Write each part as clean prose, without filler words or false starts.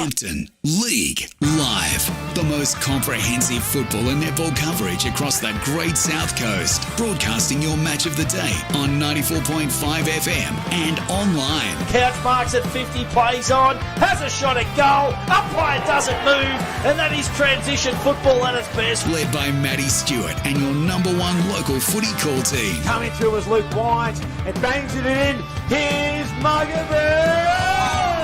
Hampden League Live. The most comprehensive football and netball coverage across the Great South Coast. Broadcasting your match of the day on 94.5 FM and online. Couch marks at 50, plays on, has a shot at goal, umpire doesn't move, and that is transition football at its best. Led by Matty Stewart and your number one local footy call team. Coming through is Luke White, and bangs it in. Here's Muggerberg!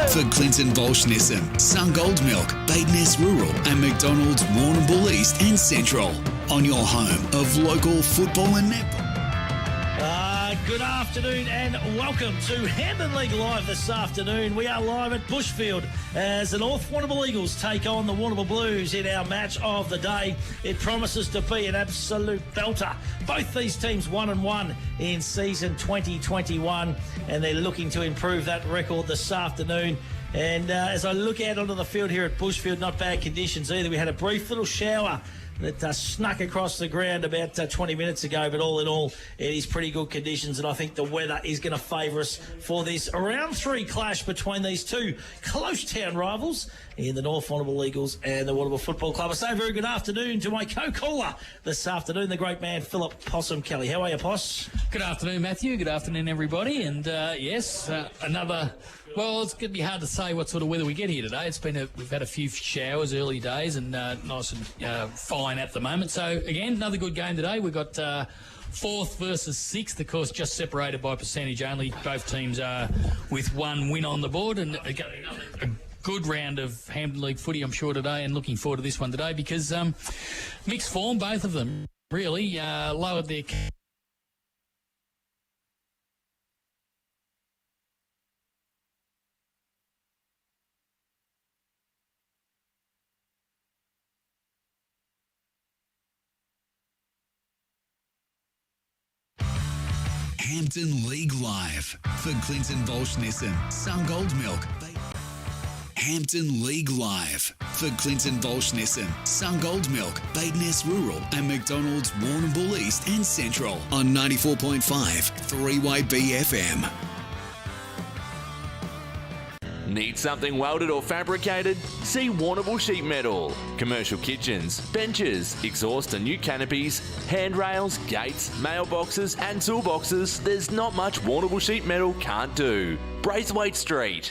For Clinton Baulch Nissan, Sungold Milk, Bade Ness Rural and McDonalds Warrnambool East and Central. On your home of local football and netball. Good afternoon and welcome to Hampden League Live this afternoon. We are live at Bushfield as the North Warrnambool Eagles take on the Warrnambool Blues in our match of the day. It promises to be an absolute belter. Both these teams 1-1 in season 2021 and they're looking to improve that record this afternoon. And as I look out onto the field here at Bushfield, not bad conditions either. We had a brief little shower that snuck across the ground about 20 minutes ago, but all in all, it is pretty good conditions, and I think the weather is going to favour us for this round 3 clash between these two close town rivals in the North Warrnambool Eagles and the Warrnambool Football Club. I say a very good afternoon to my co-caller this afternoon, the great man Philip Possum Kelly. How are you, Poss? Good afternoon, Matthew. Good afternoon, everybody. And another. Well, it's going to be hard to say what sort of weather we get here today. We've had a few showers early days and nice and fine at the moment. So again, another good game today. We've got 4th versus 6th, of course, just separated by percentage only. Both teams are with one win on the board, and a good round of Hampden League footy, I'm sure, today, and looking forward to this one today because mixed form, both of them really lowered their. Hampden League Live. For Clinton Baulch Nissan, Sungold Milk. Hampden League Live. For Clinton Baulch Nissan, Sungold Milk, Bade Ness Rural and McDonalds Warrnambool East and Central on 94.5 3YB FM. Need something welded or fabricated? See Warrnambool Sheet Metal. Commercial kitchens, benches, exhaust and new canopies, handrails, gates, mailboxes and toolboxes. There's not much Warrnambool Sheet Metal can't do. Braithwaite Street.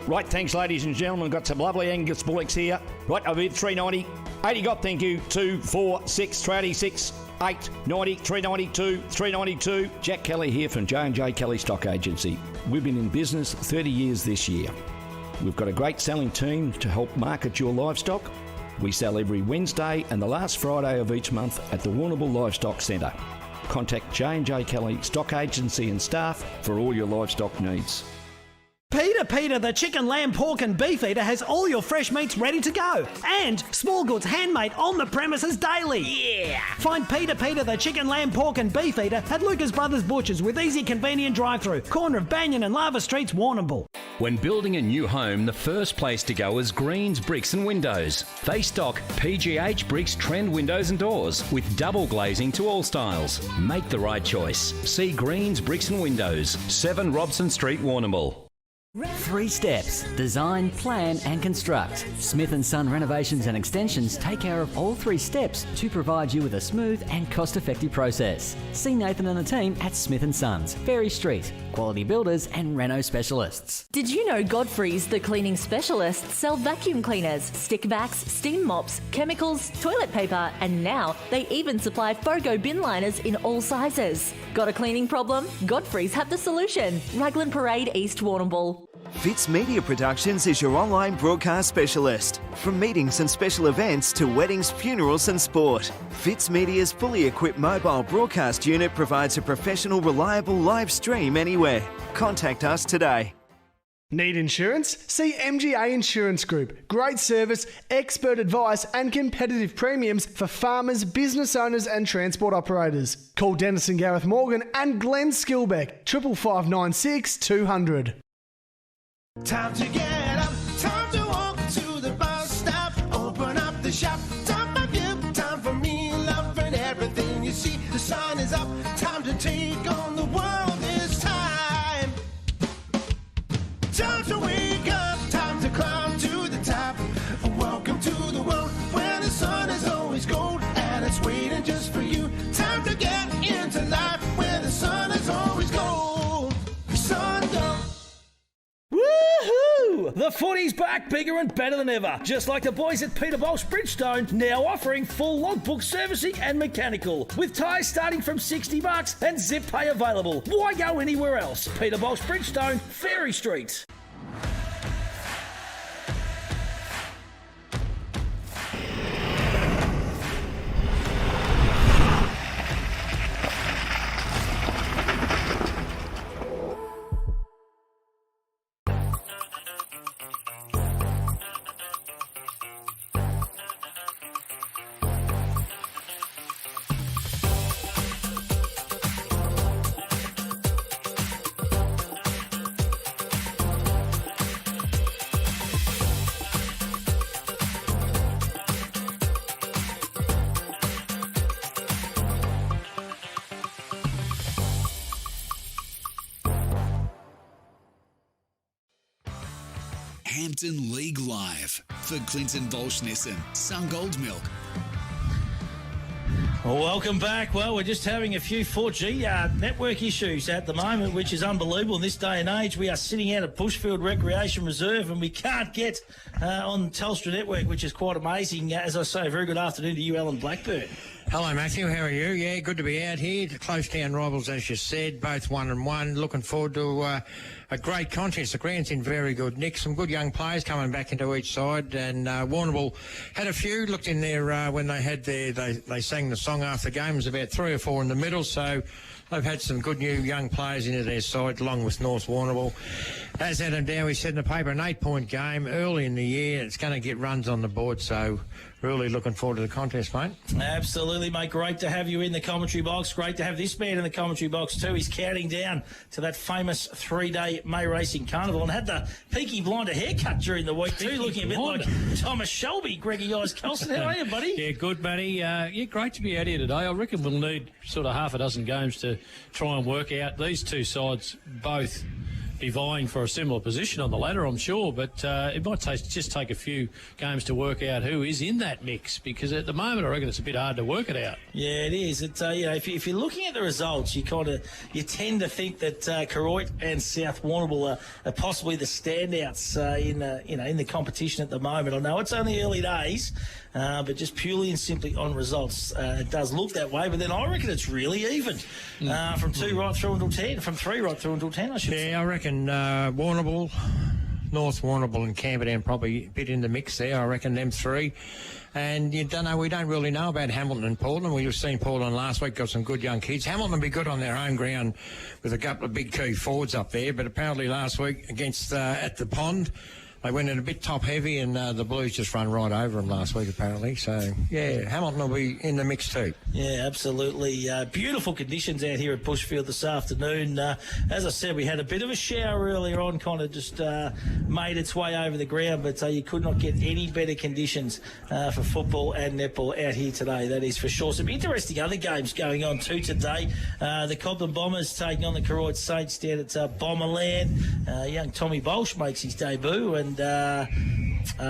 Right, thanks ladies and gentlemen. Got some lovely Angus bullocks here. Right, I've bid 390. 80 got, thank you. 2, 4, 6, 386. 8, 90, 392, 392. Jack Kelly here from J&J Kelly Stock Agency. We've been in business 30 years this year. We've got a great selling team to help market your livestock. We sell every Wednesday and the last Friday of each month at the Warrnambool Livestock Centre. Contact J&J Kelly Stock Agency and staff for all your livestock needs. Peter, the chicken, lamb, pork and beef eater has all your fresh meats ready to go. And small goods handmade on the premises daily. Yeah! Find Peter, the chicken, lamb, pork and beef eater at Lucas Brothers Butchers with easy, convenient drive-through. Corner of Banyan and Lava Streets, Warrnambool. When building a new home, the first place to go is Greens Bricks and Windows. They stock PGH Bricks trend windows and doors with double glazing to all styles. Make the right choice. See Greens Bricks and Windows, 7 Robson Street, Warrnambool. 3 steps: design, plan and construct. Smith & Son Renovations and Extensions take care of all 3 steps to provide you with a smooth and cost-effective process. See Nathan and the team at Smith & Sons, Ferry Street. Quality builders and reno specialists. Did you know Godfrey's The Cleaning Specialists sell vacuum cleaners, stick vacs, steam mops, chemicals, toilet paper, and now they even supply FOGO bin liners in all sizes. Got a cleaning problem? Godfrey's have the solution. Raglan Parade, East Warrnambool. Fitz Media Productions is your online broadcast specialist. From meetings and special events to weddings, funerals and sport, Fitz Media's fully equipped mobile broadcast unit provides a professional, reliable live stream anywhere. Contact us today. Need insurance? See MGA Insurance Group. Great service, expert advice and competitive premiums for farmers, business owners and transport operators. Call Dennis and Gareth Morgan and Glenn Skilbeck, 55596 200. Time to get up, time to walk to the bus stop, open up the shop, time for you, time for me, loving everything you see. The sun is up, time to take on the world this time. Time to wake up, time to climb. Woo! The footy's back, bigger and better than ever. Just like the boys at Peter Baulch Bridgestone, now offering full logbook servicing and mechanical, with tyres starting from $60 and zip pay available. Why go anywhere else? Peter Baulch Bridgestone, Ferry Street. Hampden League Live for Clinton Baulch Nissan Sungold Milk. Welcome back. Well, we're just having a few 4G network issues at the moment, which is unbelievable in this day and age. We are sitting out at Bushfield Recreation Reserve and we can't get on Telstra Network, which is quite amazing. As I say, very good afternoon to you, Alan Blackburn. Hello, Matthew. How are you? Yeah, good to be out here. The close town rivals, as you said, both 1-1. Looking forward to a great contest. The ground's in very good nick. Some good young players coming back into each side. And Warrnambool had a few. Looked in there when they had they sang the song after the game. There was about 3 or 4 in the middle. So they've had some good new young players into their side, along with North Warrnambool. As Adam Dowie said in the paper, an 8-point game early in the year. It's going to get runs on the board. So really looking forward to the contest, mate. Absolutely, mate. Great to have you in the commentary box. Great to have this man in the commentary box too. He's counting down to that famous 3-day May Racing Carnival and had the Peaky Blinder haircut during the week too, looking a bit like Thomas Shelby. Greggy Eyes Kelson, how are you, buddy? Yeah, good, buddy. Yeah, great to be out here today. I reckon we'll need sort of half a dozen games to try and work out. These two sides both be vying for a similar position on the ladder, I'm sure, but it might just take a few games to work out who is in that mix, because at the moment I reckon it's a bit hard to work it out. Yeah, it is. It's if you're looking at the results, you tend to think that Koroit and South Warrnambool are possibly the standouts in the competition at the moment. I know it's only early days, but just purely and simply on results, it does look that way. But then I reckon it's really even from 2 right through until 10, from 3 right through until 10. I should say. Yeah, I reckon Warrnambool, North Warrnambool and Camperdown probably a bit in the mix there. I reckon them 3. And we don't really know about Hamilton and Portland. We've seen Portland last week, got some good young kids. Hamilton will be good on their home ground with a couple of big key forwards up there. But apparently last week against at the Pond, they went in a bit top heavy and the Blues just run right over them last week apparently. So, yeah, Hamilton will be in the mix too. Yeah, absolutely. Beautiful conditions out here at Bushfield this afternoon. As I said, we had a bit of a shower earlier on, kind of just made its way over the ground, but you could not get any better conditions for football and netball out here today, that is for sure. Some interesting other games going on too today. The Cobden Bombers taking on the Koroit Saints down at Bomberland. Young Tommy Baulch makes his debut, and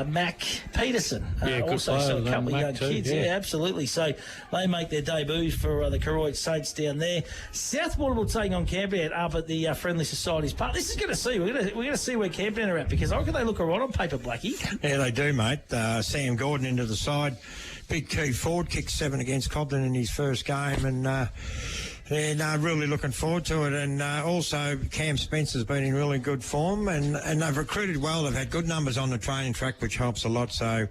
Mac Peterson also so a couple of young kids. Yeah, absolutely. So they make their debuts for the Koroit Saints down there. South Warrnambool taking on Camperdown up at the Friendly Societies Park. This is going to see. We're going to see where Camperdown are at, because I reckon they look all right on paper, Blackie. Yeah, they do, mate. Sam Gordon into the side. Big key forward, kicked 7 against Cobden in his first game, and really looking forward to it. And also Cam Spencer's been in really good form, and they've recruited well. They've had good numbers on the training track, which helps a lot. So,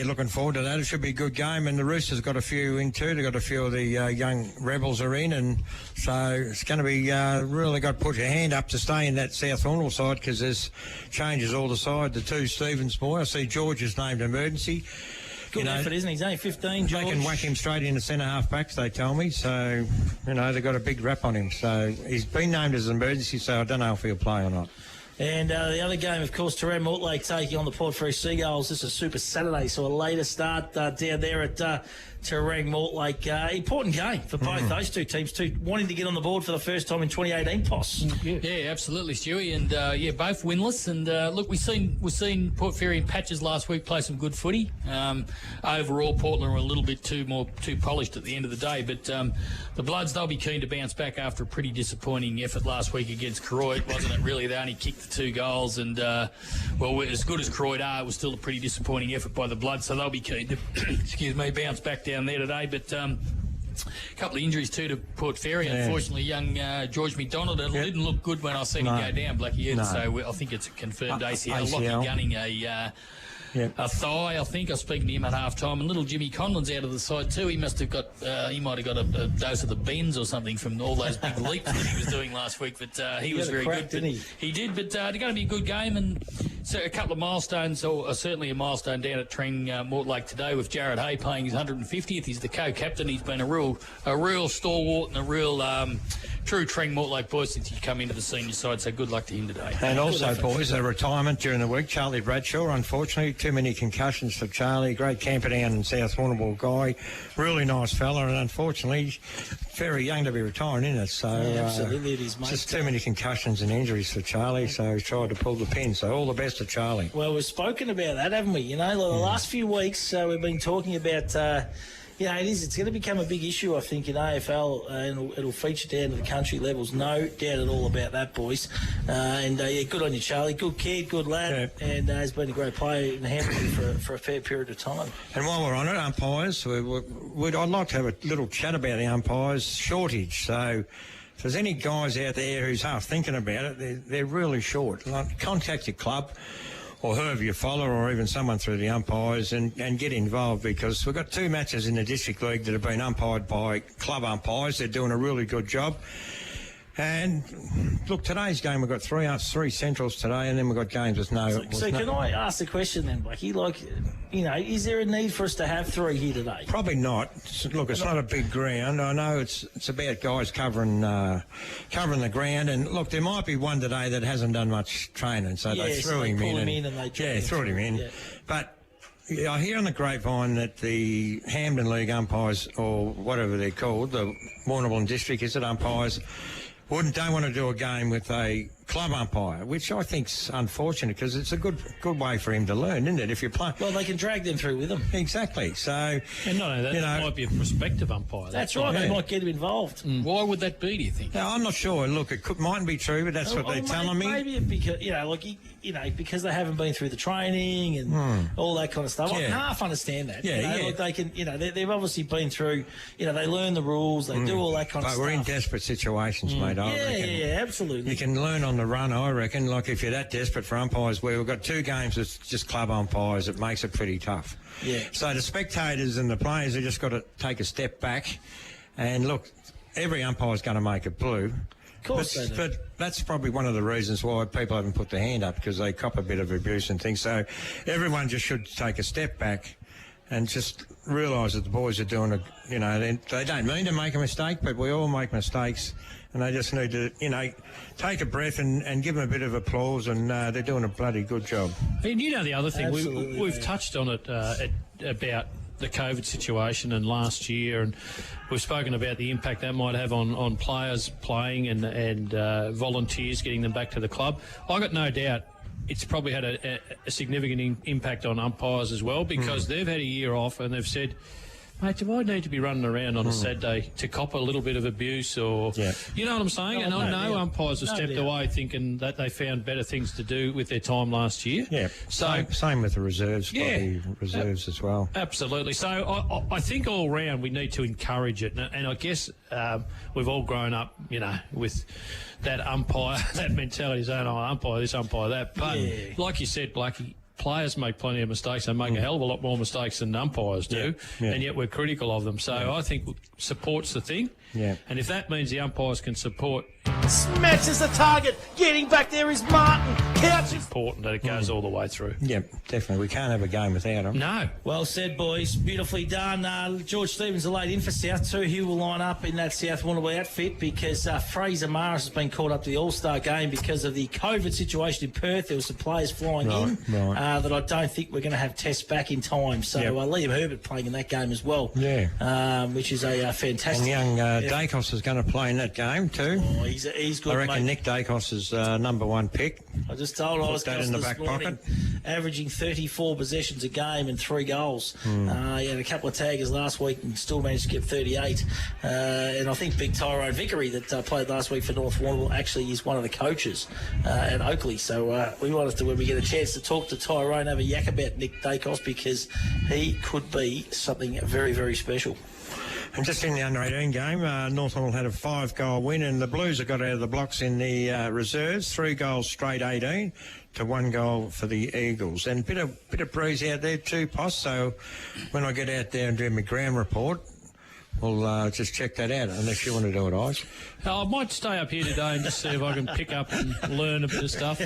looking forward to that. It should be a good game. And the Roosters got a few in too. They've got a few of the young Rebels are in, and so it's going to be really got to put your hand up to stay in that South Warrnambool side, because there's changes all the side. The 2 Stevens boy, I see George is named emergency. Good effort, isn't he? He's only 15, George. They can whack him straight into centre-half backs, they tell me. So, they've got a big rap on him. So, he's been named as an emergency, so I don't know if he'll play or not. And the other game, of course, Terran Mortlake taking on the Port Fairy Seagulls. This is Super Saturday, so a later start down there at Terang Mortlake. Important game for both those two teams, wanting to get on the board for the first time in 2018, Poss. Yeah, absolutely, Stewie. And, both winless. And, look, we've seen Port Fairy in patches last week play some good footy. Overall, Portland were a little bit too polished at the end of the day. But the Bloods, they'll be keen to bounce back after a pretty disappointing effort last week against Koroit, wasn't it? Really, they only kicked the with 2 goals, and as good as Croyd are, it was still a pretty disappointing effort by the Blood, so they'll be keen to bounce back down there today. But a couple of injuries too to Port Fairy. Yeah. Unfortunately, young George McDonald didn't look good when I seen him go down, Blackie. No. So I think it's a confirmed ACL. ACL. Lockie Gunning a thigh, I think. I was speaking to him at half time, and little Jimmy Conlon's out of the side too. He must have got, he might have got a dose of the bends or something from all those big leaps that he was doing last week. But he was very good. Didn't he did, but it's going to be a good game, and so a couple of milestones, or certainly a milestone down at Treng Mortlake today with Jared Hay playing his 150th. He's the co-captain. He's been a real stalwart and a real true Treng Mortlake boy since he come into the senior side. So good luck to him today. And also, boys, a retirement during the week. Charlie Bradshaw, unfortunately, too many concussions for Charlie. Great camper down in South Warrnambool guy, really nice fella, and unfortunately, very young to be retiring, isn't it? So absolutely, it is, mate. Just too many concussions and injuries for Charlie. So he's tried to pull the pin. So all the best to Charlie. Well, we've spoken about that, haven't we? You know, the last few weeks we've been talking about. It's going to become a big issue, I think, in AFL, and it'll feature down to the country levels. No doubt at all about that, boys. Good on you, Charlie. Good kid, good lad, and has been a great player in Hampden for a fair period of time. And while we're on it, umpires, I'd like to have a little chat about the umpires shortage. So if there's any guys out there who's half thinking about it, they're really short. Like, contact your club, or whoever you follow, or even someone through the umpires, and get involved, because we've got 2 matches in the District League that have been umpired by club umpires. They're doing a really good job. And look, today's game, we've got 3 centrals today, and then we've got games with no... So can I ask the question then, Blackie? Like, is there a need for us to have 3 here today? Probably not. Look, it's not a big ground. I know it's about guys covering the ground, and look, there might be one today that hasn't done much training, so they threw him in. Threw him in. Yeah. But I hear on the grapevine that the Hampden League umpires, or whatever they're called, the Warrnambool District, umpires, don't want to do a game with a club umpire, which I think's unfortunate, because it's a good way for him to learn, isn't it? If you play, well, they can drag them through with them. Exactly. So, and not only that, it might be a prospective umpire. That's right. They might get him involved. Why would that be, do you think? No, I'm not sure. Look, it mightn't be true, but that's what they're telling me. Maybe because because they haven't been through the training and all that kind of stuff. I can half understand that. Like they can. They've obviously been through. They learn the rules. They do all that kind of stuff. But we're in desperate situations, mate. I reckon. Yeah, absolutely. You can learn on the run, I reckon. Like, if you're that desperate for umpires, where we've got 2 games with just club umpires, it makes it pretty tough. Yeah. So the spectators and the players have just got to take a step back, and look, every umpire's going to make it blue. Of course they do. But that's probably one of the reasons why people haven't put their hand up, because they cop a bit of abuse and things. So everyone just should take a step back and just realise that the boys are doing they don't mean to make a mistake, but we all make mistakes, and they just need to, take a breath and give them a bit of applause, and they're doing a bloody good job. And the other thing, we've touched on it about the COVID situation and last year, and we've spoken about the impact that might have on players playing and volunteers getting them back to the club. I got no doubt it's probably had a significant impact on umpires as well, because they've had a year off, and they've said, mate, do I need to be running around on a Saturday to cop a little bit of abuse, or you know what I'm saying? And I know umpires have stepped away thinking that they found better things to do with their time last year. Yeah, so same with the reserves, reserves as well. Absolutely. So I think all round we need to encourage it, and I guess we've all grown up, with that umpire, that mentality, saying, oh, umpire this, umpire that. But like you said, Blackie, players make plenty of mistakes. They make a hell of a lot more mistakes than umpires do, and yet we're critical of them. So I think support's the thing. Yeah. And if that means the umpires can support... Smashes the target. Getting back there is Martin. Couch. It's important that it goes all the way through. Yeah, definitely. We can't have a game without him. No. Well said, boys. Beautifully done. George Stevens are laid in for South too. He will line up in that South Warrnambool outfit, because Fraser Morris has been called up to the All-Star game because of the COVID situation in Perth. There were some players flying in that I don't think we're going to have tests back in time. So Liam Herbert playing in that game as well, which is a fantastic... And young Dacos is going to play in that game too. Oh, he's good. I reckon mate. Nick Dacos is number one pick. I just told Put Oscar that in the this back morning, pocket. averaging 34 possessions a game and 3 goals. He had a couple of taggers last week and still managed to get 38. And I think big Tyrone Vickery that played last week for North Warrnambool actually is one of the coaches at Oakley. So we wanted to, when we get a chance to talk to Tyrone, have a yak about Nick Dacos because he could be something very, very special. And just in the under-18 game, North Warrnambool had a 5-goal win, and the Blues have got out of the blocks in the reserves, 3 goals straight 18 to 1 goal for the Eagles. And bit of breeze out there too, Poss. So when I get out there and do my ground report, we'll just check that out, unless you want to do it, Oz. I might stay up here today and just see if I can pick up and learn a bit of stuff.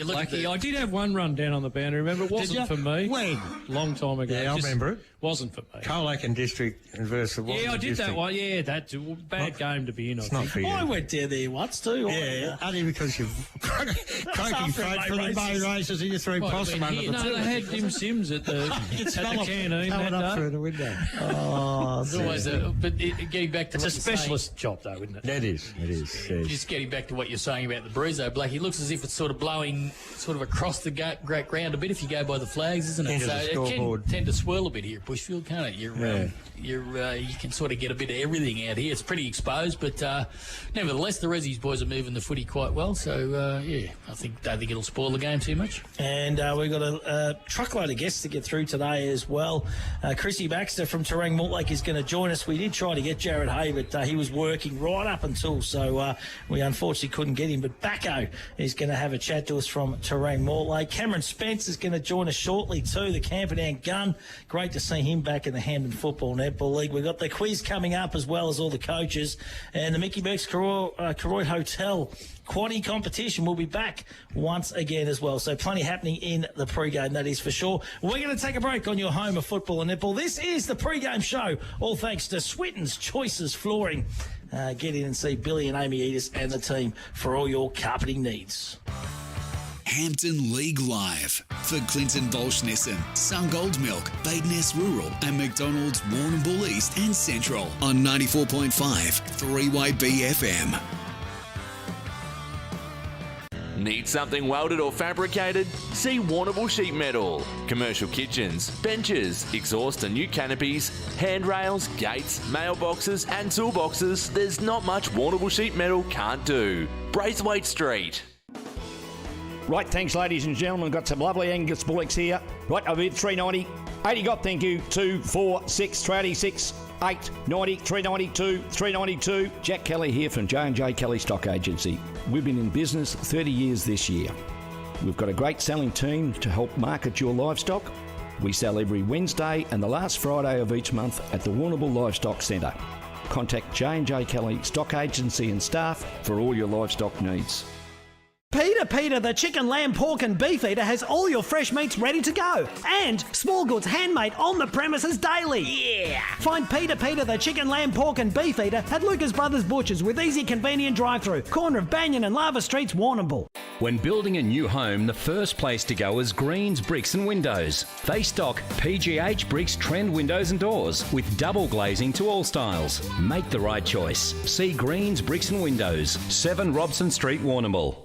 Lucky, I did have one run down on the boundary, remember? It wasn't for me. When? Long time ago. Yeah, I remember it. Wasn't for me. Colac District versus Yeah, I did that one. Yeah, that's a bad game to be in. It's not for you. I went down there once too. Yeah, only because you've croaking freight for the Bay races and you threw possum under the No, they had Dim Sims at the canteen that up day. through the window. Oh, It's always getting back to It's a what you're saying. specialist job, though, isn't it? It is. Just getting back to what you're saying about the breeze, though, Blake, it looks as if it's sort of blowing sort of across the ground a bit if you go by the flags, isn't it? Into So the it scoreboard. can tend to swirl a bit here at Bushfield, can't it? You can sort of get a bit of everything out here. It's pretty exposed, but nevertheless, the Resi's boys are moving the footy quite well. So I don't think it'll spoil the game too much. And we've got a truckload of guests to get through today as well. Chrissy Baxter from Terang Mortlake is going to join us. We did try to get Jared Hay, but he was working right up until, so we unfortunately couldn't get him. But Bacco is going to have a chat to us from Terang Mortlake. Cameron Spence is going to join us shortly too, the Camperdown gun. Great to see him back in the Hampden Football Netball League. We've got the quiz coming up as well as all the coaches. And the Mickey Burke's Karoy Hotel Quaddie competition will be back once again as well. So plenty happening in the pre-game, that is for sure. We're going to take a break on your home of football and netball. This is the pre-game show, all thanks to Switten's Choices Flooring. Get in and see Billy and Amy Edis and the team for all your carpeting needs. Hampden League Live for Clinton Baulch Nissan, Sungold Milk, Bade Ness Rural and McDonalds Warrnambool East and Central on 94.5 3way BFM. Need something welded or fabricated? See Warrnambool Sheet Metal. Commercial kitchens, benches, exhaust and new canopies, handrails, gates, mailboxes and toolboxes. There's not much Warrnambool Sheet Metal can't do. Braithwaite Street. Right, thanks, ladies and gentlemen. Got some lovely Angus bullocks here. Right, I've hit 390. 80 got, thank you. 2, 4, 6, 386, 8, 90, 392, 392. Jack Kelly here from J&J Kelly Stock Agency. We've been in business 30 years this year. We've got a great selling team to help market your livestock. We sell every Wednesday and the last Friday of each month at the Warrnambool Livestock Centre. Contact J&J Kelly Stock Agency and staff for all your livestock needs. Peter, the chicken, lamb, pork and beef eater has all your fresh meats ready to go. And small goods handmade on the premises daily. Yeah! Find Peter, the chicken, lamb, pork and beef eater at Lucas Brothers Butchers with easy, convenient drive-through. Corner of Banyan and Lava Streets, Warrnambool. When building a new home, the first place to go is Greens Bricks and Windows. They stock PGH Bricks trend windows and doors with double glazing to all styles. Make the right choice. See Greens Bricks and Windows, 7 Robson Street, Warrnambool.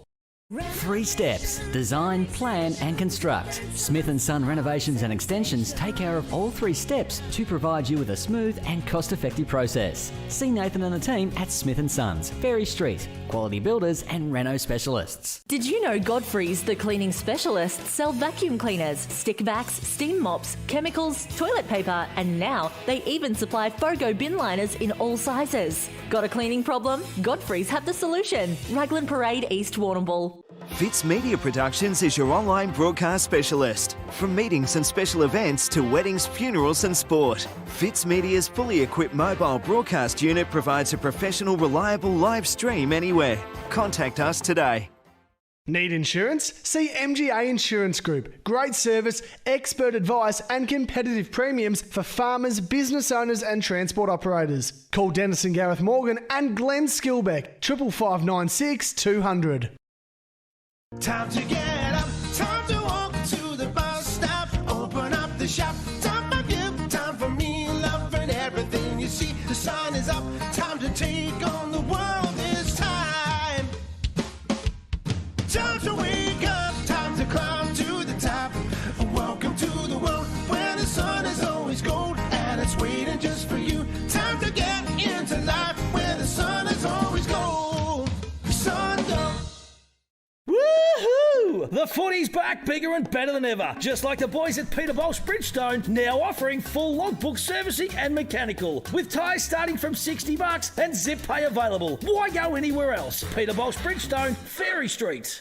3 steps. Design, plan and construct. Smith & Son Renovations and Extensions take care of all 3 steps to provide you with a smooth and cost-effective process. See Nathan and the team at Smith & Sons, Ferry Street. Quality builders and reno specialists. Did you know Godfrey's the cleaning specialists sell vacuum cleaners, stick vacs, steam mops, chemicals, toilet paper, and now they even supply Fogo bin liners in all sizes. Got a cleaning problem? Godfrey's have the solution. Raglan Parade, East Warrnambool. Fitz Media Productions is your online broadcast specialist. From meetings and special events to weddings, funerals and sport, Fitz Media's fully equipped mobile broadcast unit provides a professional, reliable live stream anywhere. Contact us today. Need insurance? See MGA Insurance Group. Great service, expert advice and competitive premiums for farmers, business owners and transport operators. Call Dennis and Gareth Morgan and Glenn Skilbeck, 55596 200. Time to get up, time to walk to the bus stop, open up the shop, time for you, time for me, loving everything you see. The sun is up, time to take on the world this time. Footy's back, bigger and better than ever. Just like the boys at Peter Baulch Bridgestone, now offering full logbook servicing and mechanical. With tyres starting from $60 and zip pay available. Why go anywhere else? Peter Baulch Bridgestone, Ferry Street.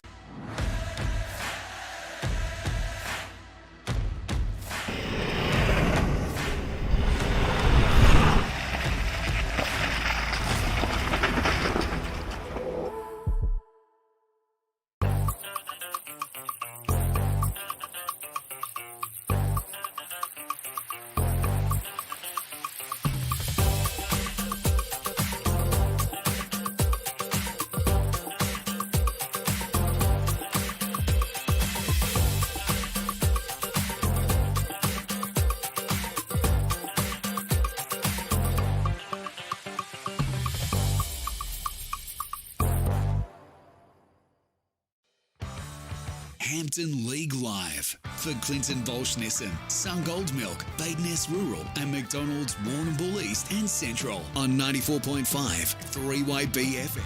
Hampden League Live for Clinton Baulch Nissan, Sungold Milk, Bade Ness Rural and McDonalds Warrnambool East and Central on 94.5 3-way BFM.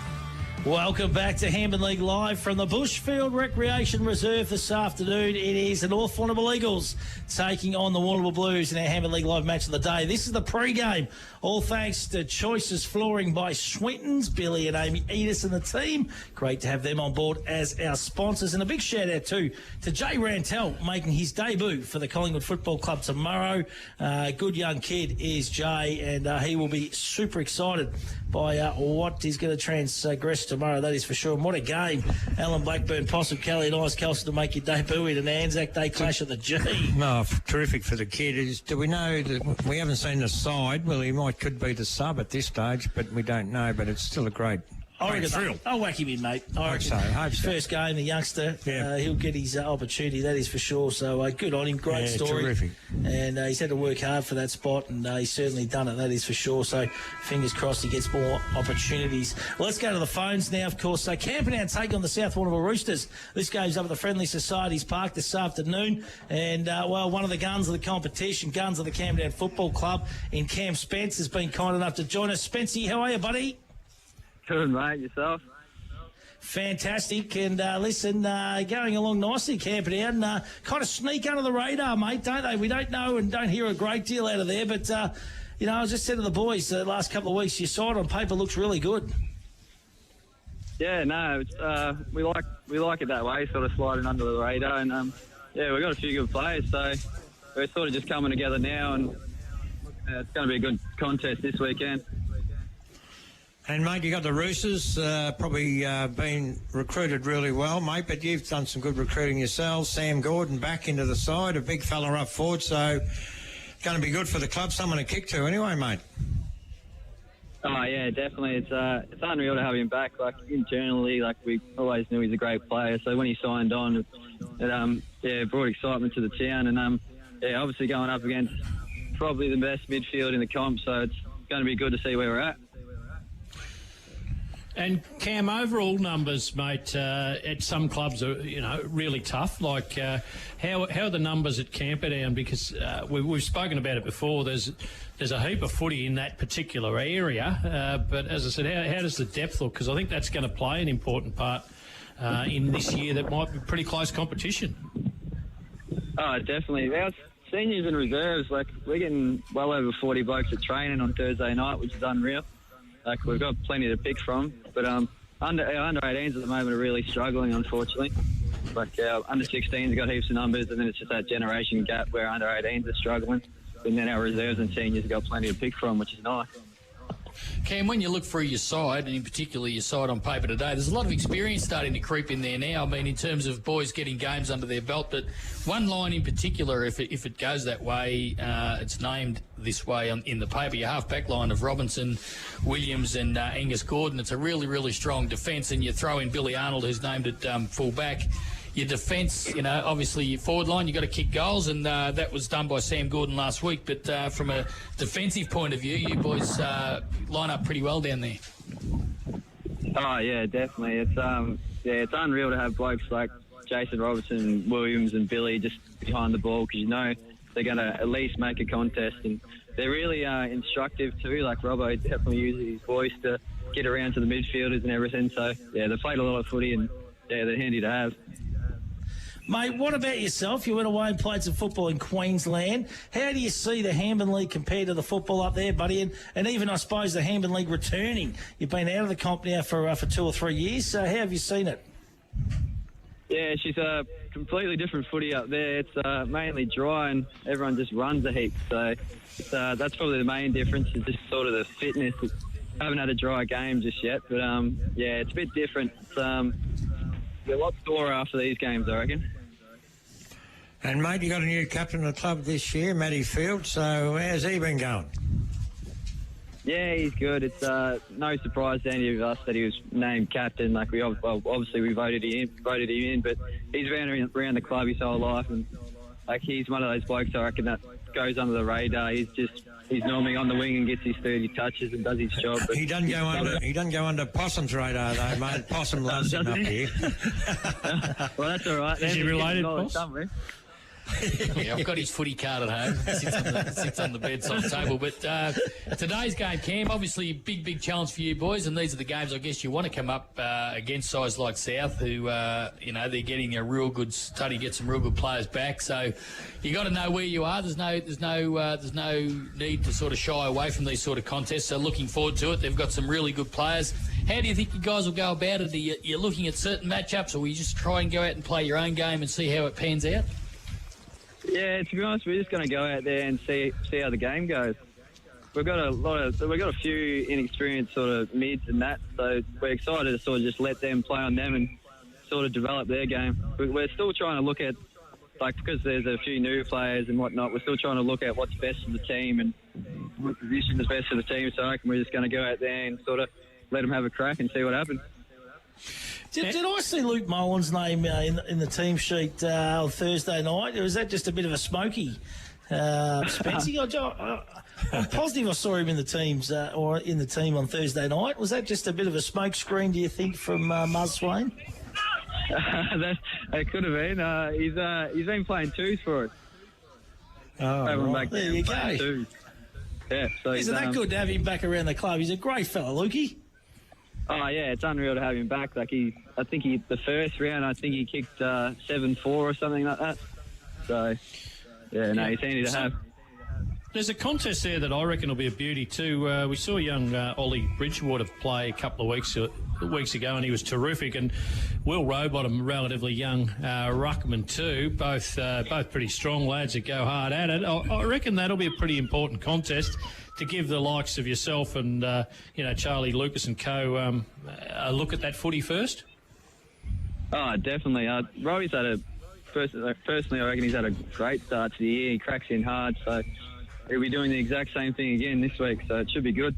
Welcome back to Hampden League Live from the Bushfield Recreation Reserve this afternoon. It is the North Warrnambool Eagles taking on the Warrnambool Blues in our Hampden League Live match of the day. This is the pre-game, all thanks to Choices Flooring by Swinton's, Billy and Amy Edis and the team. Great to have them on board as our sponsors. And a big shout out too to Jay Rantel making his debut for the Collingwood Football Club tomorrow. Good young kid is Jay, and he will be super excited by what is going to transgress tomorrow, that is for sure. And what a game. Alan Blackburn, Possum Kelly and Ice Kelson to make your debut in an Anzac Day clash at the G. No, terrific for the kid. Do we know that we haven't seen the side? Well, he could be the sub at this stage, but we don't know. But it's still a great thrill. I'll whack him in, mate. I hope so. First game, the youngster, he'll get his opportunity, that is for sure. So good on him, great story. Terrific. And he's had to work hard for that spot, and he's certainly done it, that is for sure. So fingers crossed he gets more opportunities. Well, let's go to the phones now, of course. So Camperdown take on the South Warrnambool Roosters. This game's up at the Friendly Societies Park this afternoon. And, one of the guns of the competition, guns of the Camperdown Football Club in Cam Spence has been kind enough to join us. Spencey, how are you, buddy? Good, mate. Yourself? Fantastic. And listen, going along nicely, Camperdown. Kind of sneak under the radar, mate, don't they? We don't know and don't hear a great deal out of there. But, I was just said to the boys the last couple of weeks, your side on paper looks really good. Yeah, no, we like it that way, sort of sliding under the radar. And, we've got a few good players, so we're sort of just coming together now. And it's going to be a good contest this weekend. And, mate, you got the Roosters probably been recruited really well, mate, but you've done some good recruiting yourselves. Sam Gordon back into the side, a big fella up forward, so it's going to be good for the club. Someone to kick to anyway, mate. Oh, yeah, definitely. It's unreal to have him back. Like, internally, we always knew he's a great player, so when he signed on, it brought excitement to the town. And, obviously going up against probably the best midfield in the comp, so it's going to be good to see where we're at. And Cam, overall numbers, mate, at some clubs are really tough. Like how are the numbers at Camperdown? Because we've spoken about it before. There's a heap of footy in that particular area. But as I said, how does the depth look? Because I think that's going to play an important part in this year. That might be pretty close competition. Oh, definitely. Our seniors and reserves, we're getting well over 40 blokes at training on Thursday night, which is unreal. We've got plenty to pick from, but under 18s at the moment are really struggling, unfortunately. Our under 16s have got heaps of numbers, and then it's just that generation gap where under 18s are struggling, and then our reserves and seniors have got plenty to pick from, which is nice. Cam, when you look through your side, and in particular your side on paper today, there's a lot of experience starting to creep in there now. I mean, in terms of boys getting games under their belt, but one line in particular, if it goes that way, it's named this way in the paper, your half-back line of Robinson, Williams and Angus Gordon. It's a really, really strong defence, and you throw in Billy Arnold, who's named at full-back. Your defence, obviously your forward line, you've got to kick goals, and that was done by Sam Gordon last week. But from a defensive point of view, you boys line up pretty well down there. Oh, yeah, definitely. It's unreal to have blokes like Jason Robertson, Williams and Billy just behind the ball, because they're going to at least make a contest. And they're really instructive too. Like Robbo definitely uses his voice to get around to the midfielders and everything. So, yeah, they played a lot of footy, and, yeah, they're handy to have. Mate, what about yourself? You went away and played some football in Queensland. How do you see the Hampden League compared to the football up there, buddy? And even, I suppose, the Hampden League returning. You've been out of the comp now for 2 or 3 years, so how have you seen it? Yeah, she's a completely different footy up there. It's mainly dry and everyone just runs a heap. So that's probably the main difference, is just sort of the fitness. Haven't had a dry game just yet, but yeah, it's a bit different. It's a lot sore after these games, I reckon. And, mate, you got a new captain of the club this year, Matty Field, so how's he been going? Yeah, he's good. It's no surprise to any of us that he was named captain. Like, obviously we voted him in, but he's been around the club his whole life, and like, he's one of those blokes, I reckon, that goes under the radar. He's normally on the wing and gets his 30 touches and does his job. But He doesn't go under Possum's radar though, mate. Possum loves him up here. Well, that's all right. Is he related, Poss? Somewhere. Yeah, I've got his footy card at home. Sits on the bedside table. But today's game, Cam, obviously a big challenge for you boys, and these are the games I guess you want to come up against sides like South, who they're getting a real good study, get some real good players back. So you got to know where you are. There's no need to sort of shy away from these sort of contests. So looking forward to it. They've got some really good players. How do you think you guys will go about it? Are you looking at certain matchups, or will you just try and go out and play your own game and see how it pans out? Yeah, to be honest, we're just going to go out there and see how the game goes. We've got a few inexperienced sort of mids and that, so we're excited to sort of just let them play on them and sort of develop their game. We're still trying to look at, like, because there's a few new players and whatnot, we're still trying to look at what's best for the team and what position is best for the team. So I reckon we're just going to go out there and sort of let them have a crack and see what happens. Did I see Luke Mullins' name in the team sheet on Thursday night? Or was that just a bit of a smoky Spency? I'm positive I saw him in the teams or in the team on Thursday night. Was that just a bit of a smoke screen, do you think, from Muzz Swain? It could have been. He's been playing twos for us. Oh, right. There you go. Twos. Yeah, so isn't that good to have him back around the club? He's a great fella, Lukey. Oh yeah, it's unreal to have him back. Like I think the first round, I think he kicked 7-4 or something like that. So yeah, no, he's handy to have. There's a contest there that I reckon will be a beauty too. We saw young Ollie Bridgewater play a couple of weeks ago, and he was terrific. And Will Rowbottom, relatively young ruckman too, both pretty strong lads that go hard at it. I reckon that'll be a pretty important contest to give the likes of yourself and Charlie Lucas and co a look at that footy first. Oh, definitely. Robbie's had personally, I reckon he's had a great start to the year. He cracks in hard, so he'll be doing the exact same thing again this week, so it should be good.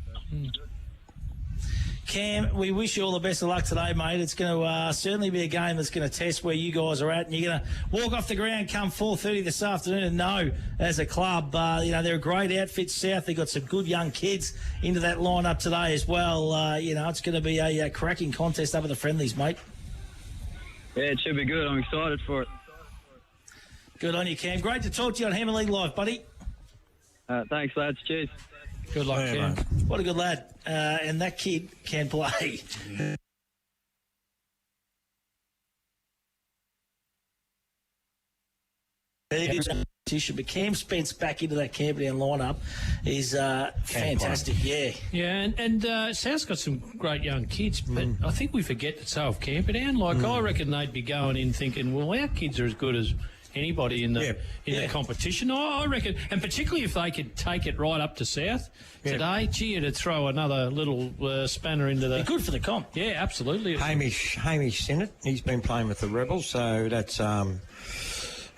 Cam, we wish you all the best of luck today, mate. It's going to certainly be a game that's going to test where you guys are at, and you're going to walk off the ground come 4:30 this afternoon and know, as a club, they're a great outfit, South. They've got some good young kids into that lineup today as well. It's going to be a cracking contest up at the friendlies, mate. Yeah, it should be good. I'm excited for it. Good on you, Cam. Great to talk to you on Hampden League Live, buddy. Thanks, lads. Cheers. Good luck, Cam. What a good lad. And that kid can play. But Cam Spence back into that Camperdown lineup is fantastic. Yeah. Yeah, and South's got some great young kids, but I think we forget that so of Camperdown. Like, I reckon they'd be going in thinking, well, our kids are as good as anybody in the competition. I reckon, and particularly if they could take it right up to South today, gee, to throw another little spanner into the... They're good for the comp. Yeah, absolutely. Hamish Sinnott, he's been playing with the Rebels, so that's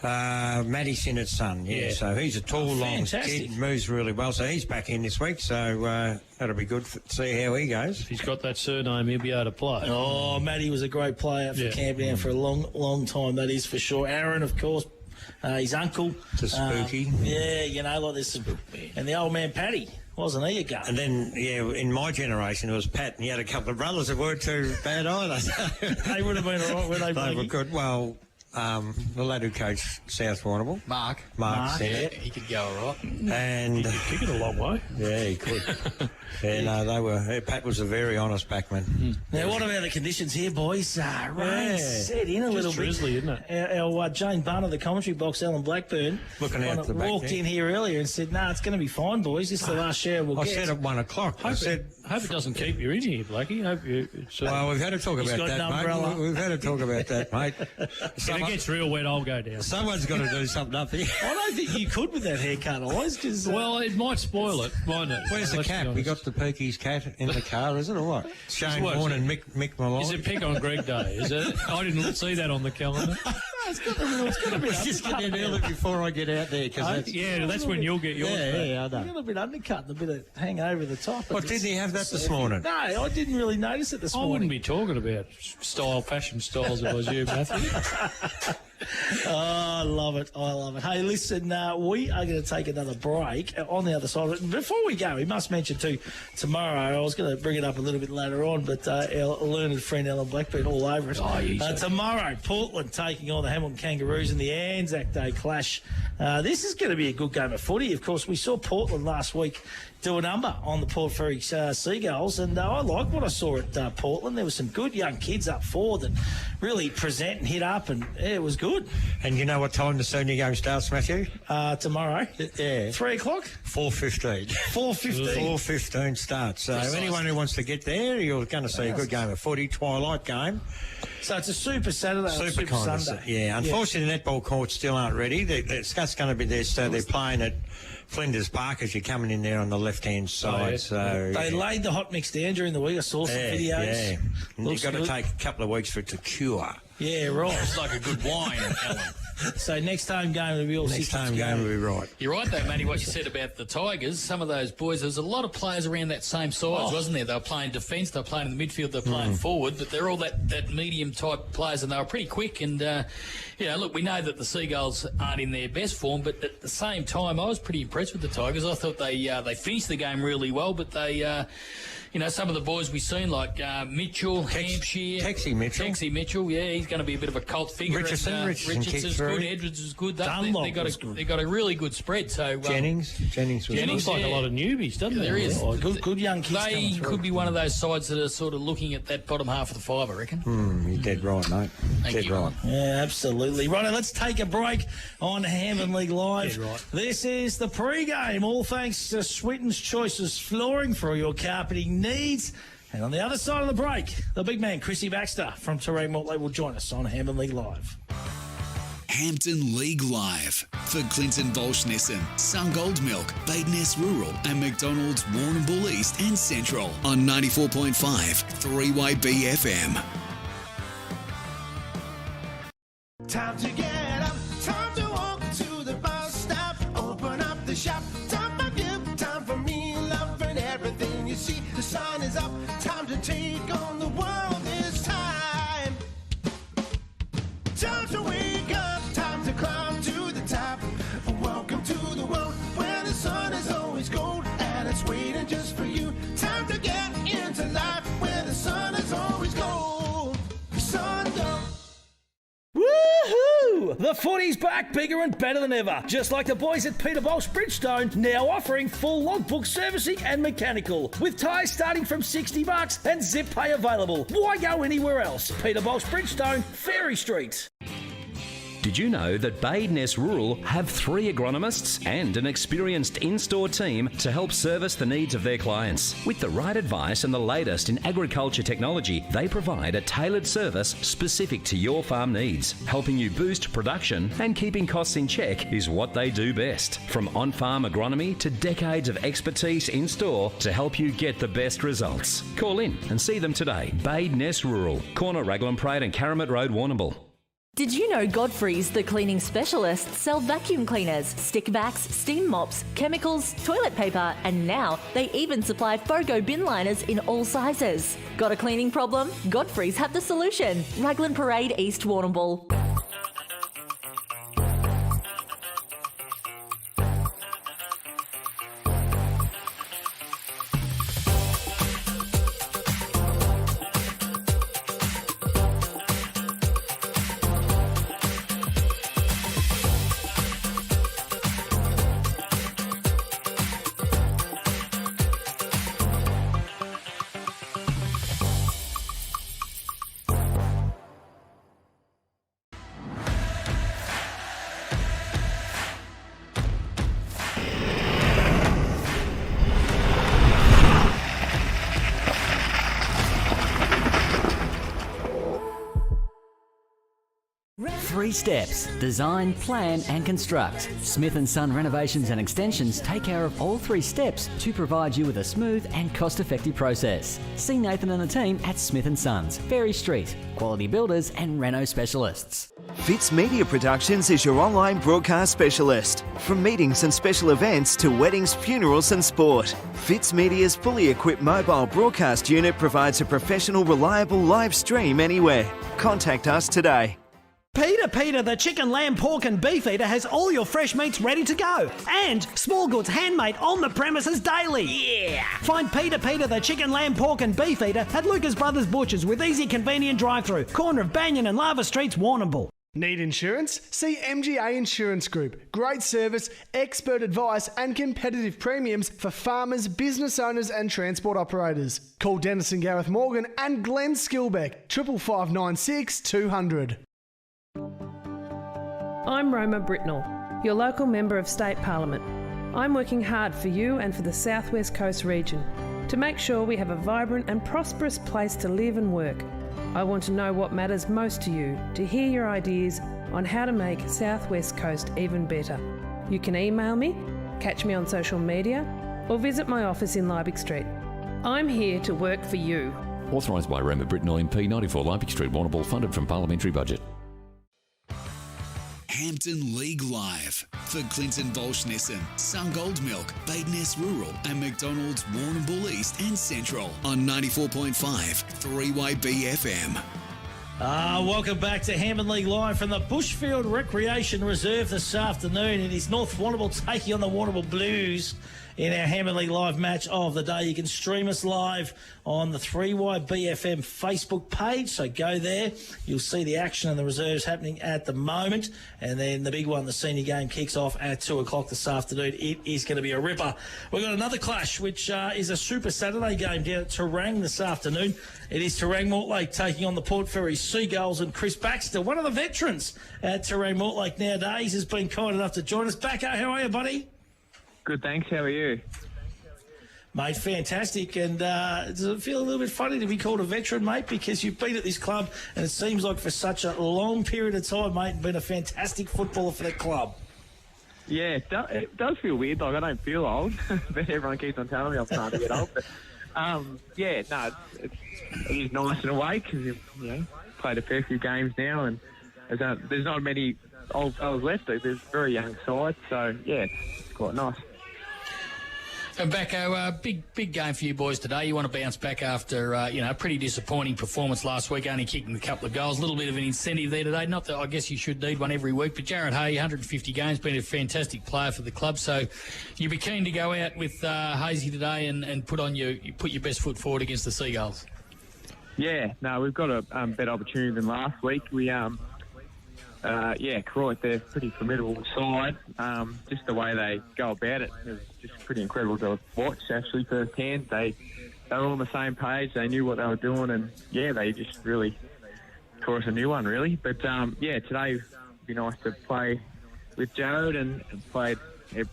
Matty Sinnott's son. Yeah, so he's a tall, long kid, moves really well. So he's back in this week, so that'll be good to see how he goes. If he's got that surname, he'll be able to play. Oh, Matty was a great player for Camperdown for a long time, that is for sure. Aaron, of course, his uncle. The Spooky. Like this. And the old man Paddy, wasn't he a gun? And then, in my generation, it was Pat, and he had a couple of brothers that weren't too bad either. They would have been all right, weren't they? They were good. Well, the lad who coached South Warrnambool. Mark said he could go all right. And He could kick it a long way. yeah, he could. They were. Pat was a very honest backman. Now, what about the conditions here, boys? Rain set in a little bit. drizzly, isn't it? Our Jane Bunn of the commentary box, Alan Blackburn, Looking out the back walked there. in here earlier and said, "No, it's going to be fine, boys. This is the last shower we'll I get." said at 1 o'clock. I said, Hope it doesn't keep you in here, Blakey. Hope you. well, we've had to talk He's about got an that, umbrella. mate. We've had to talk about that, mate. If it gets real wet, I'll go down. Someone's got to do something up here. I don't think you could with that haircut, always. Because Well, it might spoil it, mightn't it? Where's the Let's be cat? We honest. got the Peaky's cat in the car, is it, or what? Shane what, Warne is and it? Mick Malloy. Is it pick on Greg Day? Is it? I didn't see that on the calendar. it's got to be Just get in early before I get out there, because Yeah, that's when you'll get yours. back. I a little bit undercut and a bit of hang over the top. What, didn't he have that this morning? No, I didn't really notice it this I morning. wouldn't be talking about fashion styles if I was you, Matthew. Oh, I love it. I love it. Hey, listen, we are going to take another break on the other side. But before we go, we must mention too, tomorrow, I was going to bring it up a little bit later on, but our learned friend Alan Blackburn all over it. Tomorrow, Portland taking on the Hamilton Kangaroos in the Anzac Day clash. This is going to be a good game of footy. Of course, we saw Portland last week do a number on the Port Fairy Seagulls, and I like what I saw at Portland. There were some good young kids up forward that really present and hit up, and it was good. And you know what time the senior game starts, Matthew? Tomorrow, Yeah. 3 o'clock, 4:15. 4:15. 4:15 starts. So anyone who wants to get there, you're going to see a good game of footy, twilight game. So it's a Super Saturday, or Super Super kind of Sunday. yeah. Unfortunately, the netball courts still aren't ready. Scott's going to be there, so they're playing at Flinders Park as you're coming in there on the left-hand side. yeah. So They laid the hot mix down during the week. I saw some videos. Yeah. Looks You've got to good. take a couple of weeks for it to cure. Yeah, right. It's like a good wine, Alan. So next home game will be all Next systems time go. game will be right. You're right, though, Matty, what you said about the Tigers. Some of those boys, there was a lot of players around that same size, wasn't there? They were playing defence, they were playing in the midfield, they were playing forward, but they're all that medium-type players, and they were pretty quick. And, look, we know that the Seagulls aren't in their best form, but at the same time, I was pretty impressed with the Tigers. I thought they finished the game really well, but they... some of the boys we've seen, like Mitchell, Hampshire. Texie Mitchell, yeah, he's going to be a bit of a cult figure. Richardson And, Richardson Richardson's kicks good, through. Edwards is good. Dunlop They got a really good spread. So Jennings was It looks like a lot of newbies, doesn't it? There is. Oh, good young kids They coming through. could be one of those sides that are sort of looking at that bottom half of the five, I reckon. You're dead right, mate. Thank Dead you. right. Yeah, absolutely. Right, now let's take a break on Hampden League Live. Yeah, right. This is the pre-game, all thanks to Switten's Choices Flooring for all your carpeting needs. And on the other side of the break, the big man, Chrissy Baxter from Terang Mortley will join us on Hampden League Live. Hampden League Live for Clinton Baulch Nissan, Sungold Milk, Bade Ness Rural and McDonalds Warrnambool East and Central on 94.5 3way BFM. Time to get up, time to walk to the bus stop, open up the shop, time for you, time for me, loving everything you see. The sun is up, time to take on the world this time. Time to wake up, time to climb to the top. Welcome to the world where the sun is always gold and it's waiting just for you. Time to get into life where the sun is always gold. Sun gold. Woohoo! The footy's back, bigger and better than ever. Just like the boys at Peter Baulch Bridgestone, now offering full logbook servicing and mechanical. With tyres starting from $60 and zip pay available. Why go anywhere else? Peter Baulch Bridgestone, Ferry Street. Did you know that Bade Ness Rural have 3 agronomists and an experienced in-store team to help service the needs of their clients? With the right advice and the latest in agriculture technology, they provide a tailored service specific to your farm needs. Helping you boost production and keeping costs in check is what they do best. From on-farm agronomy to decades of expertise in-store to help you get the best results. Call in and see them today. Bade Ness Rural, corner Raglan Parade and Caramit Road, Warrnambool. Did you know Godfrey's, the cleaning specialist, sell vacuum cleaners, stick vacs, steam mops, chemicals, toilet paper, and now they even supply Fogo bin liners in all sizes. Got a cleaning problem? Godfrey's have the solution. Raglan Parade, East Warrnambool. 3 steps. Design, plan and construct. Smith & Son Renovations and Extensions take care of all 3 steps to provide you with a smooth and cost-effective process. See Nathan and the team at Smith & Sons, Ferry Street. Quality builders and reno specialists. Fitz Media Productions is your online broadcast specialist. From meetings and special events to weddings, funerals and sport, Fitz Media's fully equipped mobile broadcast unit provides a professional, reliable live stream anywhere. Contact us today. Peter, the chicken, lamb, pork and beef eater has all your fresh meats ready to go. And small goods handmade on the premises daily. Yeah! Find Peter, the chicken, lamb, pork and beef eater at Lucas Brothers Butchers with easy, convenient drive-through. Corner of Banyan and Lava Streets, Warrnambool. Need insurance? See MGA Insurance Group. Great service, expert advice and competitive premiums for farmers, business owners and transport operators. Call Dennis and Gareth Morgan and Glenn Skilbeck, 55596 200. I'm Roma Britnell, your local Member of State Parliament. I'm working hard for you and for the South West Coast region to make sure we have a vibrant and prosperous place to live and work. I want to know what matters most to you, to hear your ideas on how to make South West Coast even better. You can email me, catch me on social media, or visit my office in Liebig Street. I'm here to work for you. Authorised by Roma Britnell MP, 94 Liebig Street, Warrnambool, funded from parliamentary budget. Hampden League Live for Clinton Baulch Nissan, Sungold Milk, Bade Ness Rural and McDonalds Warrnambool East and Central on 94.5 3YB FM. Welcome back to Hampden League Live from the Bushfield Recreation Reserve this afternoon. It is North Warrnambool taking on the Warrnambool Blues in our Hampden League Live match of the day. You can stream us live on the 3YBFM Facebook page, so go there. You'll see the action and the reserves happening at the moment. And then the big one, the senior game, kicks off at 2 o'clock this afternoon. It is going to be a ripper. We've got another clash, which is a Super Saturday game down at Terang this afternoon. It is Terang Mortlake taking on the Port Fairy Seagulls, and Chris Baxter, one of the veterans at Terang Mortlake nowadays, has been kind enough to join us. Backo, how are you, buddy? Good, thanks. How are you? Mate, fantastic. And does it feel a little bit funny to be called a veteran, mate? Because you've been at this club, and it seems like for such a long period of time, mate, and been a fantastic footballer for that club. Yeah, it does feel weird. Like, I don't feel old, but everyone keeps on telling me I'm starting to get old. But, it is nice in a way because you've played a fair few games now, and there's not many old fellas left. There's a very young side, so, yeah, it's quite nice. And Backo, big game for you boys today. You want to bounce back after a pretty disappointing performance last week, only kicking a couple of goals. A little bit of an incentive there today. Not that I guess you should need one every week, but Jared Hay, 150 games, been a fantastic player for the club. So you'd be keen to go out with Hazy today and put your best foot forward against the Seagulls. Yeah, no, we've got a better opportunity than last week. We Croydon, they're a pretty formidable side. Just the way they go about it was just pretty incredible to watch, actually, firsthand. They were all on the same page. They knew what they were doing, and, they just really taught us a new one, really. But, today would be nice to play with Jared and played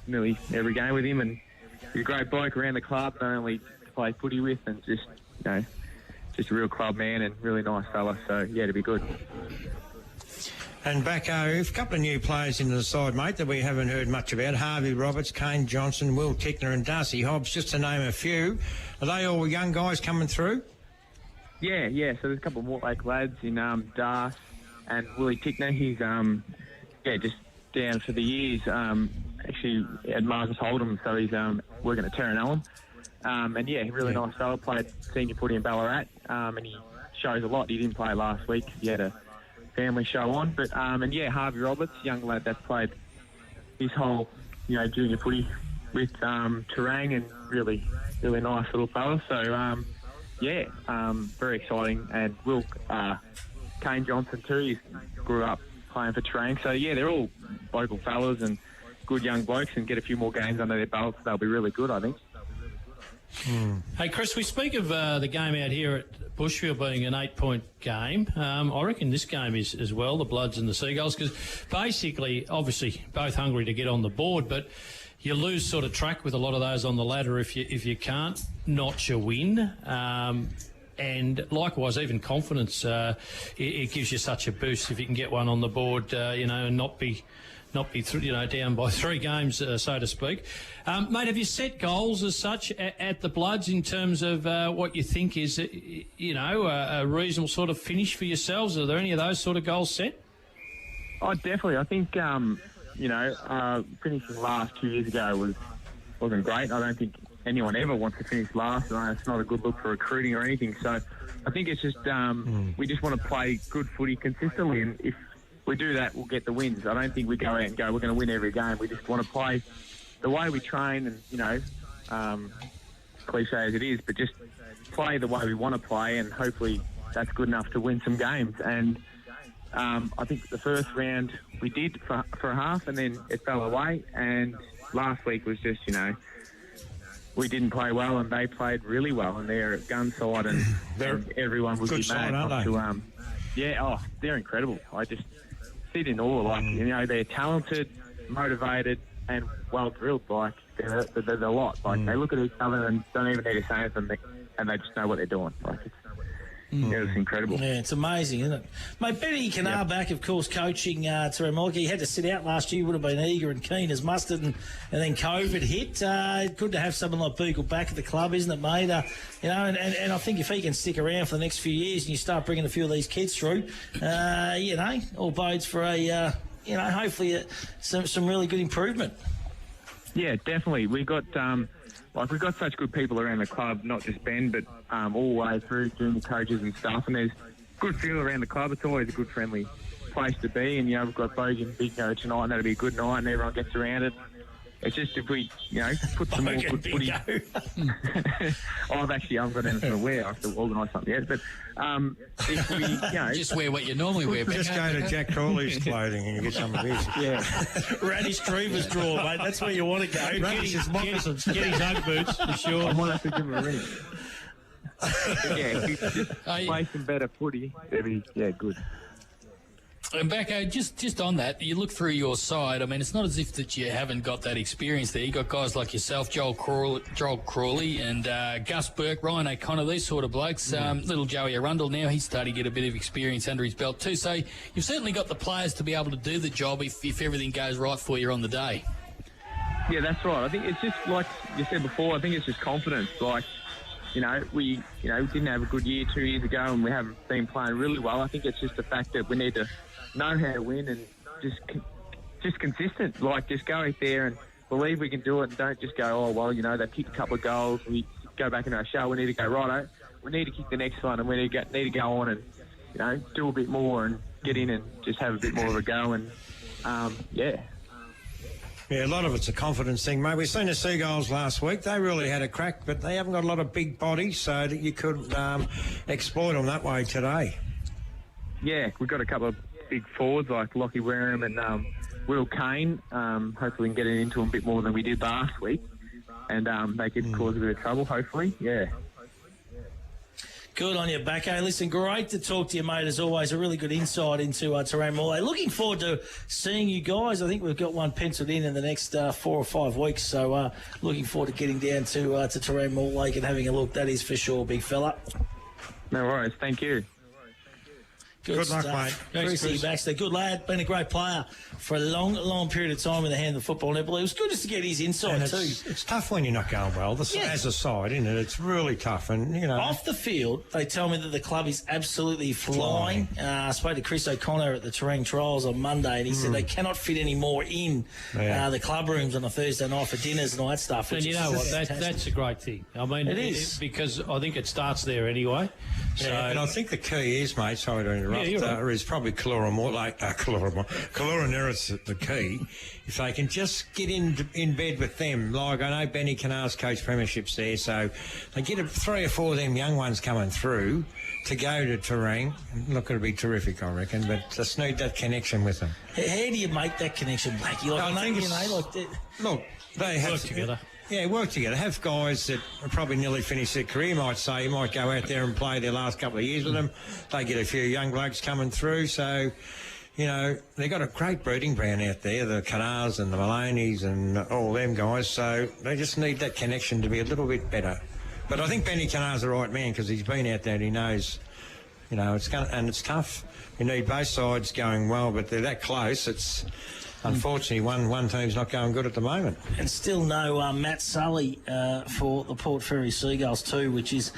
nearly every game with him, and he's a great bloke around the club, not only to play footy with, and just a real club man and really nice fella. So, it'd be good. And Backo, a couple of new players into the side, mate, that we haven't heard much about. Harvey Roberts, Kane Johnson, Will Tickner and Darcy Hobbs, just to name a few. Are they all young guys coming through? Yeah. So there's a couple more like lads in Darce and Willie Tickner. He's just down for the years. Actually at Marcus Hold'em, so he's working at Terranellum. Really nice fella. Played senior footy in Ballarat, and he shows a lot. He didn't play last week. He had a family show on, but Harvey Roberts, young lad that's played his whole junior footy with Terang, and really nice little fella. So very exciting. And Will Kane Johnson too, he grew up playing for Terang. So they're all local fellas and good young blokes, and get a few more games under their belts. They'll be really good, I think. Hey, Chris, we speak of the game out here at Bushfield being an 8-point game. I reckon this game is as well, the Bloods and the Seagulls, because basically, obviously, both hungry to get on the board, but you lose sort of track with a lot of those on the ladder if you can't notch a win. and likewise, even confidence, it gives you such a boost if you can get one on the board, and not be down by 3 games, so to speak. Mate, have you set goals as such at the Bloods in terms of what you think is, a reasonable sort of finish for yourselves? Are there any of those sort of goals set? Oh, definitely. I think, finishing last 2 years ago wasn't great. I don't think anyone ever wants to finish last. It's not a good look for recruiting or anything. So I think it's just we just want to play good footy consistently, and if we do that, we'll get the wins. I don't think we go out and go, we're going to win every game. We just want to play the way we train and, cliche as it is, but just play the way we want to play, and hopefully that's good enough to win some games. And I think the first round we did for a half, and then it fell away. And last week was just, we didn't play well, and they played really well, and they're at gun side, and everyone would be side, mad aren't not to. They're incredible. I just sit in awe. They're talented, motivated, and well drilled. They're a lot. They look at each other and don't even need to say anything, and they just know what they're doing. It's incredible. Yeah, it's amazing, isn't it? Mate, Benny Canar back, of course, coaching Terry Mulkey. He had to sit out last year. He would have been eager and keen as mustard, and then COVID hit. Good to have someone like Beagle back at the club, isn't it, mate? And I think if he can stick around for the next few years and you start bringing a few of these kids through, all bodes for hopefully some really good improvement. Yeah, definitely. We've got such good people around the club, not just Ben, but all the way through, junior coaches and stuff. And there's good feel around the club. It's always a good, friendly place to be. And, we've got Bogan Bingo tonight, and that'll be a good night, and everyone gets around it. It's just if we, put some more good footy. I've got anything to wear. I have to organise something yet. But if we, just wear what you normally wear. Just go to Jack Crawley's clothing and you get some of his. Yeah. Radish Trooper's drawer, mate. That's where you want to go. Radish's moccasins. Get his Ugg boots, for sure. I might have to give him a ring. If we just play some better footy, it'll be, good. And Becco, just on that, you look through your side. I mean, it's not as if that you haven't got that experience there. You got guys like yourself, Joel Crawley, and Gus Burke, Ryan O'Connor, these sort of blokes. Little Joey Arundel now, he's starting to get a bit of experience under his belt too. So you've certainly got the players to be able to do the job if everything goes right for you on the day. Yeah, that's right. I think it's just like you said before. I think it's just confidence. We didn't have a good year 2 years ago, and we haven't been playing really well. I think it's just the fact that we need to know how to win and just consistent. Just go out there and believe we can do it, and don't just go, they've kicked a couple of goals. We go back into our shell. We need to go, righto, we need to kick the next one, and we need to go on and do a bit more and get in and just have a bit more of a go. And Yeah, a lot of it's a confidence thing, mate. We've seen the Seagulls last week. They really had a crack, but they haven't got a lot of big bodies, so that you could exploit them that way today. Yeah, we've got a couple of big forwards like Lockie Wareham and Will Kane. Hopefully we can get into them a bit more than we did last week, and they could cause a bit of trouble, hopefully. Yeah. Good on you, Bacco. Listen, great to talk to you, mate, as always. A really good insight into Warrnambool. Looking forward to seeing you guys. I think we've got one penciled in the next 4 or 5 weeks. So looking forward to getting down to Warrnambool Lake and having a look. That is for sure, big fella. No worries. Thank you. Good luck, mate. Great to see you, Baxter. Good lad. Been a great player for a long period of time in the hand of football netball. It was good just to get his insight too. It's tough when you're not going well. As a side, isn't it? It's really tough. And, off the field, they tell me that the club is absolutely flying. I spoke to Chris O'Connor at the Terang Trials on Monday, and he said they cannot fit any more in the club rooms on a Thursday night for dinners and all that stuff. And you know what? That's a great thing. I mean, it is. Because I think it starts there anyway. So, and I think the key is, mate, sorry to interrupt, is probably Kalura-Nerit's the key. If they can just get in bed with them, like I know Benny Canar's coached premierships there, so they get 3 or 4 of them young ones coming through to go to Terang. Look, it'll be terrific, I reckon, but just need that connection with them. How do you make that connection, Blackie? Look, they have work together. Yeah, work together. Have guys that are probably nearly finished their career, you might say. You might go out there and play their last couple of years with them. They get a few young blokes coming through. So, they've got a great breeding ground out there, the Canars and the Maloney's and all them guys. So they just need that connection to be a little bit better. But I think Benny Canar's the right man because he's been out there and he knows, you know, it's tough. You need both sides going well, but they're that close. It's unfortunately one team's not going good at the moment. And still no Matt Sully for the Port Fairy Seagulls too, which is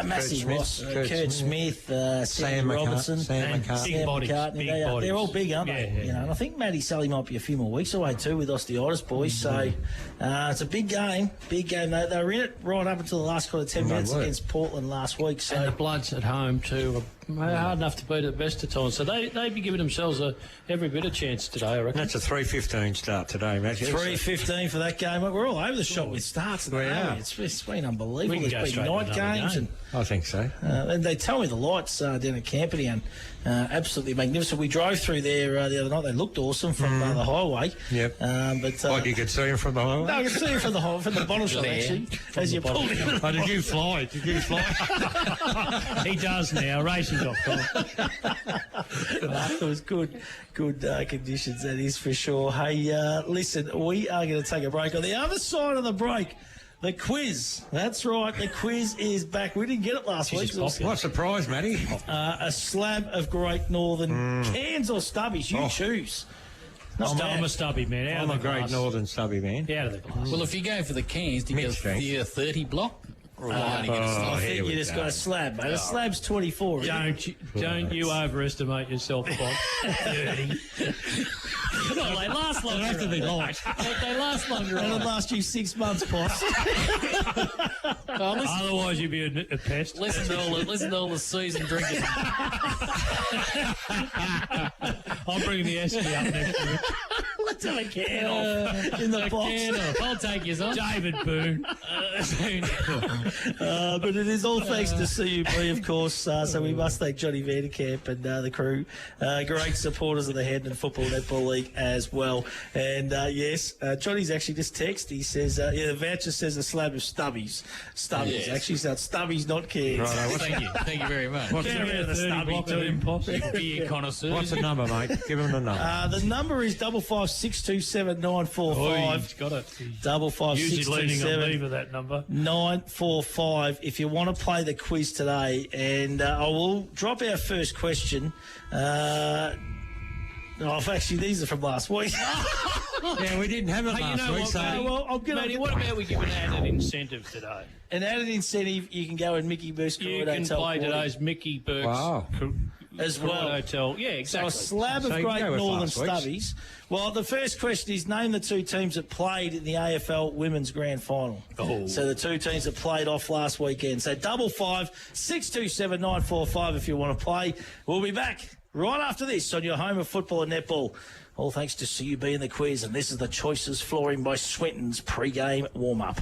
massive loss. Kurt Smith, Sam Robertson, Sam McCartney. They're all big, aren't they? Yeah. You know, and I think Matty Sully might be a few more weeks away too with osteitis, boys. So it's a big game. Big game. They were in it right up until the last 10 minutes against Portland last week. So and the Bloods at home too. Hard enough to beat at the best of times. So they'd be giving themselves every bit of chance today, I reckon. That's a 3:15 start today, Matthew. 3:15 for that game. We're all over the shop with starts. It's been unbelievable. There's been night games. And, I think so. and they tell me the lights down at Camperdown absolutely magnificent. We drove through there the other night. They looked awesome from the highway. Yep. But like you could see them from the highway? No, I could see them from the bottom shop, actually, as you pulled in. Oh, did you fly? He does now, racing.com. It was good conditions, that is for sure. Hey, listen, we are going to take a break. On the other side of the break, the quiz. That's right, the quiz is back. We didn't get it last week. What's the prize, Matty? A slab of Great Northern cans or stubbies. You choose. I'm a stubby man. I'm a Great Northern stubby man. Out of the glass. Well, if you go for the cans, do you get a 30 block? I think you just got a slab, mate. A slab's 24. Don't you overestimate yourself, Bob. 30. No, they last longer. They have to be light. They last longer. That'll last you 6 months, boss. Otherwise, you'd be a pest. Listen to all the seasoned drinkers. I'll bring the Esky up next week. Let's have a can off in the box. I'll take you on. David Boone. But it is all thanks to CUB, of course. So we must thank Johnny Vanderkamp and the crew. Great supporters of the Hampden Football Netball League as well. And yes, Johnny's actually just texted. He says, the voucher says a slab of stubbies. Stubbies. Yes. Actually, so it's stubbies, not cans. Thank you very much. What's the stubby too? Impossible. Beer connoisseurs. What's the number, mate? Give him the number. The number is 55627 He's got it. 55627 Usually leaning on me for that number. 945 if you want to play the quiz today. And I will drop our first question. Actually, these are from last week. Yeah, we didn't have it last week. What about we give an added incentive today? An added incentive, you can go in Mickey Burke's You can play today's Mickey Burke's as well. Hotel. Yeah, exactly. So a slab of Great Northern Stubbies. Well, the first question is name the two teams that played in the AFL Women's Grand Final. So the two teams that played off last weekend. So 55627 945 if you want to play. We'll be back right after this on your home of football and netball. All thanks to CUB in the quiz. And this is the Choices Flooring by Swinton's pre-game warm-up.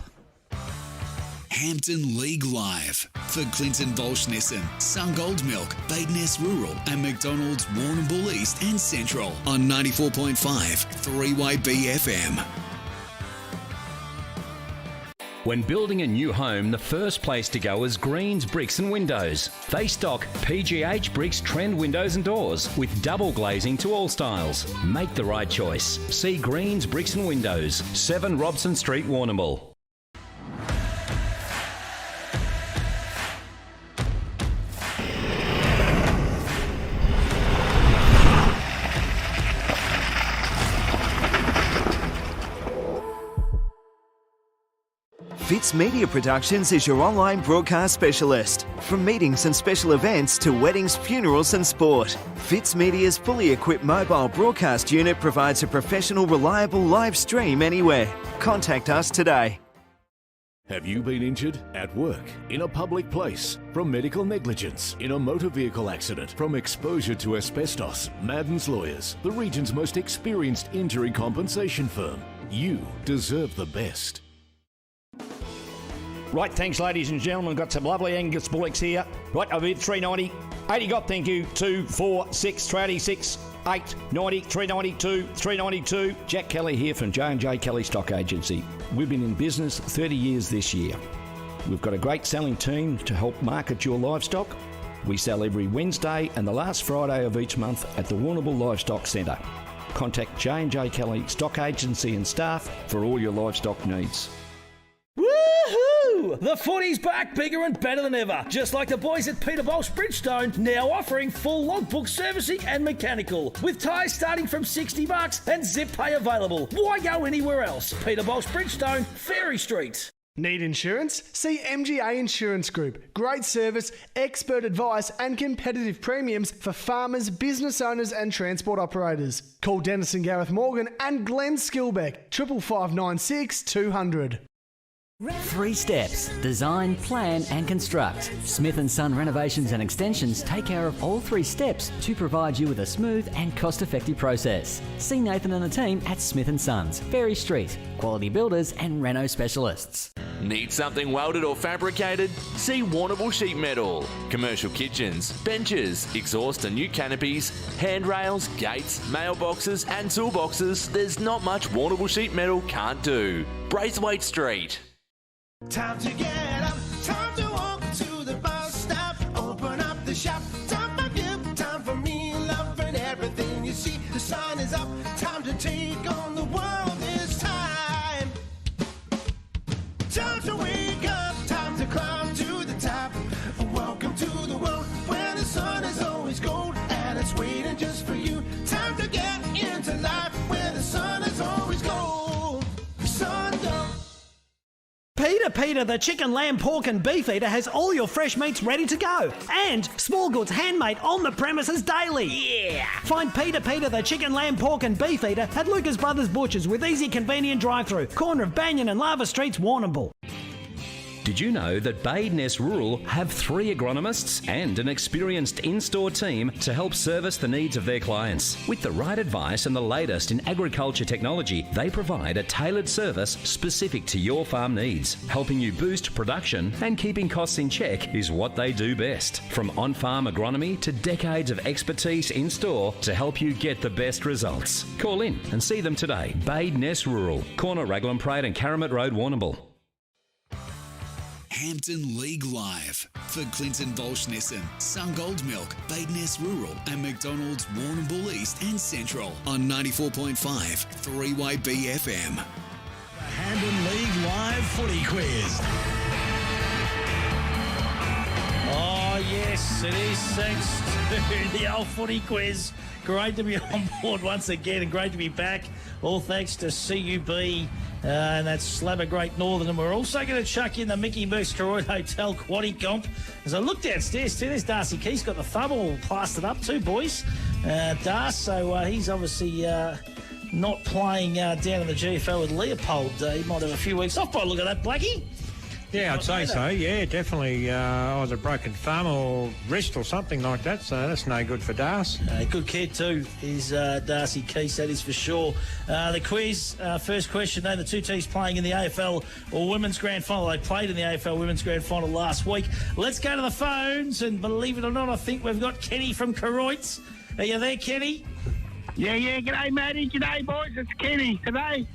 Hampden League Live for Clinton Baulch Nissan, Sungold Milk, Bade Ness Rural and McDonalds Warrnambool East and Central on 94.5 3YB FM. When building a new home, the first place to go is Greens Bricks and Windows. They stock PGH Bricks trend windows and doors with double glazing to all styles. Make the right choice. See Greens Bricks and Windows, 7 Robson Street, Warrnambool. Fitz Media Productions is your online broadcast specialist. From meetings and special events to weddings, funerals and sport, Fitz Media's fully equipped mobile broadcast unit provides a professional, reliable live stream anywhere. Contact us today. Have you been injured at work, in a public place, from medical negligence, in a motor vehicle accident, from exposure to asbestos? Madden's Lawyers, the region's most experienced injury compensation firm. You deserve the best. Right, thanks ladies and gentlemen. Got some lovely Angus bullocks here. Right, I've bid 390. 80 got, thank you. 2, 4, 6, 386, 8, 90, 392, 392. Jack Kelly here from J&J Kelly Stock Agency. We've been in business 30 years this year. We've got a great selling team to help market your livestock. We sell every Wednesday and the last Friday of each month at the Warrnambool Livestock Centre. Contact J&J Kelly Stock Agency and staff for all your livestock needs. Woohoo! go! The footy's back, bigger and better than ever. Just like the boys at Peter Baulch Bridgestone, now offering full logbook servicing and mechanical, with tyres starting from $60 and zip pay available. Why go anywhere else? Peter Baulch Bridgestone, Ferry Street. Need insurance? See MGA Insurance Group. Great service, expert advice and competitive premiums for farmers, business owners and transport operators. Call Dennis and Gareth Morgan and Glenn Skilbeck, 55596 200. 3 steps: design, plan and construct. Smith & Son Renovations and Extensions take care of all 3 steps to provide you with a smooth and cost-effective process. See Nathan and the team at Smith & Sons, Ferry Street. Quality builders and reno specialists. Need something welded or fabricated? See Warrnambool Sheet Metal. Commercial kitchens, benches, exhaust and new canopies, handrails, gates, mailboxes and toolboxes. There's not much Warrnambool Sheet Metal can't do. Braithwaite Street. Time to get up, time to walk to the bus stop, open up the shop, time for you, time for me, loving everything you see. The sun is up, time to take on the world this time. Time to wake up, time to climb to the top. Welcome to the world where the sun is always gold and it's waiting just for you. Time to get into life where the sun is always gold. Sun don't. Peter, the chicken, lamb, pork and beef eater has all your fresh meats ready to go. And small goods handmade on the premises daily. Yeah! Find Peter, the chicken, lamb, pork and beef eater at Lucas Brothers Butchers with easy, convenient drive-through. Corner of Banyan and Lava Streets, Warrnambool. Did you know that Bade Ness Rural have 3 agronomists and an experienced in-store team to help service the needs of their clients? With the right advice and the latest in agriculture technology, they provide a tailored service specific to your farm needs. Helping you boost production and keeping costs in check is what they do best. From on-farm agronomy to decades of expertise in-store to help you get the best results. Call in and see them today. Bade Ness Rural, corner Raglan Parade and Caramit Road, Warrnambool. Hampden League Live for Clinton Baulch Nissan, Sungold Milk, Bade Ness Rural and McDonalds Warrnambool East and Central on 94.5 3-Way BFM. The Hampden League Live Footy Quiz. Oh yes, it is thanks to the old footy quiz. Great to be on board once again and great to be back. All thanks to CUB and that's Slabber Great Northern. And we're also going to chuck in the Mickey Moose Koroyd Hotel Quaddy Comp. As I look downstairs too, there's Darcy Keith's got the thumb all plastered up too, boys. Darce, so he's obviously not playing down in the GFL with Leopold. He might have a few weeks off by the look at that, Blackie. Yeah, I'd say so. Yeah, definitely either broken thumb or wrist or something like that. So that's no good for Darce. Good kid too is Darcy Keith, that is for sure. The quiz, first question, the 2 teams playing in the AFL or Women's Grand Final. They played in the AFL Women's Grand Final last week. Let's go to the phones, and believe it or not, I think we've got Kenny from Koroyd. Are you there, Kenny? Yeah. G'day, Matty. G'day, boys. It's Kenny today.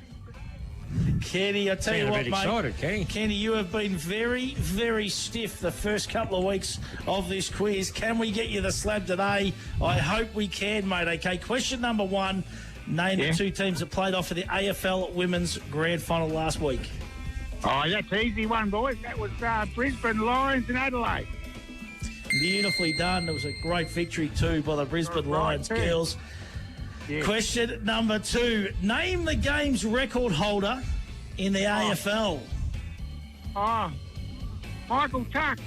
Kenny, I tell you what, mate. Excited, Kenny, you have been very, very stiff the first couple of weeks of this quiz. Can we get you the slab today? I hope we can, mate. Okay, question number 1. Name the 2 teams that played off for the AFL Women's Grand Final last week. Oh, that's an easy one, boys. That was Brisbane Lions and Adelaide. Beautifully done. It was a great victory too by the Brisbane Lions girls. Yeah. Question number 2. Name the game's record holder in the AFL. Oh, Michael Tuck.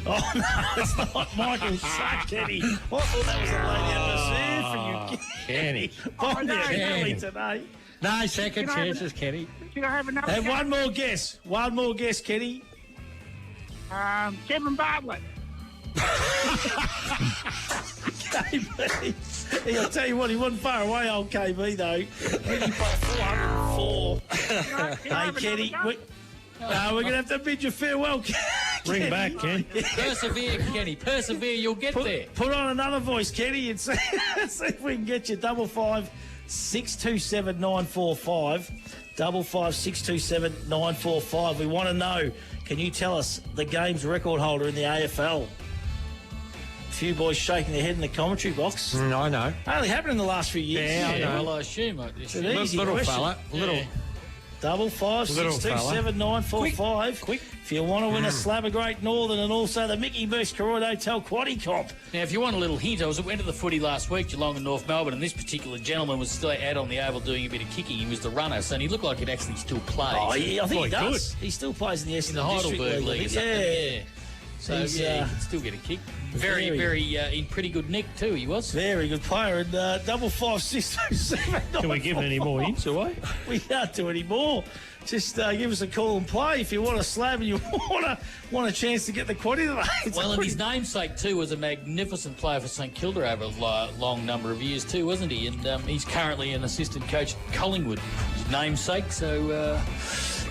Oh, no, it's not Michael Tuck, Kenny. I thought that was a lady at the for you, Kenny. Kenny today. No second chances, Kenny. Should I have another Hey, one more guess. One more guess, Kenny. Kevin Bartlett. KB. I'll tell you what, he wasn't far away, old KB, though. He played 404. Hey, Kenny, we're going to have to bid you farewell, Bring back, Ken. Persevere, Kenny. Persevere, you'll get there. Put on another voice, Kenny, and see if we can get you 55 627 945. 55 627 945. We want to know, can you tell us the game's record holder in the AFL? A few boys shaking their head in the commentary box. I know. Only happened in the last few years. Yeah, I know. Well, I assume it's an easy little question. fella. Little. 556279445. Quick. If you want to win a slab of Great Northern and also the Mickey Bush Koroyd Hotel Quaddy Comp. Now, if you want a little hint, I went to the footy last week, Geelong and North Melbourne, and this particular gentleman was still out on the oval doing a bit of kicking. He was the runner, so he looked like he'd actually still play. Oh, yeah, I think he does. Good. He still plays in the Essendon Heidelberg League. League. Yeah. So, He's, he can still get a kick. Very in pretty good nick, too, he was. Very good player. And 55627. Can we give any more hints away? We can't do any more. Just give us a call and play if you want a slab and you want a chance to get the quaddy today. Well, and his namesake, too, was a magnificent player for St Kilda over a long number of years, too, wasn't he? And he's currently an assistant coach at Collingwood. His namesake, so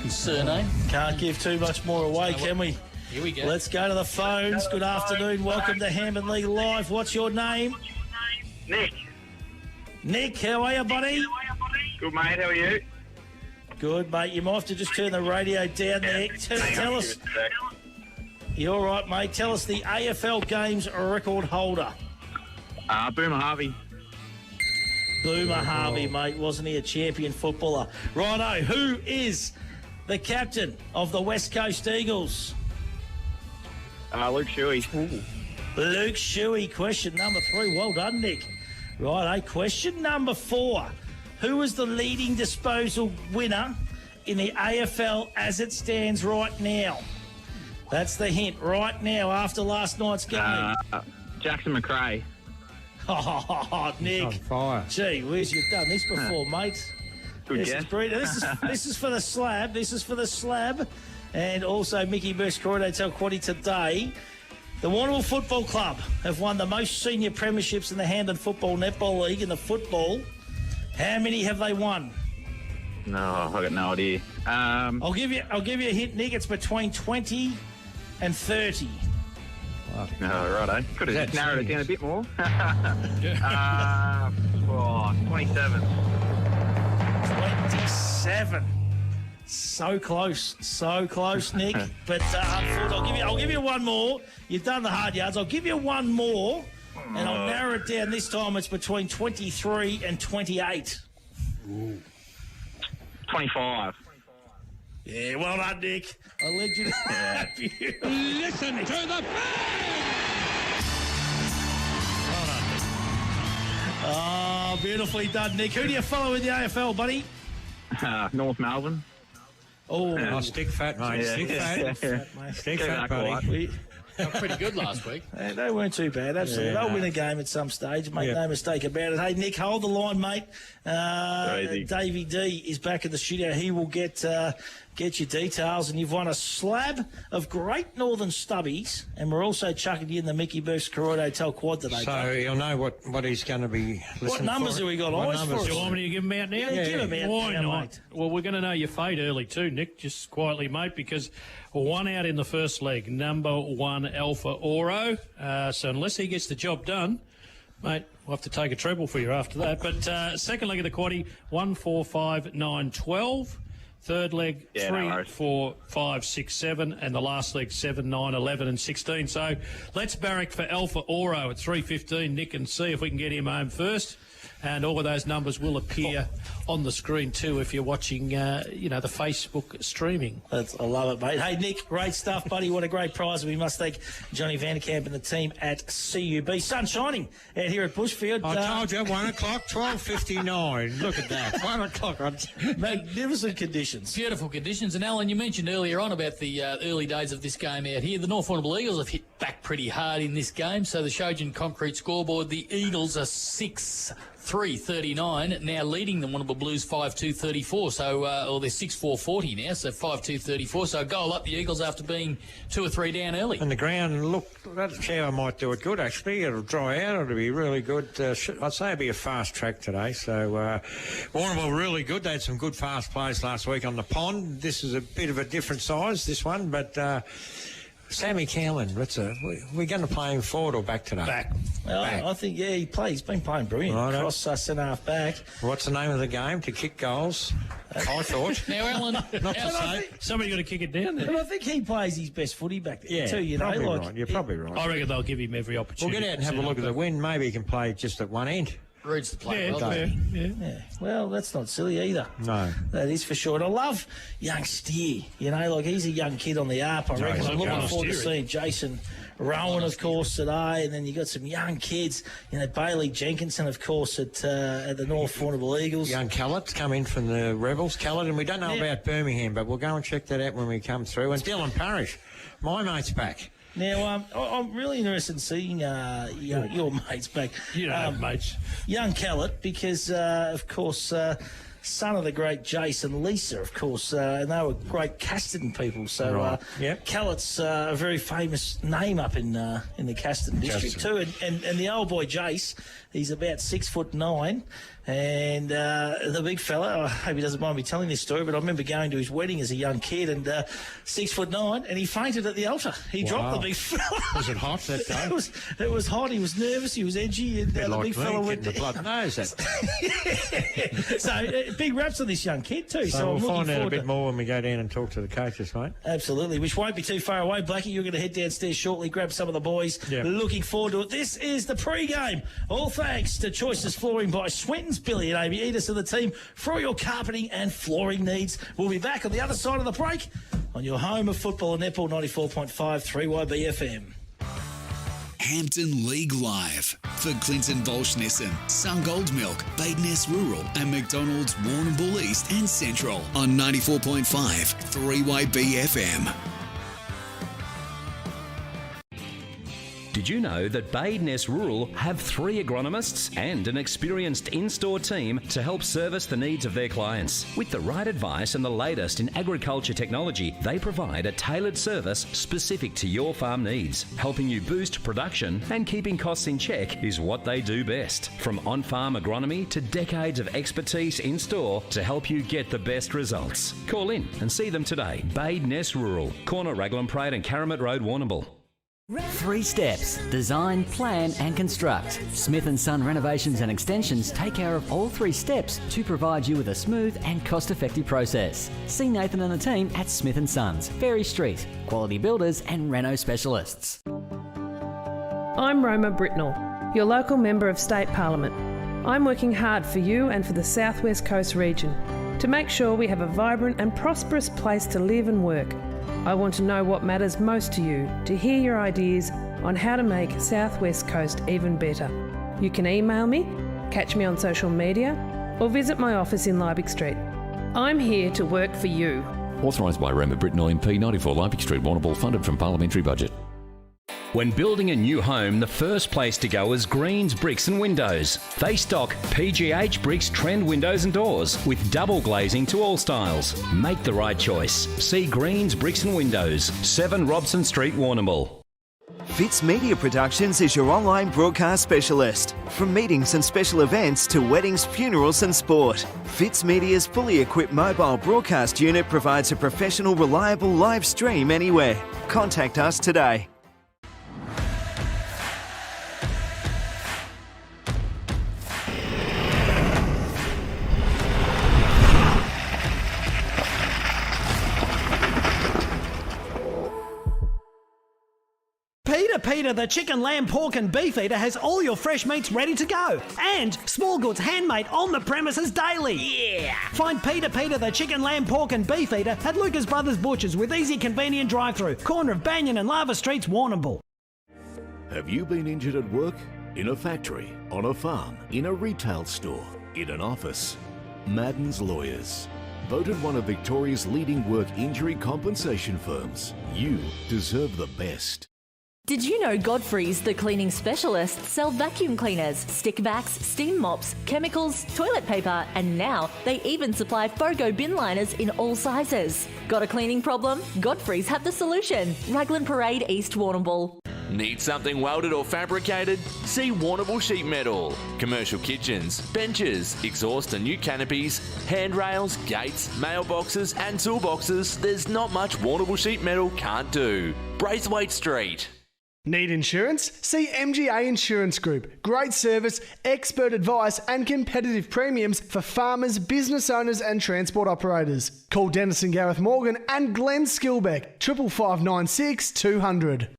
his surname. Can't give too much more away, can we? Here we go. Let's go to the phones. Good afternoon. Welcome to Hampden League Live. What's your name? Nick. Nick, how are you, buddy? Good, mate. How are you? Good, mate. You might have to just turn the radio down there. Tell us. You all right, mate? Tell us the AFL Games record holder. Boomer Harvey. Boomer Harvey, mate. Wasn't he a champion footballer? Righto. Who is the captain of the West Coast Eagles? Luke Shuey. Luke Shuey. Question number 3. Well done, Nick. Righto. Question number 4. Who is the leading disposal winner in the AFL as it stands right now? That's the hint. Right now, after last night's game. Jackson McRae. Oh, Nick. On fire. Gee whiz, you've done this before, mate. Good guess. This is for the slab. This is for the slab. And also Mickey Bush Koroyd Hotel Quaddy today. The Warrnambool Football Club have won the most senior premierships in the Hampden Football Netball League in the football. How many have they won? No, I've got no idea. I'll give you a hint, Nick. It's between 20 and 30. No, righto. Could have narrowed it down a bit more. 27. 27. So close, Nick. But I'll give you one more. You've done the hard yards. I'll give you one more, and I'll narrow it down. This time it's between 23 and 28. 25. Yeah, well done, Nick. I'll let you know. Listen to the Oh, beautifully done, Nick. Who do you follow in the AFL, buddy? North Melbourne. Oh, stick fat, mate. Stick fat. Stick fat, buddy. Pretty good last week. They weren't too bad, absolutely. They'll win a game at some stage, make no mistake about it. Hey, Nick, hold the line, mate. Davey D is back in the studio. He will get your details, and you've won a slab of Great Northern Stubbies, and we're also chucking you in the Mickey Bush Koroyd Hotel Quad today. So you'll know what he's going to be listening What numbers for. have we got What eyes numbers? for? Do you want me to give them out now? Yeah, give them out Why now, not? mate. Well, we're going to know your fate early too, Nick, just quietly, mate, because one out in the first leg, number 1 Alpha Oro. So unless he gets the job done, mate, we'll have to take a treble for you after that. But second leg of the quaddie, 1, 4, 5, 9, 12. Third leg, 3, 4, 5, 6, 7. And the last leg, 7, 9, 11 and 16. So let's barrack for Alpha Oro at 3:15, Nick, and see if we can get him home first. And all of those numbers will appear on the screen too if you're watching, the Facebook streaming. I love it, mate. Hey, Nick, great stuff, buddy. What a great prize. We must thank Johnny Vanderkamp and the team at CUB. Sun shining out here at Bushfield. I told you, 1 o'clock, 12:59. Look at that. 1 o'clock. Magnificent conditions. Beautiful conditions. And, Alan, you mentioned earlier on about the early days of this game out here. The North Warrnambool Eagles have hit back pretty hard in this game. So the Shojan Concrete scoreboard, the Eagles are 6-3-39, now leading the Warrnambool Blues 5-2-34. So, they're 6-4-40 now, so 5-2-34. So a goal up the Eagles after being 2 or 3 down early. And the ground, look, that shower might do it good, actually. It'll dry out. It'll be really good. I'd say it'll be a fast track today. So, Warrnambool really good. They had some good fast plays last week on the pond. This is a bit of a different size, this one, but... Sammy Cowlin, we're going to play him forward or back today? Back. Well, I think, he's been playing brilliant. Righto. Cross centre half back. What's the name of the game? To kick goals? I thought. Now, Alan, somebody got to kick it down there. But I think he plays his best footy back there too. Right. You're probably right. I reckon they'll give him every We'll opportunity. get out and have a look at the wind. Maybe he can play just at one end. Reads the play. Yeah. Well, that's not silly either. No. That is for sure. And I love young Steer. You know, like he's a young kid on the up. I reckon I'm looking forward to seeing Jason Rowan, of course, today. And then you got some young kids. You know, Bailey Jenkinson, of course, at the North Warrnambool Eagles. Young Callett's come in from the Rebels, Callett, and we don't know about Birmingham, but we'll go and check that out when we come through. And Dylan Parrish, my mate's back. Now, I'm really interested in seeing your mates back. You don't have mates. Young Callett, because, of course, son of the great Jason Lisa, of course, and they were great Caston people. So Callett's a very famous name up in the Caston district too. And the old boy Jace, he's about 6'9", and the big fella, I hope he doesn't mind me telling this story, but I remember going to his wedding as a young kid, and 6'9", and he fainted at the altar. He dropped the big fella. Was it hot that day? It was hot. He was nervous. He was edgy, and the big fella went. The blood nose. So big raps on this young kid too. So we'll I'm find out a bit more when we go down and talk to the coaches, mate. Absolutely, which won't be too far away. Blackie, you're going to head downstairs shortly, grab some of the boys. Yep. Looking forward to it. This is the pre-game. All thanks to Choices Flooring by Swinton's, Billy and Amy Edis and the team for all your carpeting and flooring needs. We'll be back on the other side of the break on your home of football and netball 94.5 3YB FM. Hampden League Live for Clinton Baulch Nissan, Sungold Milk, Bade Ness Rural and McDonalds Warrnambool East and Central on 94.5 3YB FM. Did you know that Bade Ness Rural have 3 agronomists and an experienced in-store team to help service the needs of their clients? With the right advice and the latest in agriculture technology, they provide a tailored service specific to your farm needs. Helping you boost production and keeping costs in check is what they do best. From on-farm agronomy to decades of expertise in-store to help you get the best results. Call in and see them today. Bade Ness Rural, corner Raglan Parade and Caramit Road, Warrnambool. 3 steps. Design, plan and construct. Smith & Son Renovations and Extensions take care of all 3 steps to provide you with a smooth and cost-effective process. See Nathan and the team at Smith & Sons, Ferry Street. Quality builders and reno specialists. I'm Roma Britnell, your local Member of State Parliament. I'm working hard for you and for the South West Coast region to make sure we have a vibrant and prosperous place to live and work. I want to know what matters most to you, to hear your ideas on how to make South West Coast even better. You can email me, catch me on social media, or visit my office in Liebig Street. I'm here to work for you. Authorised by Roma Britnell MP, 94 Liebig Street, Warrnambool, funded from parliamentary budget. When building a new home, the first place to go is Greens Bricks and Windows. They stock PGH Bricks trend windows and doors with double glazing to all styles. Make the right choice. See Greens Bricks and Windows, 7 Robson Street, Warrnambool. Fitz Media Productions is your online broadcast specialist. From meetings and special events to weddings, funerals and sport, Fitz Media's fully equipped mobile broadcast unit provides a professional, reliable live stream anywhere. Contact us today. Peter, the chicken, lamb, pork and beef eater has all your fresh meats ready to go. And small goods handmade on the premises daily. Yeah! Find Peter, the chicken, lamb, pork and beef eater at Lucas Brothers Butchers with easy, convenient drive-through. Corner of Banyan and Lava Streets, Warrnambool. Have you been injured at work? In a factory? On a farm? In a retail store? In an office? Madden's Lawyers. Voted one of Victoria's leading work injury compensation firms. You deserve the best. Did you know Godfrey's, the cleaning specialists, sell vacuum cleaners, stick vacs, steam mops, chemicals, toilet paper, and now they even supply Fogo bin liners in all sizes. Got a cleaning problem? Godfrey's have the solution. Raglan Parade, East Warrnambool. Need something welded or fabricated? See Warrnambool Sheet Metal. Commercial kitchens, benches, exhaust and new canopies, handrails, gates, mailboxes and toolboxes. There's not much Warrnambool Sheet Metal can't do. Braithwaite Street. Need insurance? See MGA Insurance Group. Great service, expert advice and competitive premiums for farmers, business owners and transport operators. Call Dennis and Gareth Morgan and Glenn Skilbeck, 55596 200.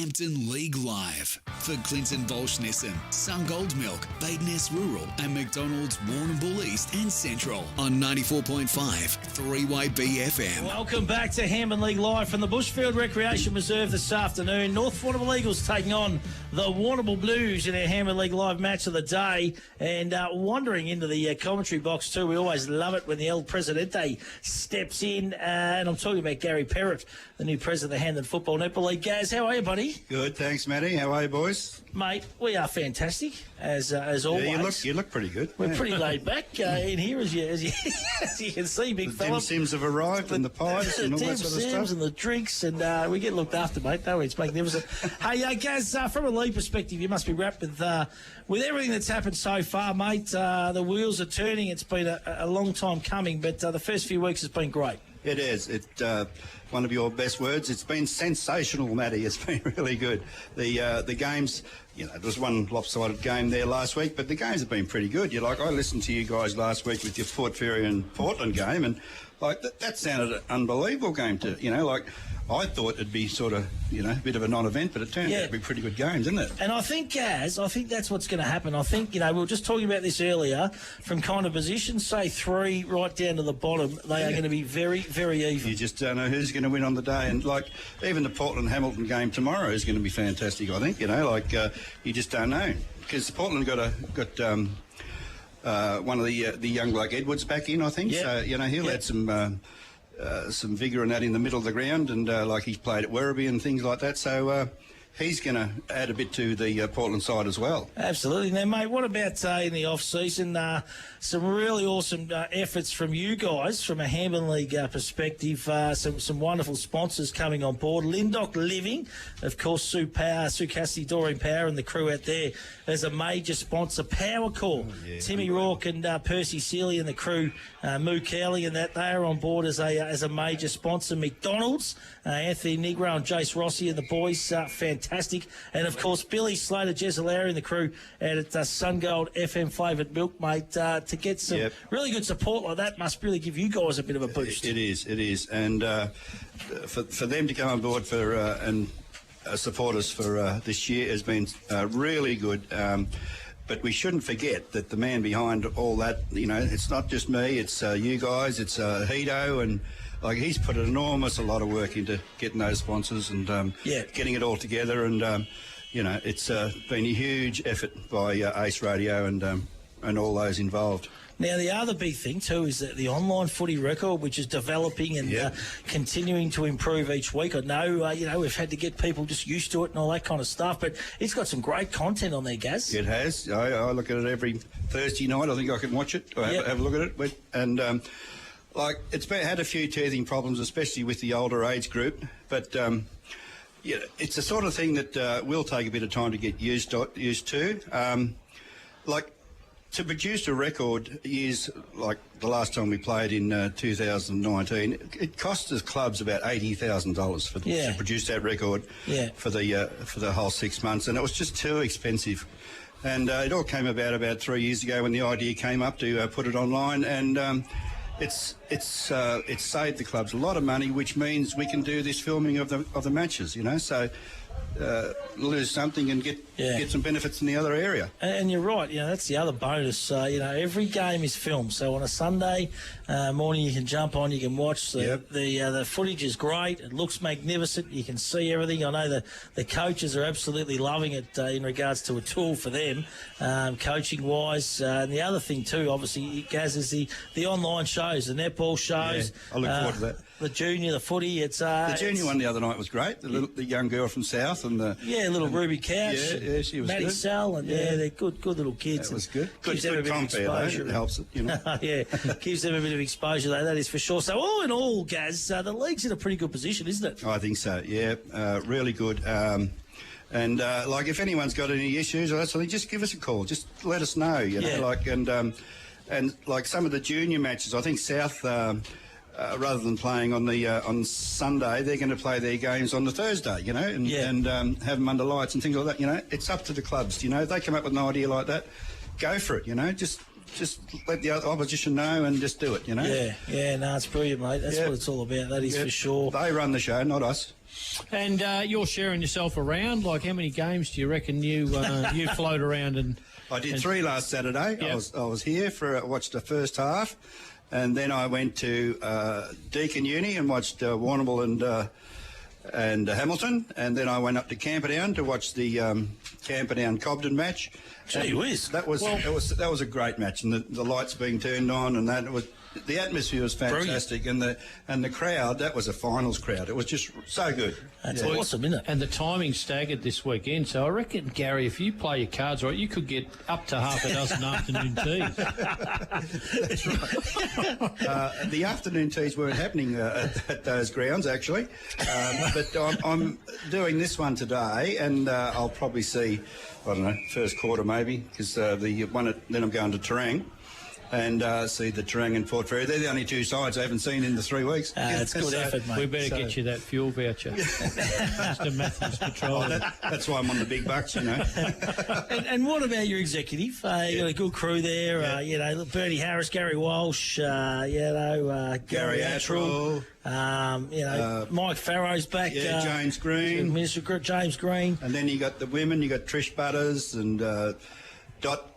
Hampden League Live for Clinton Baulch Nissan, Sungold Milk, Bade Ness Rural and McDonalds Warrnambool East and Central on 94.5 3-Way BFM. Welcome back to Hampden League Live from the Bushfield Recreation Reserve this afternoon. North Warrnambool Eagles taking on the Warrnambool Blues in our Hampden League Live match of the day. And wandering into the commentary box too, we always love it when the El Presidente steps in. And I'm talking about Gary Perrott, the new president of the Hampden Football Netball League. Gaz, how are you, buddy? Good, thanks, Matty. How are you, boys? Mate, we are fantastic, as always. Yeah, you look pretty good. We're pretty laid back in here, as you can see, big fella. The dim sims have arrived and the pies and all that sort of stuff. And the drinks, and we get looked after, mate. Don't we? It's magnificent. Hey, Gaz, from a league perspective, you must be wrapped with everything that's happened so far, mate. The wheels are turning. It's been a long time coming, but the first few weeks has been great. It is. One of your best words. It's been sensational, Matty. It's been really good. The games, there was one lopsided game there last week, but the games have been pretty good. I listened to you guys last week with your Port Fairy and Portland game, and that sounded an unbelievable game I thought it'd be sort of, a bit of a non-event, but it turned out to be pretty good games, isn't it? And I think, Gaz, that's what's going to happen. I think, we were just talking about this earlier, from kind of position, say 3 right down to the bottom, they are going to be very, very even. You just don't know who's going to win on the day. And, even the Portland-Hamilton game tomorrow is going to be fantastic, I think, you just don't know. Because Portland got one of the young bloke Edwards back in, I think. Yep. So, he'll add some vigour and that in the middle of the ground, and he's played at Werribee and things like that, so he's going to add a bit to the Portland side as well. Absolutely. Now, mate, what about in the off-season? Some really awesome efforts from you guys from a Hampden League perspective. Some wonderful sponsors coming on board. Lindock Living, of course, Sue Cassidy, Doreen Power and the crew out there as a major sponsor. Power Core, Timmy Rourke and Percy Seeley and the crew, Moo Cowley and that, they are on board as a major sponsor. McDonald's, Anthony Negro and Jace Rossi and the boys, fantastic. And, of course, Billy Slater, Jezalari and the crew out at Sungold FM Flavoured Milk, mate, to get some really good support like that must really give you guys a bit of a boost. It is. And for them to come on board and support us for this year has been really good. But we shouldn't forget that the man behind all that, it's not just me, it's you guys, it's Hito, and he's put an enormous lot of work into getting those sponsors and getting it all together, and it's been a huge effort by Ace Radio and all those involved. Now, the other big thing, too, is that the online footy record, which is developing and continuing to improve each week. I know, we've had to get people just used to it and all that kind of stuff, but it's got some great content on there, Gaz. It has. I look at it every Thursday night. I think I can watch it or have a look at it. And, it's had a few teething problems, especially with the older age group, but... it's the sort of thing that will take a bit of time to get used to. To produce a record years like the last time we played in 2019, it cost the clubs about $80,000 to produce that record for the whole 6 months, and it was just too expensive. And it all came about 3 years ago when the idea came up to put it online, and it's saved the clubs a lot of money, which means we can do this filming of the matches, so lose something and get some benefits in the other area. And you're right, that's the other bonus. Every game is filmed, so on a Sunday morning you can jump on, you can watch. The footage is great, it looks magnificent, you can see everything. I know the coaches are absolutely loving it in regards to a tool for them, coaching wise. And the other thing too, obviously, Gaz, is the online shows, the netball shows. I look forward to that. The junior, the footy, the junior one the other night was great. The young girl from South and little Ruby Couch, she was Maddie good. Sal, and they're good little kids. That was good. Gives them a bit of exposure. It helps it, gives them a bit of exposure though. That is for sure. So all in all, Gaz, the league's in a pretty good position, isn't it? I think so. Yeah, really good. And if anyone's got any issues or that sort of thing, just give us a call. Just let us know. And some of the junior matches, I think South. Rather than playing on Sunday, they're going to play their games on the Thursday, and have them under lights and things like that. It's up to the clubs. If they come up with an idea like that, go for it. Just just let the opposition know and just do it, you know. Yeah, no, it's brilliant, mate. That's what it's all about. That is for sure. They run the show, not us. And you're sharing yourself around. Like, how many games do you reckon you float around? And I did 3 last Saturday. Yep. I was here watched the first half, and then I went to Deakin Uni and watched Warrnambool and Hamilton, and then I went up to Camperdown to watch the Camperdown Cobden match. Gee whiz. That was a great match, and the lights being turned on, and that was. The atmosphere was fantastic, and the crowd, that was a finals crowd. It was just so good. That's awesome, isn't it? And the timing staggered this weekend, so I reckon, Gary, if you play your cards right, you could get up to half a dozen afternoon teas. That's right. The afternoon teas weren't happening at those grounds, actually. But I'm doing this one today, and I'll probably see, I don't know, first quarter maybe, because then I'm going to Terang. And see the Terang and Port Fairy. They're the only 2 sides I haven't seen in the 3 weeks. That's good effort, mate. We better get you that fuel voucher. Mr. Matthews Patrol. That's why I'm on the big bucks, you know. and what about your executive? You got a good crew there. You know, Bertie Harris, Gary Walsh, Gary Attrell. You know, Mike Farrow's back. James Green. Minister James Green. And then you got the women. You got Trish Butters and Dot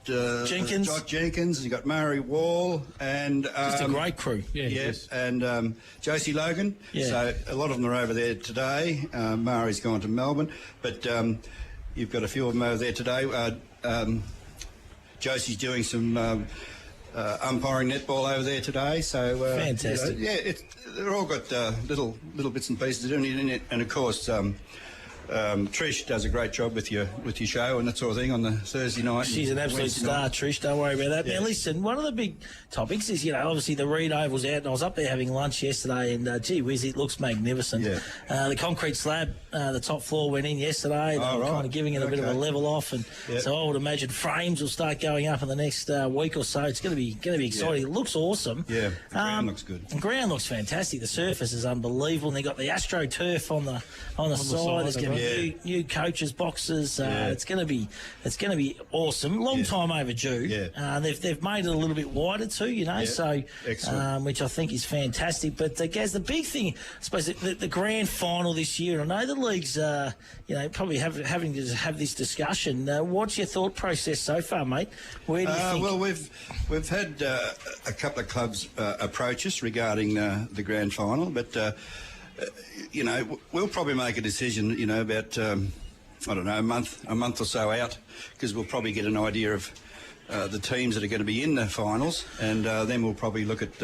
Jenkins, you got Murray Wall, and just a great crew. Yes, and Josie Logan. So a lot of them are over there today. Murray's gone to Melbourne, but you've got a few of them over there today. Josie's doing some umpiring netball over there today. So fantastic. You know, they're all got little bits and pieces to do, and of course. Trish does a great job with your show and that sort of thing on the Thursday night. She's an absolute star, Trish. Don't worry about that. Now, listen, one of the big topics is, you know, obviously the Reed Oval's out, and I was up there having lunch yesterday, and gee whiz, it looks magnificent. The concrete slab, the top floor went in yesterday. They were kind of giving it a bit of a level off, and so I would imagine frames will start going up in the next week or so. It's going to be exciting. It looks awesome. Yeah, the ground looks good. The ground looks fantastic. The surface is unbelievable, and they've got the AstroTurf on the side. There's going to be new coaches, boxes. It's going to be awesome. Long time overdue. They've made it a little bit wider too, you know. So which I think is fantastic. But Gaz, the big thing, I suppose, the grand final this year. I know the league's you know, probably having to have this discussion. What's your thought process so far, mate? Where do you think? Well, we've had a couple of clubs approach us regarding the grand final, but. You know, we'll probably make a decision, you know, about, I don't know, a month or so out, because we'll probably get an idea of the teams that are going to be in the finals, and then we'll probably look at,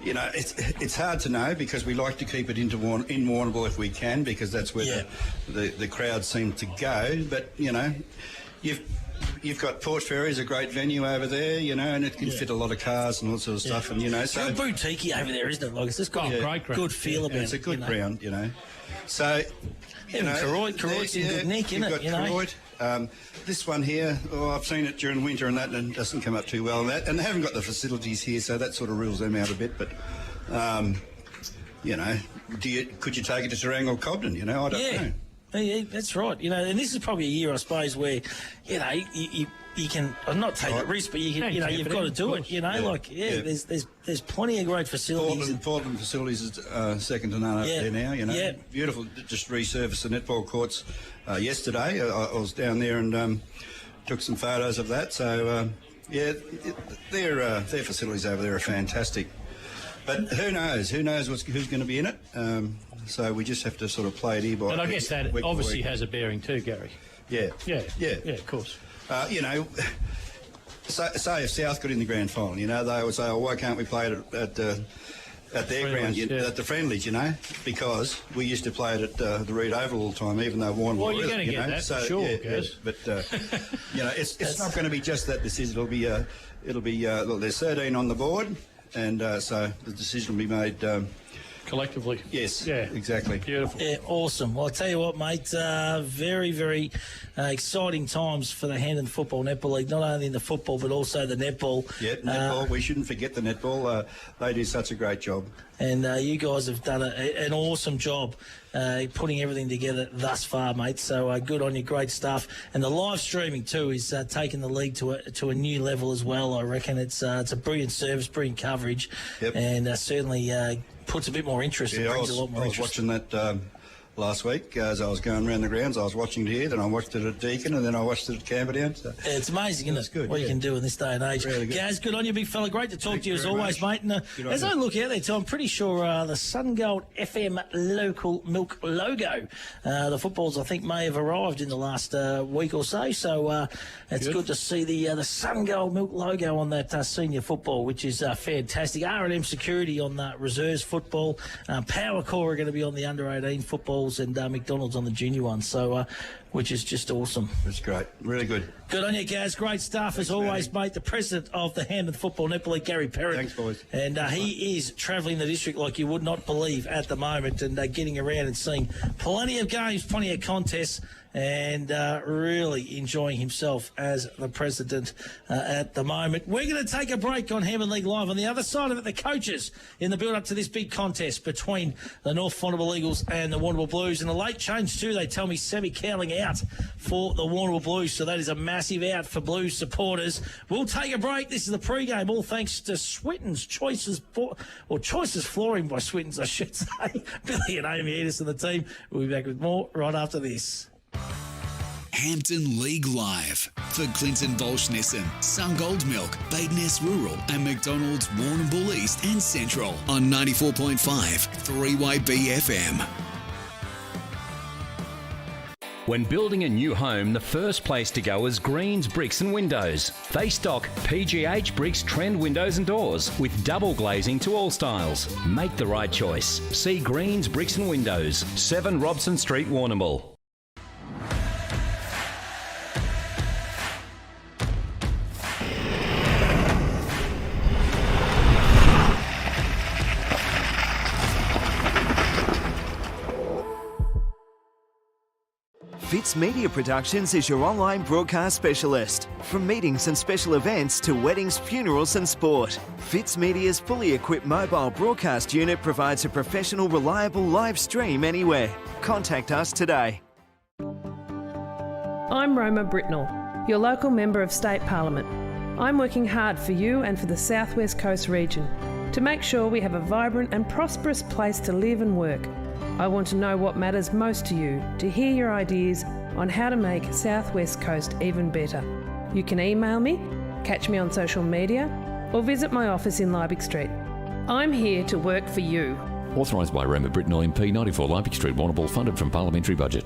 you know, it's hard to know, because we like to keep it in Warrnambool if we can, because that's where the crowd seem to go, but, you know, You've got Port Fairy, a great venue over there, you know, and it can fit a lot of cars and all sort of stuff, and you know, so it's boutique over there, isn't it? Like, it's just got a great good feel about it. It's a good ground, you know. So, you know, Koroit's in good nick, isn't it? You know, Koroit. This one here, I've seen it during winter and that, and it doesn't come up too well. And they haven't got the facilities here, so that sort of rules them out a bit. But, you know, could you take it to Terang or Cobden? You know, I don't know. Yeah, that's right. You know, and this is probably a year, I suppose, where, you know, you can not take a risk, but you can, you know, you've got to do it. You know, there's plenty of great facilities. Portland facilities is second to none up there now. You know, beautiful. Just resurfaced the netball courts yesterday. I was down there and took some photos of that. So their facilities over there are fantastic. But who knows? Who knows who's going to be in it? So we just have to sort of play it here by. And I guess that obviously has a bearing too, Gary. Yeah, of course. You know, say if South got in the grand final, you know, they would say, "Oh, why can't we play it at their ground, at the friendlies?" You know, because we used to play it at the Reed Oval all the time, even though Warrnambool. Well, you're going to get that for sure, guys. But you know, it's not going to be just that decision. It'll be look, there's 13 on the board, and so the decision will be made. collectively. Yes, Yeah. exactly. Beautiful. Yeah, awesome. Well, I'll tell you what, mate, very, very exciting times for the Hampden Football Netball League, not only in the football but also the netball. Yeah, netball. We shouldn't forget the netball. They do such a great job. And you guys have done an awesome job putting everything together thus far, mate. So good on you, great stuff. And the live streaming too is taking the league to a new level as well. I reckon it's a brilliant service, brilliant coverage, and certainly puts a bit more interest. Yeah, It brings a lot more I was interest. watching that last week as I was going around the grounds. I was watching it here, then I watched it at Deakin, and then I watched it at Camberdown. So. It's amazing, isn't it? Good, what you can do in this day and age. Really good. Gaz, good on you, big fella. Great to talk to you as very always, much. mate. And as I look out there, too, I'm pretty sure the Sungold FM local milk logo, the footballs, I think, may have arrived in the last week or so. So it's good to see the Sungold milk logo on that senior football, which is fantastic. R&M Security on the reserves football. Power Core are going to be on the under-18 footballs, and McDonald's on the junior ones. So, which is just awesome. That's great. Really good. Good on you, Gaz. Great stuff as always, mate. The president of the Hampden Football Netball League, Gary Perrott. Thanks, boys. And he is travelling the district like you would not believe at the moment, and getting around and seeing plenty of games, plenty of contests, and really enjoying himself as the president at the moment. We're going to take a break on Hampden League Live. On the other side of it, the coaches in the build-up to this big contest between the North Warrnambool Eagles and the Warrnambool Blues. And a late change too, they tell me, Sammy Cowling out for the Warrnambool Blues. So that is a massive out for Blues supporters. We'll take a break. This is the pre-game, all thanks to Switten's Choices Flooring by Switten's, I should say. Billy and Amy Edis and the team. We'll be back with more right after this. Hampden League Live for Clinton Baulch Nissan, Sungold Milk, Bade Ness Rural and McDonalds Warrnambool East and Central on 94.5 3YB FM. When building a new home, the first place to go is Greens Bricks and Windows. They stock PGH Bricks trend windows and doors with double glazing to all styles. Make the right choice. See Greens Bricks and Windows, 7 Robson Street, Warrnambool. Fitz Media Productions is your online broadcast specialist. From meetings and special events to weddings, funerals and sport, Fitz Media's fully equipped mobile broadcast unit provides a professional, reliable live stream anywhere. Contact us today. I'm Roma Britnell, your local Member of State Parliament. I'm working hard for you and for the South West Coast region to make sure we have a vibrant and prosperous place to live and work. I want to know what matters most to you, to hear your ideas on how to make South West Coast even better. You can email me, catch me on social media, or visit my office in Liebig Street. I'm here to work for you. Authorised by Roma Britnell MP, 94 Liebig Street, Warrnambool, funded from parliamentary budget.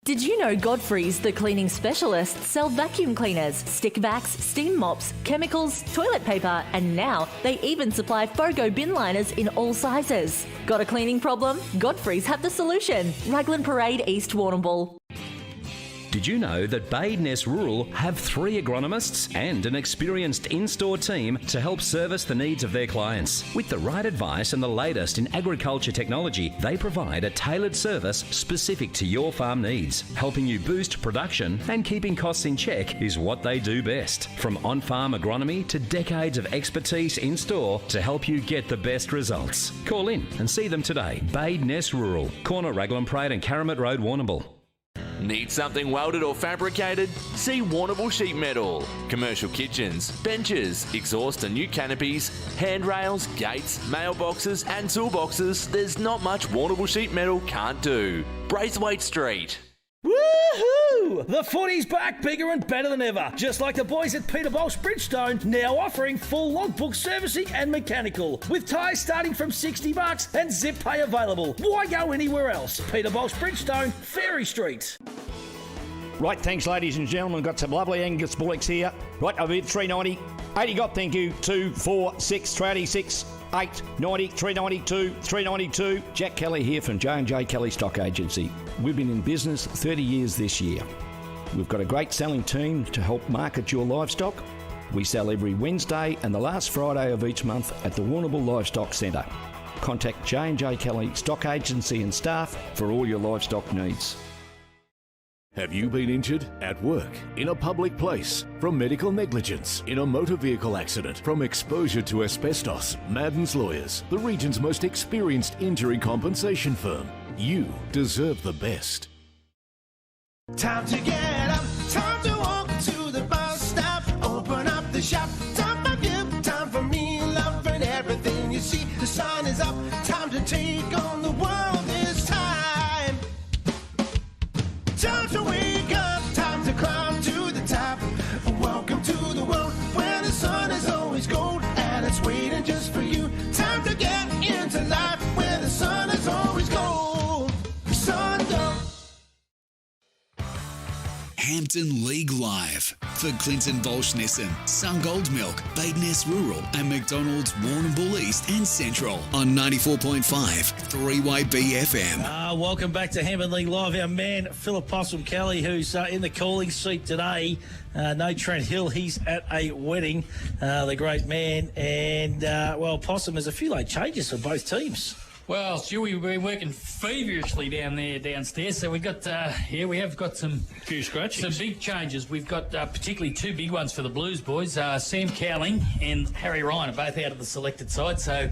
Did you know Godfrey's, the cleaning specialist, sell vacuum cleaners, stick vacs, steam mops, chemicals, toilet paper, and now they even supply FOGO bin liners in all sizes. Got a cleaning problem? Godfrey's have the solution. Raglan Parade, East Warrnambool. Did you know that Bade Ness Rural have 3 agronomists and an experienced in-store team to help service the needs of their clients? With the right advice and the latest in agriculture technology, they provide a tailored service specific to your farm needs. Helping you boost production and keeping costs in check is what they do best. From on-farm agronomy to decades of expertise in-store to help you get the best results. Call in and see them today. Bade Ness Rural, corner Raglan Parade and Caramit Road, Warrnambool. Need something welded or fabricated? See Warrnambool Sheet Metal. Commercial kitchens, benches, exhaust and new canopies, handrails, gates, mailboxes and toolboxes. There's not much Warrnambool Sheet Metal can't do. Braithwaite Street. Woohoo! The footy's back, bigger and better than ever. Just like the boys at Peter Baulch Bridgestone, now offering full logbook servicing and mechanical. With tyres starting from $60 and zip pay available. Why go anywhere else? Peter Baulch Bridgestone, Ferry Street. Right, thanks, ladies and gentlemen. Got some lovely Angus bullocks here. Right, I've hit 390. 80 got, thank you. 2, 4, 6, 386, 8, 90, 392, 392. Jack Kelly here from J&J Kelly Stock Agency. We've been in business 30 years this year. We've got a great selling team to help market your livestock. We sell every Wednesday and the last Friday of each month at the Warrnambool Livestock Centre. Contact J&J Kelly Stock Agency and staff for all your livestock needs. Have you been injured at work, in a public place, from medical negligence, in a motor vehicle accident, from exposure to asbestos? Madden's Lawyers, the region's most experienced injury compensation firm. You deserve the best. Time to get up, time to walk to the bus stop, open up the shop, time for you, time for me, loving everything you see. The sun is up, time to take on the world this time. Time to wake up, time to climb to the top. Welcome to the world where the sun is always gold and it's waiting just for you. Time to get into life where the sun is always gold. Sungold. Hampden League Live for Clinton Baulch Nissan, Sungold Milk, Bade Ness Rural and McDonalds Warrnambool East and Central on 94.5 3-Way BFM. Welcome back to Hampden League Live. Our man Philip Possum Kelly, who's in the calling seat today. No Trent Hill, he's at a wedding, the great man. And, Possum, there's a few late changes for both teams. Well, Stu, we've been working feverishly downstairs. So we have got some big changes. We've got particularly two big ones for the Blues boys. Sam Cowling and Harry Ryan are both out of the selected side. So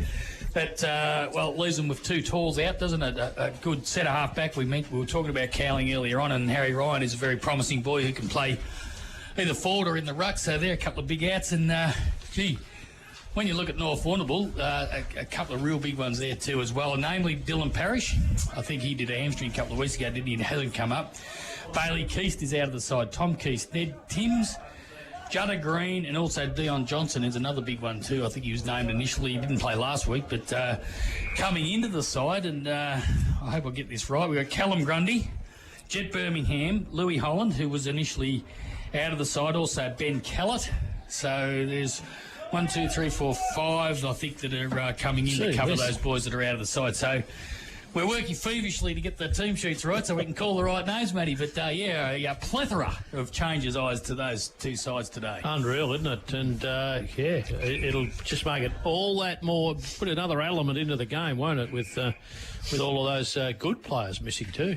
that leaves them with two talls out, doesn't it? A good centre half back. We were talking about Cowling earlier on, and Harry Ryan is a very promising boy who can play either forward or in the ruck. So they're a couple of big outs, and when you look at North Warrnambool, a couple of real big ones there too as well, and namely Dylan Parrish. I think he did a hamstring a couple of weeks ago, didn't he? It hasn't come up. Bailey Keast is out of the side. Tom Keast, Ned Timms, Judder Green, and also Dion Johnson is another big one too. I think he was named initially. He didn't play last week, but coming into the side, and I hope I get this right, we've got Callum Grundy, Jet Birmingham, Louis Holland, who was initially out of the side, also Ben Kellett. So there's 1, 2, 3, 4, 5, I think, that are coming in to cover those boys that are out of the side. So we're working feverishly to get the team sheets right so we can call the right names, Matty. But, a plethora of changes eyes to those two sides today. Unreal, isn't it? And, it'll just make it all that more, put another element into the game, won't it, with all of those good players missing too.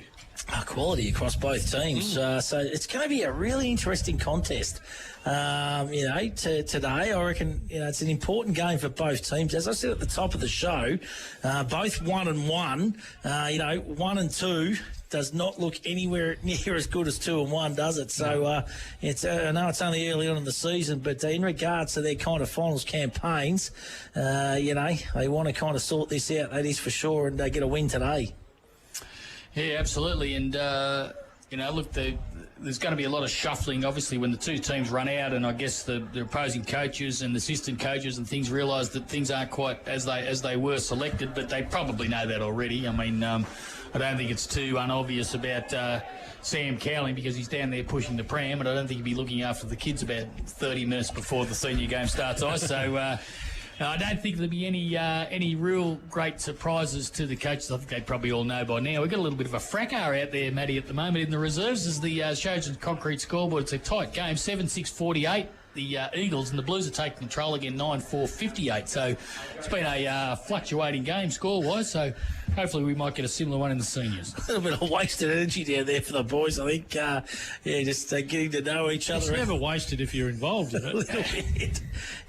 Quality across both teams. So it's going to be a really interesting contest. Today, I reckon, it's an important game for both teams. As I said at the top of the show, both 1 and 1, 1 and 2 does not look anywhere near as good as 2 and 1, does it? So I know it's only early on in the season, but in regards to their kind of finals campaigns, they want to kind of sort this out, that is for sure, and get a win today. Yeah, absolutely. And, there's going to be a lot of shuffling, obviously, when the two teams run out, and I guess the opposing coaches and assistant coaches and things realise that things aren't quite as they were selected, but they probably know that already. I mean, I don't think it's too unobvious about Sam Cowling because he's down there pushing the pram, and I don't think he'll be looking after the kids about 30 minutes before the senior game starts. So I don't think there'll be any real great surprises to the coaches. I think they probably all know by now. We've got a little bit of a fracas out there, Matty, at the moment in the reserves as the Showden Concrete scoreboard. It's a tight game, 7-6-48. The Eagles and the Blues are taking control again, 9-4-58. So it's been a fluctuating game score-wise, so hopefully we might get a similar one in the seniors. A little bit of wasted energy down there for the boys, I think. Just getting to know each other. It's never wasted if you're involved in it. A little bit.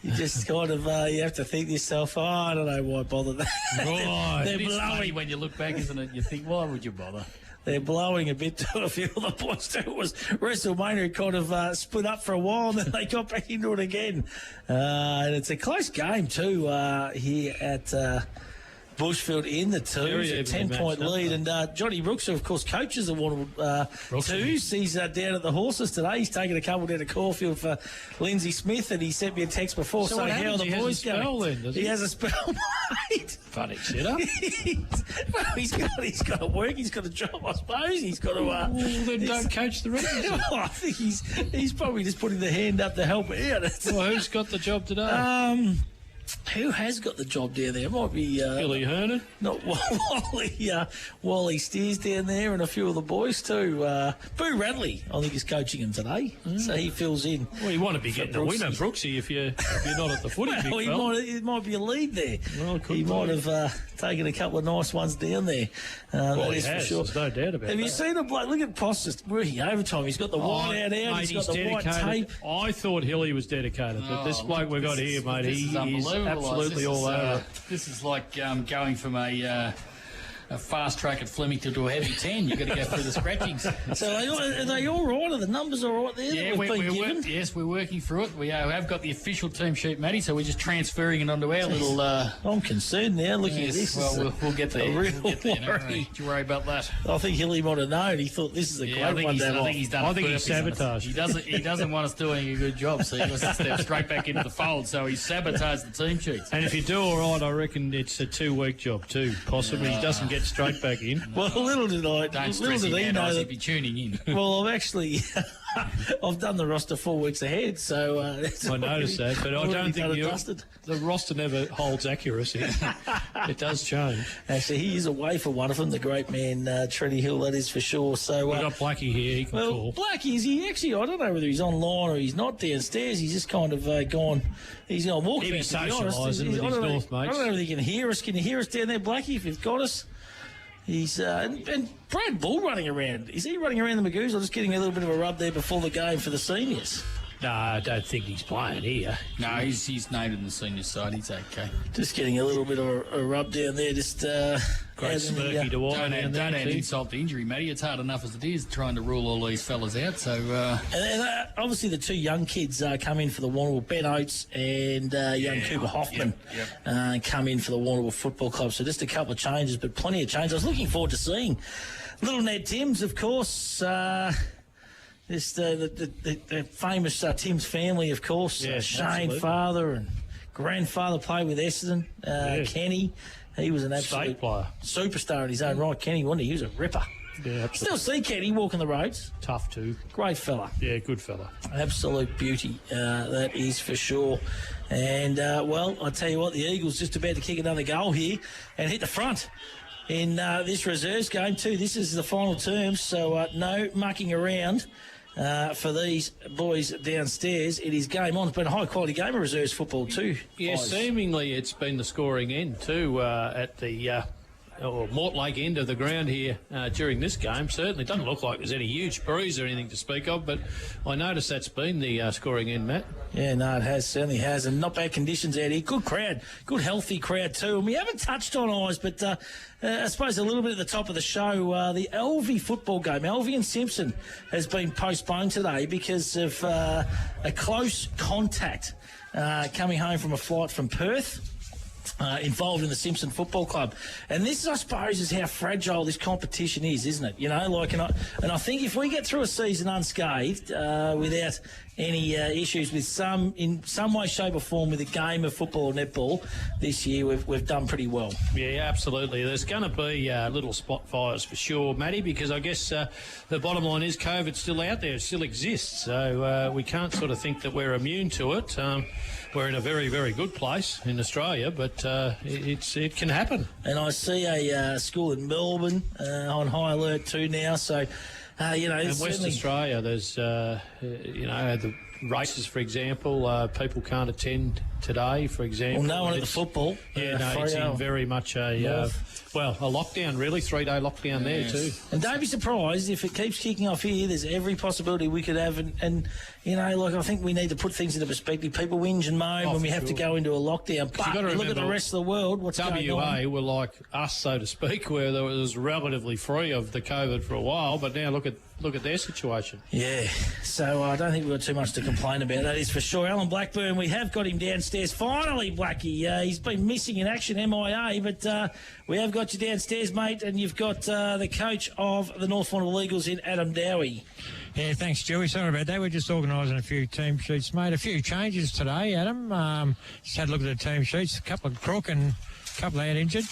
You just kind of, you have to think to yourself, I don't know why bother that. Right. They're It's blowing. funny when you look back, isn't it? You think, why would you bother? They're blowing a bit to a few of the boys too. It was WrestleMania kind of split up for a while and then they got back into it again. And it's a close game too here at Bushfield in the twos, a 10-point lead. And Johnny Brooks, who of course coaches the Warrnambool twos, he's down at the horses today. He's taken a couple down to Caulfield for Lindsay Smith, and he sent me a text before saying how are the boys going. He has a spell, mate. Funny setup. Well, he's got to work. He's got a job, I suppose. He's got to. Well, then don't coach the rest. I think he's probably just putting the hand up to help out. Well, who's got the job today? Who has got the job down there? It might be... Billy Hernan? Not Wally Steers down there and a few of the boys too. Boo Radley, I think, is coaching him today. So he fills in. Well, you want to be getting a winner, Brooksy, if you're not at the footy, big fella. It might be a lead there. Well, he might have taken a couple of nice ones down there. Well, that is he has, for sure. there's no doubt about Have that. you seen the bloke? Look at Postus working overtime. He's got the white out, mate, he's got the white tape. I thought Hilly was dedicated, but this bloke we've got here, mate, he is absolutely all over. This is like going from a fast track at Flemington to a heavy 10. You've got to go through the scratchings. So are they all right? Are the numbers all right there? Yeah, we're working through it. We have got the official team sheet, Matty, so we're just transferring it onto our little... I'm concerned now looking at this. Well, we'll get there. We'll get there. Don't you worry about that. I think Hilly might have known. He thought this is a great one. I think he's done it. I think he's sabotaged. He doesn't want us doing a good job, so he wants to step straight back into the fold, so he sabotaged the team sheets. And if you do all right, I reckon it's a 2-week job too, possibly. He doesn't get straight back in. Well, little did I. Don't stress him out, he'll be tuning in. Well, I've actually... I've done the roster 4 weeks ahead, so... I noticed that, but I don't think the roster never holds accuracy. It does change. Actually, he is away for one of them, the great man, Treddy Hill, that is for sure. So we've got Blackie here, he can call. Blackie, is he actually... I don't know whether he's online or he's not downstairs. He's just kind of gone... He's on walk. He'll be socialising with his North mates. I don't know if he can hear us. Can you hear us down there, Blackie, if you've got us? He's and Brad Bull running around. Is he running around the Magoos or just getting a little bit of a rub there before the game for the seniors? No, I don't think he's playing here. No, he's named in the senior side. He's okay. Just getting a little bit of a rub down there. Just great smirky to watch. Don't add insult to injury, Matty. It's hard enough as it is trying to rule all these fellas out. So and obviously the two young kids come in for the Warrnambool, Ben Oates and young Cooper Hoffman come in for the Warrnambool Football Club. So just a couple of changes, but plenty of changes. I was looking forward to seeing little Ned Timms, of course. This the famous Tim's family, of course. Yes, Shane, absolutely. father and grandfather, played with Essendon. Kenny, he was an absolute player, superstar in his own right. Kenny, wasn't he? He was a ripper. Yeah, absolutely. Still see Kenny walking the roads. Tough too. Great fella. Yeah, good fella. Absolute beauty, that is for sure. And, well, I tell you what, the Eagles just about to kick another goal here and hit the front in this reserves game too. This is the final terms, so no mucking around. For these boys downstairs, it is game on. It's been a high-quality game of reserves football too. Yeah, seemingly it's been the scoring end too at the Mortlake end of the ground here during this game. Certainly doesn't look like there's any huge bruise or anything to speak of, but I noticed that's been the scoring end, Matt. Yeah, no, it has, certainly has, and not bad conditions out here. Good crowd, good healthy crowd too. And we haven't touched on eyes, but I suppose a little bit at the top of the show, the Elvie football game, Elvie and Simpson, has been postponed today because of a close contact coming home from a flight from Perth. Involved in the Simpson Football Club, and this, I suppose, is how fragile this competition is, isn't it? You know, like, and I think if we get through a season unscathed, without any issues with in some way, shape, or form with a game of football or netball this year, we've done pretty well. Yeah, absolutely. There's going to be little spot fires for sure, Matty, because I guess the bottom line is COVID's still out there, it still exists, so we can't sort of think that we're immune to it. We're in a very, very good place in Australia, but it can happen. And I see a school in Melbourne on high alert too now, so, you know... In West Australia, there's, you know, the races, for example, people can't attend today, for example. Well, no one at the football. Yeah, no, it's in very much a lockdown, really, 3-day lockdown there too. And don't be surprised if it keeps kicking off here. There's every possibility we could have, and you know, like, I think we need to put things into perspective. People whinge and moan when we have to go into a lockdown, but you look at the rest of the world, what's going on. WA were like us, so to speak, where there was relatively free of the COVID for a while, but now look at their situation. Yeah, so I don't think we've got too much to complain about, that is for sure. Alan Blackburn, we have got him downstairs. Finally, Blackie. He's been missing in action, MIA, but we have got you downstairs, mate, and you've got the coach of the North Warrnambool Eagles in Adam Dowie. Yeah, thanks, Joey. Sorry about that. We're just organising a few team sheets, mate. A few changes today, Adam. Just had a look at the team sheets. A couple of crook and a couple out injured.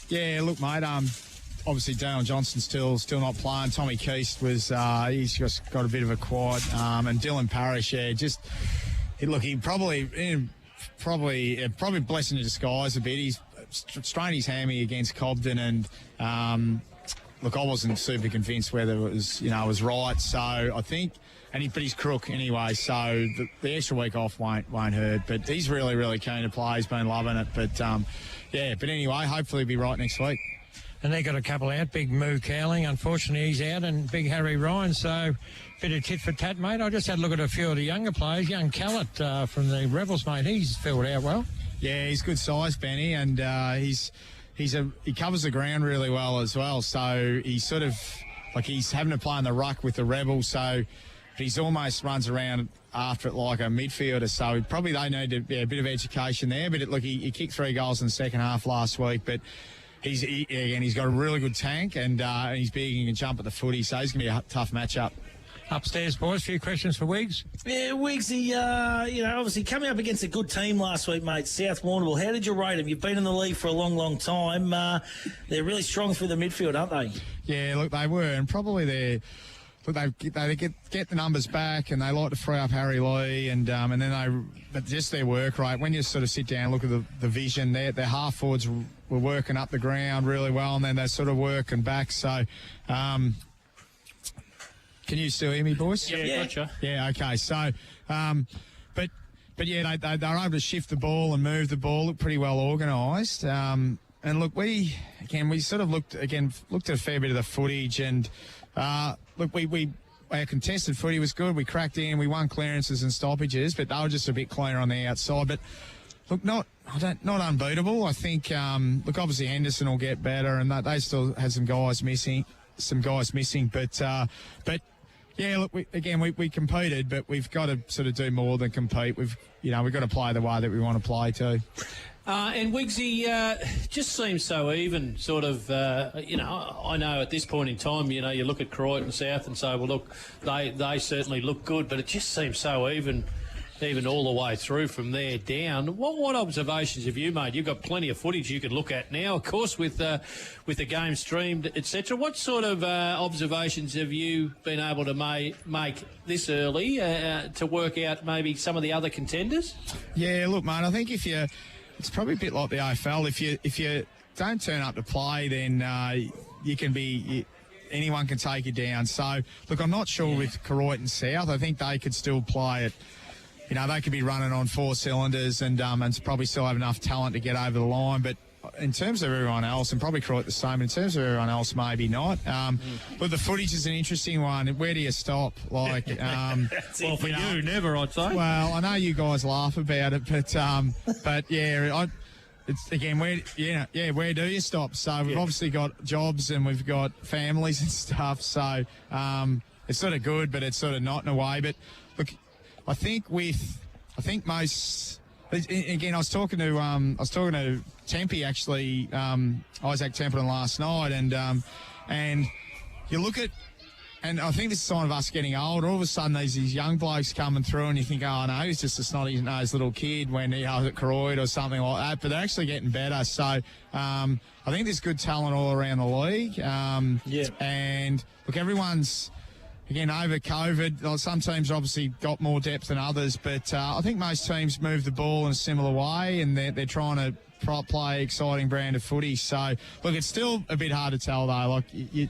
Yeah, look, mate. Obviously, Dale Johnson's still not playing. Tommy Keast was he's just got a bit of a quad, and Dylan Parrish, he probably probably blessing in disguise a bit. He's strained his hammy against Cobden, and look, I wasn't super convinced whether it was was right. So I think, but he's crook anyway. So the extra week off won't hurt. But he's really keen to play. He's been loving it. But but anyway, hopefully he'll be right next week. And they got a couple out. Big Moo Cowling, unfortunately, he's out, and Big Harry Ryan. So, bit of tit for tat, mate. I just had a look at a few of the younger players. Young Callett from the Rebels, mate. He's filled out well. Yeah, he's good size, Benny, and he covers the ground really well as well. So he's sort of he's having to play in the ruck with the Rebels. So he's almost runs around after it like a midfielder. So probably they need a bit of education there. But he kicked 3 goals in the second half last week, but. He's got a really good tank, and he's big and he can jump at the footy, so he's going to be a tough matchup. Upstairs, boys, a few questions for Wiggs. Yeah, Wiggsy, obviously coming up against a good team last week, mate, South Warrnambool. How did you rate them? You've been in the league for a long time. They're really strong through the midfield, aren't they? Yeah, look, they were, and probably they get the numbers back, and they like to free up Harry Lee, and then but just their work rate. When you sort of sit down and look at the vision, their half forwards were working up the ground really well, and then they're sort of working back. So, can you still hear me, boys? Yeah, gotcha. Yeah, okay. So, but yeah, they're able to shift the ball and move the ball, look pretty well organised. And look, we sort of looked at a fair bit of the footage, and look, our contested footy was good. We cracked in, we won clearances and stoppages, but they were just a bit cleaner on the outside. But look, not unbeatable. I think obviously Henderson will get better, and they still had some guys missing. But yeah, look, we competed, but we've got to sort of do more than compete. We've got to play the way that we want to play too. And Wiggsy, just seems so even, sort of, I know at this point in time, you look at Croydon South and say, well, look, they certainly look good, but it just seems so even all the way through from there down. What observations have you made? You've got plenty of footage you could look at now, of course, with the game streamed, etc. What sort of observations have you been able to make this early to work out maybe some of the other contenders? Yeah, look, mate, I think it's probably a bit like the AFL. If you don't turn up to play, then anyone can take you down. So, look, I'm not sure with Croydon South. I think they could still play it. They could be running on 4 cylinders and probably still have enough talent to get over the line. But in terms of everyone else, and probably Croydon the same, in terms of everyone else, maybe not. But the footage is an interesting one. Where do you stop? Well, for you, never, I'd say. Well, I know you guys laugh about it, but yeah, it's again, where do you stop? So we've obviously got jobs and we've got families and stuff. So it's sort of good, but it's sort of not in a way. But look, I think most. Again, I was talking to Tempe actually, Isaac Templeton last night, and you look at, and I think this is a sign of us getting older. All of a sudden, these young blokes coming through, and you think, oh no, he's just a snotty-nosed little kid when he was at Croyd or something like that. But they're actually getting better. So I think there's good talent all around the league. And look, everyone's. Again, over COVID, some teams obviously got more depth than others, but I think most teams move the ball in a similar way, and they're trying to play exciting brand of footy. So, look, it's still a bit hard to tell, though. Like, you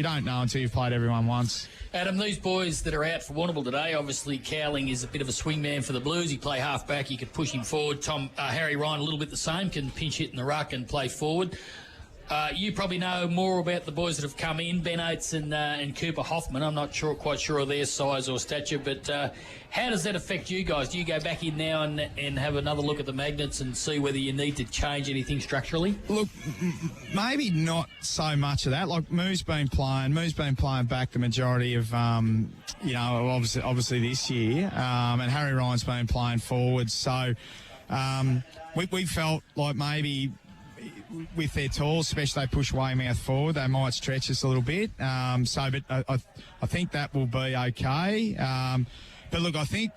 don't know until you've played everyone once. Adam, these boys that are out for Warrnambool today, obviously Cowling is a bit of a swingman for the Blues. He play half-back, he could push him forward. Harry Ryan a little bit the same, can pinch hit in the ruck and play forward. You probably know more about the boys that have come in, Ben Oates and Cooper Hoffman. I'm not quite sure of their size or stature, but how does that affect you guys? Do you go back in now and have another look at the magnets and see whether you need to change anything structurally? Look, maybe not so much of that. Like Moo's been playing back the majority of, obviously this year, and Harry Ryan's been playing forward. So we felt like maybe with their tools, especially they push Weymouth forward, they might stretch us a little bit. But I think that will be okay. But look, I think,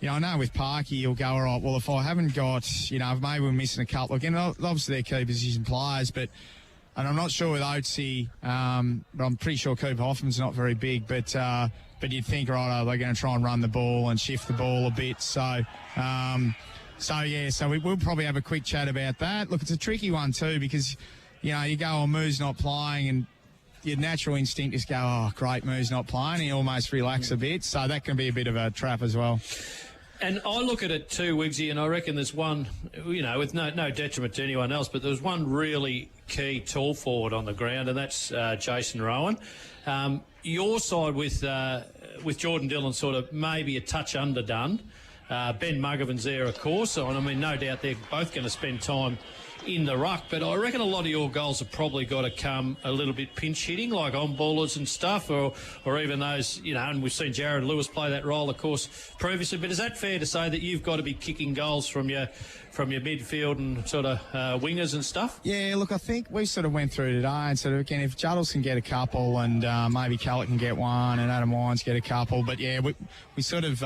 I know with Parky, you'll go, all right, well, if I haven't got, maybe we're missing a couple. Again, obviously they're key position players, and I'm not sure with Oatesy, but I'm pretty sure Cooper Hoffman's not very big, but you'd think, right, they're going to try and run the ball and shift the ball a bit. So, So we'll probably have a quick chat about that. Look, it's a tricky one too because, you go, oh, Moo's not playing, and your natural instinct is go, oh, great, Moo's not playing, and you almost relax a bit. So that can be a bit of a trap as well. And I look at it too, Wiggsy, and I reckon there's one, with no detriment to anyone else, but there's one really key tall forward on the ground, and that's Jason Rowan. Your side with Jordan Dillon sort of maybe a touch underdone. Ben Muggavan's there, of course, and I mean, no doubt they're both going to spend time in the ruck, but I reckon a lot of your goals have probably got to come a little bit pinch hitting, like on ballers and stuff, or even those, and we've seen Jared Lewis play that role, of course, previously. But is that fair to say that you've got to be kicking goals from your midfield and sort of wingers and stuff? Yeah, look, I think we sort of went through today and sort of, again, if Juddles can get a couple and maybe Callett can get one and Adam Wines get a couple, but yeah, we sort of,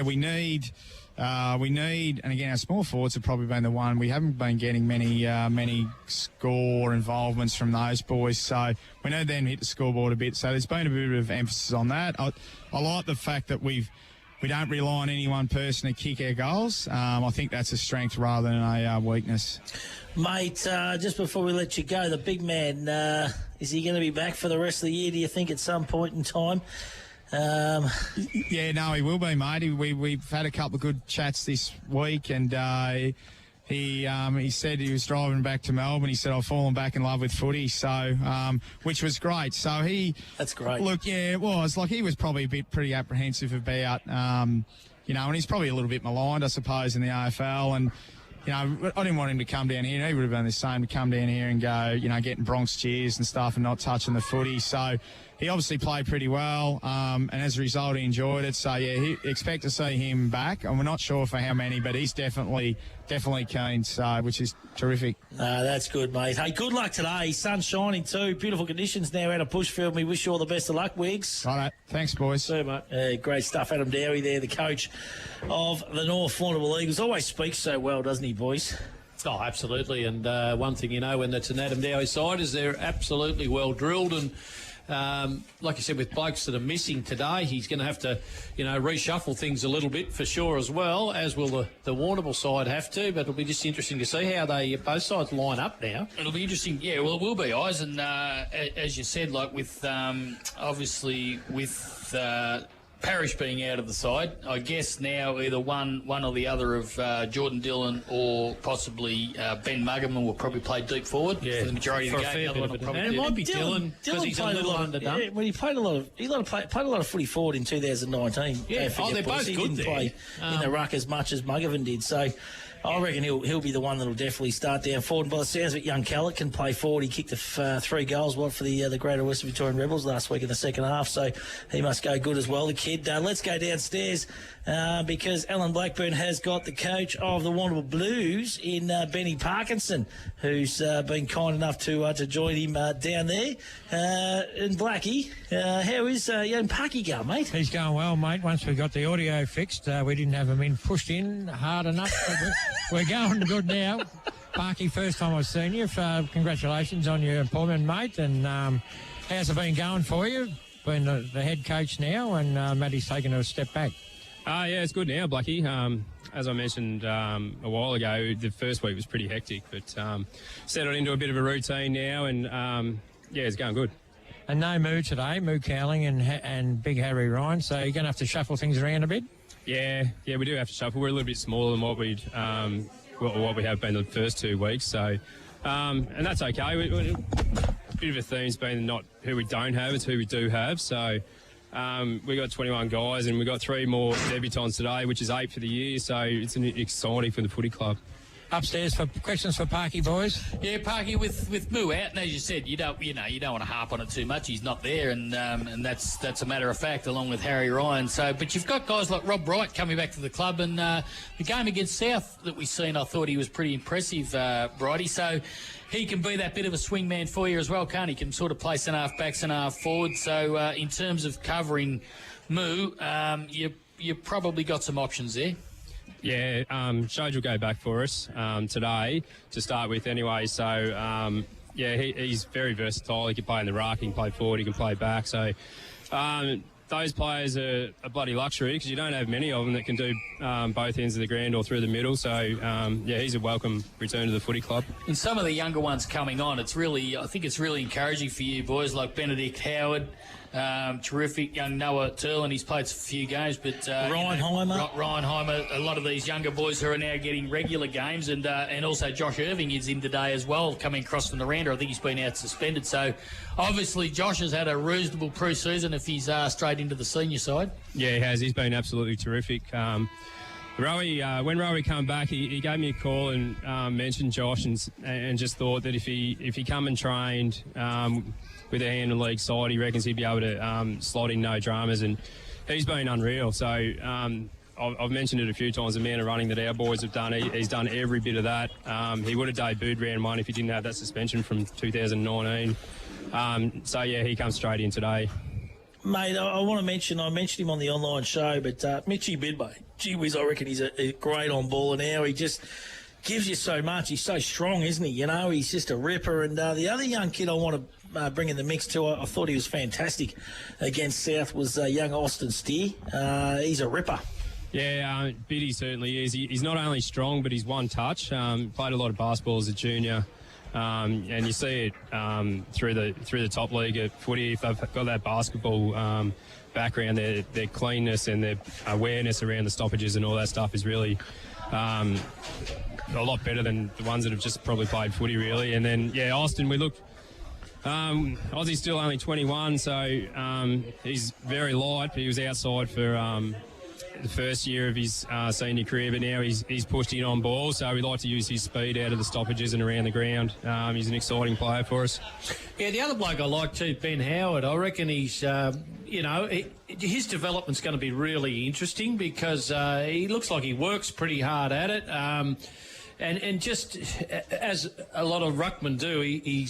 we need, and again, our small forwards have probably been the one. We haven't been getting many score involvements from those boys, so we need them to hit the scoreboard a bit. So there's been a bit of emphasis on that. I like the fact that we don't rely on any one person to kick our goals. I think that's a strength rather than a weakness. Mate, just before we let you go, the big man, is he going to be back for the rest of the year, do you think, at some point in time? Yeah, no, he will be, mate. We've had a couple of good chats this week, and he said he was driving back to Melbourne. He said, I've fallen back in love with footy, so which was great. So that's great. Look, yeah, it was. Like, he was probably pretty apprehensive about, and he's probably a little bit maligned, I suppose, in the AFL, and I didn't want him to come down here. He would have been the same to come down here and go, getting Bronx cheers and stuff and not touching the footy. So he obviously played pretty well, and as a result, he enjoyed it. So, yeah, expect to see him back. And we're not sure for how many, but he's definitely keen, so, which is terrific. That's good, mate. Hey, good luck today. Sun's shining too. Beautiful conditions now out of Bushfield. We wish you all the best of luck, Wiggs. All right. Thanks, boys. See you, mate. Great stuff. Adam Dowie there, the coach of the North Warrnambool Eagles. Always speaks so well, doesn't he, boys? Oh, absolutely. And one thing when it's an Adam Dowie side is they're absolutely well drilled, and like you said, with blokes that are missing today, he's going to have to, reshuffle things a little bit for sure as well, as will the Warrnambool side have to. But it'll be just interesting to see how both sides line up now. It'll be interesting. Yeah, well, it will be, Eyes. And as you said, like with obviously with Parrish being out of the side, I guess now either one or the other of Jordan Dillon or possibly Ben Muggavan will probably play deep forward for the majority of the game. And it might be Dillon because he's a little underdone. Yeah, well, he played a lot of footy forward in 2019. Yeah, they're both he good didn't there. Play in the ruck as much as Muggavan did. So I reckon he'll be the one that'll definitely start down forward. And by the sounds of it, young Callett can play forward. He kicked the 3 goals for the Greater Western Victorian Rebels last week in the second half, so he must go good as well, the kid. Let's go downstairs because Alan Blackburn has got the coach of the Warrnambool Blues in Benny Parkinson, who's been kind enough to join him down there. And Blackie, how is young Parky going, mate? He's going well, mate. Once we got the audio fixed, we didn't have him pushed in hard enough. We're going good now. Parky, first time I've seen you. Congratulations on your appointment, mate. And how's it been going for you? Been the head coach now, and Matty's taken a step back. Yeah, it's good now, Blackie. As I mentioned a while ago, the first week was pretty hectic, but settled into a bit of a routine now, and it's going good. And no Moo today, Moo Cowling and Big Harry Ryan, so you're going to have to shuffle things around a bit? Yeah, we do have to shuffle. We're a little bit smaller than what we have been the first 2 weeks, so and that's okay. A bit of a theme's been not who we don't have, it's who we do have. So we got 21 guys, and we got 3 more debutants today, which is 8 for the year. So it's exciting for the footy club. Upstairs for questions for Parky, boys. Yeah, Parky, with Moo out, and as you said, you don't want to harp on it too much. He's not there, and that's a matter of fact, along with Harry Ryan. So, but you've got guys like Rob Bright coming back to the club, and the game against South that we seen, I thought he was pretty impressive, Brighty. So he can be that bit of a swing man for you as well, can't he? Can sort of play centre half back, centre half forward. So in terms of covering Moo, you probably got some options there. Yeah, Shoj will go back for us today to start with anyway. So, he's very versatile. He can play in the ruck, he can play forward, he can play back. So, those players are a bloody luxury because you don't have many of them that can do both ends of the ground or through the middle. So, he's a welcome return to the footy club. And some of the younger ones coming on, I think it's really encouraging for you boys, like Benedict Howard, terrific young Noah Turlin. He's played a few games, but Ryan Heimer, a lot of these younger boys who are now getting regular games, and also Josh Irving is in today as well, coming across from the Randa. I think he's been out suspended. So obviously Josh has had a reasonable pre-season if he's straight into the senior side. Yeah, he has. He's been absolutely terrific. When Rowie came back, he gave me a call and mentioned Josh and just thought that if he come and trained with a Hampden League side, he reckons he'd be able to slot in no dramas, and he's been unreal. So I've mentioned it a few times, the amount of running that our boys have done. He's done every bit of that. He would have debuted round one if he didn't have that suspension from 2019. He comes straight in today. Mate, I want to mention, I mentioned him on the online show, but Mitchie Bidway, gee whiz, I reckon he's a great on ball, and now he just gives you so much. He's so strong, isn't he? You know, he's just a ripper. And the other young kid I want to bring in the mix too, I thought he was fantastic against South, was young Austin Steer. He's a ripper. Yeah, Biddy certainly is. He's not only strong, but he's one touch. Played a lot of basketball as a junior. And you see it through the top league at footy. If they've got that basketball background, their cleanness and their awareness around the stoppages and all that stuff is really a lot better than the ones that have just probably played footy, really. And then, Austin, we look... Aussie's still only 21, so he's very light, but he was outside for the first year of his senior career, but now he's pushed in on ball, so we like to use his speed out of the stoppages and around the ground. He's an exciting player for us. Yeah, the other bloke I like too, Ben Howard, I reckon he's, his development's going to be really interesting because he looks like he works pretty hard at it. And just as a lot of ruckmen do, he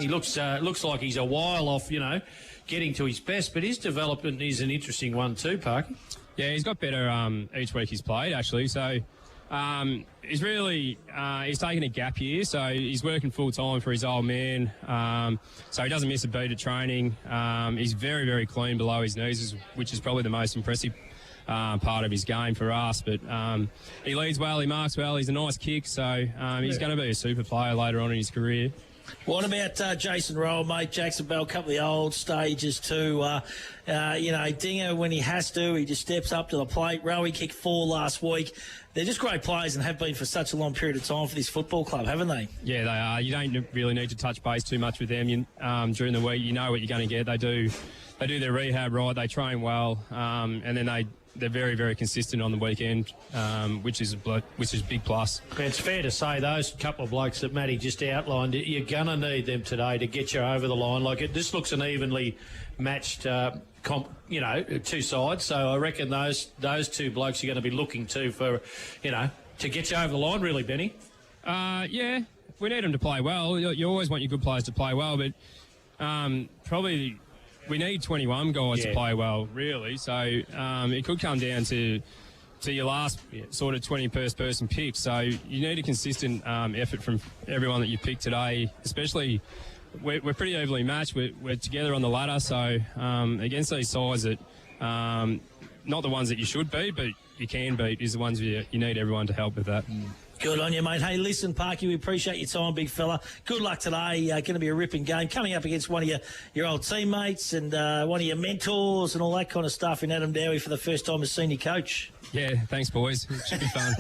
looks like he's a while off, getting to his best, but his development is an interesting one too, Parky. Yeah, he's got better each week he's played, actually. So he's taken a gap year, so he's working full-time for his old man. So he doesn't miss a beat at training. He's very, very clean below his knees, which is probably the most impressive part of his game for us. But he leads well, he marks well, he's a nice kick, so he's going to be a super player later on in his career. What about Jason Rowe, mate? Jackson Bell, a couple of the old stages too. Dinger, when he has to, he just steps up to the plate. Rowe, he kicked 4 last week. They're just great players and have been for such a long period of time for this football club, haven't they? Yeah, they are. You don't really need to touch base too much with them during the week. You know what you're going to get. They do their rehab right. They train well, and then they're very, very consistent on the weekend, which is a big plus. It's fair to say those couple of blokes that Matty just outlined, you're going to need them today to get you over the line. This looks an evenly matched two sides. So I reckon those two blokes are going to be looking too for, to get you over the line, really, Benny. Yeah, we need them to play well. You always want your good players to play well, but probably... We need 21 guys to play well, really. So it could come down to your last sort of 21st person pick. So you need a consistent effort from everyone that you pick today, especially we're pretty evenly matched. We're together on the ladder. So against these sides that not the ones that you should beat, but you can beat, is the ones you need everyone to help with that. Good on you, mate. Hey, listen, Parky, we appreciate your time, big fella. Good luck today. Going to be a ripping game. Coming up against one of your old teammates and one of your mentors and all that kind of stuff in Adam Dowie for the first time as senior coach. Yeah, thanks, boys. It should be fun.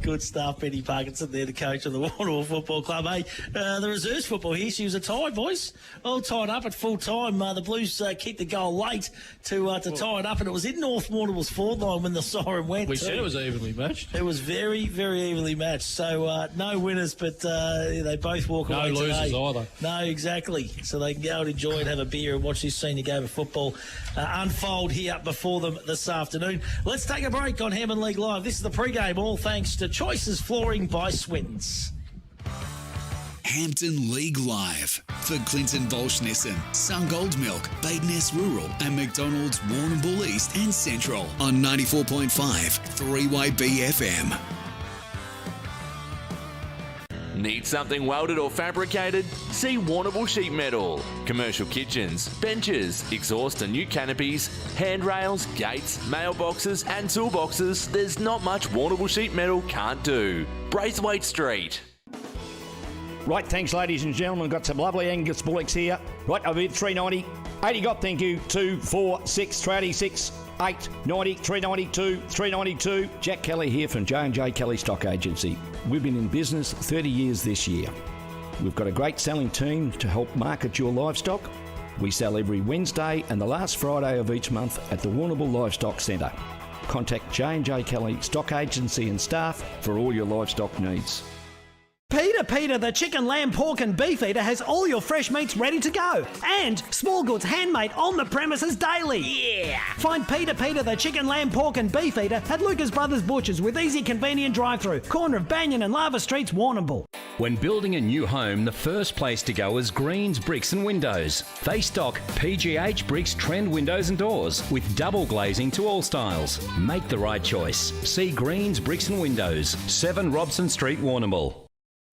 Good stuff, Benny Parkinson there, the coach of the Warrnambool Football Club. Hey, the reserves football here, she was a tie, boys. All tied up at full time. The Blues kicked the goal late to tie it up, and it was in North Warrnambool's forward line when the siren went. We said it was evenly matched. It was very, very evenly matched. So no winners, but they both walk away today. No losers either. No, exactly. So they can go and enjoy and have a beer and watch this senior game of football unfold here before them this afternoon. Let's take a break on Hampden League Live. This is the pre-game, all thanks to Choices Flooring by Swintons. Hampden League Live for Clinton Baulch Nissan, Sungold Milk, Bade Ness Rural and McDonalds Warrnambool East and Central on 94.5 3YB FM. Need something welded or fabricated? See Warrnambool Sheet Metal. Commercial kitchens, benches, exhaust and new canopies, handrails, gates, mailboxes and toolboxes. There's not much Warrnambool Sheet Metal can't do. Braithwaite Street. Right, thanks, ladies and gentlemen. Got some lovely Angus bullocks here. Right, I've bid 390. 80 got, thank you. 2, 4, 6, 386, 8, 90, 392, 392. Jack Kelly here from J&J Kelly Stock Agency. We've been in business 30 years this year. We've got a great selling team to help market your livestock. We sell every Wednesday and the last Friday of each month at the Warrnambool Livestock Centre. Contact J&J Kelly Stock Agency and staff for all your livestock needs. Peter, the chicken, lamb, pork and beef eater has all your fresh meats ready to go. And small goods handmade on the premises daily. Yeah! Find Peter, the chicken, lamb, pork and beef eater at Lucas Brothers Butchers with easy, convenient drive-through. Corner of Banyan and Lava Streets, Warrnambool. When building a new home, the first place to go is Greens Bricks and Windows. They stock PGH Bricks trend windows and doors with double glazing to all styles. Make the right choice. See Greens Bricks and Windows, 7 Robson Street, Warrnambool.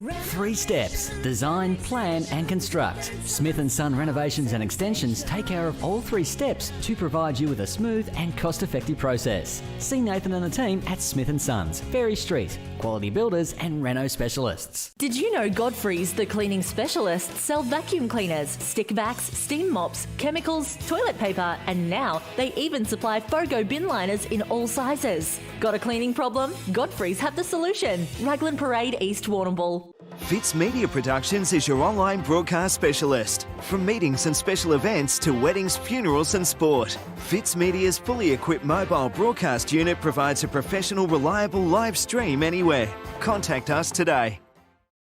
3 steps: design, plan and construct. Smith & Son Renovations and Extensions take care of all 3 steps to provide you with a smooth and cost-effective process. See Nathan and the team at Smith & Sons, Ferry Street. Quality builders and reno specialists. Did you know Godfrey's the cleaning specialists sell vacuum cleaners, stick vacs, steam mops, chemicals, toilet paper, and now they even supply Fogo bin liners in all sizes. Got a cleaning problem? Godfrey's have the solution. Raglan Parade, East Warrnambool. Fitz Media Productions is your online broadcast specialist. From meetings and special events to weddings, funerals and sport, Fitz Media's fully equipped mobile broadcast unit provides a professional, reliable live stream anywhere. Contact us today.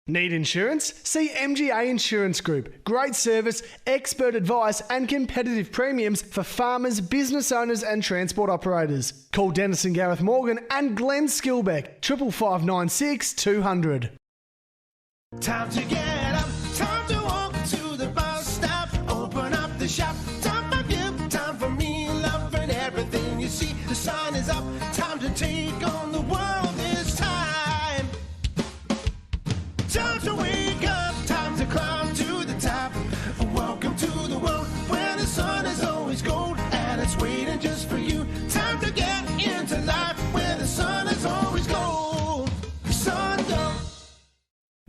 Need insurance? See MGA Insurance Group. Great service, expert advice and competitive premiums for farmers, business owners and transport operators. Call Dennis and Gareth Morgan and Glenn Skilbeck, 55596 200. Time to get up, time to walk to the bus stop, open up the shop, time for you, time for me, loving everything you see. The sun is up, time to take on the world this time. Time to wake up, time to climb to the top. Welcome to the world where the sun is always gold and it's waiting just for you. Time to get into life where the sun is always gold. Sun gold.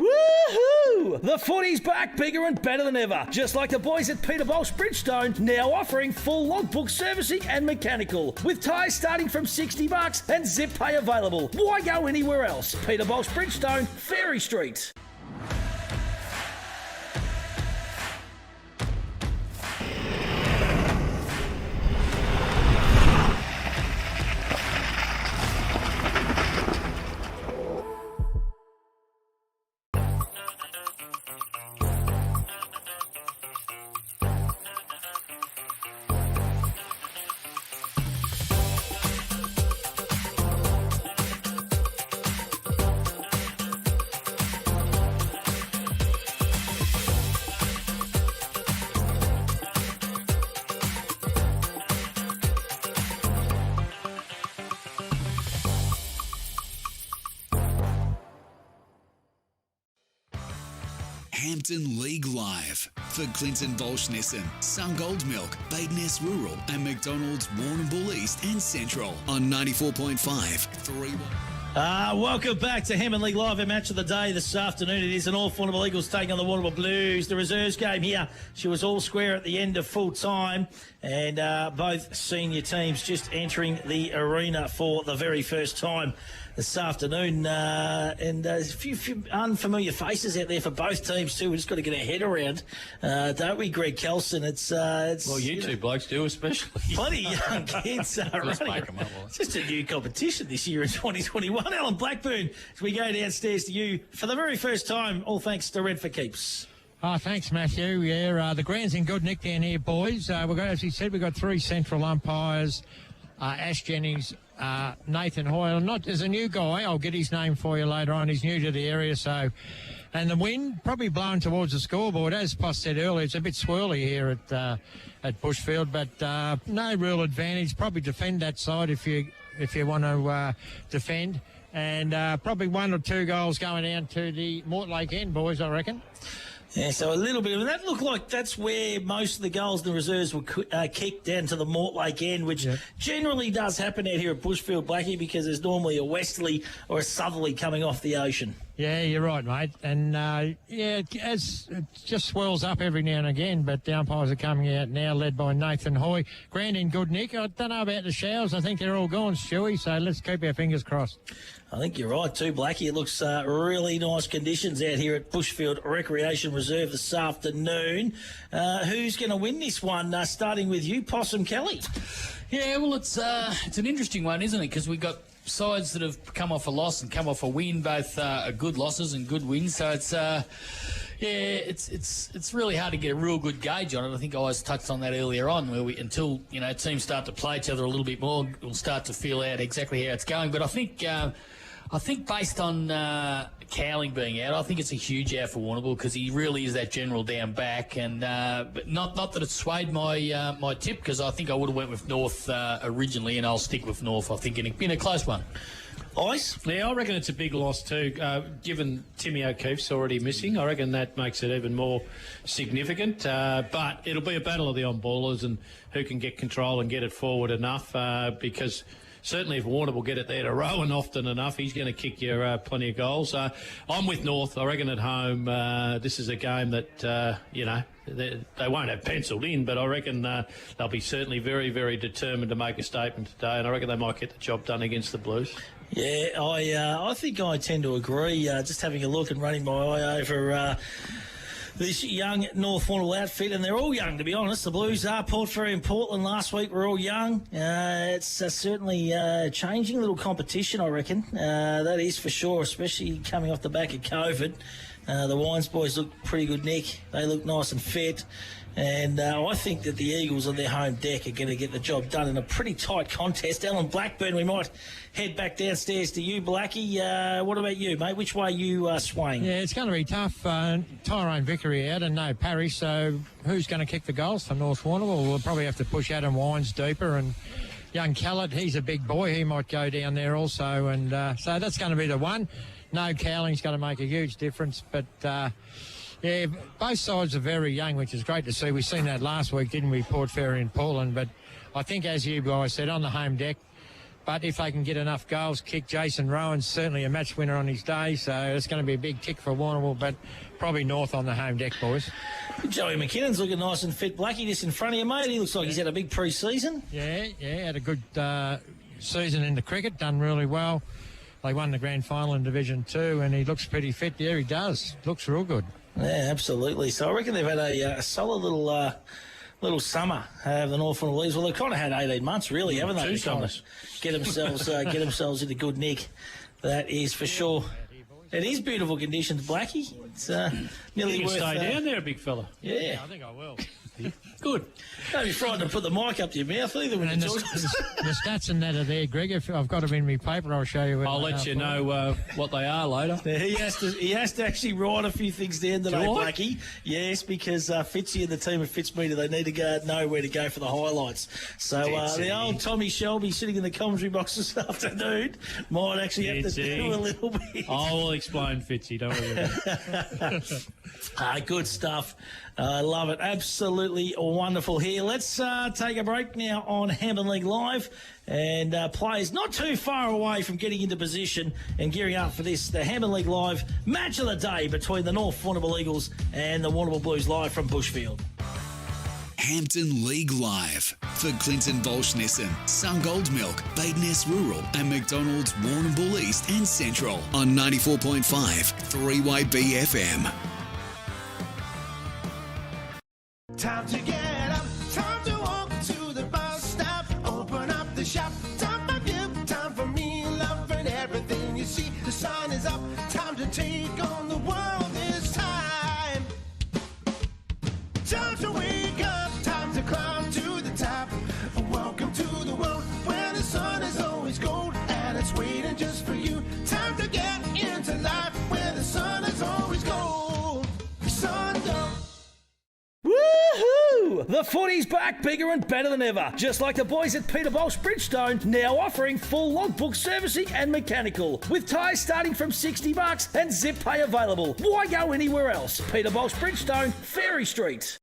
Woohoo! The footy's back, bigger and better than ever. Just like the boys at Baulch Bridgestone, now offering full logbook servicing and mechanical, with tyres starting from $60 and zip pay available. Why go anywhere else? Baulch Bridgestone, Ferry Street. Hampden League Live for Clinton Baulch Nissan, Sungold Milk, Bade Ness Rural and McDonalds Warrnambool East and Central on 94.5 3. Welcome back to Hampden League Live, our match of the day this afternoon. It is an all Warrnambool Eagles taking on the Warrnambool Blues. The reserves game here, she was all square at the end of full time, and both senior teams just entering the arena for the very first time this afternoon, and a few unfamiliar faces out there for both teams too. We've just got to get our head around, don't we, Greg Kelson? It's well, you two blokes do, especially. Plenty young kids running. It's just a new competition this year in 2021. Alan Blackburn, as we go downstairs to you for the very first time, all thanks to Red for Keeps. Oh, thanks, Matthew. Yeah, the ground's in good nick down here, boys. We've got, as he said, we've got 3 central umpires. Ash Jennings, Nathan Hoyle. There's a new guy. I'll get his name for you later on. He's new to the area, so. And the wind probably blowing towards the scoreboard. As Poss said earlier, it's a bit swirly here at Bushfield, but no real advantage. Probably defend that side if you want to defend. and probably 1 or 2 goals going down to the Mortlake end, boys, I reckon. Yeah, so a little bit of that looked like that's where most of the goals in the reserves were kicked down to the Mortlake end, which generally does happen out here at Bushfield, Blackie, because there's normally a westerly or a southerly coming off the ocean. Yeah, you're right, mate. And, it just swirls up every now and again, but the umpires are coming out now, led by Nathan Hoy. Grand in good nick. I don't know about the showers. I think they're all gone, Stewie, so let's keep our fingers crossed. I think you're right too, Blackie. It looks really nice conditions out here at Bushfield Recreation Reserve this afternoon. Who's going to win this one? Starting with you, Possum Kelly. Yeah, well, it's an interesting one, isn't it? Because we've got sides that have come off a loss and come off a win, both good losses and good wins. So it's really hard to get a real good gauge on it. I think I was touched on that earlier on, where until teams start to play each other a little bit more, we'll start to feel out exactly how it's going. But I think based on Cowling being out, I think it's a huge out for Warrnambool because he really is that general down back, and but not that it swayed my my tip, because I think I would have went with North originally, and I'll stick with North. I think in a close one. Ice? Yeah, I reckon it's a big loss too, given Timmy O'Keefe's already missing. I reckon that makes it even more significant. But it'll be a battle of the on-ballers and who can get control and get it forward enough, because certainly if Warrnambool get it there to Rowan often enough, he's going to kick you plenty of goals. I'm with North. I reckon at home this is a game that, they won't have penciled in, but I reckon they'll be certainly very, very determined to make a statement today, and I reckon they might get the job done against the Blues. Yeah, I think I tend to agree. Just having a look and running my eye over this young North Warrnambool outfit, and they're all young, to be honest. The Blues are. Port Fairy and Portland last week were all young. It's certainly changing little competition, I reckon. That is for sure, especially coming off the back of COVID. The Wines boys look pretty good, Nick. They look nice and fit. And I think that the Eagles on their home deck are going to get the job done in a pretty tight contest. Alan Blackburn, we might head back downstairs to you, Blackie. What about you, mate? Which way are you swaying? Yeah, it's going to be tough. Tyrone Vickery out and no Parrish, so who's going to kick the goals for North Warrnambool? We'll probably have to push Adam Wines deeper, and young Callett, he's a big boy. He might go down there also, and so that's going to be the one. No Cowling's going to make a huge difference, but... yeah, both sides are very young, which is great to see. We've seen that last week, didn't we, Port Fairy and Portland? But I think, as you guys said, on the home deck, but if they can get enough goals, kick Jason Rowan's certainly a match winner on his day, so it's going to be a big tick for Warrnambool, but probably North on the home deck, boys. Joey McKinnon's looking nice and fit. Blackie, just in front of you, mate. He looks like he's had a big pre-season. Yeah, had a good season in the cricket, done really well. They won the grand final in Division 2, and he looks pretty fit. Yeah, he does. Looks real good. Yeah, absolutely. So I reckon they've had a solid little summer, the North Warrnambool Leagues. Well, they've kind of had 18 months, really, haven't they? 2 summers. Get themselves into good nick. That is for sure. It is beautiful conditions, Blackie. It's nearly you can worth... stay down there, big fella. Yeah. I think I will. Good. Don't be frightened to put the mic up to your mouth either when and you talk. The stats and that are there, Greg. If I've got them in my paper, I'll show you. I'll let you know what they are later. Yeah, he has to actually write a few things down today, Blackie. Yes, because Fitzy and the team at Fitzmeter, they need to know where to go for the highlights. So the old Tommy Shelby sitting in the commentary box this afternoon might actually have to do a little bit. I will explain, Fitzy. Don't worry. Good stuff. I love it. Absolutely wonderful here. Let's take a break now on Hampden League Live. And players not too far away from getting into position and gearing up for this, the Hampden League Live match of the day between the North Warrnambool Eagles and the Warrnambool Blues, live from Bushfield. Hampden League Live for Clinton Baulch Nissan, Sungold Milk, Bade Ness Rural and McDonalds Warrnambool East and Central on 94.5 3YB FM. Time to get up, time to walk to the bus stop, open up the shop, time for you, time for me, loving everything you see. The sun is up, time to take on the world this time. Time to wake up, time to climb to the top. Welcome to the world where the sun is always gold and it's waiting just for you. Time to get into life where the sun is always gold. Sun gold. Woohoo! The The footy's back, bigger and better than ever. Just like the boys at Peter Baulch Bridgestone, now offering full logbook servicing and mechanical. With tyres starting from $60 and zip pay available. Why go anywhere else? Peter Baulch Bridgestone, Ferry Street.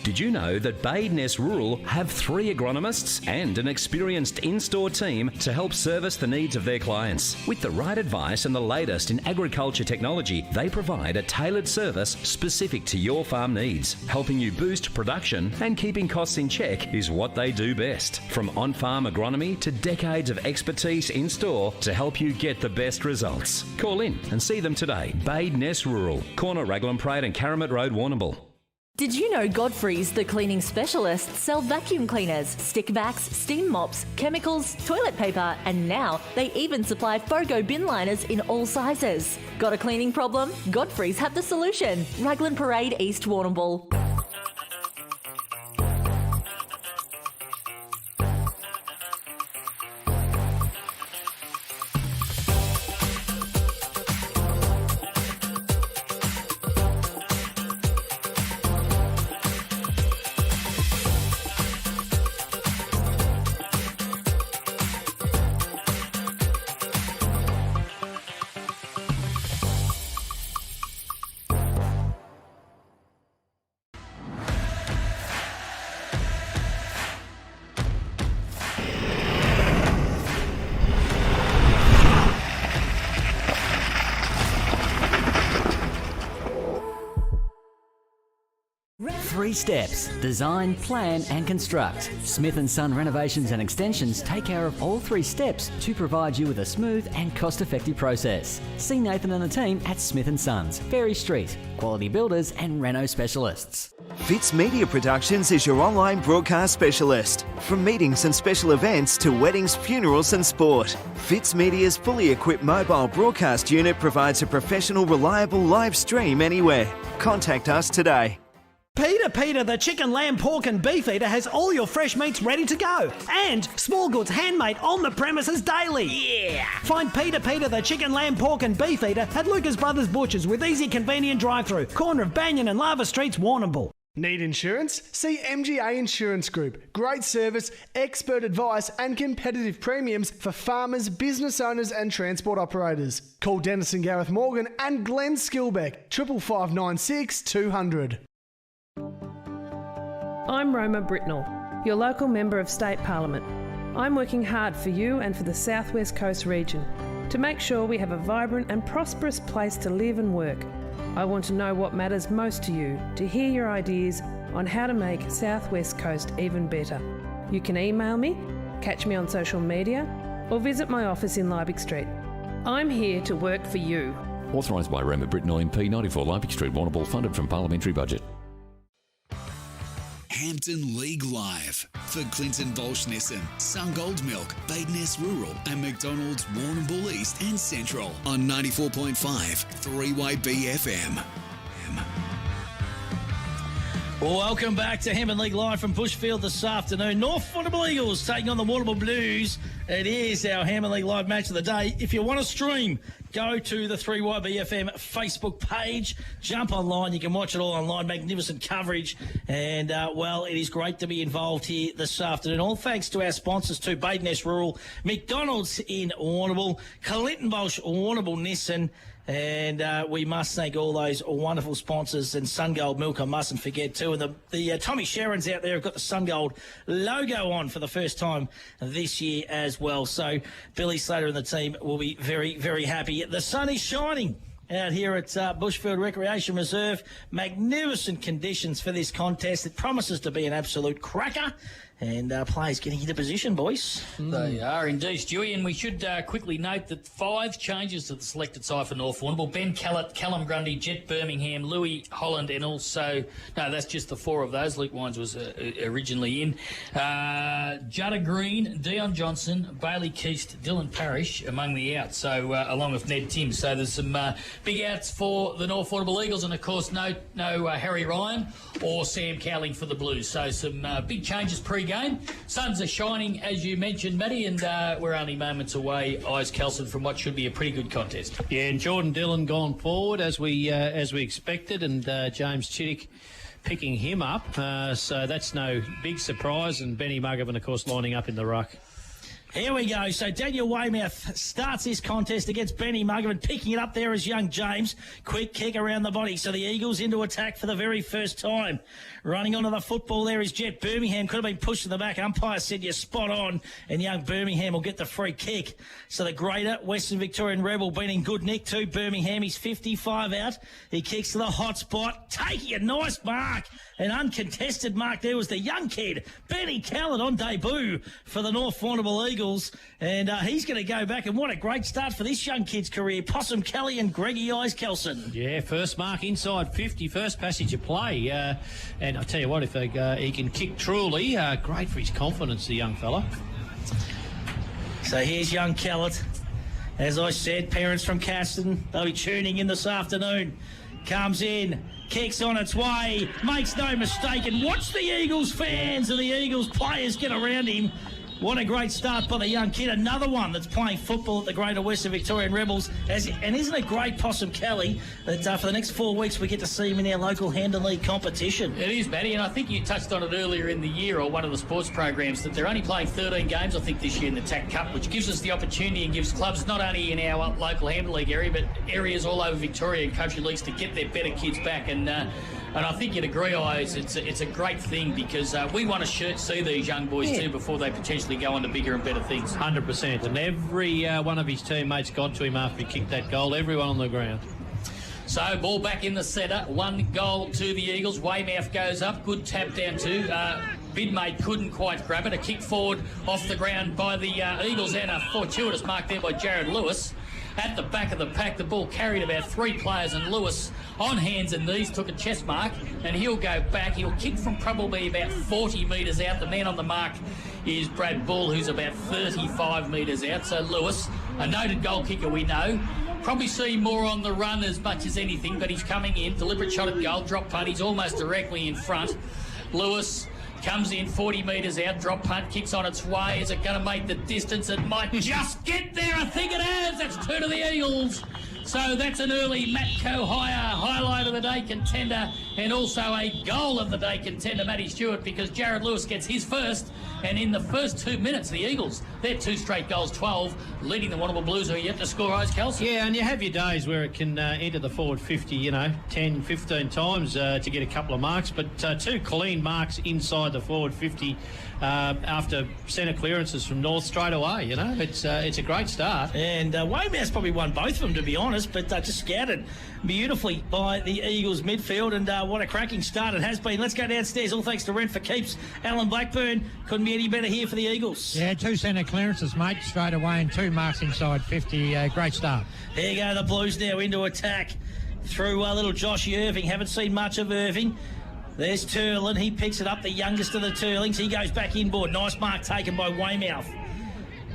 Did you know that Bade Ness Rural have 3 agronomists and an experienced in-store team to help service the needs of their clients? With the right advice and the latest in agriculture technology, they provide a tailored service specific to your farm needs. Helping you boost production and keeping costs in check is what they do best. From on-farm agronomy to decades of expertise in-store to help you get the best results. Call in and see them today. Bade Ness Rural, corner Raglan Parade and Caramit Road, Warrnambool. Did you know Godfrey's, the cleaning specialists, sell vacuum cleaners, stick vacs, steam mops, chemicals, toilet paper, and now they even supply FOGO bin liners in all sizes? Got a cleaning problem? Godfrey's have the solution. Raglan Parade, East Warrnambool. Three steps: design, plan and construct. Smith & Son Renovations and Extensions take care of all 3 steps to provide you with a smooth and cost-effective process. See Nathan and the team at Smith & Sons, Ferry Street, quality builders and reno specialists. Fitz Media Productions is your online broadcast specialist. From meetings and special events to weddings, funerals and sport, Fitz Media's fully equipped mobile broadcast unit provides a professional, reliable live stream anywhere. Contact us today. Peter, the chicken, lamb, pork and beef eater has all your fresh meats ready to go. And small goods handmade on the premises daily. Yeah! Find Peter, the chicken, lamb, pork and beef eater at Lucas Brothers Butchers with easy, convenient drive-through. Corner of Banyan and Lava Streets, Warrnambool. Need insurance? See MGA Insurance Group. Great service, expert advice and competitive premiums for farmers, business owners and transport operators. Call Dennis and Gareth Morgan and Glenn Skilbeck, 55596 200. I'm Roma Britnell, your local Member of State Parliament. I'm working hard for you and for the South West Coast region to make sure we have a vibrant and prosperous place to live and work. I want to know what matters most to you, to hear your ideas on how to make South West Coast even better. You can email me, catch me on social media, or visit my office in Liebig Street. I'm here to work for you. Authorised by Roma Britnell MP, 94 Liebig Street, Warrnambool, funded from parliamentary budget. Hampden League Live for Clinton Baulch Nissan, Sungold Milk, Bade Ness Rural and McDonalds Warrnambool East and Central on 94.5 3YB FM. Welcome back to Hampden League Live from Bushfield this afternoon. North Warrnambool Eagles taking on the Warrnambool Blues. It is our Hampden League Live match of the day. If you want to stream, go to the 3YBFM Facebook page. Jump online. You can watch it all online. Magnificent coverage. And, it is great to be involved here this afternoon. All thanks to our sponsors too. Bade Ness Rural, McDonalds in Warrnambool, Clinton Baulch Warrnambool Nissan. And we must thank all those wonderful sponsors, and Sungold Milk I mustn't forget too. And the Tommy Sharons out there have got the Sungold logo on for the first time this year as well. So Billy Slater and the team will be very, very happy. The sun is shining out here at Bushfield Recreation Reserve. Magnificent conditions for this contest. It promises to be an absolute cracker. And players getting into position, boys. They are indeed, Stewie. And we should quickly note that 5 changes to the selected side for North Warrnambool. Ben Callett, Callum Grundy, Jet Birmingham, Louis Holland, and also... No, that's just the 4 of those. Luke Wines was originally in. Judda Green, Dion Johnson, Bailey Keast, Dylan Parrish among the outs, so along with Ned Tim. So there's some big outs for the North Warrnambool Eagles, and of course no Harry Ryan or Sam Cowling for the Blues. So some big changes pre-game. Suns are shining, as you mentioned, Matty, and we're only moments away, eyes Kelson, from what should be a pretty good contest. Yeah, and Jordan Dillon gone forward as we expected, and James Chittick picking him up, so that's no big surprise. And Benny Muggerman, of course, lining up in the ruck. Here we go. So Daniel Weymouth starts this contest against Benny Muggerman. Picking it up there is young James. Quick kick around the body. So the Eagles into attack for the very first time. Running onto the football there is Jet Birmingham. Could have been pushed to the back. Umpire said you're spot on. And young Birmingham will get the free kick. So the greater Western Victorian Rebel been in good nick too. Birmingham, he's 55 out. He kicks to the hot spot. Taking a nice mark. An uncontested mark there was the young kid, Benny Callett, on debut for the North Warrnambool Eagles. And he's going to go back. And what a great start for this young kid's career. Possum Kelly and Greggy Eyes Kelson. Yeah, first mark inside 50, first passage of play. And I tell you what, if he can kick truly, great for his confidence, the young fella. So here's young Callett. As I said, parents from Caston, they'll be tuning in this afternoon. Comes in, kicks on its way, makes no mistake, and watch the Eagles fans and the Eagles players get around him. What a great start by the young kid. Another one that's playing football at the Greater Western Victorian Rebels. And isn't it great, Possum Kelly, that for the next 4 weeks we get to see him in our local Hampden League competition? It is, Matty, and I think you touched on it earlier in the year or one of the sports programs that they're only playing 13 games, I think, this year in the TAC Cup, which gives us the opportunity and gives clubs not only in our local Hampden League area, but areas all over Victoria and country leagues to get their better kids back. And I think you'd agree, Eyes, it's a great thing because we want to see these young boys too before they potentially go on to bigger and better things. 100%. And every one of his teammates got to him after he kicked that goal, everyone on the ground. So, ball back in the centre. 1 goal to the Eagles. Weymouth goes up. Good tap down too. Bidmate couldn't quite grab it. A kick forward off the ground by the Eagles and a fortuitous mark there by Jared Lewis. At the back of the pack, the ball carried about 3 players, and Lewis, on hands and knees, took a chest mark, and he'll go back. He'll kick from probably about 40 metres out. The man on the mark is Brad Bull, who's about 35 metres out. So Lewis, a noted goal kicker, we know. Probably see more on the run as much as anything, but he's coming in. Deliberate shot at goal, drop punt. He's almost directly in front. Lewis comes in 40 metres out, drop punt, kicks on its way. Is it going to make the distance? It might just get there. I think it has. That's 2 to the Eagles. So that's an early Matco highlight of the day contender, and also a goal of the day contender, Matty Stewart, because Jared Lewis gets his first, and in the first 2 minutes, the Eagles, they're 2 straight goals, 12, leading the Warrnambool Blues, who are yet to score, Eyes Kelsey. Yeah, and you have your days where it can enter the forward 50, 10, 15 times to get a couple of marks, but 2 clean marks inside the forward 50 after centre clearances from North straight away, It's a great start. And Weymouth's probably won both of them, to be honest, but just scouted beautifully by the Eagles midfield, and what a cracking start it has been. Let's go downstairs, all thanks to Rent for Keeps. Alan Blackburn, couldn't be any better here for the Eagles. Yeah, 2 centre clearances, mate, straight away, and 2 marks inside 50. Great start. There you go, the Blues now into attack through little Joshy Irving. Haven't seen much of Irving. There's Turlin. He picks it up, the youngest of the Turlings. He goes back inboard. Nice mark taken by Weymouth.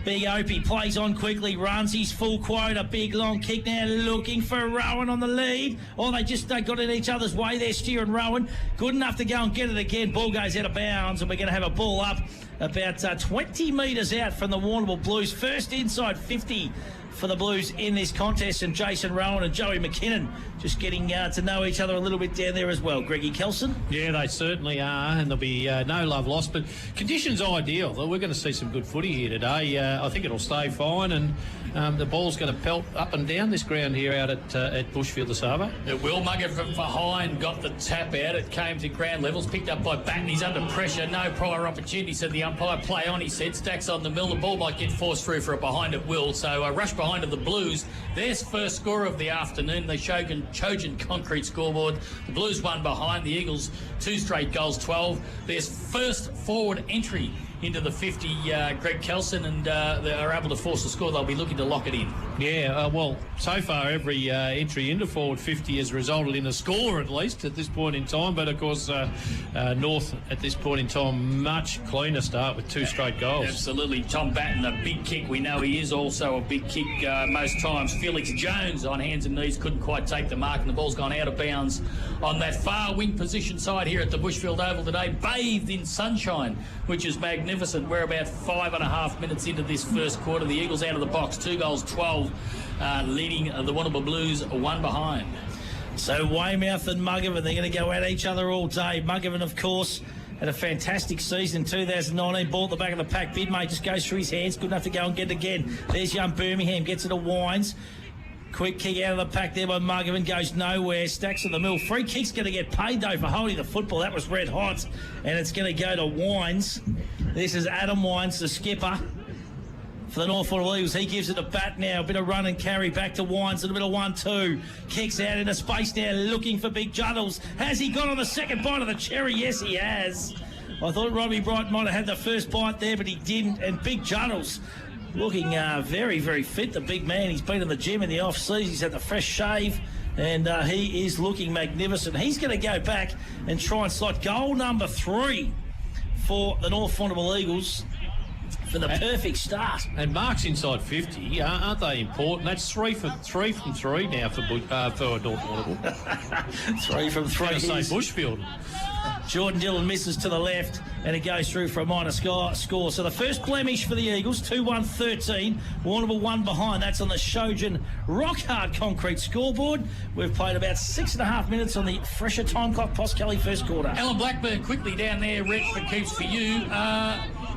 Big Opie plays on quickly, runs his full quota. Big long kick now, looking for Rowan on the lead. Oh, they got in each other's way there, Steer and Rowan. Good enough to go and get it again. Ball goes out of bounds, and we're going to have a ball up about 20 metres out from the Warrnambool Blues. First inside 50 for the Blues in this contest, and Jason Rowan and Joey McKinnon just getting to know each other a little bit down there as well. Greggy Kelson? Yeah, they certainly are, and there'll be no love lost, but conditions ideal. We're going to see some good footy here today. I think it'll stay fine, and the ball's going to pelt up and down this ground here out at Bushfield this Arvo. It will. Mugger from behind got the tap out. It came to ground levels, picked up by Batten. He's under pressure, no prior opportunity, said the umpire. Play on, he said. Stacks on the mill. The ball might get forced through for a behind at will, so rush behind of the Blues. Their first score of the afternoon, the Trojan Concrete scoreboard. The Blues won behind. The Eagles 2 straight goals, 12. Their first forward entry into the 50, Greg Kelson, and they are able to force the score. They'll be looking to lock it in. Yeah, well, so far every entry into forward 50 has resulted in a score, at least at this point in time, but of course North at this point in time much cleaner start with 2 straight goals. Absolutely. Tom Batten, a big kick. We know he is also a big kick most times. Felix Jones on hands and knees couldn't quite take the mark, and the ball's gone out of bounds on that far wing position side here at the Bushfield Oval today, bathed in sunshine, which is magnificent. We're about 5.5 minutes into this first quarter. The Eagles out of the box, 2 goals, 12, leading the Warrnambool Blues 1 behind. So Weymouth and Muggavan, they're going to go at each other all day. Muggavan, of course, had a fantastic season in 2019. Ball at the back of the pack. Bidmate just goes through his hands. Good enough to go and get it again. There's young Birmingham. Gets it to Wines. Quick kick out of the pack there by Muggavan. Goes nowhere. Stacks on the mill. Free kick's going to get paid, though, for holding the football. That was red hot. And it's going to go to Wines. This is Adam Wines, the skipper for the North Warrnambool Eagles. He gives it a bat now. A bit of run and carry back to Wines. A bit of 1-2. Kicks out into space now, looking for Big Juddles. Has he got on the second bite of the cherry? Yes, he has. I thought Robbie Bright might have had the first bite there, but he didn't. And Big Juddles looking very, very fit, the big man. He's been in the gym in the off-season. He's had the fresh shave, and he is looking magnificent. He's going to go back and try and slot goal number 3 for the North Warrnambool Eagles for the perfect start. And marks inside 50, aren't they important? That's 3 from 3 now for North Warrnambool. 3 from 3. I'm going to say Bushfield. Jordan Dillon misses to the left, and it goes through for a minor score. So the first blemish for the Eagles, 2-1-13. Warrnambool 1 behind. That's on the Shojin rock-hard concrete scoreboard. We've played about 6.5 minutes on the fresher time clock. Poss Kelly, first quarter. Alan Blackburn quickly down there. Redford keeps for you.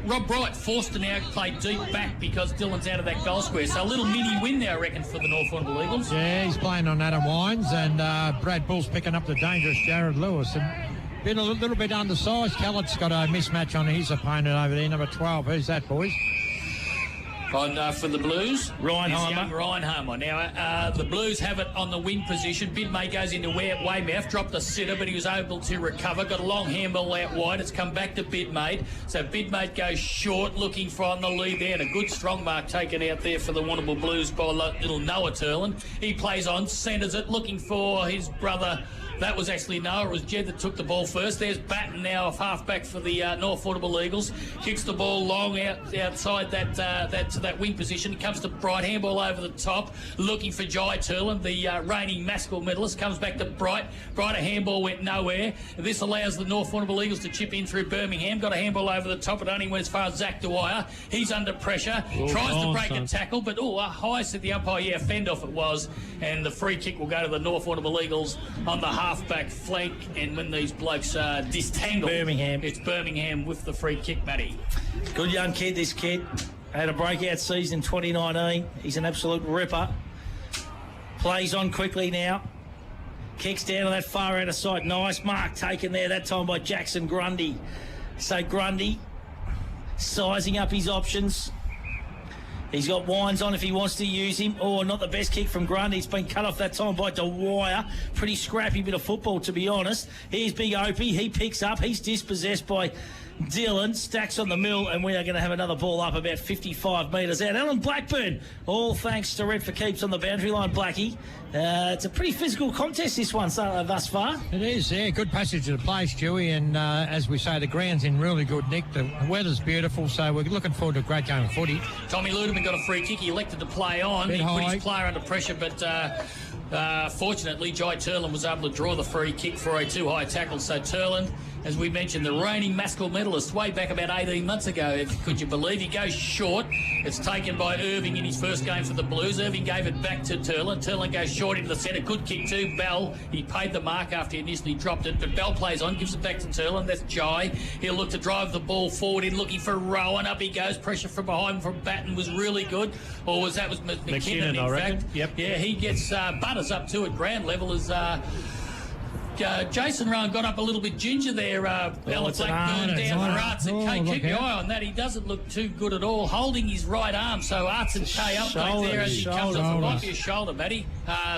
Rob Bright forced to now play deep back because Dillon's out of that goal square. So a little mini win there, I reckon, for the North Warrnambool Eagles. Yeah, he's playing on Adam Wines, and Brad Bull's picking up the dangerous Jared Lewis. And been a little bit undersized. Callett's got a mismatch on his opponent over there, number 12. Who's that, boys? For the Blues, Reinheimer. Reinheimer. Now, the Blues have it on the wing position. Bidmate goes into Weymouth, dropped the sitter, but he was able to recover. Got a long handball out wide. It's come back to Bidmate. So Bidmate goes short, looking for on the lead there. And a good strong mark taken out there for the Warrnambool Blues by little Noah Turlin. He plays on, centres it, looking for his brother. That was actually Noah. It was Jed that took the ball first. There's Batten now off half-back for the North Warrnambool Eagles. Kicks the ball long outside that wing position. Comes to Bright. Handball over the top. Looking for Jai Turlin, the reigning Mascot medalist. Comes back to Bright. Bright, a handball went nowhere. This allows the North Warrnambool Eagles to chip in through Birmingham. Got a handball over the top. It only went as far as Zach Dwyer. He's under pressure. Tries to break a tackle, but a high said the umpire. Yeah, fend off it was. And the free kick will go to the North Warrnambool Eagles on the half-back flank, and when these blokes distangle, it's Birmingham with the free kick, Matty. Good young kid, this kid. Had a breakout season in 2019. He's an absolute ripper. Plays on quickly now. Kicks down to that far out of sight. Nice mark taken there, that time by Jackson Grundy. So Grundy sizing up his options. He's got Wines on if he wants to use him. Oh, not the best kick from Grundy. It's been cut off that time by Dwyer. Pretty scrappy bit of football, to be honest. Here's Big Opie. He picks up. He's dispossessed by Dillon. Stacks on the mill, and we are going to have another ball up about 55 metres out. Alan Blackburn, all thanks to Red for Keeps on the boundary line, Blackie. It's a pretty physical contest, this one, thus far. It is, yeah. Good passage of the play, Stewie, and as we say, the ground's in really good nick. The weather's beautiful, so we're looking forward to a great game of footy. Tommy Ludeman got a free kick. He elected to play on. He put his player under pressure, but fortunately, Jai Turlin was able to draw the free kick for a too-high tackle. So Turlin, as we mentioned, the reigning Mascot medalist way back about 18 months ago, could you believe? He goes short. It's taken by Irving in his first game for the Blues. Irving gave it back to Turlin. Turlin goes short into the centre. Good kick too. Bell, he paid the mark after he initially dropped it, but Bell plays on, gives it back to Turlin. That's Jai. He'll look to drive the ball forward in, looking for Rowan. Up he goes. Pressure from behind from Batten was really good. Or was McKinnon, in fact. Yep. Yeah, he gets Butters up to at ground level as Jason Rowan got up a little bit ginger there. Alan Blackburn down for Arts and Kay. Keep your eye on that. He doesn't look too good at all. Holding his right arm. So Arts and Kay up back there as he comes off. It might be a shoulder, Matty.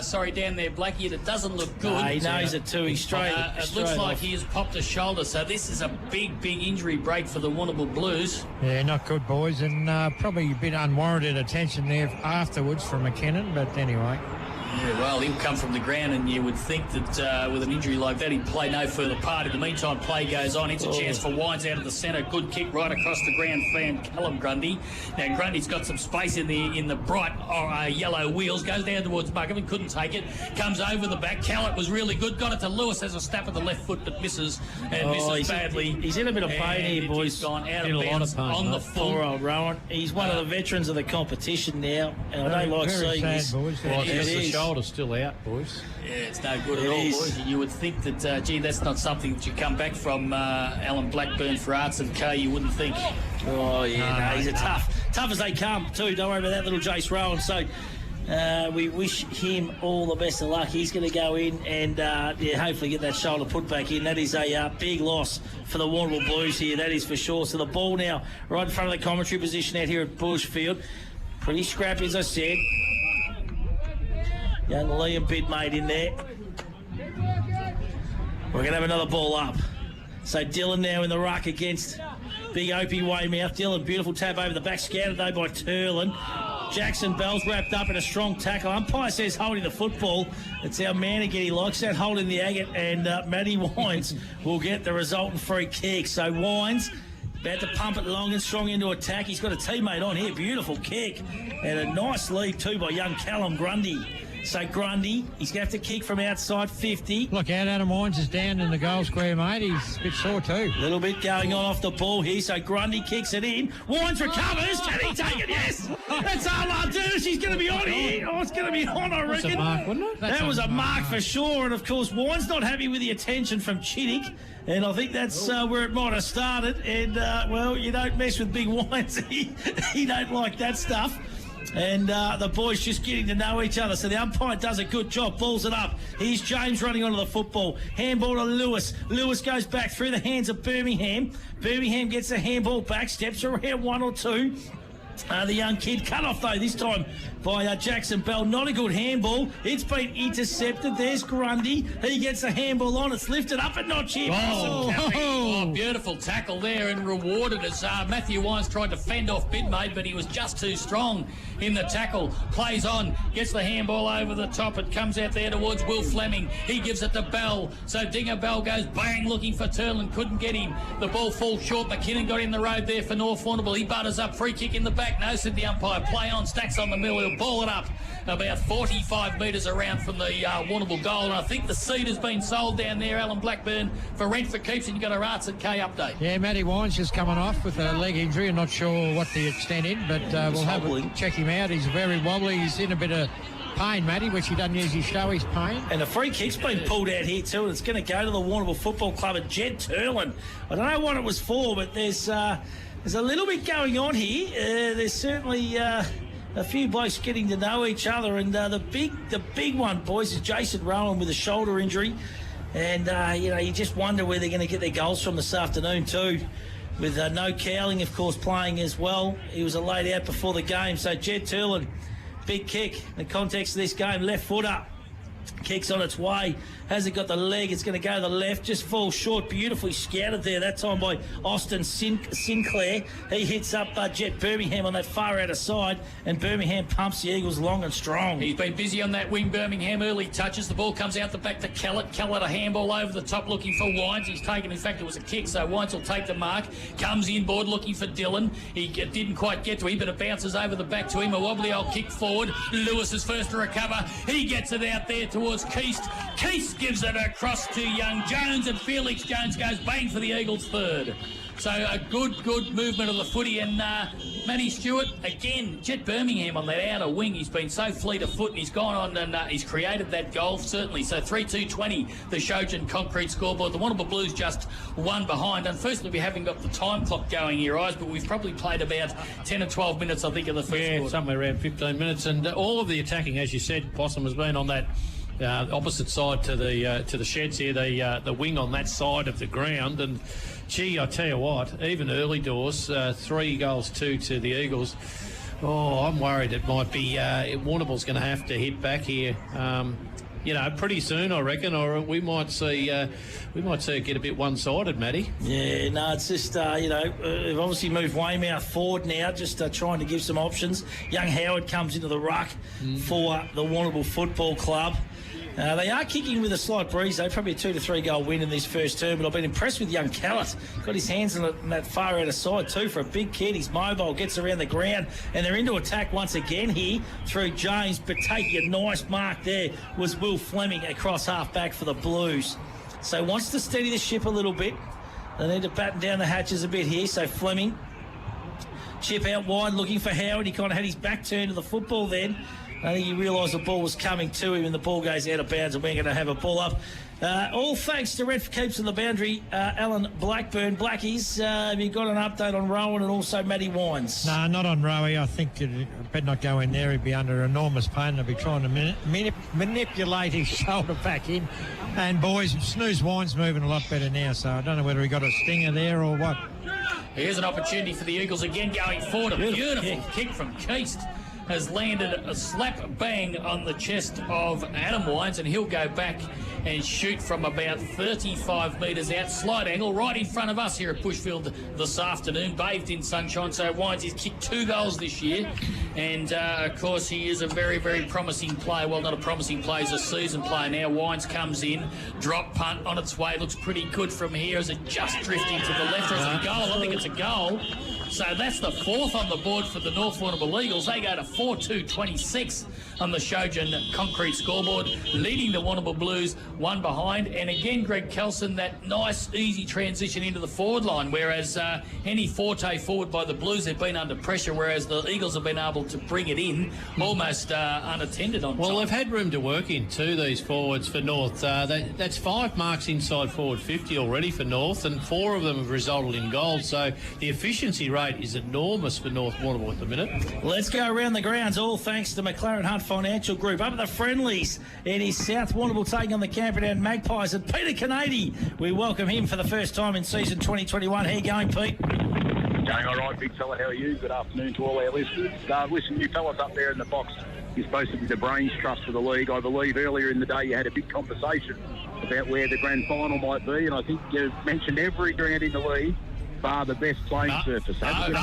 Sorry, down there, Blackie. It doesn't look good. He knows it too. He's straight. It looks like he has popped a shoulder. So this is a big, big injury break for the Warrnambool Blues. Yeah, not good, boys. And probably a bit unwarranted attention there afterwards from McKinnon. But anyway. Yeah, well, he'll come from the ground, and you would think that with an injury like that, he'd play no further part. In the meantime, play goes on. It's a chance for Wines out of the centre. Good kick right across the ground, fan Callum Grundy. Now, Grundy's got some space in the bright yellow wheels. Goes down towards Muggavan, couldn't take it. Comes over the back. Callett was really good. Got it to Lewis, has a snap at the left foot, but misses, and misses badly. He's in a bit of pain here, boys. He's gone out of bounds on the full. Poor old Rowan. He's one of the veterans of the competition now, and I don't like seeing this. Boys. It is. shoulder's still out, boys. Yeah, it's no good at all, boys. You would think that, that's not something that you come back from Alan Blackburn for Arts and Co. You wouldn't think. Oh, yeah, no, he's a tough as they come, too. Don't worry about that little Jace Rowan. So we wish him all the best of luck. He's going to go in and, hopefully get that shoulder put back in. That is a big loss for the Warrnambool Blues here, that is for sure. So the ball now right in front of the commentary position out here at Bushfield. Pretty scrappy, as I said. Young Liam Bidmate in there. We're going to have another ball up. So Dylan now in the ruck against big Opie Weymouth. Dylan, beautiful tap over the back, scouted though by Turlin. Jackson Bell's wrapped up in a strong tackle. Umpire says holding the football. It's our man again. He likes that holding the agate, and Matty Wines will get the resultant free kick. So Wines about to pump it long and strong into attack. He's got a teammate on here. Beautiful kick. And a nice lead too by young Callum Grundy. So Grundy, he's going to have to kick from outside 50. Look out, Adam Wines is down in the goal square, mate. He's a bit sore too. A little bit going on off the ball here. So Grundy kicks it in. Wines recovers. Can he take it? Yes. That's Arlardus. He's going to be on here. Oh, it's going to be on, I reckon. That's a mark, wasn't it? That was a mark for sure. And of course, Wines not happy with the attention from Chittick. And I think that's where it might have started. And, well, you don't mess with big Wines. He don't like that stuff. And the boys just getting to know each other. So the umpire does a good job, balls it up. Here's James running onto the football. Handball to Lewis. Lewis goes back through the hands of Birmingham. Birmingham gets the handball back, steps around one or two. The young kid cut off, though, this time by Jackson Bell. Not a good handball. It's been intercepted. There's Grundy. He gets the handball on. It's lifted up a notch here. Oh, beautiful tackle there and rewarded as Matthew Wines tried to fend off Bidmate, but he was just too strong in the tackle. Plays on, gets the handball over the top. It comes out there towards Will Fleming. He gives it to Bell. So Dinger Bell goes bang looking for Turlin. Couldn't get him. The ball falls short. McKinnon got in the road there for North Warrnambool. He butters up. Free kick in the back. No, said the umpire. Play on. Stacks on the middle. He'll ball it up about 45 metres around from the Warrnambool goal. And I think the seat has been sold down there, Alan Blackburn, for rent for keeps. And you've got a Arts and K update. Yeah, Matty Wines just coming off with a leg injury. I'm not sure what the extent is, but we'll have a check him out. He's very wobbly. He's in a bit of pain, Matty, which he doesn't usually show his pain. And the free kick's been pulled out here too, and it's going to go to the Warrnambool Football Club at Jed Turlin. I don't know what it was for, but there's a little bit going on here. There's certainly a few blokes getting to know each other, and the big one, boys, is Jason Rowan with a shoulder injury. And, you just wonder where they're going to get their goals from this afternoon too. With no Cowling, of course, playing as well. He was laid out before the game. So Jed Turlin, big kick in the context of this game. Left footer. Kicks on its way. Hasn't got the leg. It's going to go to the left. Just falls short. Beautifully scouted there that time by Austin Sinclair. He hits up Jet Birmingham on that far outer side, and Birmingham pumps the Eagles long and strong. He's been busy on that wing. Birmingham early touches. The ball comes out the back to Kellett. Kellett a handball over the top looking for Wines. He's taken, in fact, it was a kick, so Wines will take the mark. Comes inboard looking for Dylan. He didn't quite get to him, but it bounces over the back to him. A wobbly old kick forward. Lewis is first to recover. He gets it out there towards Keast. Keast gives it across to young Jones, and Felix Jones goes bang for the Eagles' third. So a good movement of the footy, and Matty Stewart, again, Jet Birmingham on that outer wing. He's been so fleet of foot, and he's gone on and he's created that goal, certainly. So 3-2-20, the Showgen concrete scoreboard. The Warrnambool Blues just one behind. Unfortunately, we haven't got the time clock going here, Eyes, but we've probably played about 10 or 12 minutes, I think, of the first quarter. Somewhere around 15 minutes. And all of the attacking, as you said, Possum, has been on that opposite side to the sheds here, the wing on that side of the ground. And gee, I tell you what, even early doors, 3-2 to the Eagles. Oh, I'm worried it might be Warrnambool's going to have to hit back here. Pretty soon, I reckon, or we might see it get a bit one-sided, Matty. Yeah, no, it's just we've obviously moved Weymouth forward now, just trying to give some options. Young Howard comes into the ruck for the Warrnambool Football Club. They are kicking with a slight breeze, though. Probably a 2 to 3 goal win in this first term, but I've been impressed with young Callett. Got his hands on that far outer side too for a big kid. He's mobile, gets around the ground, and they're into attack once again here through James, but taking a nice mark there was Will Fleming across half-back for the Blues. So wants to steady the ship a little bit. They need to batten down the hatches a bit here, so Fleming. Chip out wide looking for Howard. He kind of had his back turned to the football then. I think he realised the ball was coming to him and the ball goes out of bounds and we're going to have a ball up. All thanks to Red for Keeps on the Boundary, Alan Blackburn. Blackies, have you got an update on Rowan and also Matty Wines? No, not on Rowie. I think you'd better not go in there. He'd be under enormous pain. They'll be trying to manipulate his shoulder back in. And, boys, Snooze Wine's moving a lot better now, so I don't know whether he got a stinger there or what. Here's an opportunity for the Eagles again going forward. A beautiful kick from Keast has landed a slap bang on the chest of Adam Wines, and he'll go back and shoot from about 35 metres out. Slight angle right in front of us here at Bushfield this afternoon, bathed in sunshine. So Wines has kicked 2 goals this year, and of course he is a very, very promising player. Well, not a promising player, he's a seasoned player now. Wines comes in, drop punt on its way, looks pretty good from here. Is it just drifting to the left, or is it a goal? I think it's a goal. So that's the 4th on the board for the North Warrnambool Eagles. They go to 4-2-26 on the Shojin concrete scoreboard, leading the Warrnambool Blues 1 behind. And again, Greg Kelson, that nice, easy transition into the forward line, whereas any forte forward by the Blues have been under pressure, whereas the Eagles have been able to bring it in almost unattended on time. Well, they've had room to work in too, these forwards for North. That's 5 marks inside forward 50 already for North, and 4 of them have resulted in goals. So the efficiency rate is enormous for North Warrnambool at the minute. Let's go around the grounds, all thanks to McLaren Hunt Financial Group. Up at the friendlies, it is South Warrnambool taking on the Camperdown Magpies, and Peter Canady, we welcome him for the first time in season 2021. How you going, Pete? Going all right, big fella. How are you? Good afternoon to all our listeners. Listen, you fellas up there in the box, you're supposed to be the brains trust of the league. I believe earlier in the day you had a big conversation about where the grand final might be, and I think you mentioned every ground in the league bar the best playing surface. I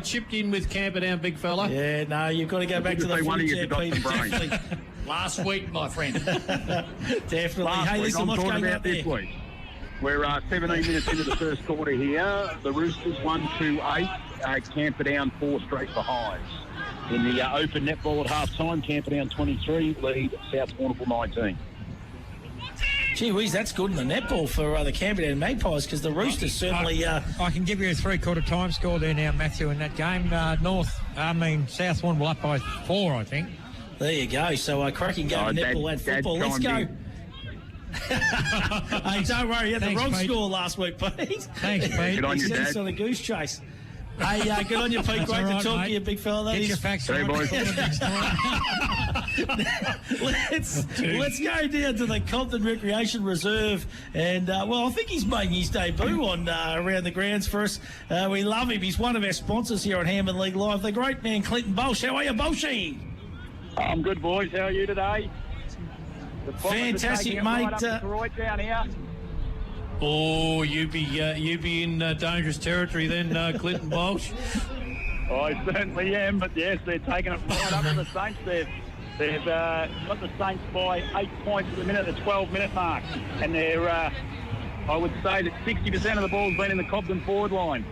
chipped in with Camperdown, big fella. Yeah, no, you've got to go back to the footage there, Pete. Definitely. Last week, my friend. Definitely. Last Hey, week, listen, I'm what's talking going about on this there? week. We're 17 minutes into the first quarter here. The Roosters 1-2-8, Camperdown 4 straight behinds. In the open netball at half-time, Camperdown 23 lead South Warrnambool 19. Gee whiz, that's good in the netball for the Camperdown Magpies, because the Roosters certainly... I can give you a 3-quarter time score there now, Matthew, in that game. South Warrnambool up by 4, I think. There you go. So cracking game of netball and football. Let's go. Hey, don't worry, you had the wrong score last week, Pete. Thanks, Pete. Good on you, He Dad. us on a goose chase. Hey, good on you, Pete. Great to talk to you, big fella. Get your facts right. boys. Let's go down to the Compton Recreation Reserve, and I think he's making his debut on around the grounds for us. We love him. He's one of our sponsors here on Hampden League Live. The great man Clinton Baulch. How are you, Baulchy? I'm good, boys. How are you today? Fantastic, mate. Right down here. Oh, you be in dangerous territory then, Clinton Baulch. I certainly am, but yes, they're taking it right up to the Saints. They've got the Saints by 8 points at the minute, the 12-minute mark, and they're I would say that 60% of the ball's been in the Cobden forward line.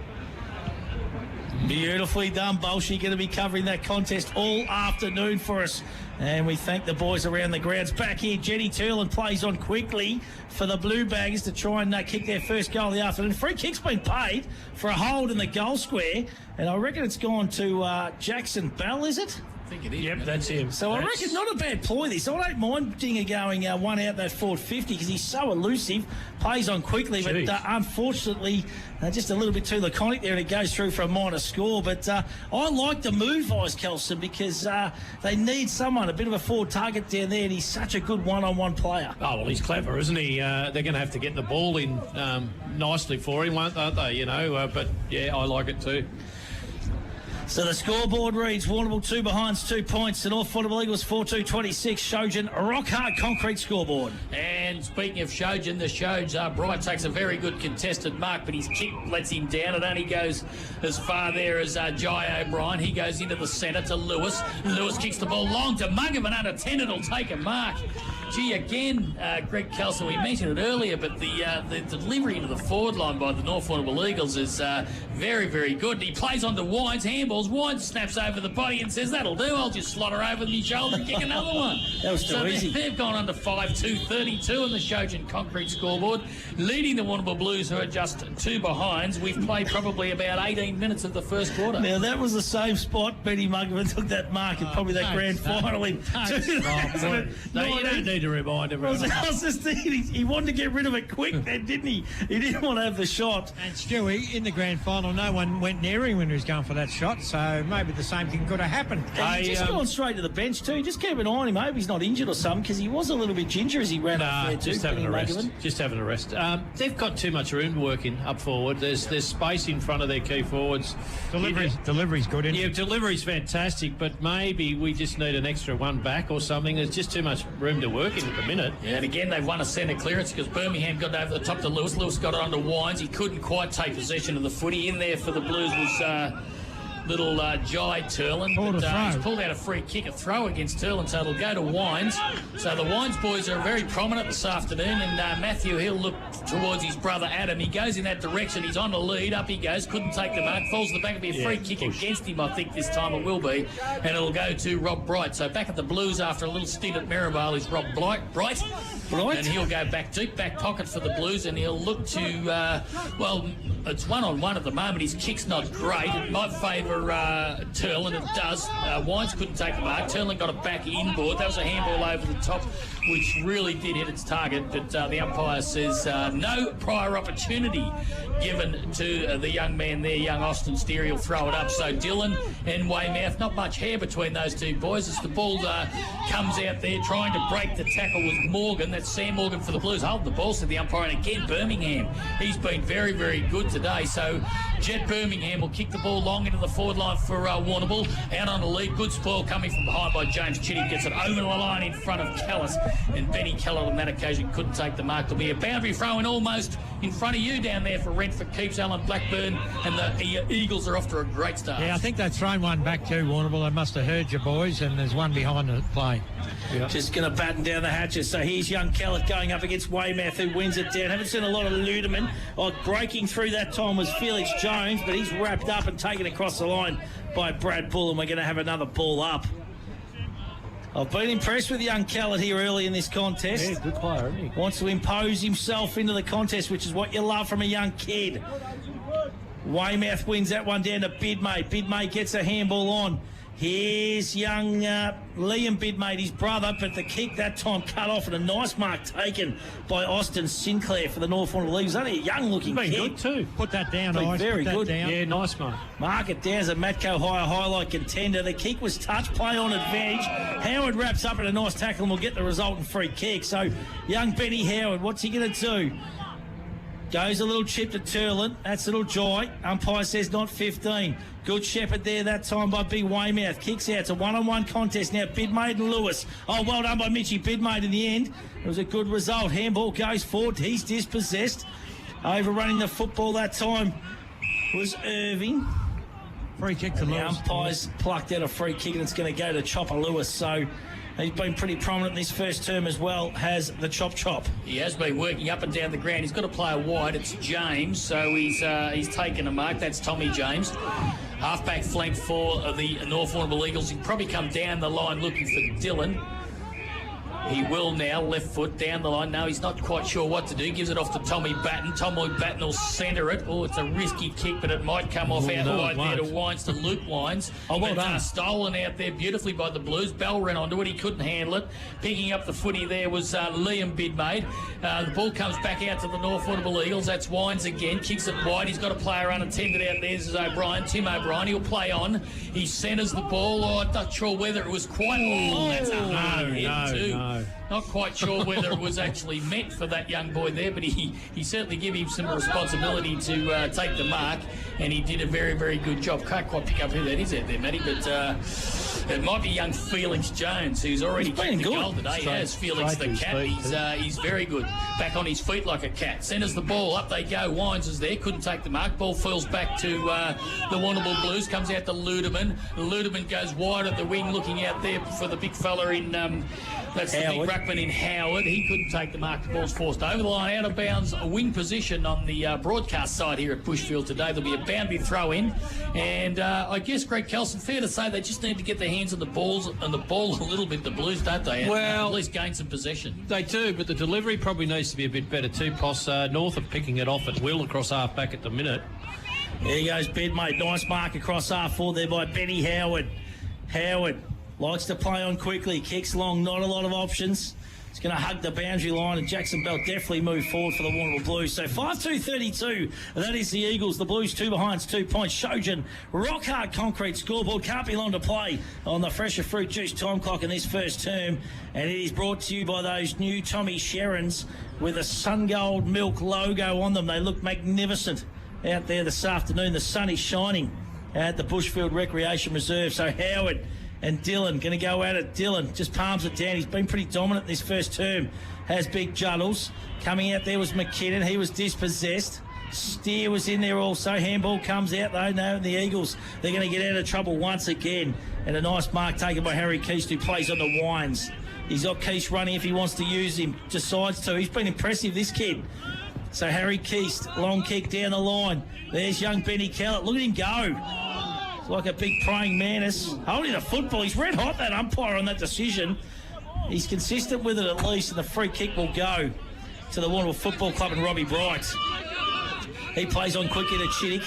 Beautifully done, Baulchy. Going to be covering that contest all afternoon for us. And we thank the boys around the grounds. Back here, Jenny Turlin plays on quickly for the Blue Baggers to try and kick their first goal of the afternoon. Free kick's been paid for a hold in the goal square. And I reckon it's gone to Jackson Bell, is it? I think it is. Yep, that's him. So I reckon not a bad ploy this. I don't mind Dinger going one out that forward 50 because he's so elusive, plays on quickly, but unfortunately just a little bit too laconic there, and it goes through for a minor score. But I like the move, Vice Kelson, because they need someone, a bit of a forward target down there, and he's such a good one-on-one player. Oh, well, he's clever, isn't he? They're going to have to get the ball in nicely for him, won't they? But yeah, I like it too. So the scoreboard reads Warrnambool 2 behinds 2 points. The North Warrnambool Eagles 4-2-26. Shojin, rock hard concrete scoreboard. And speaking of Shojin, the Shoj, Bright takes a very good contested mark, but his kick lets him down. It only goes as far there as Jai O'Brien. He goes into the centre to Lewis. Lewis kicks the ball long to Muggham, and unattended will take a mark. Gee, again, Greg Kelson, we mentioned it earlier, but the delivery into the forward line by the North Warrnambool Eagles is very, very good. He plays on to Wines, handball balls. Wines snaps over the body and says, that'll do, I'll just slot her over my shoulder and kick another one. That was too easy. They've gone under 5-2-32 on the Shojin concrete scoreboard, leading the Warrnambool Blues, who are just 2 behinds. We've played probably about 18 minutes of the first quarter. Now, that was the same spot Benny Muggerman took that mark in probably that grand final in 2000. No, you don't need to remind everyone. I was just thinking, he wanted to get rid of it quick then, didn't he? He didn't want to have the shot. And Stewie, in the grand final, no one went near him when he was going for that shot, so maybe the same thing could have happened. And he's just gone straight to the bench too. Just keep an eye on him. I hope he's not injured or something, because he was a little bit ginger as he ran up there too. Just having a rest. Just having a rest. They've got too much room to work in up forward. There's space in front of their key forwards. Delivery's good, isn't it? Yeah, delivery's fantastic, but maybe we just need an extra one back or something. There's just too much room to work in at the minute. Yeah, and again, they've won a centre clearance because Birmingham got over the top to Lewis. Lewis got it under Wines. He couldn't quite take possession of the footy. In there for the Blues was little Jai Turlin. He's pulled out a free kick, a throw against Turlin, so it'll go to Wines. So the Wines boys are very prominent this afternoon, and Matthew Hill looked towards his brother Adam. He goes in that direction. He's on the lead. Up he goes. Couldn't take the mark. Falls to the back. It'll be a free kick against him, I think, this time it will be. And it'll go to Rob Bright. So back at the Blues after a little stint at Maribel is Rob Bright. And he'll go back deep, back pocket for the Blues, and he'll look to, it's one-on-one at the moment. His kick's not great. It might favour Turlin. It does. Wines couldn't take the mark. Turlin got it back inboard. That was a handball over the top, which really did hit its target. But the umpire says no prior opportunity given to the young man there, young Austin Steer. He'll throw it up. So Dylan and Weymouth, not much hair between those two boys as the ball comes out there trying to break the tackle with Morgan. That's Sam Morgan for the Blues. Hold the ball, said the umpire. And again, Birmingham. He's been very, very good today. So Jet Birmingham will kick the ball long into the forward line for Warrnambool. Out on the lead. Good spoil coming from behind by James Chitty. Gets it over the line in front of Callis. And Benny Keller on that occasion couldn't take the mark. There'll be a boundary throw in almost in front of you down there for Renford Keeps. Alan Blackburn and the Eagles are off to a great start. Yeah, I think they've thrown one back to Warrnambool. They must have heard you, boys, and there's one behind the play. Yep. Just going to batten down the hatches. So here's young Kellett going up against Weymouth, who wins it down. Haven't seen a lot of Ludeman. Breaking through that time was Felix Jones, but he's wrapped up and taken across the line by Brad Bull, and we're going to have another ball up. I've been impressed with young Kellett here early in this contest. Yeah, good player, isn't he? Wants to impose himself into the contest, which is what you love from a young kid. Weymouth wins that one down to Bidmate. Bidmate gets a handball on. Here's young Liam Bidmate, his brother, but the kick that time cut off and a nice mark taken by Austin Sinclair for the North Warrnambool League. He's only a young-looking kid. Been good too. Put that down, Been very good. Yeah, nice mark. Mark it down as a Matco Hire highlight contender. The kick was touched, play on advantage. Howard wraps up in a nice tackle and will get the resultant free kick. So young Benny Howard, what's he going to do? Goes a little chip to Turlin. That's a little Jai. Umpire says not 15. Good shepherd there that time by Big Weymouth. Kicks out. It's a one-on-one contest now. Bidmate and Lewis. Oh, well done by Mitchie Bidmate in the end. It was a good result. Handball goes forward. He's dispossessed. Overrunning the football that time was Irving. Free kick to Lewis. The umpires plucked out a free kick, and it's going to go to Chopper Lewis. So he's been pretty prominent in this first term as well, has the Chop. He has been working up and down the ground. He's got a player wide. It's James, so he's taken a mark. That's Tommy James. Halfback flank for the North Warrnambool Eagles. He'll probably come down the line looking for Dylan. He will now, left foot down the line. No, he's not quite sure what to do. Gives it off to Tommy Batten. Tommy Batten will centre it. Oh, it's a risky kick, but it might come off out wide there to Wines, to Luke Wines. Oh, well done. Stolen out there beautifully by the Blues. Bell ran onto it. He couldn't handle it. Picking up the footy there was Liam Bidmate. The ball comes back out to the North Warrnambool Eagles. That's Wines again. Kicks it wide. He's got a player unattended out there. This is O'Brien, Tim O'Brien. He'll play on. He centres the ball. Oh, I'm not sure whether it was quite... Oh, that's a hard hit too. No. Not quite sure whether it was actually meant for that young boy there, but he certainly gave him some responsibility to take the mark, and he did a very, very good job. Can't quite pick up who that is out there, Matty, but It might be young Felix Jones, who's already kicked the goal today. He has Felix the cat. He's very good. Back on his feet like a cat. Centres the ball. Up they go. Wines is there. Couldn't take the mark. Ball falls back to the Warrnambool Blues. Comes out to Ludeman. Ludeman goes wide at the wing, looking out there for the big fella in... that's the big ruckman in Howard. He couldn't take the mark. The ball's forced over the line, out of bounds, a wing position on the broadcast side here at Bushfield today. There'll be a boundary throw in. And I guess, Greg Kelson, fair to say they just need to get their hands on the ball a little bit, the Blues, don't they? Well, at least gain some possession. They do, but the delivery probably needs to be a bit better too. North are picking it off at will across half back at the minute. There goes Ben, mate. Nice mark across half forward there by Benny Howard. Howard likes to play on quickly. Kicks long, not a lot of options. It's going to hug the boundary line, and Jackson Bell definitely moved forward for the Warrnambool Blues. So 5-2-32, that is the Eagles. The Blues 2 behind, 2 points. Shojin, rock hard concrete scoreboard. Can't be long to play on the Fresher Fruit Juice time clock in this first term. And it is brought to you by those new Tommy Sherrins with a Sungold Milk logo on them. They look magnificent out there this afternoon. The sun is shining at the Bushfield Recreation Reserve. So Howard and Dylan going to go at it. Dylan just palms it down. He's been pretty dominant this first term. Has big Juddles. Coming out there was McKinnon. He was dispossessed. Steer was in there also. Handball comes out though. No, the Eagles, they're going to get out of trouble once again. And a nice mark taken by Harry Keast, who plays on the Wines. He's got Keast running if he wants to use him. Decides to. He's been impressive, this kid. So Harry Keast, long kick down the line. There's young Benny Kellett. Look at him go. Like a big praying mantis. Holding the football. He's red hot, that umpire, on that decision. He's consistent with it at least, and the free kick will go to the Warrnambool Football Club and Robbie Bright. He plays on quickly to Chittick.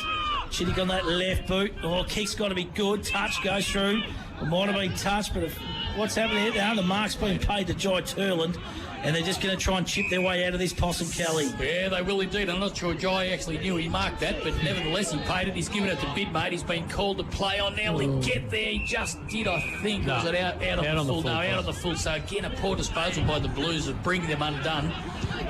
Chittick on that left boot. Oh, kick's got to be good. Touch goes through. It might have been touched, but what's happening here now? The mark's been paid to Jai Turland. And they're just going to try and chip their way out of this possum, Kelly. Yeah, they will indeed. I'm not sure Jai actually knew he marked that, but nevertheless, he paid it. He's given it to Bidmate. He's been called to play on. Now will he get there? He just did, I think. Was it out on the full? No, out on the full. So again, a poor disposal by the Blues of bringing them undone.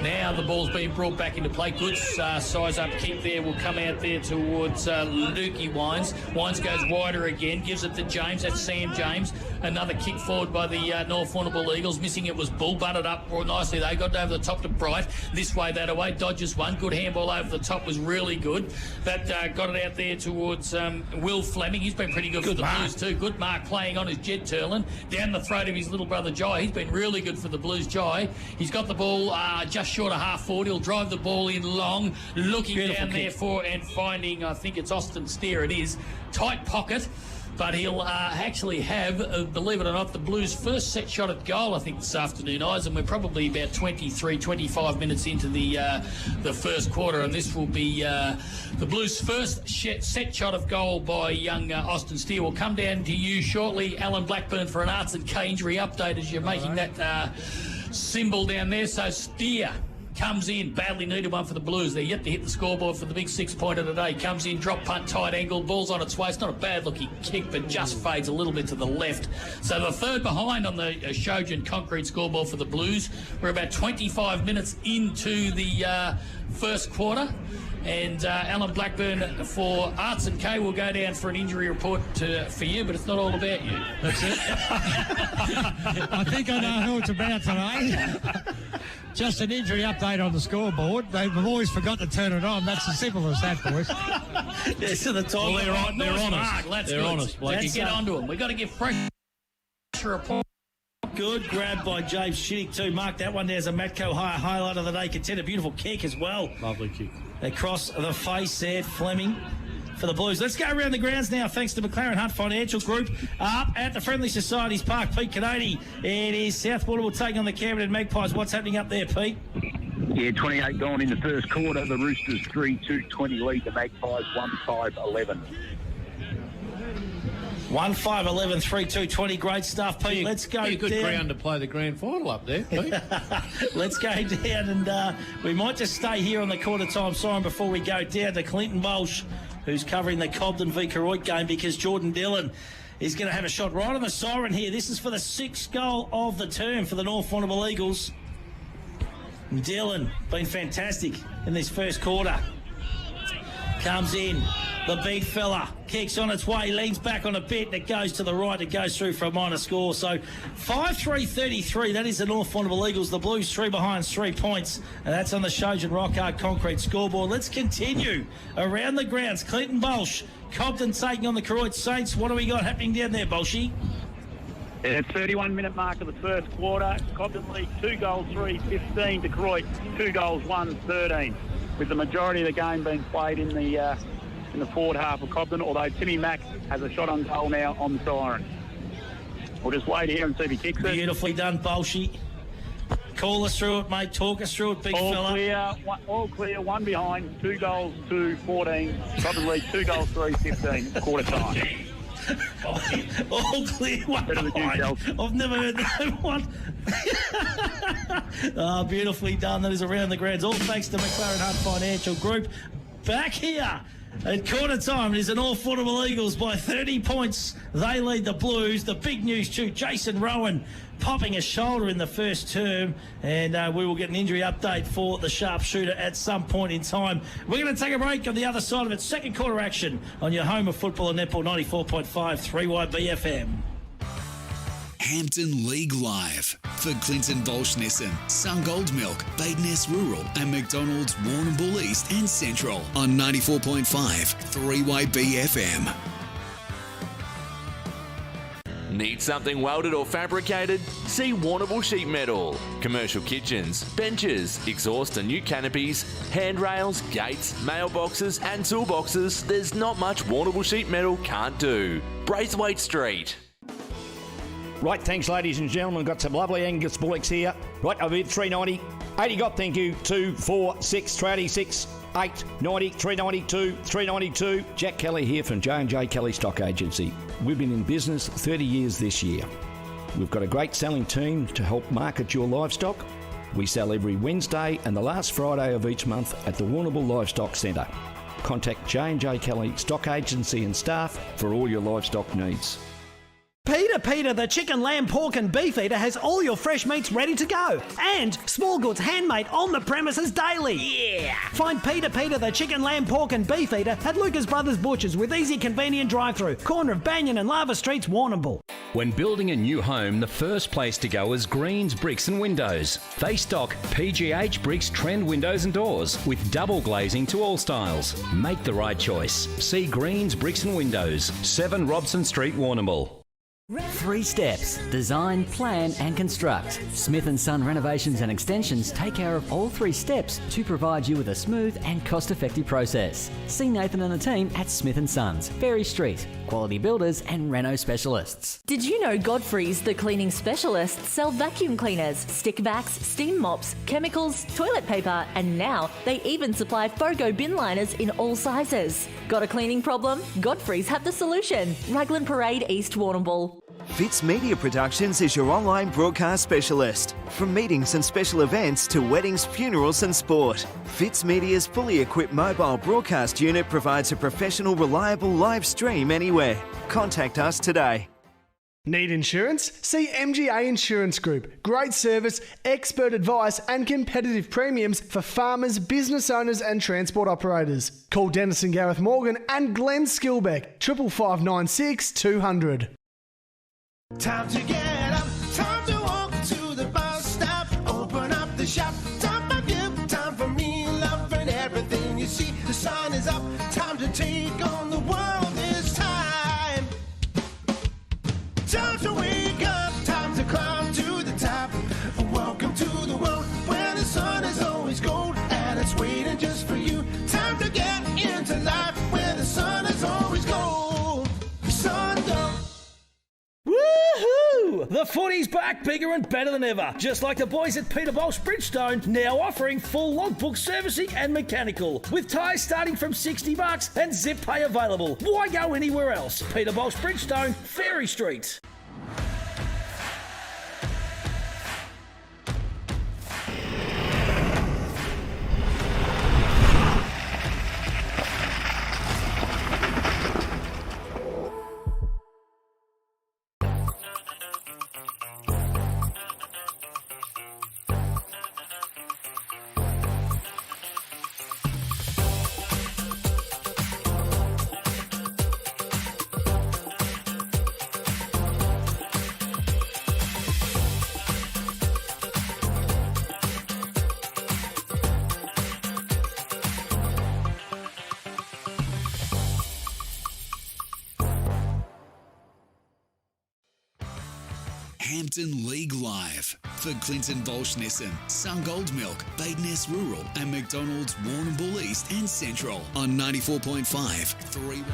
Now the ball's being brought back into play. Good size up kick there will come out there towards Lukey Wines. Wines goes wider again, gives it to James. That's Sam James. Another kick forward by the North Warrnambool Eagles. Missing it was Bull, butted up nicely. They got over the top to Bright. This way, that away. Dodges one. Good handball over the top was really good. That got it out there towards Will Fleming. He's been pretty good for the Blues too. Good mark playing on his Jed Turlin. Down the throat of his little brother Jai. He's been really good for the Blues, Jai. He's got the ball just short of half forward. He'll drive the ball in long. Looking beautiful down kick there for and finding, I think it's Austin Steer it is. Tight pocket. But he'll actually have, believe it or not, the Blues' first set shot at goal, I think, this afternoon, Eyes, and we're probably about 23, 25 minutes into the first quarter, and this will be the Blues' first set shot of goal by young Austin Steer. Will come down to you shortly, Alan Blackburn, for an Arts and K injury update as you're making that symbol down there. So Steer comes in, badly needed one for the Blues. They're yet to hit the scoreboard for the big 6-pointer today. Comes in, drop punt, tight angle, ball's on its way. It's not a bad looking kick, but just fades a little bit to the left. So the third behind on the Shojin concrete scoreboard for the Blues. We're about 25 minutes into the first quarter. And Alan Blackburn for Arts and K will go down for an injury report for you, but it's not all about you. That's it. I think I know who it's about today. Just an injury update on the scoreboard. They've always forgot to turn it on. That's as simple as that, boys. Yeah, so the time well, they're honest. They're honest, Blake. You get onto them. We've got to give fresh report. Good grab by James Chittick too. Mark that one there as a Matco highlight of the day. Contender, beautiful kick as well. Lovely kick. Across the face there, Fleming for the Blues. Let's go around the grounds now, thanks to McLaren Hunt Financial Group. Up at the Friendly Societies Park, Pete Canady. It is South Warrnambool taking on the Camden Magpies. What's happening up there, Pete? Yeah, 28 gone in the first quarter. The Roosters 3-2-20 lead. The Magpies 1-5-11. 1-5-11, 3-2-20. Great stuff, Pete. Let's go good down. ground to play the grand final up there, Pete. Let's go down and we might just stay here on the quarter time siren before we go down to Clinton Baulch, who's covering the Cobden v Koroit game, because Jordan Dillon is going to have a shot right on the siren here. This is for the 6th goal of the term for the North Warrnambool Eagles. Dillon been fantastic in this first quarter. Comes in. The big fella kicks on its way, leans back on a bit, and it goes to the right. It goes through for a minor score. So 5-3-33. That is the North Warrnambool Eagles. The Blues 3 behind, 3 points. And that's on the Shojan Rockhard concrete scoreboard. Let's continue around the grounds. Clinton Baulch, Cobden taking on the Koroit Saints. What do we got happening down there, Baulchy? At 31-minute mark of the first quarter, Cobden lead 2 goals 3-15 to Koroit, 2 goals 1-13, with the majority of the game being played in the forward half of Cobden, although Timmy Mack has a shot on goal now on the siren. We'll just wait here and see if he kicks it. Beautifully done, Baulchy. Call us through it, mate. Talk us through it, big fella. All clear, 1 behind, 2 goals 2-14. Cobden lead 2 goals 3-15, quarter time. All clear, 1 behind. I've never heard that one. Beautifully done. That is around the grounds. All thanks to McLaren Hunt Financial Group. Back here at quarter time, it is the North Warrnambool Eagles by 30 points. They lead the Blues. The big news too, Jason Rowan popping a shoulder in the first term, and we will get an injury update for the sharpshooter at some point in time. We're going to take a break on the other side of it. Second quarter action on your home of football and netball, 94.5 3YB FM. Hampden League Live for Clinton Baulch Nissan, Sungold Milk, Bade Ness Rural and McDonalds Warrnambool East and Central on 94.5 3YB FM. Need something welded or fabricated? See Warrnambool Sheet Metal. Commercial kitchens, benches, exhaust and new canopies, handrails, gates, mailboxes and toolboxes. There's not much Warrnambool Sheet Metal can't do. Braithwaite Street. Right, thanks, ladies and gentlemen. Got some lovely Angus bullocks here. Right, I've bid 390. 80 got, thank you. 2, 4, 6, 386, 8, 90, 392, 392. Jack Kelly here from J&J Kelly Stock Agency. We've been in business 30 years this year. We've got a great selling team to help market your livestock. We sell every Wednesday and the last Friday of each month at the Warrnambool Livestock Centre. Contact J&J Kelly Stock Agency and staff for all your livestock needs. Peter, the chicken, lamb, pork and beef eater has all your fresh meats ready to go. And small goods handmade on the premises daily. Yeah! Find Peter, the chicken, lamb, pork and beef eater at Lucas Brothers Butchers with easy, convenient drive-through. Corner of Banyan and Lava Streets, Warrnambool. When building a new home, the first place to go is Greens Bricks and Windows. They stock PGH Bricks trend windows and doors with double glazing to all styles. Make the right choice. See Greens Bricks and Windows, 7 Robson Street, Warrnambool. 3 steps. Design, plan and construct. Smith & Son Renovations and Extensions take care of all 3 steps to provide you with a smooth and cost-effective process. See Nathan and the team at Smith & Sons, Ferry Street. Quality builders and reno specialists. Did you know Godfrey's, the cleaning specialists, sell vacuum cleaners, stick vacs, steam mops, chemicals, toilet paper, and now they even supply FOGO bin liners in all sizes. Got a cleaning problem? Godfrey's have the solution. Raglan Parade, East Warrnambool. Fitz Media Productions is your online broadcast specialist. From meetings and special events to weddings, funerals and sport, Fitz Media's fully equipped mobile broadcast unit provides a professional, reliable live stream anywhere. Contact us today. Need insurance? See MGA Insurance Group. Great service, expert advice and competitive premiums for farmers, business owners and transport operators. Call Dennis and Gareth Morgan and Glenn Skilbeck, 55596 200. Time to get up, time to walk to the bus stop, open up the shop, time for you, time for me, loving everything you see. The sun is up, time to take on the world this time. Time to wake up, time to climb to the top. Welcome to the world where the sun is always gold and it's waiting just for you. Time to get into life where the sun is always gold. Sun gold. Woohoo! The footy's back, bigger and better than ever. Just like the boys at Peter Baulch Bridgestone, now offering full logbook servicing and mechanical. With tyres starting from $60 and zip pay available. Why go anywhere else? Peter Baulch Bridgestone, Ferry Street. Hampden League Live for Clinton Baulch Nissan, Sungold Milk, Bade Ness Rural and McDonalds Warrnambool East and Central on 94.5 3.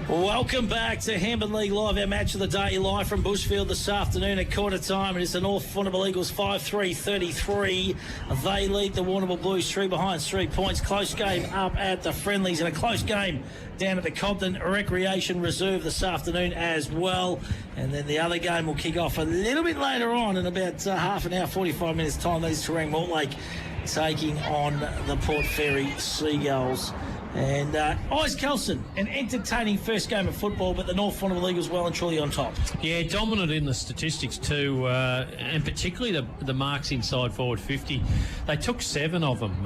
Welcome back to Hampden League Live, our match of the day, live from Bushfield this afternoon at quarter time. It is the North Warrnambool Eagles 5-3-33. They lead the Warrnambool Blues 3 behind 3 points. Close game up at the Friendlies and a close game down at the Compton Recreation Reserve this afternoon as well. And then the other game will kick off a little bit later on in about half an hour, 45 minutes time. That is Terang Mortlake taking on the Port Fairy Seagulls. And Ice Kelson, an entertaining first game of football, but the North Warrnambool Eagles well and truly on top. Yeah, dominant in the statistics too, and particularly the marks inside forward 50. They took 7 of them,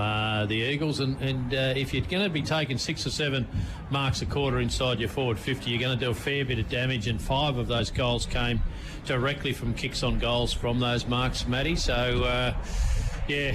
the Eagles, and if you're going to be taking 6 or 7 marks a quarter inside your forward 50, you're going to do a fair bit of damage, and 5 of those goals came directly from kicks on goals from those marks, Matty. So... it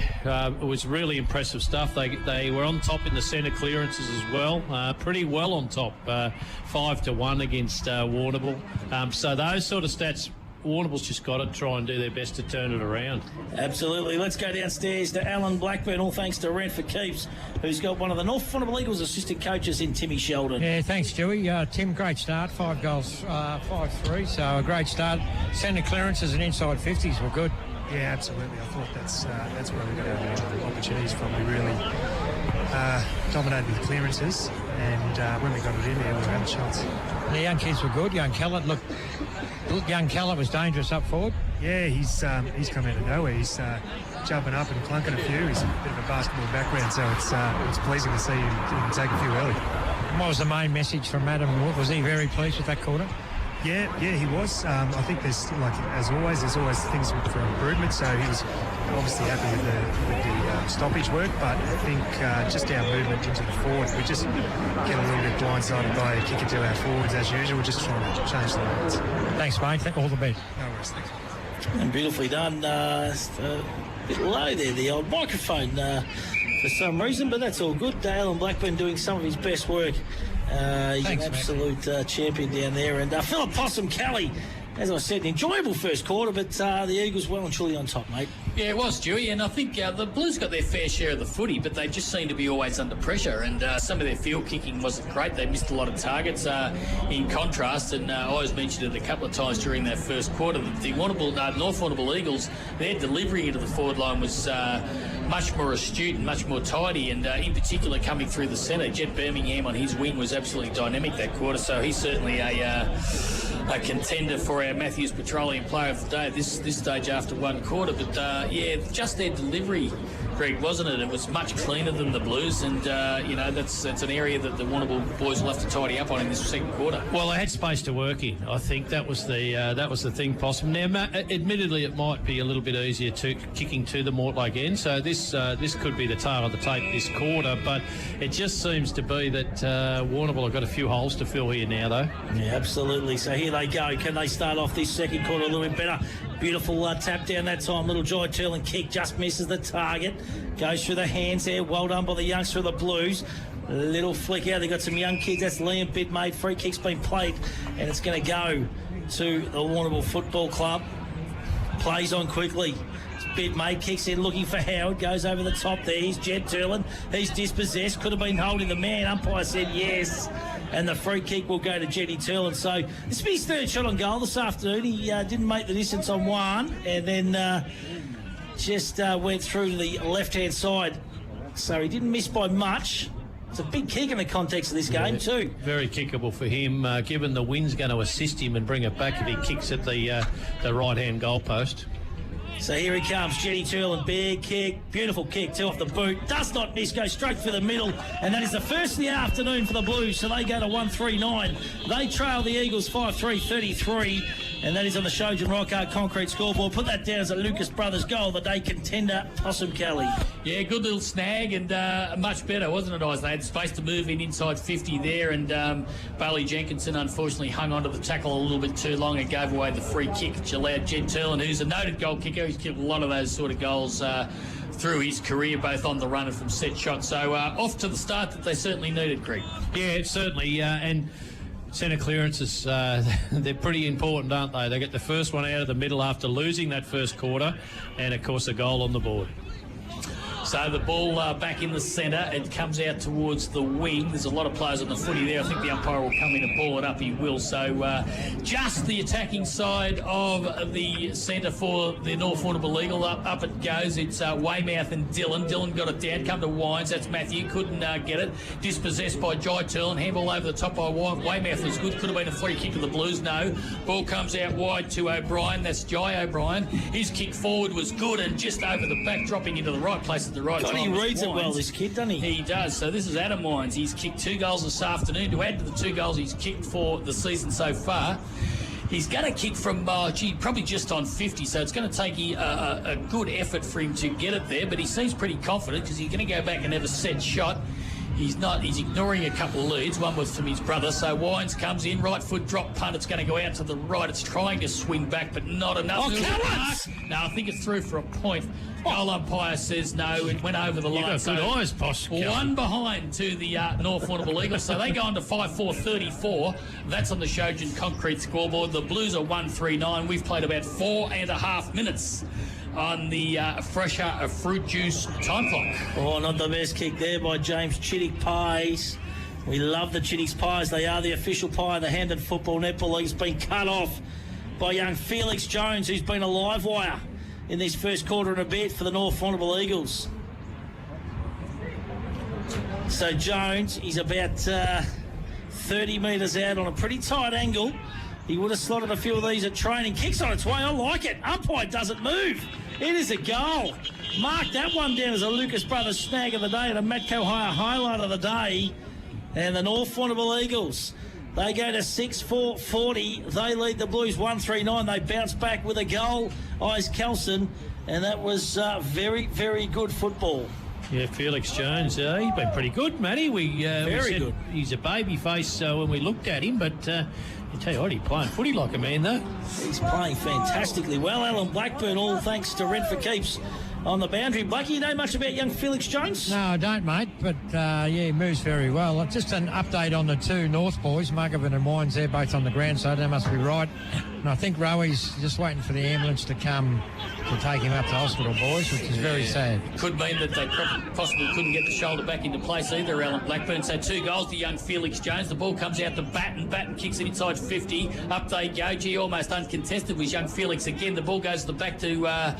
was really impressive stuff. They were on top in the centre clearances as well, pretty well on top, 5-1 against Warrnambool. So those sort of stats, Warrnambool's just got to try and do their best to turn it around. Absolutely. Let's go downstairs to Alan Blackburn, all thanks to Rent for Keeps, who's got one of the North Warrnambool Eagles assistant coaches in Timmy Sheldon. Yeah, thanks, Stewie. Tim, great start. 5 goals, 5-3, so a great start. Centre clearances and inside 50s were good. Yeah, absolutely. I thought that's where we got our opportunities from. We really dominated with clearances, and when we got it in there, we had a chance. The young kids were good. Young Kellett was dangerous up forward. Yeah, he's come out of nowhere. He's jumping up and clunking a few. He's a bit of a basketball background, so it's pleasing to see him take a few early. And what was the main message from Adam? Was he very pleased with that quarter? Yeah, he was. I think there's there's always things for improvement. So he was obviously happy with the stoppage work, but I think just our movement into the forward, we just get a little bit blindsided by a kick into our forwards as usual. We're just trying to change the lines. Thanks, mate. All the best. No worries. Thanks. And beautifully done. A bit low there, the old microphone for some reason, but that's all good. Dale and Blackburn doing some of his best work. He's Thanks, an absolute champion down there. And Philip Possum Kelly, as I said, an enjoyable first quarter, but the Eagles well and truly on top, mate. Yeah, it was, Dewey, and I think the Blues got their fair share of the footy, but they just seemed to be always under pressure, and some of their field kicking wasn't great. They missed a lot of targets in contrast, and I always mentioned it a couple of times during that first quarter that the North Warrnambool Eagles, their delivery into the forward line was much more astute and much more tidy, and in particular coming through the centre, Jet Birmingham on his wing was absolutely dynamic that quarter, so he's certainly a contender for our Matthews Petroleum Player of the Day at this stage after one quarter. But just their delivery, Greg, wasn't it? It was much cleaner than the Blues, and that's an area that the Warrnambool boys will have to tidy up on in this second quarter. Well, they had space to work in. I think that was the thing, Possum. Now, admittedly, it might be a little bit easier kicking to the Mortlake end, so this could be the tail of the tape this quarter, but it just seems to be that Warrnambool have got a few holes to fill here now, though. Yeah, absolutely. So here they go. Can they start off this second quarter a little bit better? Beautiful tap down that time. Little Joy Turlin kick just misses the target. Goes through the hands there. Well done by the youngster of the Blues. Little flick out. They've got some young kids. That's Liam Bittmate. Free kick's been played, and it's going to go to the Warrnambool Football Club. Plays on quickly. Bittmate kicks in looking for Howard. Goes over the top there. He's Jet Turlin. He's dispossessed. Could have been holding the man. Umpire said yes. And the free kick will go to Jetty Turlin. So this will be his third shot on goal this afternoon. He didn't make the distance on one, and then just went through to the left-hand side. So he didn't miss by much. It's a big kick in the context of this game too. Very kickable for him, given the wind's going to assist him and bring it back if he kicks at the right-hand goalpost. So here he comes, Jetty Turlin, big kick, beautiful kick, two off the boot, does not miss, goes straight for the middle, and that is the first of the afternoon for the Blues, so they go to 1-3-9. They trail the Eagles 5-3-33, and that is on the Shojan Rockart concrete scoreboard. Put that down as a Lucas Brothers goal, the day contender, Possum Kelly. Yeah, good little snag, and much better, wasn't it, Oz? They had space to move in inside 50 there, and Bailey Jenkinson unfortunately hung onto the tackle a little bit too long and gave away the free kick, which allowed Jet Turlin, who's a noted goal kicker. He's kicked a lot of those sort of goals through his career, both on the run and from set shots. So off to the start that they certainly needed, Greg. Yeah, certainly, and Centre clearances, they're pretty important, aren't they? They get the first one out of the middle after losing that first quarter, and, of course, a goal on the board. So the ball back in the centre. It comes out towards the wing. There's a lot of players on the footy there. I think the umpire will come in and ball it up. He will. So just the attacking side of the centre for the North Warrnambool Eagle. Up it goes. It's Weymouth and Dylan. Dylan got it down. Come to Wines. That's Matthew. Couldn't get it. Dispossessed by Jai Turlin. Handball over the top by Weymouth was good. Could have been a free kick to the Blues. No. Ball comes out wide to O'Brien. That's Jai O'Brien. His kick forward was good and just over the back, dropping into the right place at the right time. He reads it well, this kid, doesn't he? He does. So this is Adam Wines. He's kicked 2 goals this afternoon. To add to the 2 goals he's kicked for the season so far, he's going to kick from, probably just on 50, so it's going to take a good effort for him to get it there, but he seems pretty confident because he's going to go back and have a set shot. He's not. He's ignoring a couple of leads. One was from his brother. So Wines comes in, right foot drop punt. It's going to go out to the right. It's trying to swing back, but not enough. Oh, Callets! No, I think it's through for a point. Goal umpire says no. It went over the line. You've got good eyes, Posh. One behind to the North Warrnambool Eagles. So they go on to 5-4-34. That's on the Shojin concrete scoreboard. The Blues are 1-3-9. We've played about 4.5 minutes on the fresher fruit juice time clock. Oh, not the best kick there by James. Chittick Pies. We love the Chittick Pies. They are the official pie of the Hampden Football Netball League. It's been cut off by young Felix Jones, who's been a live wire in this first quarter and a bit for the North Warrnambool Eagles. So Jones, he's about 30 metres out on a pretty tight angle. He would have slotted a few of these at training. Kicks on its way. I like it. Umpire doesn't move. It is a goal. Mark that one down as a Lucas Brothers snag of the day and a Matco Hire highlight of the day. And the North Warrnambool Eagles, they go to 6-4-40. They lead the Blues 1-3-9. They bounce back with a goal. Eyes Kelson. And that was very, very good football. Yeah, Felix Jones, he's been pretty good, Matty. We said good. He's a baby face when we looked at him, but I tell you what, he's playing footy like a man, though. He's playing fantastically well. Alan Blackburn, all thanks to Red for Keeps on the boundary. Blackie, you know much about young Felix Jones? No, I don't, mate, but he moves very well. Just an update on the 2 North boys, Muggerman and Wines, they're both on the ground, so they must be right. And I think Rowi's just waiting for the ambulance to come to take him up to hospital, boys, which is very sad. Could mean that they possibly couldn't get the shoulder back into place either, Alan Blackburn. So 2 goals to young Felix Jones. The ball comes out to Batten. Batten kicks it inside 50. Up they go. Gee, almost uncontested was young Felix again. The ball goes to the back to out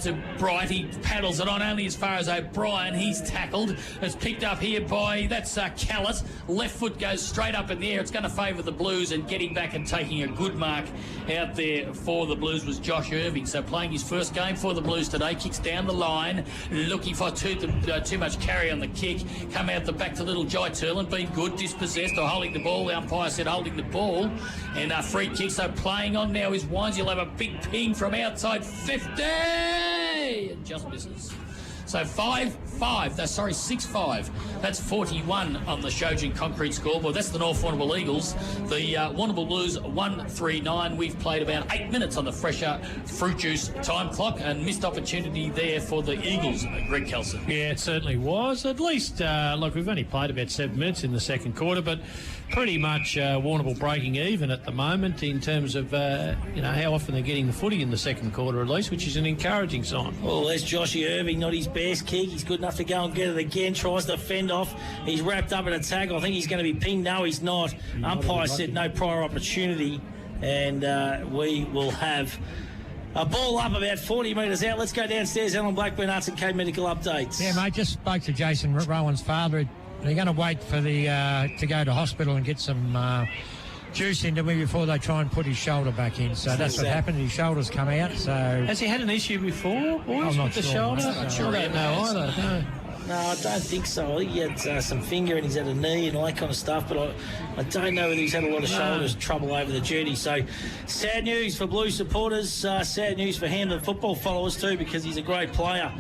to Bright. He paddles it on only as far as O'Brien. He's tackled. It's picked up here by, that's Callett. Left foot goes straight up in the air. It's going to favour the Blues, and getting back and taking a good mark out there for the Blues was Josh Irving. So playing his first game for the Blues today, kicks down the line, looking for too much carry on the kick. Come out the back to little Jai Turlin, being good, dispossessed or holding the ball. The umpire said holding the ball, and a free kick. So playing on now is Wines. He'll have a big ping from outside 50, and just misses. So 6-5. That's 41 on the Shojin concrete scoreboard. That's the North Warrnambool Eagles. The Warrnambool Blues 1-3-9. We've played about 8 minutes on the fresher fruit juice time clock, and missed opportunity there for the Eagles, Greg Kelson. Yeah, it certainly was. At least, look, we've only played about 7 minutes in the second quarter, but pretty much Warrnambool breaking even at the moment in terms of how often they're getting the footy in the second quarter at least, which is an encouraging sign. Oh, there's Joshy Irving, not his best kick. He's good enough to go and get it again. Tries to fend off. He's wrapped up in a tackle. I think he's going to be pinged. No, he's not. Umpire said no prior opportunity, and we will have a ball up about 40 metres out. Let's go downstairs. Alan Blackburn, Arts and K Medical Updates. Yeah, mate, just spoke to Jason Rowan's father. They're going to wait for the to go to hospital and get some juice into me before they try and put his shoulder back in. So that's what happened. His shoulder's come out. So has he had an issue before, boys, I'm not with the sure, shoulder? mate. I don't know either. No, I don't think so. He had some finger and he's had a knee and all that kind of stuff, but I don't know whether he's had a lot of shoulders trouble over the journey. So sad news for Blue supporters, sad news for Hampden football followers too, because he's a great player.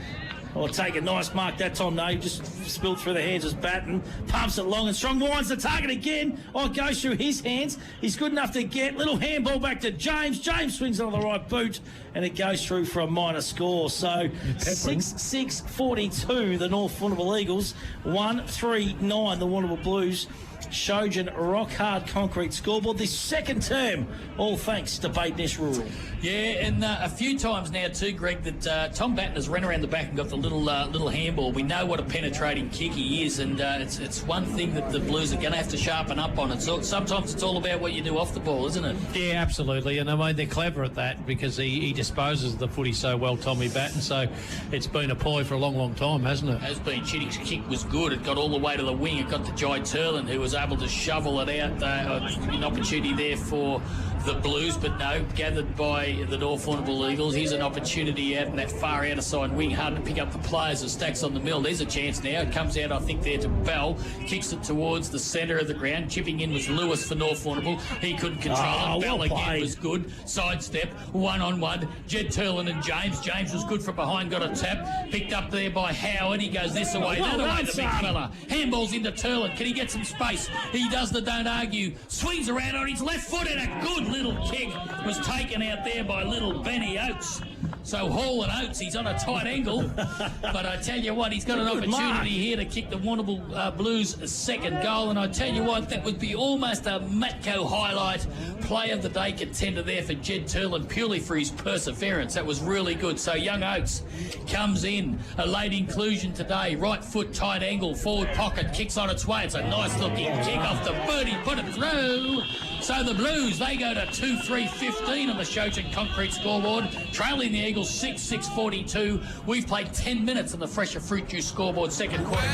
I'll take a nice mark that time. No, he just spilled through the hands as Batten. Pumps it long and strong. Winds the target again. Oh, it goes through his hands. He's good enough to get. Little handball back to James. James swings on the right boot. and it goes through for a minor score. So 6-6-42, the North Warrnambool Eagles, 1-3-9, the Warrnambool Blues. Shojan rock hard concrete scoreboard this second term, all thanks to Bade Ness Rural. Yeah, and a few times now too, Greg, that Tom Batten has run around the back and got the little handball. We know what a penetrating kick he is, and it's one thing that the Blues are going to have to sharpen up on. So sometimes it's all about what you do off the ball, isn't it? Yeah, absolutely. And I mean, they're clever at that because he disposes of the footy so well, Tommy Batten. So it's been a ploy for a long, long time, hasn't it? Has been. Chittick's kick was good. It got all the way to the wing. It got to Jai Turlin, who was able to shovel it out. An opportunity there for the Blues, but no, gathered by the North Warrnambool Eagles. Here's an opportunity out in that far outer side wing. Hard to pick up the players as Stacks on the mill. There's a chance now. It comes out, I think, there to Bell. Kicks it towards the centre of the ground. Chipping in was Lewis for North Warrnambool. He couldn't control it. Bell again was good. Sidestep, one-on-one. Jed Turlin and James. James was good from behind, got a tap. Picked up there by Howard. He goes this away, that away, the big fella. Handballs into Turlin. Can he get some space? He does the don't argue. Swings around on his left foot and a good little kick was taken out there by little Benny Oates. So Hall and Oates, he's on a tight angle. But I tell you what, he's got an opportunity here to kick the Warrnambool Blues' second goal. And I tell you what, that would be almost a Matco highlight. Play of the day contender there for Jed Turlin, purely for his perseverance. That was really good. So young Oates comes in, a late inclusion today. Right foot, tight angle, forward pocket, kicks on its way. It's a nice looking kick off the boot. He put it through. So the Blues, they go to 2-3-15 on the Shojan concrete scoreboard, trailing the Eagles 6-6-42. We've played 10 minutes on the Fresher Fruit Juice scoreboard, second quarter.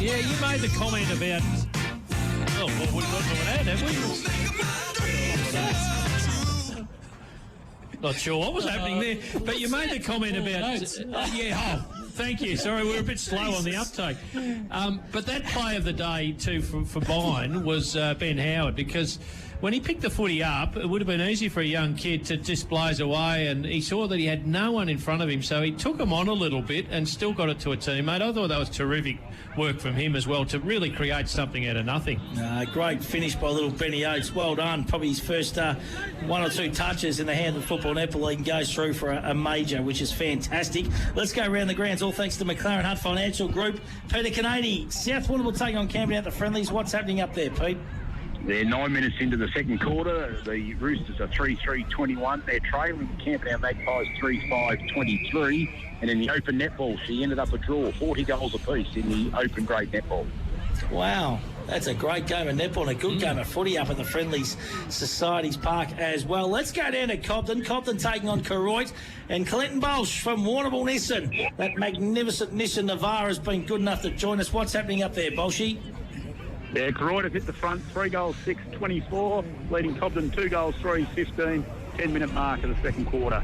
Yeah, you made the comment about... Oh, well, we've got to an ad, have we? Not sure what was happening there, but you made the comment about... Thank you. Sorry, we're a bit slow on the uptake. But that play of the day, too, for Bine was Ben Howard, because when he picked the footy up, it would have been easy for a young kid to just blaze away, and he saw that he had no one in front of him, so he took him on a little bit and still got it to a teammate. I thought that was terrific work from him as well to really create something out of nothing. Great finish by little Benny Oates. Well done. Probably his first one or two touches in the Hampden Football Netball League, and goes through for a major, which is fantastic. Let's go around the grounds, all thanks to McLaren Hunt Financial Group. Peter Canady, South Warrnambool taking on Camden at the friendlies. What's happening up there, Pete? They're 9 minutes into the second quarter. The Roosters are 3-3-21. They're trailing Camden Magpies 3-5-23. And in the open netball, she ended up a draw, 40 goals apiece in the open grade netball. Wow, that's a great game of netball and a good game of footy up at the Friendlies Societies Park as well. Let's go down to Cobden. Cobden taking on Koroit, and Clinton Baulch from Warrnambool Nissan. That magnificent Nissan Navara has been good enough to join us. What's happening up there, Baulchy? Yeah, Koroit have hit the front, 3 goals, 6-24, leading Cobden 2 goals, 3-15, 10-minute mark of the second quarter.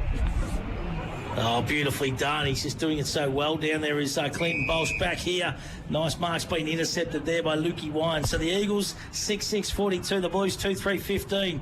Oh, beautifully done. He's just doing it so well. Down there is Clinton Baulch back here. Nice marks being intercepted there by Lukey Wine. So the Eagles 6-6-42, the Blues 2-3-15.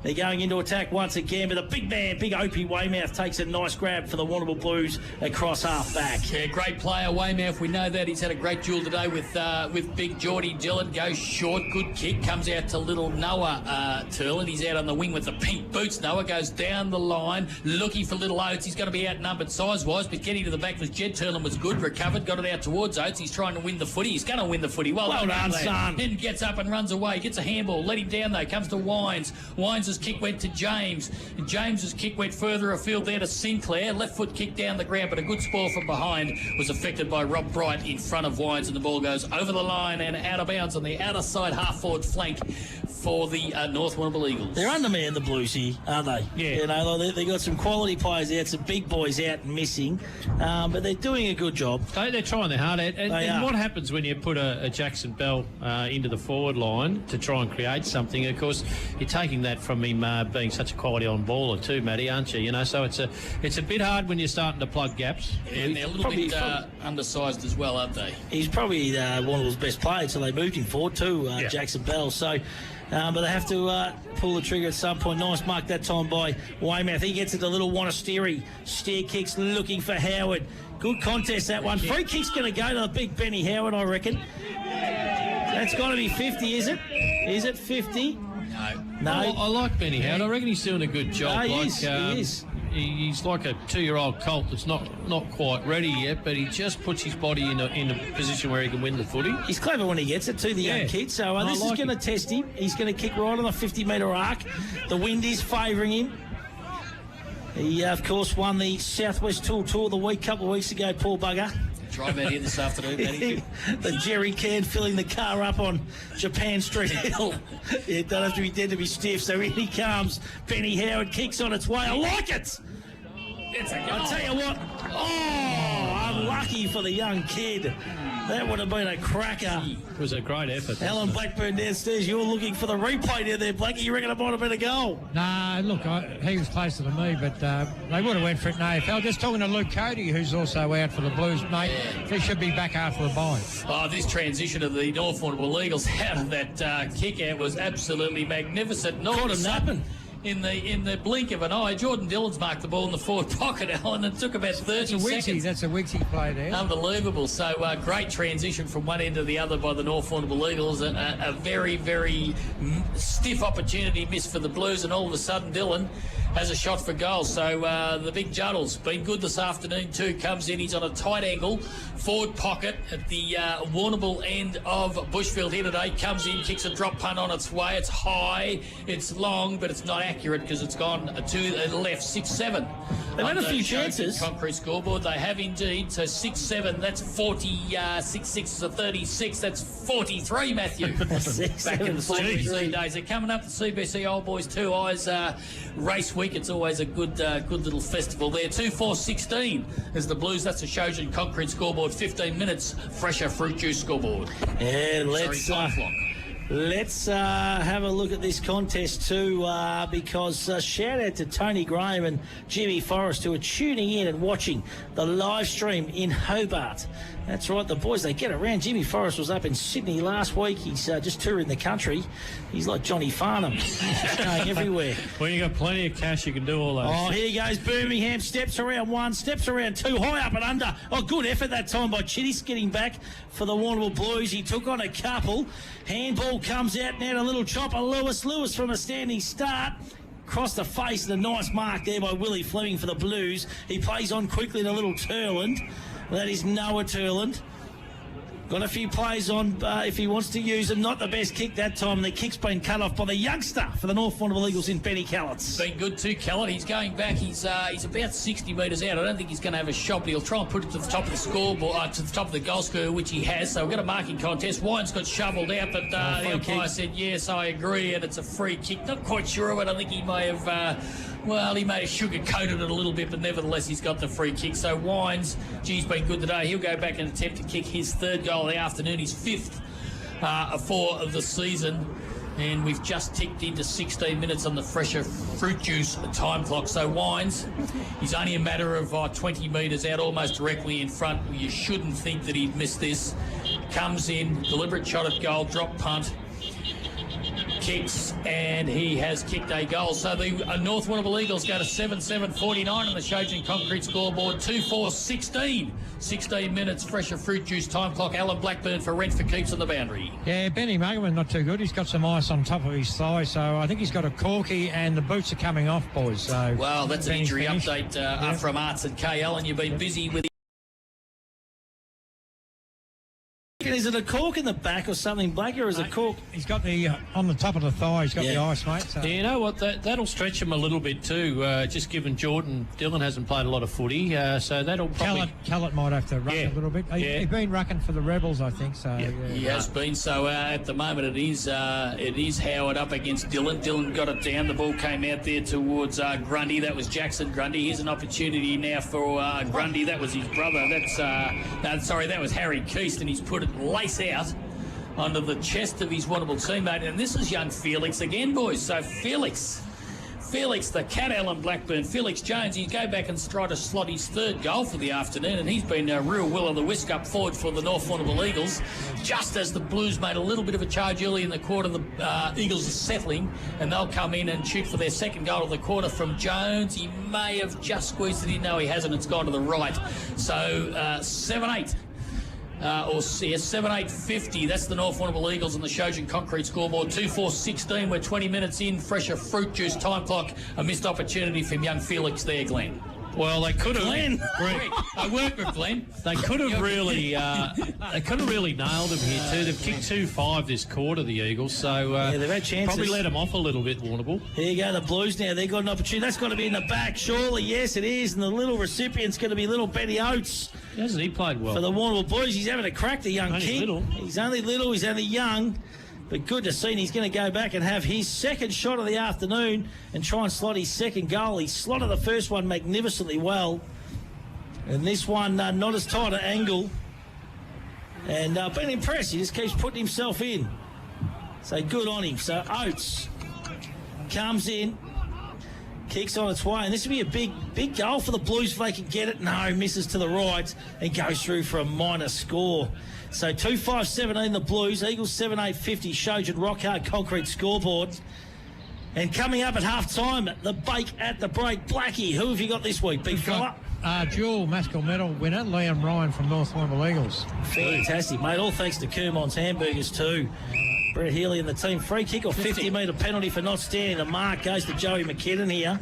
They're going into attack once again, but the big man, big Opie Weymouth, takes a nice grab for the Warrnambool Blues across half back. Yeah, great player Weymouth. We know that. He's had a great duel today with big Geordie Dillon. Goes short, good kick, comes out to little Noah Turlin. He's out on the wing with the pink boots. Noah goes down the line, looking for little Oates. He's going to be outnumbered size-wise, but getting to the back was Jed Turlin was good, recovered, got it out towards Oates. He's trying to win the footy. He's going to win the footy. Well done, son. Then gets up and runs away. Gets a handball. Let him down, though. Comes to Wines. Wines' kick went to James. And James's kick went further afield there to Sinclair. Left foot kick down the ground, but a good spoil from behind was affected by Rob Bright in front of Wines, and the ball goes over the line and out of bounds on the outer side half-forward flank for the North Warrnambool Eagles. They're undermanned, the Blues here, aren't they? Yeah. You know, they've got some quality players out, some big boys out and missing, but they're doing a good job. They're trying their heart out. And what happens when you put a Jackson Bell into the forward line to try and create something? Of course, you're taking that from him being such a quality on baller too, Matty, aren't you? You know, so it's a bit hard when you're starting to plug gaps. Yeah, and they're a little bit undersized as well, aren't they? He's probably Warrnambool's best player, so they moved him forward too, Jackson Bell. So. But they have to pull the trigger at some point. Nice mark that time by Weymouth. He gets it to little Wanasteri. Steer kicks looking for Howard. Good contest, that one. Free kick's going to go to the big Benny Howard, I reckon. That's got to be 50, is it? Is it 50? No. I like Benny Howard. I reckon he's doing a good job. No, he is. he's like a 2-year-old colt that's not quite ready yet, but he just puts his body in a position where he can win the footy. He's clever when he gets it to the young kid, so this is going to test him. He's going to kick right on the 50-metre arc. The wind is favouring him. He, of course, won the Southwest Tour a couple of weeks ago, poor bugger. Drive out here this afternoon, Matty. The jerry can filling the car up on Japan Street Hill. It don't have to be dead to be stiff, so in he comes. Benny Howard kicks on its way. I like it! It's a goal. I'll tell you what. Oh, unlucky for the young kid. That would have been a cracker. It was a great effort. Alan Blackburn downstairs, you're looking for the replay down there, Blackie. You reckon it might have been a goal? Nah, look, he was closer than me, but they would have went for it in AFL. Just talking to Luke Cody, who's also out for the Blues, mate. He should be back after a bye. Oh, this transition of the North Warrnambool Eagles out of that kick out was absolutely magnificent. Caught him napping. In the blink of an eye, Jordan Dillon's marked the ball in the forward pocket, Alan, and it took about 30 seconds. That's a Wigsy play there. Unbelievable. So great transition from one end to the other by the North Warrnambool Eagles. A very, very stiff opportunity missed for the Blues, and all of a sudden Dillon has a shot for goal. So the big Juddle's been good this afternoon too. Comes in, he's on a tight angle, forward pocket at the Warrnambool end of Bushfield here today. Comes in, kicks a drop punt on its way. It's high, it's long, but it's not accurate because it's gone to the left. 6-7. They've had a few chances. Concrete scoreboard. They have indeed. So 6-7. That's 40. 6-6 is a 36. That's 43, Matthew. Back in the CBC days. They're coming up to CBC Old Boys 2 Eyes race week. It's always a good little festival there. 2-4-16 is the Blues. That's a Shojin Concrete scoreboard. 15 minutes. Fresher fruit juice scoreboard. And let's have a look at this contest too, because shout out to Tony Graham and Jimmy Forrest who are tuning in and watching the live stream in Hobart. That's right, the boys, they get around. Jimmy Forrest was up in Sydney last week. He's just touring the country. He's like Johnny Farnham. He's just going everywhere. Well, you got plenty of cash, you can do all those. Oh, here goes Birmingham. Steps around 1, steps around 2, high up and under. Oh, good effort that time by Chittis getting back for the Warrnambool Blues. He took on a couple. Handball comes out now to little chopper Lewis. Lewis from a standing start. Across the face, and a nice mark there by Willie Fleming for the Blues. He plays on quickly to little Turland. That is Noah Turland. Got a few plays on if he wants to use them. Not the best kick that time. The kick's been cut off by the youngster for the North Warrnambool Eagles in Benny Callett. Been good too, Callett. He's going back. He's about 60 metres out. I don't think he's going to have a shot, but he'll try and put it to the top of the scoreboard, to the top of the goal square, which he has. So we've got a marking contest. Wine's got shovelled out, but the umpire said, yes, I agree, and it's a free kick. Not quite sure of it. I think he may have... he may have sugar-coated it a little bit, but nevertheless, he's got the free kick. So Wines, he's been good today. He'll go back and attempt to kick his third goal of the afternoon. His fifth for the season. And we've just ticked into 16 minutes on the Fresher Fruit Juice time clock. So Wines, he's only a matter of 20 metres out, almost directly in front. You shouldn't think that he'd miss this. Comes in, deliberate shot at goal, drop punt. Kicks, and he has kicked a goal. So the North Warrnambool Eagles go to 7-7-49 on the Shojin Concrete scoreboard. 2-4-16. 16 minutes, Fresher Fruit Juice time clock. Alan Blackburn for Rent for Keeps on the boundary. Yeah, Benny Muggerman not too good. He's got some ice on top of his thigh, so I think he's got a corky and the boots are coming off, boys. So well, that's an injury update from Arts and KL, and you've been busy with... Is it a cork in the back or something, Blake, or is it a cork? He's got the on the top of the thigh. He's got the ice, mate. So. Yeah, you know what? That'll stretch him a little bit too. Just given Jordan Dillon hasn't played a lot of footy, so that'll probably... Callett might have to ruck a little bit. He's been rucking for the Rebels, I think. So he has been. So at the moment, it is Howard up against Dillon. Dillon got it down. The ball came out there towards Grundy. That was Jackson Grundy. Here's an opportunity now for Grundy. That was his brother. That was Harry Keast, and he's put it lace out onto the chest of his Warrnambool teammate. And this is young Felix again, boys. So Felix, the cat, Alan Blackburn, Felix Jones, he'd go back and try to slot his third goal for the afternoon, and he's been a real will of the whisk up forward for the North Warrnambool Eagles. Just as the Blues made a little bit of a charge early in the quarter, the Eagles are settling, and they'll come in and shoot for their second goal of the quarter from Jones. He may have just squeezed it in. No, he hasn't. It's gone to the right. So 7-8. 7-8-50. That's the North Warrnambool Eagles on the Shojan Concrete scoreboard. 2-4-16. We're 20 minutes in. Fresher fruit juice time clock. A missed opportunity from young Felix there, Glenn. Well, they could have. Glenn, I work with Glenn. They could have really, nailed him here too. They've kicked 2-5 this quarter, the Eagles. So they've had chances. Probably let them off a little bit, Warrnambool. Here you go, the Blues now. They've got an opportunity. That's got to be in the back, surely. Yes, it is. And the little recipient's going to be little Benny Oates. Hasn't he played well? For the Warrnambool Blues, he's having a crack, the young Only kid. little. He's only little. He's only young. But good to see, and he's going to go back and have his second shot of the afternoon and try and slot his second goal. He slotted the first one magnificently well. And this one, not as tight an angle. And been impressed. He just keeps putting himself in. So good on him. So Oates comes in, kicks on its way. And this will be a big goal for the Blues if they can get it. No, misses to the right and goes through for a minor score. So 2-5-17 the Blues. Eagles 7-8-50. Shojan Rock Hard Concrete scoreboard. And coming up at half-time, the bake at the break. Blackie, who have you got this week, big fella? Dual Maskell medal winner, Liam Ryan from North Warrnambool Eagles. Fantastic, mate. All thanks to Kermon's Hamburgers too. Brett Healy and the team. Free kick or 50-metre penalty for not standing. The mark goes to Joey McKinnon here.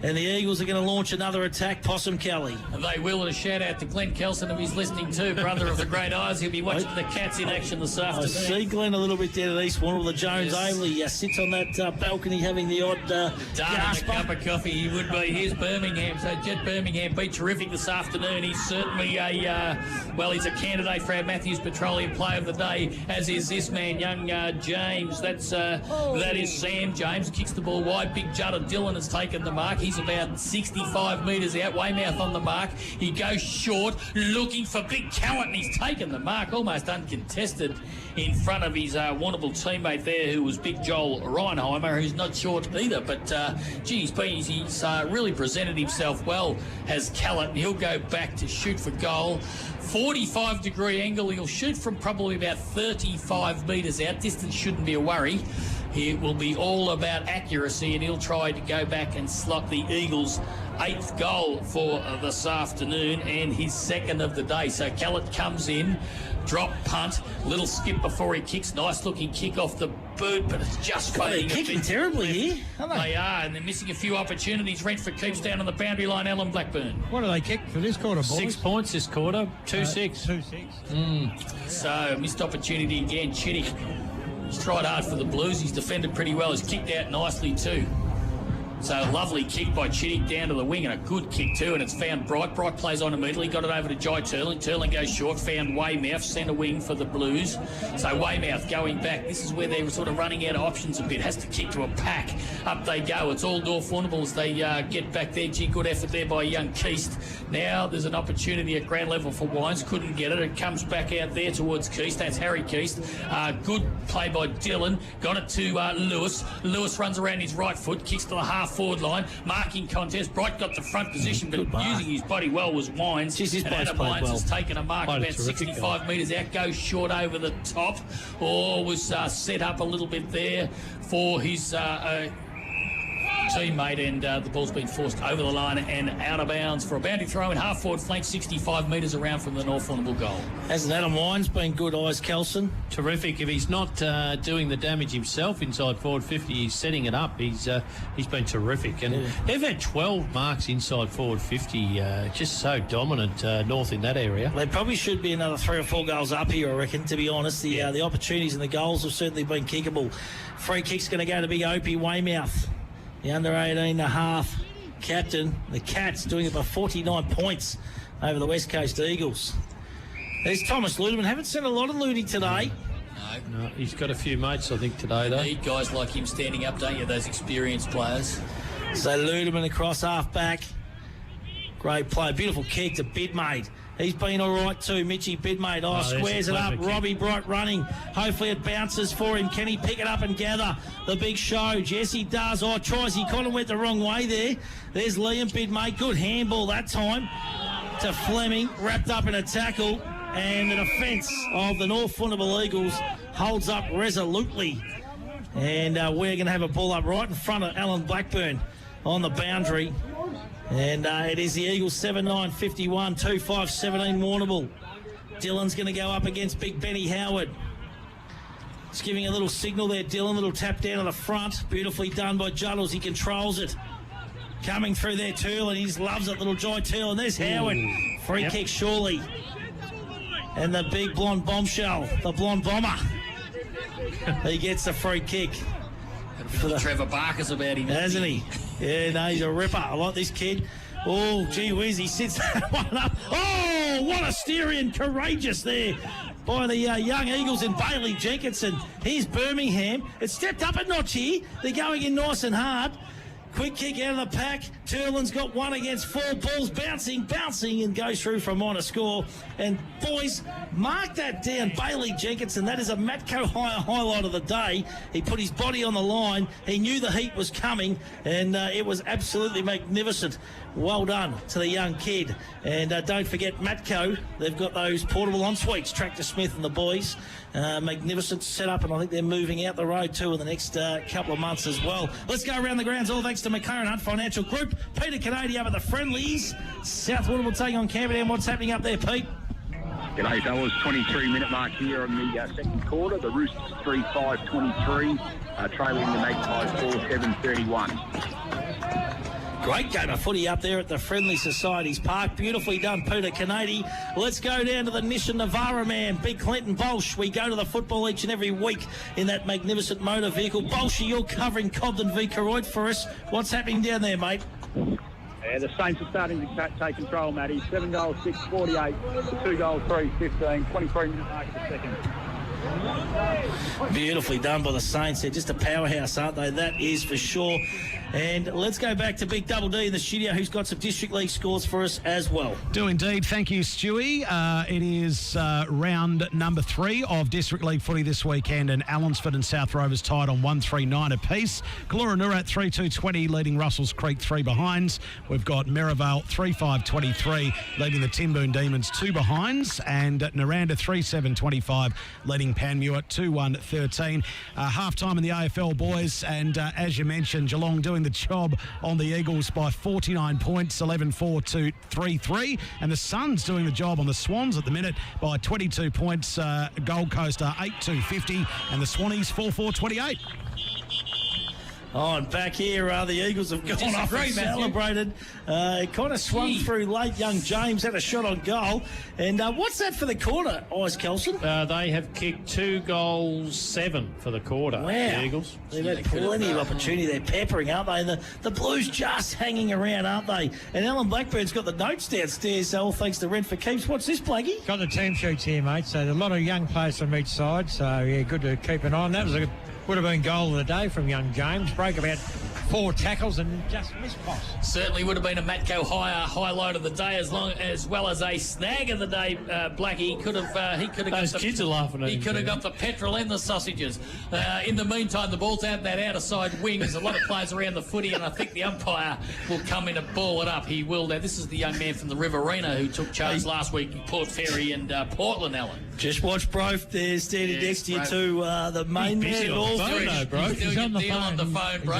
And the Eagles are going to launch another attack, Possum Kelly. And they will, and a shout-out to Glenn Kelson, who he's listening to, brother of the Great Eyes. He'll be watching the Cats in action this afternoon. I see Glenn a little bit down at East Warrnambool. The Jones Overley sits on that balcony having the odd gasp. A cup of coffee, he would be. Here's Birmingham. So Jet Birmingham beat terrific this afternoon. He's certainly he's a candidate for our Matthews Petroleum Player of the Day, as is this man, young James. That is Sam James. Kicks the ball wide. Big Judder Dillon has taken the mark. He's about 65 metres out. Weymouth on the mark. He goes short, looking for big talent, and he's taken the mark, almost uncontested, in front of his Warrnambool teammate there, who was Big Joel Reinheimer, who's not short either. But, he's really presented himself well, has Callett, and he'll go back to shoot for goal. 45-degree angle. He'll shoot from probably about 35 metres out. Distance shouldn't be a worry. It will be all about accuracy, and he'll try to go back and slot the Eagles' 8th goal for this afternoon and his second of the day. So Callett comes in, drop punt, little skip before he kicks. Nice looking kick off the boot, but it's just fading. They're kicking terribly here, aren't they? They are, and they're missing a few opportunities. Rentford keeps down on the boundary line. Alan Blackburn. What do they kick for this quarter, boys? 6 points this quarter. 2-6. 2-6. So missed opportunity again. Chittick. He's tried hard for the Blues. He's defended pretty well. He's kicked out nicely too. So lovely kick by Chittick down to the wing, and a good kick too, and it's found Bright. Bright plays on immediately, got it over to Jai Turling. Turling goes short, found Weymouth, centre wing for the Blues. So Weymouth going back. This is where they're sort of running out of options a bit. Has to kick to a pack. Up they go. It's all North Warrnambool as they get back there. Gee, good effort there by young Keast. Now there's an opportunity at ground level for Wines. Couldn't get it. It comes back out there towards Keast. That's Harry Keast. Good play by Dillon. Got it to Lewis. Lewis runs around his right foot, kicks to the half-forward line. Marking contest. Bright got the front position, but using his body well was Wines. Jeez, and Adam Wines has taken a mark about 65 metres out. Goes short over the top. Or was set up a little bit there for his teammate, and the ball's been forced over the line and out of bounds for a boundary throw in half-forward flank, 65 metres around from the North Warrnambool goal. Hasn't Adam Wines been good, Eyes Kelson? Terrific. If he's not doing the damage himself inside forward 50, he's setting it up. He's been terrific. And they've had 12 marks inside forward 50, just so dominant North in that area. They probably should be another 3 or 4 goals up here, I reckon, to be honest. The opportunities and the goals have certainly been kickable. Free kick's going to go to big Opie Weymouth. The under 18.5 captain, the Cats, doing it by 49 points over the West Coast Eagles. There's Thomas Ludeman. Haven't seen a lot of Ludy today. No, he's got a few mates, I think, today, though. Need guys like him standing up, don't you, those experienced players? So Ludeman across half-back. Great play. Beautiful kick to Bidmade. He's been all right too, Mitchy Bidmade. Squares it up. Robbie Bright running. Hopefully it bounces for him. Can he pick it up and gather the big show? Yes, he does. Tries. He kind of went the wrong way there. There's Liam Bidmade. Good handball that time to Fleming. Wrapped up in a tackle. And the defence of the North Warrnambool Eagles holds up resolutely. And we're going to have a ball up right in front of Alan Blackburn on the boundary. And it is the Eagles 7-9-51, 2-5-17 Warrnambool. Dylan's going to go up against Big Benny Howard. Just giving a little signal there, Dylan. Little tap down on the front. Beautifully done by Juddles. He controls it. Coming through there, Turl, and he just loves it, little Jai Turl. And there's Howard. Free kick, surely. And the big blonde bombshell, the blonde bomber. He gets the free kick. Trevor Barker's about him, hasn't he? Yeah, no, he's a ripper. I like this kid. Oh, gee whiz, he sits that one up. Oh, what a Styrian, courageous there by the young Eagles and Bailey Jenkinson. Here's Birmingham. It's stepped up a notch here. They're going in nice and hard. Quick kick out of the pack. Turlin's got one against 4 balls. Bouncing, and goes through for a minor score. And, boys, mark that down. Bailey Jenkinson, that is a Matco highlight of the day. He put his body on the line. He knew the heat was coming, and it was absolutely magnificent. Well done to the young kid. And don't forget Matco. They've got those portable en-suites, Tractor Smith and the boys. Magnificent setup, and I think they're moving out the road too in the next couple of months as well. Let's go around the grounds, all thanks to McLaren Hunt Financial Group. Peter Canady up at the friendlies. South Warrnambool taking on Camberdown. What's happening up there, Pete? G'day, fellas. 23-minute mark here on the second quarter. The Roosters 3-5-23, trailing the Magpies 4-7-31. Great game of footy up there at the Friendly Societies Park. Beautifully done, Peter Canady. Let's go down to the Nissan Navara man, Big Clinton Baulch. We go to the football each and every week in that magnificent motor vehicle. Baulch, you're covering Cobden v Koroit for us. What's happening down there, mate? Yeah, the Saints are starting to take control, Matty. 7 goals, 6, 48, 2 goals, 3, 15, 23-minute mark of the second. Beautifully done by the Saints. They're just a powerhouse, aren't they? That is for sure. And let's go back to Big Double D in the studio, who's got some District League scores for us as well. Do indeed. Thank you, Stewie. It is round number 3 of District League footy this weekend, and Allensford and South Rovers tied on 1-3-9 apiece. Kalura-Nurat 3-2-20 leading Russells Creek 3 behinds. We've got Merivale 3-5-23 leading the Timboon Demons 2 behinds, and Naranda 3-7-25 leading Panmure 2-1-13. Half-time in the AFL, boys, and as you mentioned, Geelong doing the job on the Eagles by 49 points, 11-4 to 3-3, and the Suns doing the job on the Swans at the minute by 22 points. Gold Coast are 8-2-50, and the Swannies 4-4-28. Oh, and back here, the Eagles have gone off and celebrated. It kind of swung through late. Young James had a shot on goal. And what's that for the quarter, Ice Kelson? They have kicked 2 goals, 7 for the quarter, wow. The Eagles. They've had plenty of opportunity. They're peppering, aren't they? And the Blues just hanging around, aren't they? And Alan Blackbird's got the notes downstairs, so all thanks to Rent for Keeps. What's this, Blackie? Got the team sheets here, mate. So a lot of young players from each side. So, yeah, good to keep an eye on. That would have been goal of the day from young James. Broke about 4 tackles and just missed pass. Certainly would have been a Matco highlight of the day, as well as a snag of the day. Blackie, he could have. Those kids are laughing at him. He could have got the petrol and the sausages. In the meantime, the ball's out that outer side wing. There's a lot of players around the footy, and I think the umpire will come in and ball it up. He will. Now, this is the young man from the Riverina who took charge last week in Port Fairy and Portland, Alan. Just watch Brof there standing next to you too. The main man of all three. He's on the phone. On the phone, Bro.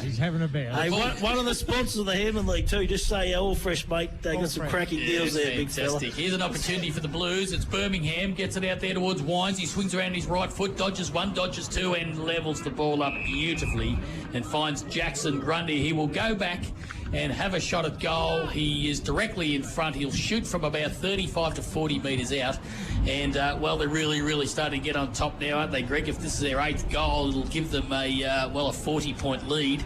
He's having a bet. Hey, one of the sponsors of the Hampden League too. Just say All Fresh, mate. They got some cracking deals there, big fella. Here's an opportunity for the Blues. It's Birmingham. Gets it out there towards Wines. He swings around his right foot, dodges 1, dodges 2, and levels the ball up beautifully and finds Jackson Grundy. He will go back and have a shot at goal. He is directly in front. He'll shoot from about 35 to 40 metres out. And, well, they're really starting to get on top now, aren't they, Greg? If this is their 8th goal, it'll give them a 40-point lead,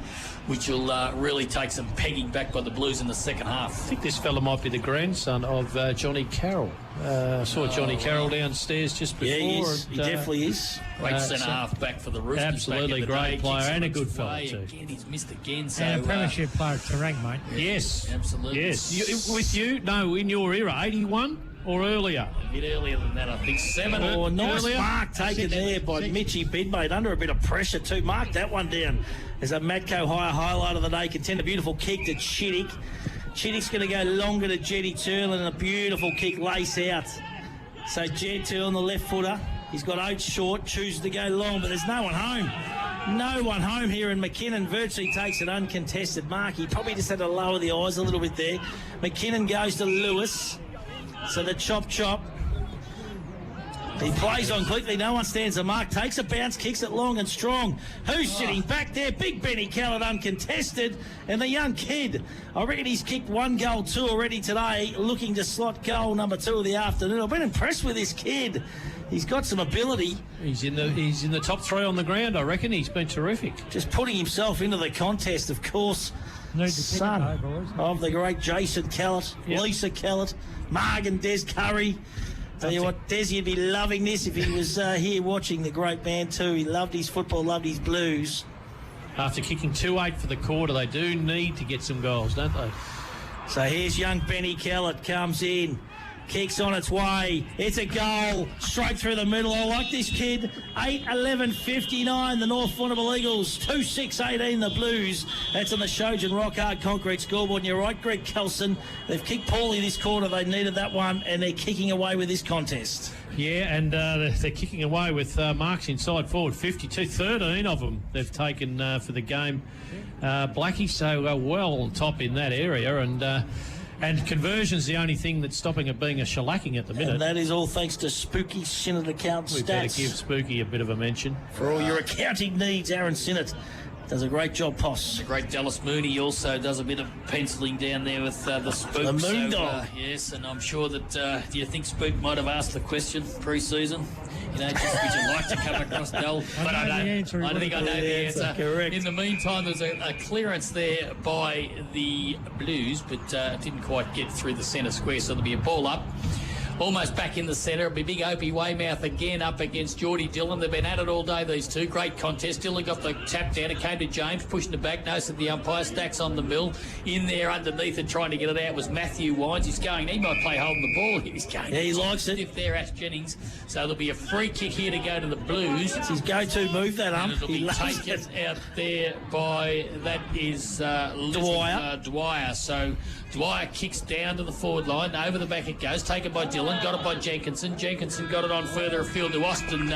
which will really take some pegging back by the Blues in the second half. I think this fella might be the grandson of Johnny Carroll. I saw Johnny Carroll downstairs just before. Yeah, he is. He definitely is. Great centre-half back for the Roosters. Absolutely great player and a good fella too. Again, he's missed again. So, and a premiership player to rank, mate. Yes. Absolutely. Yes. With you? No, in your era, 81 or earlier? A bit earlier than that, I think. 7 or nice earlier. mark taken there by Mitchy Bidmate under a bit of pressure too. Mark that one down. There's a Matco highlight of the day. Contender, beautiful kick to Chittick. Chittick's going to go longer to Jetty Turl and a beautiful kick lace out. So Jed Turl on the left footer. He's got Oates short, chooses to go long, but there's no one home. No one home here, and McKinnon virtually takes an uncontested mark. He probably just had to lower the eyes a little bit there. McKinnon goes to Lewis. So the chop. He plays on quickly. No one stands a mark. Takes a bounce, kicks it long and strong. Who's sitting back there? Big Benny Callett uncontested. And the young kid, I reckon he's kicked 1 goal 2 already today, looking to slot goal number 2 of the afternoon. I've been impressed with this kid. He's got some ability. He's in the top 3 on the ground, I reckon. He's been terrific. Just putting himself into the contest, of course. Son of the great Jason Callett, Lisa Callett, Marg and Des Curry. Tell you what, Des, you'd be loving this if he was here watching the great man too. He loved his football, loved his Blues. After kicking 2-8 for the quarter, they do need to get some goals, don't they? So here's young Benny Callett, comes in. Kicks on its way. It's a goal straight through the middle. I like this kid. 8-11-59, the North Warrnambool Eagles. 2-6-18, the Blues. That's on the Shojan Rock Hard Concrete scoreboard. And you're right, Greg Kelson. They've kicked poorly this quarter. They needed that one, and they're kicking away with this contest. Yeah, and they're kicking away with marks inside forward. 52, 13 of them they've taken for the game. Blackie, so well on top in that area, and conversion's the only thing that's stopping it being a shellacking at the minute. And that is all thanks to Spooky Sinnott account stats. We better give Spooky a bit of a mention. For all your accounting needs, Aaron Sinnott does a great job, Poss. The great Dallas Mooney also does a bit of penciling down there with the Spook. The Moon Dog. Yes, and I'm sure that, do you think Spook might have asked the question pre-season? You know, just would you like to come across Dell? But I don't think I know the answer. Correct. In the meantime, there's a clearance there by the Blues, but didn't quite get through the centre square, so there'll be a ball up. Almost back in the centre. It'll be big Opie Weymouth again up against Geordie Dillon. They've been at it all day, these two. Great contest. Dillon got the tap down. It came to James, pushing it back. Nose at the umpire. Stacks on the mill. In there underneath it, trying to get it out was Matthew Wines. He's going. He might play holding the ball. He's going. Yeah, he likes it. If there, Ash Jennings. So there'll be a free kick here to go to the Blues. It's his go-to move, that ump. It'll be taken out there by, that is Dwyer. So Dwyer kicks down to the forward line. Over the back it goes. Taken by Dillon. Got it by Jenkinson. Jenkinson got it on further afield to Austin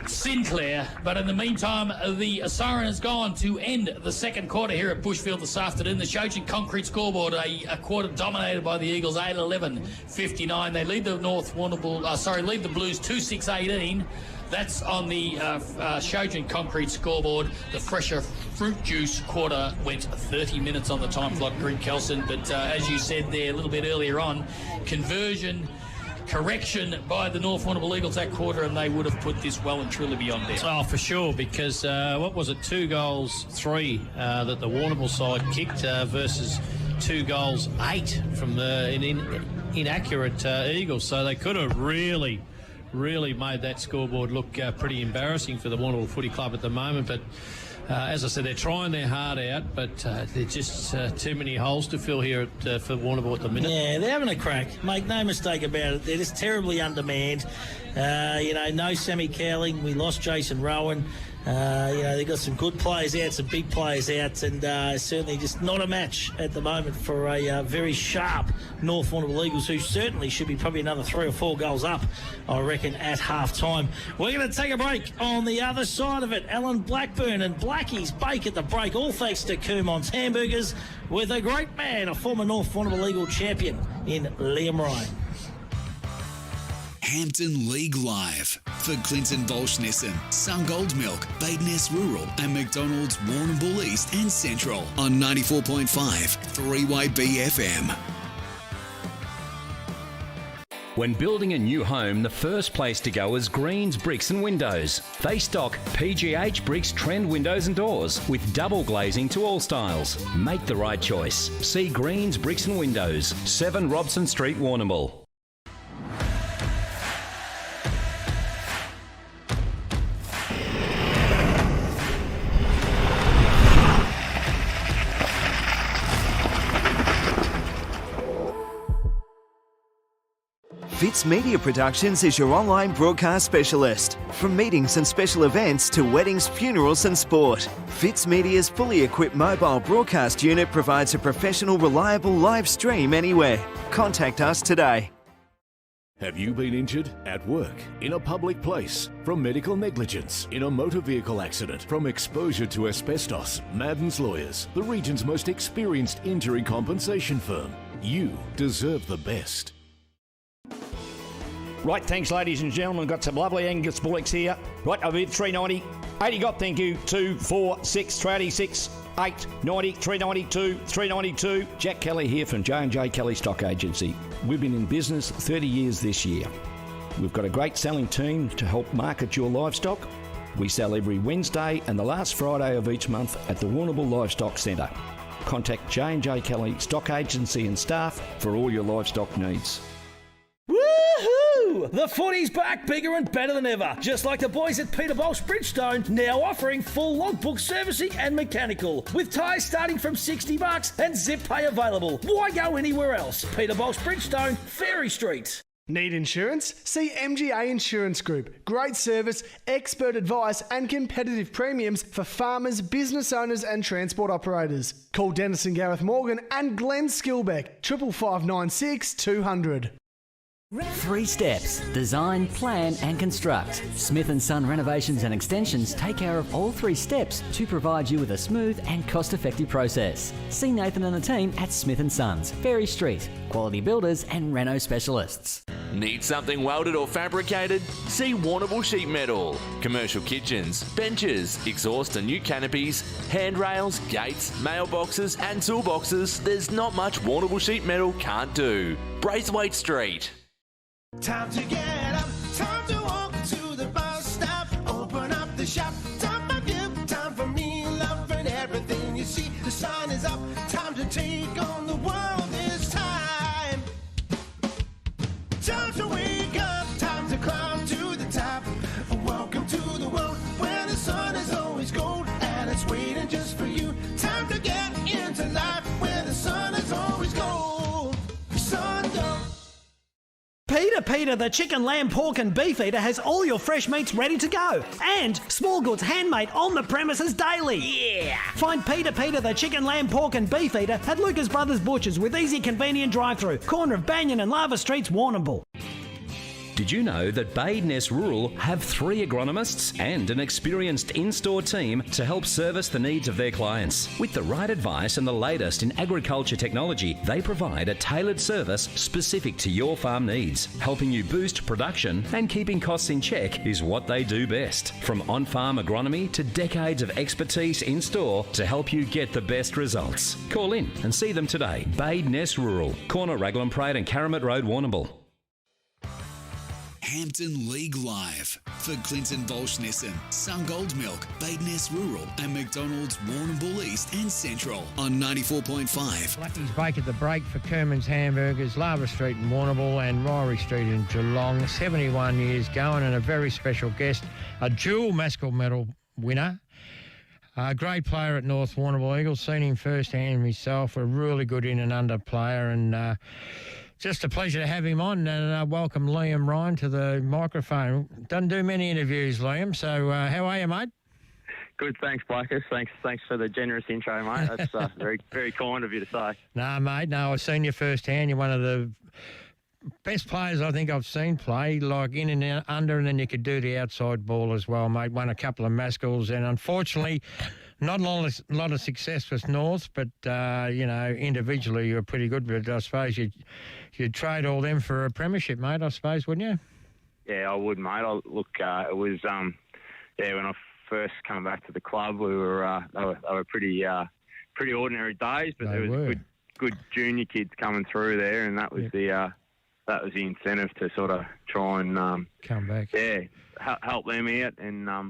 Sinclair. But in the meantime, the siren has gone to end the second quarter here at Bushfield this afternoon. The Shojan Concrete scoreboard, a quarter dominated by the Eagles, 8-11-59. They lead the lead the Blues 2-6-18. That's on the Shojan Concrete scoreboard. The Fresher Fruit Juice quarter went 30 minutes on the time clock, Greg Kelson. But as you said there a little bit earlier on, conversion correction by the North Warrnambool Eagles that quarter, and they would have put this well and truly beyond there. Oh, for sure, because what was it, 2 goals 3 that the Warrnambool side kicked versus 2 goals 8 from the inaccurate Eagles. So they could have really made that scoreboard look pretty embarrassing for the Warrnambool Footy Club at the moment. But as I said, they're trying their heart out, but there's just too many holes to fill here for Warrnambool at the minute. Yeah, they're having a crack. Make no mistake about it. They're just terribly undermanned. No Sammy Cowling. We lost Jason Rowan. They've got some good players out, some big players out, and certainly just not a match at the moment for a very sharp North Warrnambool Eagles, who certainly should be probably another 3 or 4 goals up, I reckon, at half-time. We're going to take a break. On the other side of it, Alan Blackburn and Blackie's Bake at the break, all thanks to Kumon's Hamburgers, with a great man, a former North Warrnambool Eagle champion in Liam Ryan. Hampden League Live for Clinton Baulch Nissan, Sungold Milk, Bade Ness Rural and McDonalds Warrnambool East and Central on 94.5 3YB FM. When building a new home, the first place to go is Greens Bricks and Windows. They stock PGH Bricks trend windows and doors with double glazing to all styles. Make the right choice. See Greens Bricks and Windows, 7 Robson Street, Warrnambool. Fitz Media Productions is your online broadcast specialist. From meetings and special events to weddings, funerals and sport, Fitz Media's fully equipped mobile broadcast unit provides a professional, reliable live stream anywhere. Contact us today. Have you been injured at work, in a public place, from medical negligence, in a motor vehicle accident, from exposure to asbestos? Madden's Lawyers, the region's most experienced injury compensation firm. You deserve the best. Right, thanks, ladies and gentlemen. Got some lovely Angus bullocks here. Right, I bid 390. 80 got, thank you. 2, 4, 6, 386, 8, 90, 392, 392. Jack Kelly here from J&J Kelly Stock Agency. We've been in business 30 years this year. We've got a great selling team to help market your livestock. We sell every Wednesday and the last Friday of each month at the Warrnambool Livestock Centre. Contact J&J Kelly Stock Agency and staff for all your livestock needs. Woohoo! The footy's back, bigger and better than ever. Just like the boys at Peter Baulch Bridgestone, now offering full logbook servicing and mechanical, with tyres starting from $60 and zip pay available. Why go anywhere else? Peter Baulch Bridgestone, Ferry Street. Need insurance? See MGA Insurance Group. Great service, expert advice and competitive premiums for farmers, business owners and transport operators. Call Dennis and Gareth Morgan and Glenn Skilbeck, 55596 200. 3 steps. Design, plan and construct. Smith & Son Renovations and Extensions take care of all 3 steps to provide you with a smooth and cost-effective process. See Nathan and the team at Smith & Sons, Ferry Street. Quality builders and reno specialists. Need something welded or fabricated? See Warrnambool Sheet Metal. Commercial kitchens, benches, exhaust and new canopies, handrails, gates, mailboxes and toolboxes. There's not much Warrnambool Sheet Metal can't do. Braithwaite Street. Time to get up, time to walk to the bus stop, open up the shop, time for you, time for me, loving everything you see. The sun is up, time to take on the world this time. Time to wake up, time to climb to the top. Welcome to the world where the sun is always gold and it's waiting just for you. Time to get into life where the sun is always gold. Sun gold. Peter, the chicken, lamb, pork and beef eater has all your fresh meats ready to go. And small goods handmade on the premises daily. Yeah! Find Peter, the chicken, lamb, pork and beef eater at Lucas Brothers Butchers with easy, convenient drive-through. Corner of Banyan and Lava Streets, Warrnambool. Did you know that Bade Ness Rural have 3 agronomists and an experienced in-store team to help service the needs of their clients? With the right advice and the latest in agriculture technology, they provide a tailored service specific to your farm needs. Helping you boost production and keeping costs in check is what they do best. From on-farm agronomy to decades of expertise in-store to help you get the best results. Call in and see them today. Bade Ness Rural, corner Raglan Parade and Caramit Road, Warrnambool. Hampden League Live for Clinton Baulch Nissan, Sungold Milk, Bade Ness Rural and McDonalds Warrnambool East and Central on 94.5. Lucky's Bake at the Break for Kerman's Hamburgers, Lava Street in Warrnambool and Ryrie Street in Geelong. 71 years going and a very special guest, a dual Mascot Medal winner. A great player at North Warrnambool Eagles, seen him firsthand myself, a really good in and under player and just a pleasure to have him on and welcome Liam Ryan to the microphone. Doesn't do many interviews, Liam, so how are you, mate? Good, thanks, Blackus. Thanks for the generous intro, mate. That's very, very kind of you to say. No, mate, I've seen you firsthand. You're one of the best players I think I've seen play, like in and under, and then you could do the outside ball as well, mate. Won a couple of Mascots, and unfortunately, not a lot of success with North, but, individually you were pretty good. But I suppose you'd trade all them for a premiership, mate, I suppose, wouldn't you? Yeah, I would, mate. It was, when I first come back to the club, we were, they were pretty ordinary days, but there was good junior kids coming through there, and that was the incentive to sort of try and come back. Yeah, help them out, and I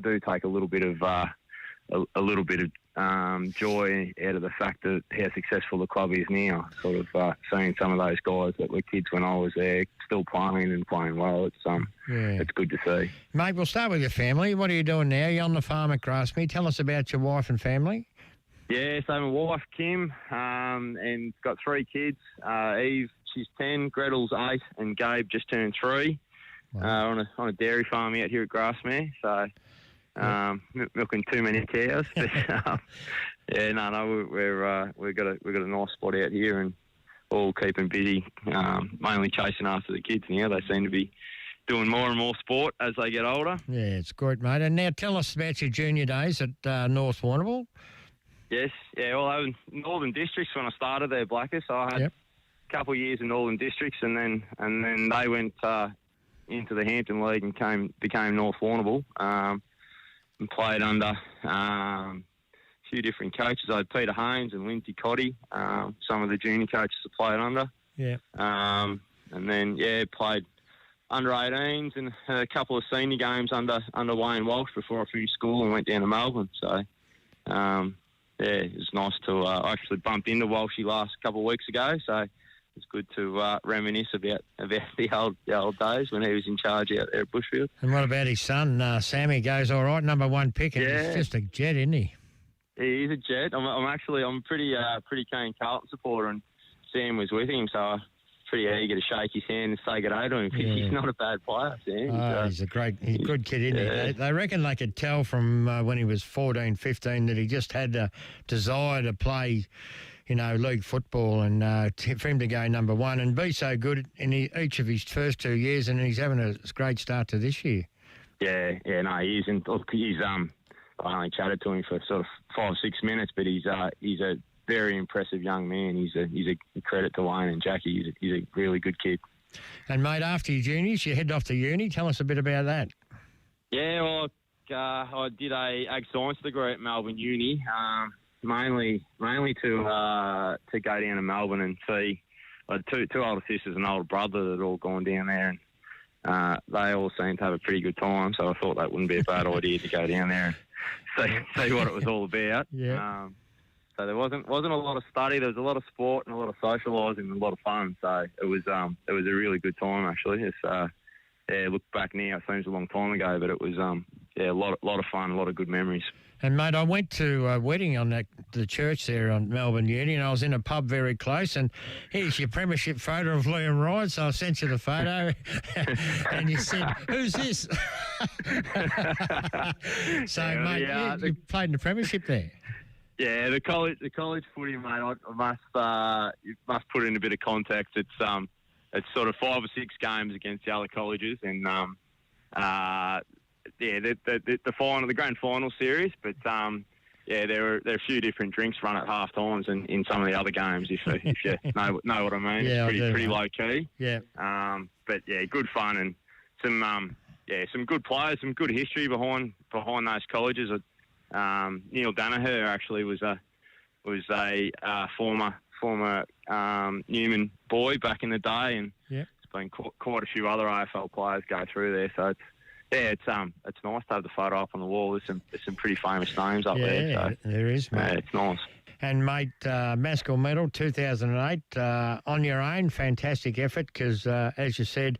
do take a little bit of joy out of the fact that how successful the club is now. Sort of seeing some of those guys that were kids when I was there still playing and playing well. It's good to see. Mate, we'll start with your family. What are you doing now? You're on the farm at Grassmere. Tell us about your wife and family. Yeah, so my wife, Kim, and got 3 kids. Eve, she's 10, Gretel's 8, and Gabe just turned 3. Wow. On a dairy farm out here at Grassmere, so milking too many cows. But, we've got a nice spot out here and all keeping busy, mainly chasing after the kids now. They seem to be doing more and more sport as they get older. Yeah, it's good, mate. And now tell us about your junior days at North Warrnambool. Yes, yeah. Well, I was in Northern Districts when I started there, Blackers. So I couple of years in Northern Districts, and then they went into the Hampden League and became North Warrnambool, and played under a few different coaches. I had Peter Haynes and Lindsay Cotty, some of the junior coaches I played under. Yeah. And then, played under 18s and a couple of senior games under Wayne Walsh before I finished school and went down to Melbourne. So, it was nice to I actually bumped into Walshy last couple of weeks ago. So it's good to reminisce about the old days when he was in charge out there at Bushfield. And what about his son, Sammy? Goes all right, number 1 pick. And he's just a jet, isn't he? He's a jet. I'm a pretty keen Carlton supporter, and Sam was with him, so I'm pretty eager to shake his hand and say good day to him because he's not a bad player, Sam. He's a good kid, isn't he? They reckon they could tell from when he was 14, 15 that he just had a desire to play, league football, and for him to go number 1 and be so good in each of his first 2 years, and he's having a great start to this year. Yeah, no, he is. And look, I only chatted to him for sort of 5 or 6 minutes, but he's a very impressive young man. He's a credit to Wayne and Jackie. He's a really good kid. And mate, after your juniors, you head off to uni. Tell us a bit about that. Yeah, well, I did a ag science degree at Melbourne Uni, mainly to go down to Melbourne and see. I had two older sisters and an older brother that had all gone down there, and they all seemed to have a pretty good time. So I thought that wouldn't be a bad idea to go down there and see what it was all about. Yeah. So there wasn't a lot of study. There was a lot of sport and a lot of socialising and a lot of fun. So it was a really good time actually. It's look back now, it seems a long time ago, but it was a lot of fun, a lot of good memories. And mate, I went to a wedding on the church there on Melbourne Uni, and I was in a pub very close. And here's your premiership photo of Liam Ryan. So I sent you the photo, and you said, "Who's this?" So mate, you played in the premiership there. Yeah, the college footy, mate. You must put in a bit of context. It's sort of 5 or 6 games against the other colleges, and the final, the grand final series. But there are a few different drinks run at half times in some of the other games. If you know what I mean, yeah, it's pretty low key. Yeah. But yeah, good fun and some good players, some good history behind those colleges. Neil Danaher actually was a former Newman boy back in the day, and there's been quite a few other AFL players go through there. So it's nice to have the photo up on the wall. There's some pretty famous names up there. So there is, mate. It's nice. And mate, Mascot medal 2008 on your own, fantastic effort because as you said.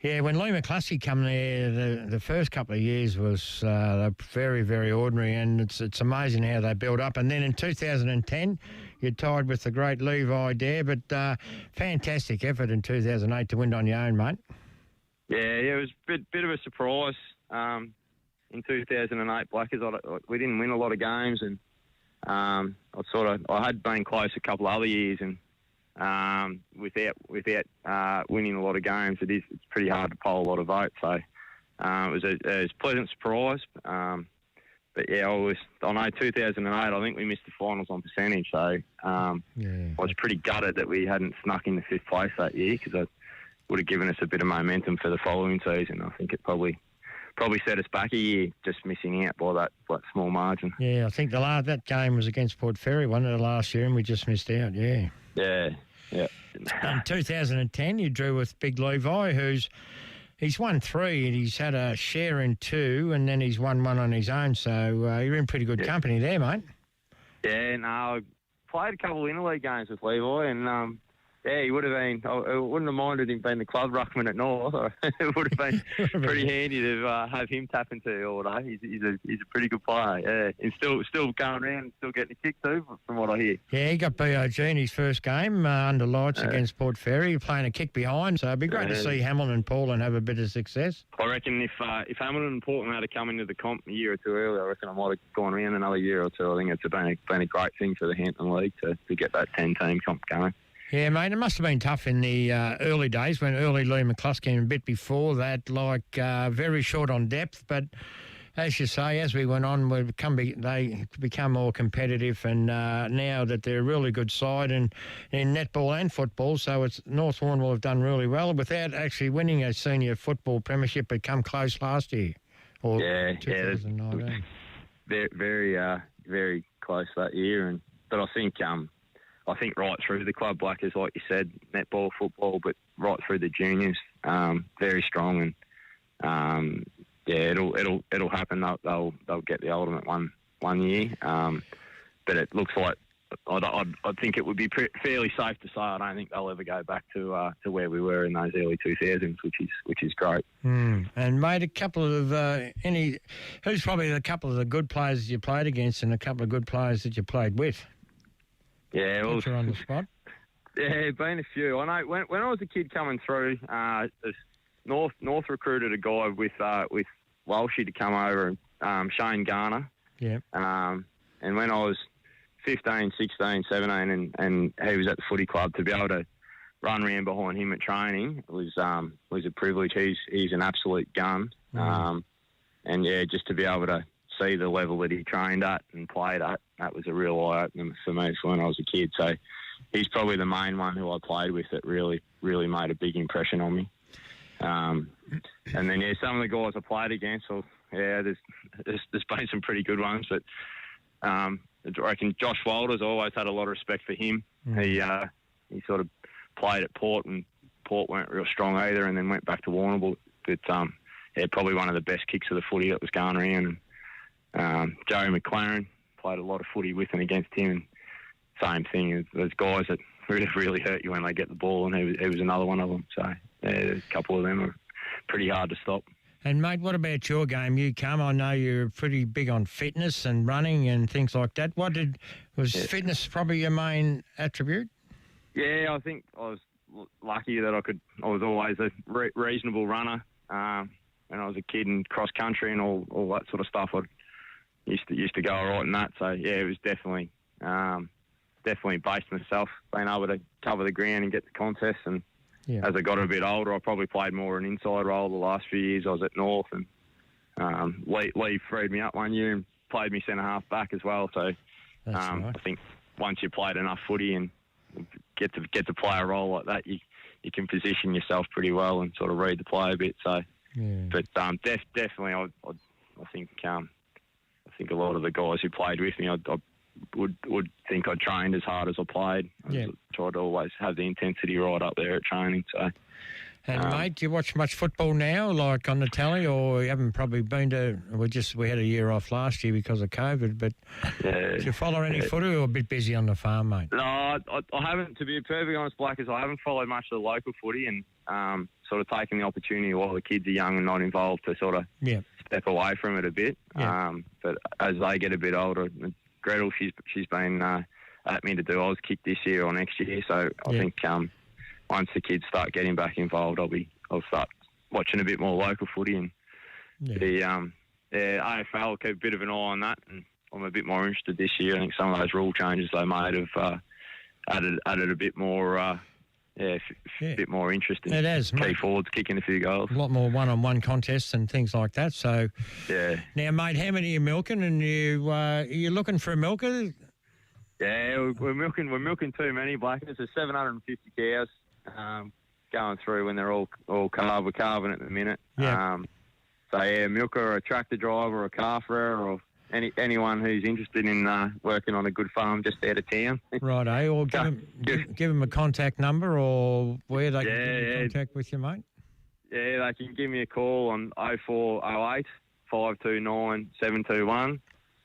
Yeah, when Lee McCluskey come there, the first couple of years was very, very ordinary, and it's amazing how they built up. And then in 2010, you tied with the great Levi Dare, but fantastic effort in 2008 to win on your own, mate. Yeah, it was a bit of a surprise in 2008, Blackers. We didn't win a lot of games, and I had been close a couple of other years, and without winning a lot of games, it's pretty hard to poll a lot of votes. So it was a pleasant surprise. But yeah, I know 2008, I think we missed the finals on percentage. So I was pretty gutted that we hadn't snuck in the 5th place that year because it would have given us a bit of momentum for the following season. I think it probably set us back a year, just missing out by that small margin. Yeah, I think that game was against Port Fairy, wasn't it, last year, and we just missed out, yeah. Yeah. In 2010, you drew with Big Levi, he's won 3 and he's had a share in 2, and then he's won 1 on his own. So you're in pretty good company there, mate. Yeah, no, I played a couple of interleague games with Levi, and he would have been. I wouldn't have minded him being the club ruckman at North. It would have been pretty handy to have him tap into all day. He's a pretty good player. Yeah, and still going around, and still getting a kick too, from what I hear. Yeah, he got BOG in his first game under lights against Port Fairy, playing a kick behind. So it'd be great to see Hamilton and Paul and have a bit of success. I reckon if Hamilton and Portland had come into the comp a year or two earlier, I reckon I might have gone around another year or two. I think it's been a great thing for the Hampden League to get that 10-team comp going. Yeah, mate, it must have been tough in the early days when early Lee McCluskey and a bit before that, very short on depth. But as you say, as we went on, they become more competitive, and now that they're a really good side in netball and football, so it's North Warrnambool have done really well without actually winning a senior football premiership, but come close last year, or 2019. Very, very close that year, but I think right through the club, Blackers, like you said, netball, football, but right through the juniors, very strong, and it'll happen. They'll get the ultimate one year, but it looks like I think it would be fairly safe to say I don't think they'll ever go back to where we were in those early 2000s, which is great. And mate, a couple of who's probably a couple of the good players you played against, and a couple of good players that you played with? Yeah, well, you're on the spot. Yeah, been a few. I know when I was a kid coming through, North recruited a guy with Walshy to come over, Shane Garner. Yeah. And when I was 15, 16, 17, and he was at the footy club, to be able to run around behind him at training was a privilege. He's an absolute gun. And yeah, just to be able to see the level that he trained at and played at, that was a real eye-opener for me when I was a kid. So he's probably the main one who I played with that really, really made a big impression on me. And then, yeah, some of the guys I played against, well, yeah, there's been some pretty good ones, but I reckon Josh Walder's always had a lot of respect for him. He sort of played at Port, and Port weren't real strong either, and then went back to Warrnambool. But yeah, probably one of the best kicks of the footy that was going around. And Joey McLaren, played a lot of footy with and against him. And same thing, there's guys that really hurt you when they get the ball, and he was another one of them. So yeah, a couple of them are pretty hard to stop. And, mate, what about your game? I know you're pretty big on fitness and running and things like that. Was fitness probably your main attribute? Yeah, I think I was lucky that I was always a reasonable runner. When I was a kid in cross country and all that sort of stuff, I used to go all right in that. So, yeah, it was definitely based myself, being able to cover the ground and get the contests. And as I got a bit older, I probably played more an inside role the last few years. I was at North, and Lee freed me up one year and played me centre-half back as well. So I think once you played enough footy and get to play a role like that, you can position yourself pretty well and sort of read the play a bit. So, but definitely, I think a lot of the guys who played with me, I would think I trained as hard as I played. I tried to always have the intensity right up there at training. So, and mate, do you watch much football now, like on the telly, or you haven't probably been to? We had a year off last year because of COVID, but do you follow any footy, or a bit busy on the farm, mate? No, I haven't. To be perfectly honest, Blackers, I haven't followed much of the local footy, and sort of taken the opportunity while the kids are young and not involved to sort of step away from it a bit. But as they get a bit older, Gretel, she's been at me to do Oz kick this year or next year. So I think once the kids start getting back involved, I'll start watching a bit more local footy, and the AFL, I'll keep a bit of an eye on that. And I'm a bit more interested this year. I think some of those rule changes they made have added a bit more. A bit more interesting. It has, key forwards kicking a few goals. A lot more one-on-one contests and things like that. So, yeah. Now, mate, how many are you milking? And you looking for a milker? Yeah, we're milking too many, Blackers. There's 750 cows going through when they're all calved. We're calving at the minute. Yeah. A milker or a tractor driver or a calfer or anyone who's interested in working on a good farm just out of town. Right, or give them a contact number, or where they can get in contact with you, mate. Yeah, they can give me a call on 0408 529 721,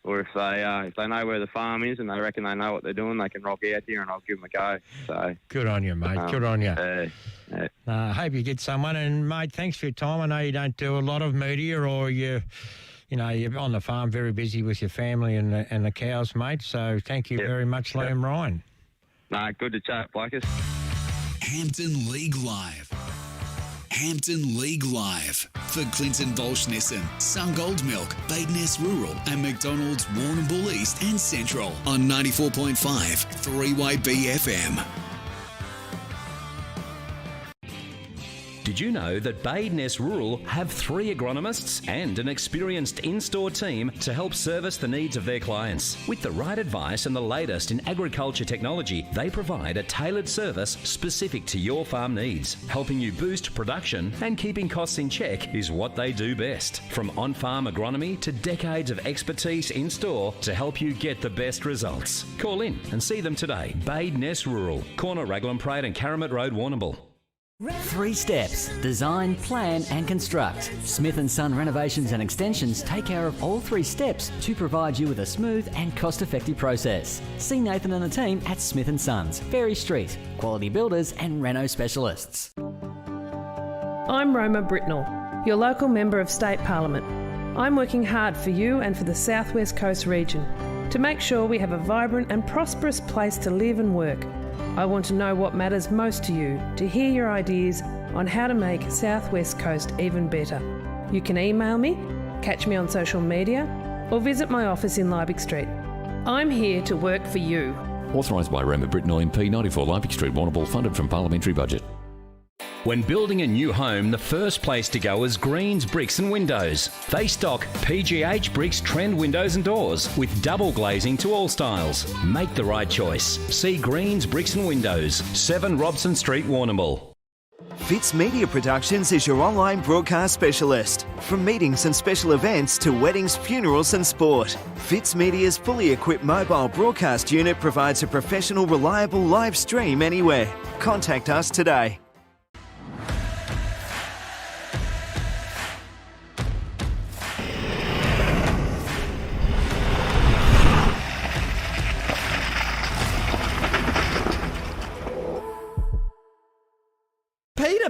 or if they know where the farm is and they reckon they know what they're doing, they can rock out here and I'll give them a go. So good on you, mate. Good on you. I hope you get someone. And mate, thanks for your time. I know you don't do a lot of media, or you're on the farm, very busy with your family and the cows, mate. So thank you very much, Liam Ryan. No, good to chat, Blackers. Hampden League Live. Hampden League Live for Clinton Baulch Nissan, Sungold Milk, Bade Ness Rural and McDonalds Warrnambool East and Central on 94.5 3YB FM. Did you know that Bade Ness Rural have 3 agronomists and an experienced in-store team to help service the needs of their clients? With the right advice and the latest in agriculture technology, they provide a tailored service specific to your farm needs. Helping you boost production and keeping costs in check is what they do best. From on-farm agronomy to decades of expertise in-store to help you get the best results. Call in and see them today. Bade Ness Rural, corner Raglan Parade and Caramit Road, Warrnambool. 3 steps. Design, plan and construct. Smith & Son Renovations and Extensions take care of all 3 steps to provide you with a smooth and cost-effective process. See Nathan and the team at Smith & Sons, Ferry Street. Quality builders and reno specialists. I'm Roma Britnell, your local Member of State Parliament. I'm working hard for you and for the South West Coast region to make sure we have a vibrant and prosperous place to live and work. I want to know what matters most to you, to hear your ideas on how to make South West Coast even better. You can email me, catch me on social media, or visit my office in Liebig Street. I'm here to work for you. Authorised by Roma Britnell MP, 94 Liebig Street, Warrnambool, funded from parliamentary budget. When building a new home, the first place to go is Greens Bricks and Windows. They stock PGH Bricks trend windows and doors with double glazing to all styles. Make the right choice. See Greens Bricks and Windows, 7 Robson Street, Warrnambool. Fitz Media Productions is your online broadcast specialist. From meetings and special events to weddings, funerals and sport. Fitz Media's fully equipped mobile broadcast unit provides a professional, reliable live stream anywhere. Contact us today.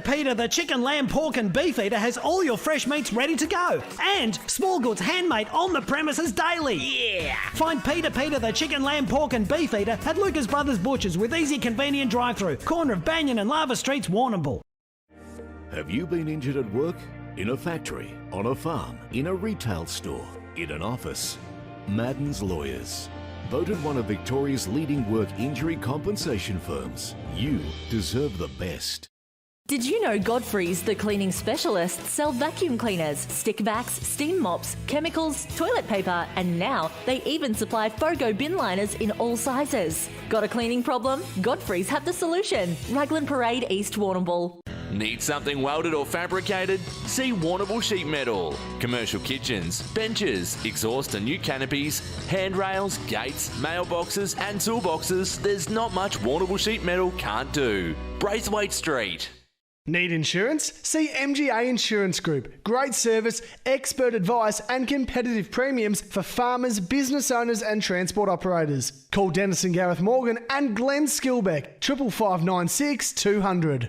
Peter, the chicken, lamb, pork and beef eater has all your fresh meats ready to go. And small goods handmade on the premises daily. Yeah! Find Peter, the chicken, lamb, pork and beef eater at Lucas Brothers Butchers with easy, convenient drive-through. Corner of Banyan and Lava Streets, Warrnambool. Have you been injured at work? In a factory? On a farm? In a retail store? In an office? Madden's Lawyers. Voted one of Victoria's leading work injury compensation firms. You deserve the best. Did you know Godfrey's, the cleaning specialists, sell vacuum cleaners, stick vacs, steam mops, chemicals, toilet paper, and now they even supply FOGO bin liners in all sizes. Got a cleaning problem? Godfrey's have the solution. Raglan Parade, East Warrnambool. Need something welded or fabricated? See Warrnambool Sheet Metal. Commercial kitchens, benches, exhaust and new canopies, handrails, gates, mailboxes and toolboxes. There's not much Warrnambool Sheet Metal can't do. Braithwaite Street. Need insurance? See MGA Insurance Group. Great service, expert advice and competitive premiums for farmers, business owners and transport operators. Call Dennis and Gareth Morgan and Glenn Skilbeck, 55596 200.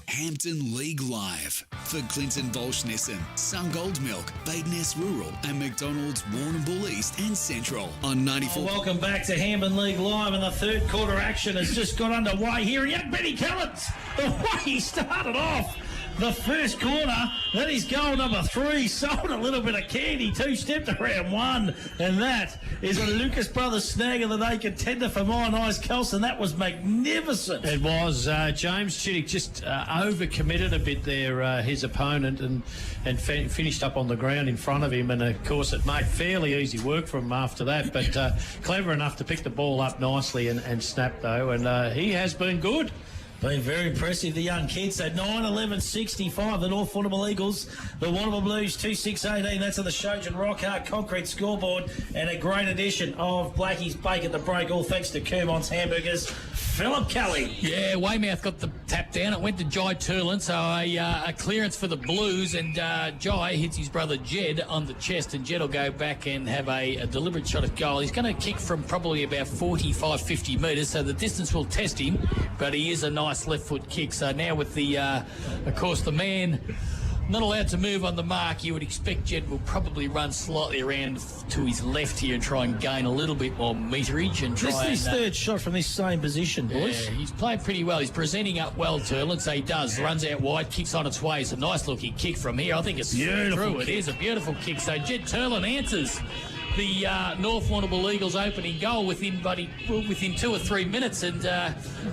Hampden League Live for Clinton Baulch Nissan, Sungold Milk, Bade Ness Rural and McDonalds Warrnambool East and Central on 94. Welcome back to Hampden League Live, and the third quarter action has just got underway here. And young Benny Callens, the way he started off the first corner, that is goal number 3, sold a little bit of candy, 2-stepped around 1, and that is a Lucas Brothers snag of the day contender for mine, Eyes Kelson. That was magnificent. It was. James Chittick just overcommitted a bit there, his opponent, and finished up on the ground in front of him, and of course it made fairly easy work for him after that, but clever enough to pick the ball up nicely and snap though, and he has been good. Been very impressive, the young kids. So 9-11-65, the North Warrnambool Eagles. The Warrnambool Blues 2-6-18. That's on the Shojan Rockhart concrete scoreboard. And a great addition of Blackie's Bake at the break, all thanks to Kermont's Hamburgers. Philip Kelly. Yeah, Weymouth got the tap down. It went to Jai Turlin, so a clearance for the Blues, and Jai hits his brother Jed on the chest, and Jed will go back and have a deliberate shot at goal. He's going to kick from probably about 45, 50 metres, so the distance will test him, but he is a nice left foot kick. So now with the, of course, the man not allowed to move on the mark, you would expect Jed will probably run slightly around to his left here and try and gain a little bit more meterage and try. This is his third shot from this same position, boys. Yeah, he's played pretty well. He's presenting up well, Turlin, so he does. Runs out wide, kicks on its way. It's a nice looking kick from here. I think it's Beautiful through. kick. It is a beautiful kick. So Jed Turlin answers the North Warrnambool Eagles opening goal within 2 or 3 minutes, and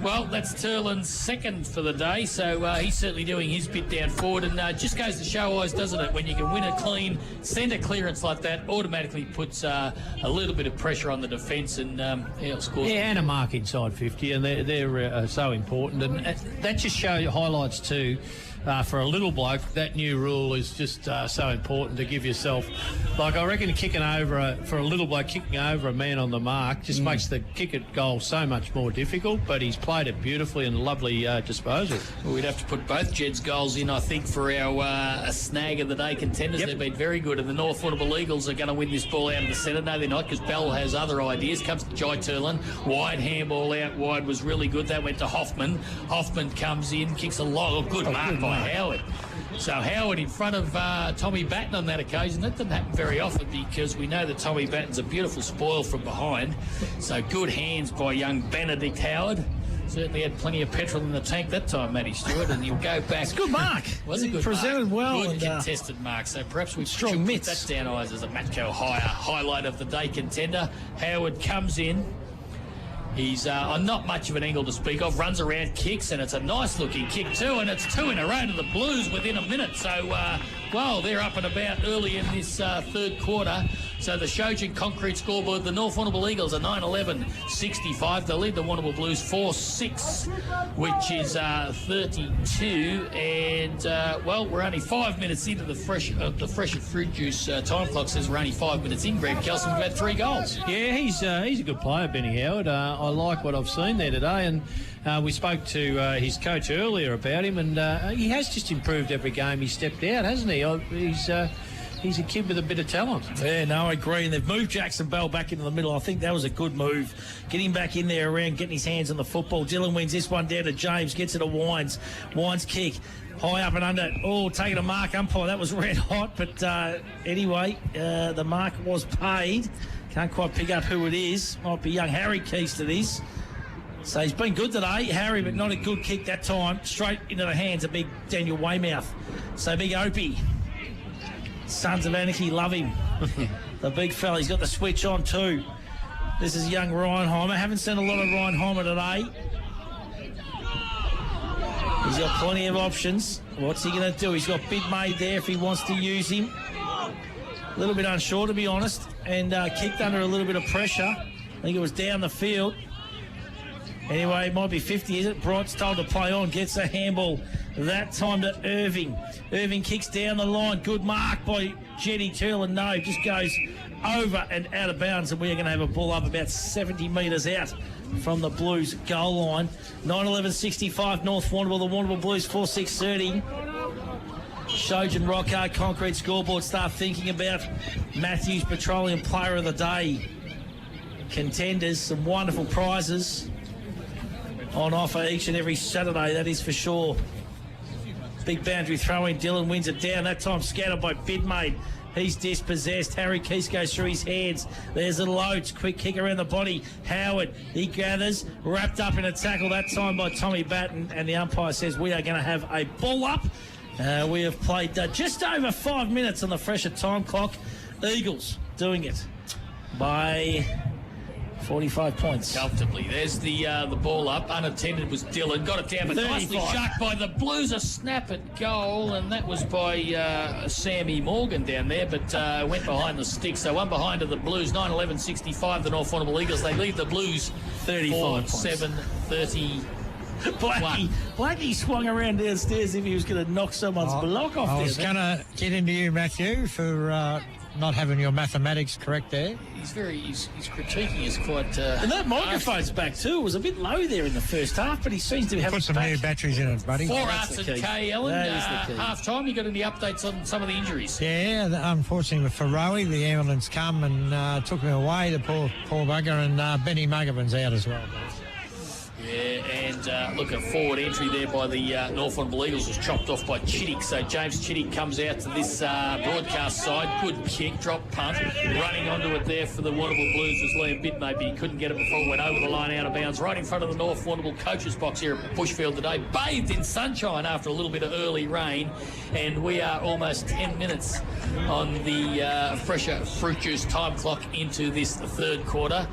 well, that's Turlin's second for the day, so he's certainly doing his bit down forward, and just goes to show eyes, doesn't it, when you can win a clean centre clearance like that, automatically puts a little bit of pressure on the defence, and he'll score. Yeah, and a mark inside 50, and they're so important, and that just highlights too. For a little bloke, that new rule is just so important to give yourself. Like, I reckon for a little bloke, kicking over a man on the mark just makes the kick at goal so much more difficult, but he's played it beautifully and a lovely disposal. Well, we'd have to put both Jed's goals in, I think, for our snag of the day contenders. Yep. They've been very good, and the North Warrnambool Eagles are going to win this ball out of the centre. No, they're not, because Bell has other ideas. Comes to Jai Turlin. Wide handball out wide was really good. That went to Hoffman. Hoffman comes in, kicks a lot. Good mark by Howard. So Howard in front of Tommy Batten on that occasion. That doesn't happen very often, because we know that Tommy Batten's a beautiful spoil from behind. So good hands by young Benedict Howard. Certainly had plenty of petrol in the tank that time, Matty Stewart, and he'll go back. It's a good mark. Was a good presented mark. well. Good and, contested mark. So perhaps we strong should mitts. put that down as a Matco highlight of the day contender. Howard comes in. He's on not much of an angle to speak of, runs around, kicks, and it's a nice looking kick too, and it's 2 in a row to the Blues within a minute. So, well, they're up and about early in this third quarter. So the Shojin Concrete scoreboard, the North Warrnambool Eagles are 9-11-65. They lead the Warrnambool Blues 4-6, which is 32. And, well, we're only 5 minutes into the fresh fruit juice time clock says we're only 5 minutes in. Greg Kelson, we've had 3 goals. Yeah, he's a good player, Benny Howard. I like what I've seen there today, and we spoke to his coach earlier about him, and he has just improved every game he stepped out, hasn't he? He's a kid with a bit of talent. Yeah, no, I agree. And they've moved Jackson Bell back into the middle. I think that was a good move. Get him back in there around, getting his hands on the football. Dylan wins this one down to James, gets it to Wines. Wines kick. High up and under. Oh, taking a mark, umpire. That was red hot. But anyway, the mark was paid. Can't quite pick up who it is. Might be young Harry Keys to this. So he's been good today, Harry, but not a good kick that time. Straight into the hands of big Daniel Weymouth. So big Opie. Sons of Anarchy love him. The big fella. He's got the switch on too. This is young Ryan Heimer. Haven't seen a lot of Ryan Heimer today. He's got plenty of options. What's he going to do? He's got bid made there if he wants to use him. A little bit unsure, to be honest, and kicked under a little bit of pressure. I think it was down the field. Anyway, it might be 50, is it? Bright's told to play on, gets a handball. That time to Irving. Irving kicks down the line. Good mark by Jetty Turlin. No, just goes over and out of bounds, and we are going to have a ball up about 70 metres out from the Blues goal line. 9-11-65 North Warrnambool. The Warrnambool Blues 4-6-30. Shojin Rockhard Concrete scoreboard. Start thinking about Matthews Petroleum Player of the Day. Contenders, some wonderful prizes on offer each and every Saturday, that is for sure. Big boundary throw in. Dylan wins it down. That time scattered by Bidmaid. He's dispossessed. Harry Keys goes through his hands. There's a Loads. Quick kick around the body. Howard, he gathers. Wrapped up in a tackle that time by Tommy Batten. And the umpire says we are going to have a ball up. We have played just over 5 minutes on the fresher time clock. Eagles doing it by 45 points. Comfortably. There's the ball up. Unattended was Dylan. Got it down, but nicely shucked by the Blues. A snap at goal, and that was by Sammy Morgan down there, but went behind the stick. So one behind to the Blues. 9-11-65, the North Warrnambool Eagles. They lead the Blues 35-7-30. Blackie swung around downstairs if he was going to knock someone's block off there. I was going to get into you, Matthew, for not having your mathematics correct there. He's critiquing us quite. And that microphone's back too. It was a bit low there in the first half, but he seems to have Put some new batteries in it, buddy. 4 Arts and K, Ellen. That is the key. Half time. You got any updates on some of the injuries? Yeah, unfortunately for Rowie, the ambulance come and took him away, the poor bugger, and Benny Muggavan's out as well. Yeah, and look, a forward entry there by the North Warrnambool Eagles was chopped off by Chittick. So James Chittick comes out to this broadcast side. Good kick, drop punt. Running onto it there for the Warrnambool Blues was Liam Bittner. He couldn't get it before it went over the line out of bounds. Right in front of the North Warrnambool coaches box here at Bushfield today. Bathed in sunshine after a little bit of early rain. And we are almost 10 minutes on the fresher fruit juice time clock into this third quarter.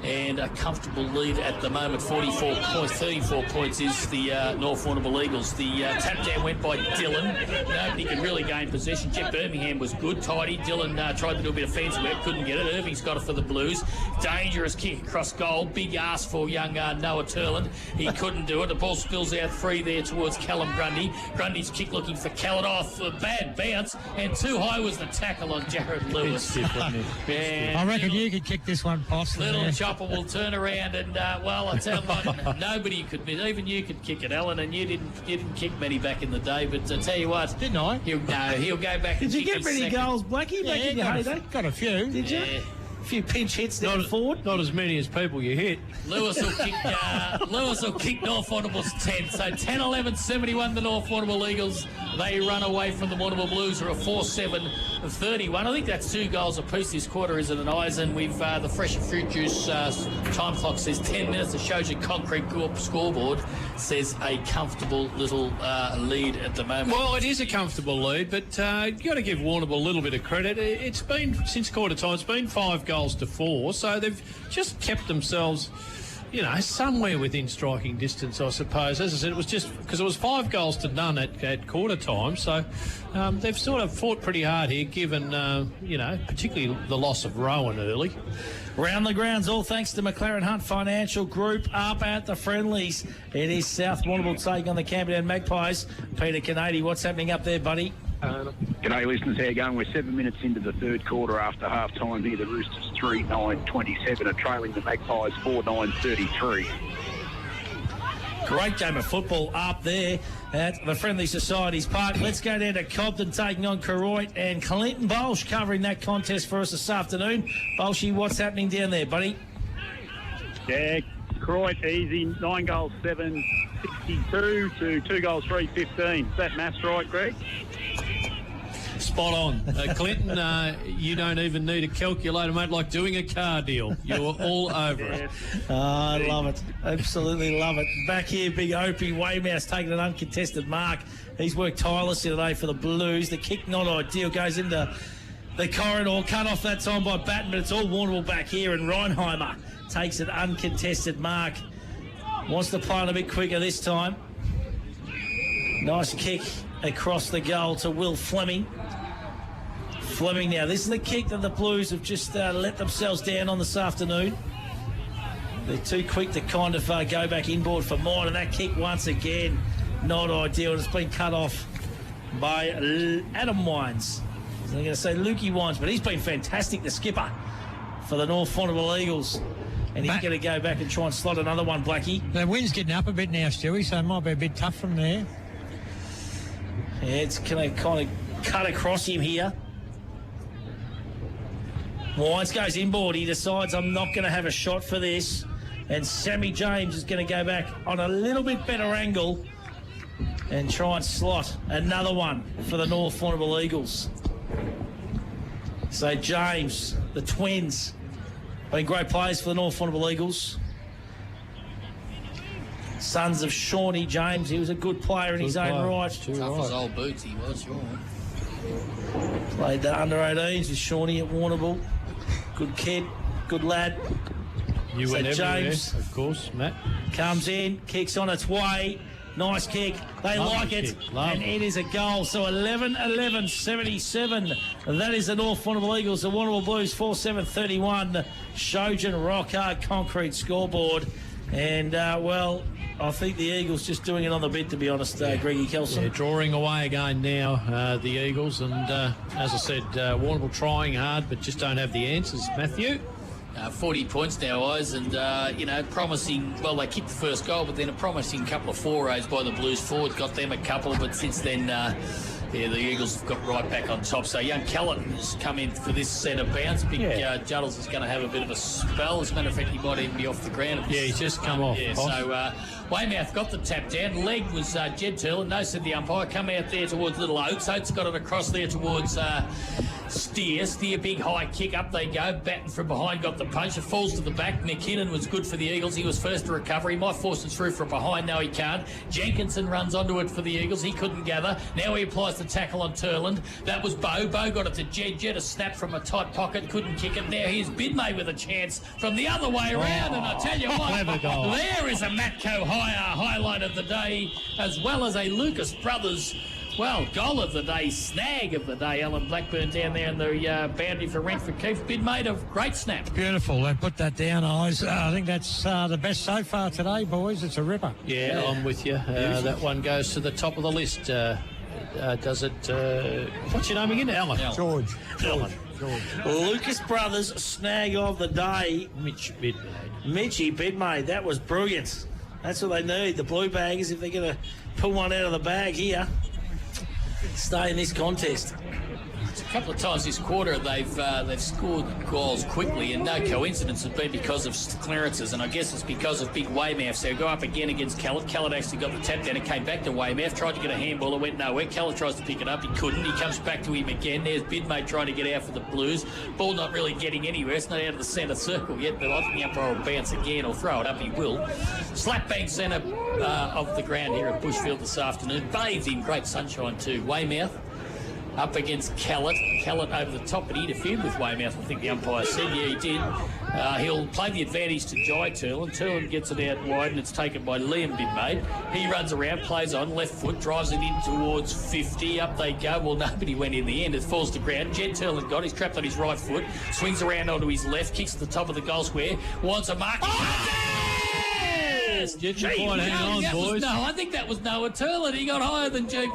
And a comfortable lead at the moment, 44 points. 34 points is the North Warrnambool Eagles. The tap down went by Dylan. Nobody could really gain possession. Jeff Birmingham was good, tidy. Dylan tried to do a bit of fancy work, couldn't get it. Irving's got it for the Blues. Dangerous kick across goal. Big ask for young Noah Turland. He couldn't do it. The ball spills out free there towards Callum Grundy. Grundy's kick looking for Callum off. A bad bounce. And too high was the tackle on Jared Lewis. I reckon you could kick this one past Little chopper will turn around and, well, I tell you what, nobody could miss. Even you could kick it, Alan, and you didn't kick many back in the day, but I tell you what. Didn't I? He'll go back and Did you kick get his many second. goals, Blackie, back in your heyday? Got a few. Did you? Yeah. A few pinch hits down forward. Not as many as people you hit. Lewis will kick North Warrnambool's 10. So 10-11-71 the North Warrnambool Eagles. They run away from the Warrnambool Blues, who are 4-7-31. I think that's 2 goals apiece this quarter, isn't it, Eyes? And we've the fresh fruit juice time clock says 10 minutes. It shows you concrete scoreboard says a comfortable little lead at the moment. Well, it is a comfortable lead, but you've got to give Warrnambool a little bit of credit. It's been, since quarter time, it's been 5 goals to 4, so they've just kept themselves, somewhere within striking distance, I suppose. As I said, it was just because it was 5 goals to none at quarter time, so they've sort of fought pretty hard here, given, particularly the loss of Rowan early. Round the grounds, all thanks to McLaren Hunt Financial Group up at the friendlies. It is South Warrnambool taking on the Camden Magpies. Peter Canady, what's happening up there, buddy? G'day, listeners. How you going? We're 7 minutes into the third quarter after half time here. The Roosters 3-9-27 are trailing the Magpies 4-9-33. Great game of football up there at the Friendly Societies Park. Let's go down to Cobden taking on Koroit, and Clinton Baulch covering that contest for us this afternoon. Baulchy, what's happening down there, buddy? Yeah, Koroit easy. 9 goals, 7, 62 to 2 goals, 3, 15. Is that maths right, Greg? Spot on. Clinton, you don't even need a calculator, mate, like doing a car deal. You're all over it. I love it. Absolutely love it. Back here, big Opie Weymouth taking an uncontested mark. He's worked tirelessly today for the Blues. The kick not ideal. Goes into the corridor. Cut off that time by Batten, but it's all Warrnambool back here. And Reinheimer takes an uncontested mark. Wants to play on a bit quicker this time. Nice kick across the goal to Will Fleming. Fleming now. This is the kick that the Blues have just let themselves down on this afternoon. They're too quick to kind of go back inboard for mine, and that kick once again not ideal. It's been cut off by Adam Wines. I'm going to say Lukey Wines, but he's been fantastic, the skipper for the North Warrnambool Eagles. And he's going to go back and try and slot another one, Blackie. The wind's getting up a bit now, Stewie, so it might be a bit tough from there. Yeah, it's going to kind of cut across him here. Wines goes inboard. He decides, I'm not going to have a shot for this. And Sammy James is going to go back on a little bit better angle and try and slot another one for the North Warrnambool Eagles. So James, the twins, been great players for the North Warrnambool Eagles. Sons of Shawnee James. He was a good player in his own right. Tough as old boots he was, sure. Played the under-18s with Shawnee at Warrnambool. Good kid, good lad. You so went James, of course, Matt. Comes in, kicks on its way. Nice kick. They like it. And it is a goal. So 11-11-77. That is the North Warrnambool Eagles. The Warrnambool Blues 4-7-31. Shojan Rock Hard concrete scoreboard. And, well, I think the Eagles just doing it on the bit, to be honest, Greggy Kelson. Yeah, drawing away again now, the Eagles. And as I said, Warrnambool trying hard, but just don't have the answers. Matthew? 40 points now, Eyes, and, promising, well, they kicked the first goal, but then a promising couple of forays by the Blues forward, got them a couple, but since then, the Eagles have got right back on top. So young Kellett has come in for this centre bounce. Big Juddles is going to have a bit of a spell. As a matter of fact, he might even be off the ground. Yeah, he's just come off. Yeah, so Weymouth got the tap down. Leg was Jed Turlin. No, said the umpire. Come out there towards Little Oates. Oates got it across there towards Steer. Steer, big high kick. Up they go. Batten from behind got the punch. It falls to the back. McKinnon was good for the Eagles. He was first to recover. He might force it through from behind. No, he can't. Jenkinson runs onto it for the Eagles. He couldn't gather. Now he applies the tackle on Turland. That was Bo. Bo got it to Jed. Jed a snap from a tight pocket. Couldn't kick it. Now here's Bidmay with a chance from the other way around. And I tell you what, there is a Matco highlight of the day, as well as a Lucas Brothers, goal of the day, snag of the day. Alan Blackburn down there in the boundary for Renfrew Keefe. Bidmay, a great snap. Beautiful. They put that down, Eyes. I think that's the best so far today, boys. It's a ripper. Yeah, I'm with you. That one goes to the top of the list. Does it? What's your name again? Alan. George. Lucas Brothers, snag of the day. Mitchy Bidmay. That was brilliant. That's what they need, the Blue Baggers, if they're going to pull one out of the bag here. Stay in this contest. A couple of times this quarter they've scored goals quickly, and no coincidence has been because of clearances, and I guess it's because of big Weymouth. So go up again against Kellett. Kellett actually got the tap down and came back to Weymouth, tried to get a handball, it went nowhere. Kellett tries to pick it up, he couldn't. He comes back to him again. There's Bidmay trying to get out for the Blues. Ball not really getting anywhere. It's not out of the centre circle yet, but I think the umpire will bounce again or throw it up. He will. Slap bang centre of the ground here at Bushfield this afternoon. Bathed in great sunshine too. Weymouth up against Kellett. Kellett over the top, but he interfered with Weymouth, I think the umpire said. Yeah, he did. He'll play the advantage to Jai Turlin. Turlin gets it out wide, and it's taken by Liam Bidmay. He runs around, plays on, left foot, drives it in towards 50. Up they go. Well, nobody went in the end. It falls to ground. Jed Turlin got it. He's trapped on his right foot. Swings around onto his left, kicks to the top of the goal square. Wants a mark. Didn't quite hang on, boys. I think that was Noah Turlin. He got higher than Joe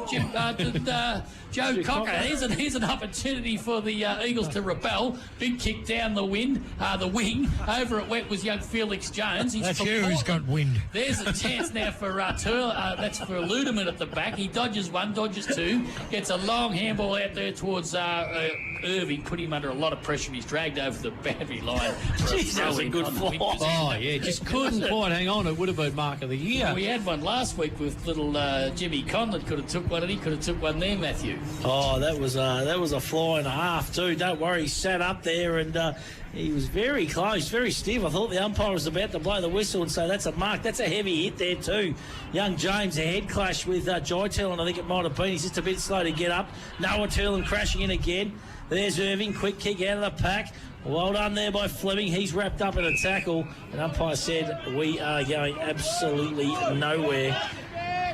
Cocker. Here's an opportunity for the Eagles to rebel. Big kick down the wing. Over at wet was young Felix Jones. That's you who's got wind. There's a chance now for that's for Ludeman at the back. He dodges one, dodges two, gets a long handball out there towards Irving, put him under a lot of pressure. He's dragged over the boundary line. Jeez, that was a good fly. Oh, yeah, just couldn't quite hang on. It would have been mark of the year. We had one last week with little Jimmy Conlon. Could have took one, and he could have took one there, Matthew. Oh, that was a fly and a half too. Don't worry, he sat up there and he was very close, very stiff. I thought the umpire was about to blow the whistle and say that's a mark. That's a heavy hit there too. Young James, a head clash with Jai Turlin, I think it might have been. He's just a bit slow to get up. Noah Turlin crashing in again. There's Irving, quick kick out of the pack. Well done there by Fleming. He's wrapped up in a tackle. And umpire said we are going absolutely nowhere.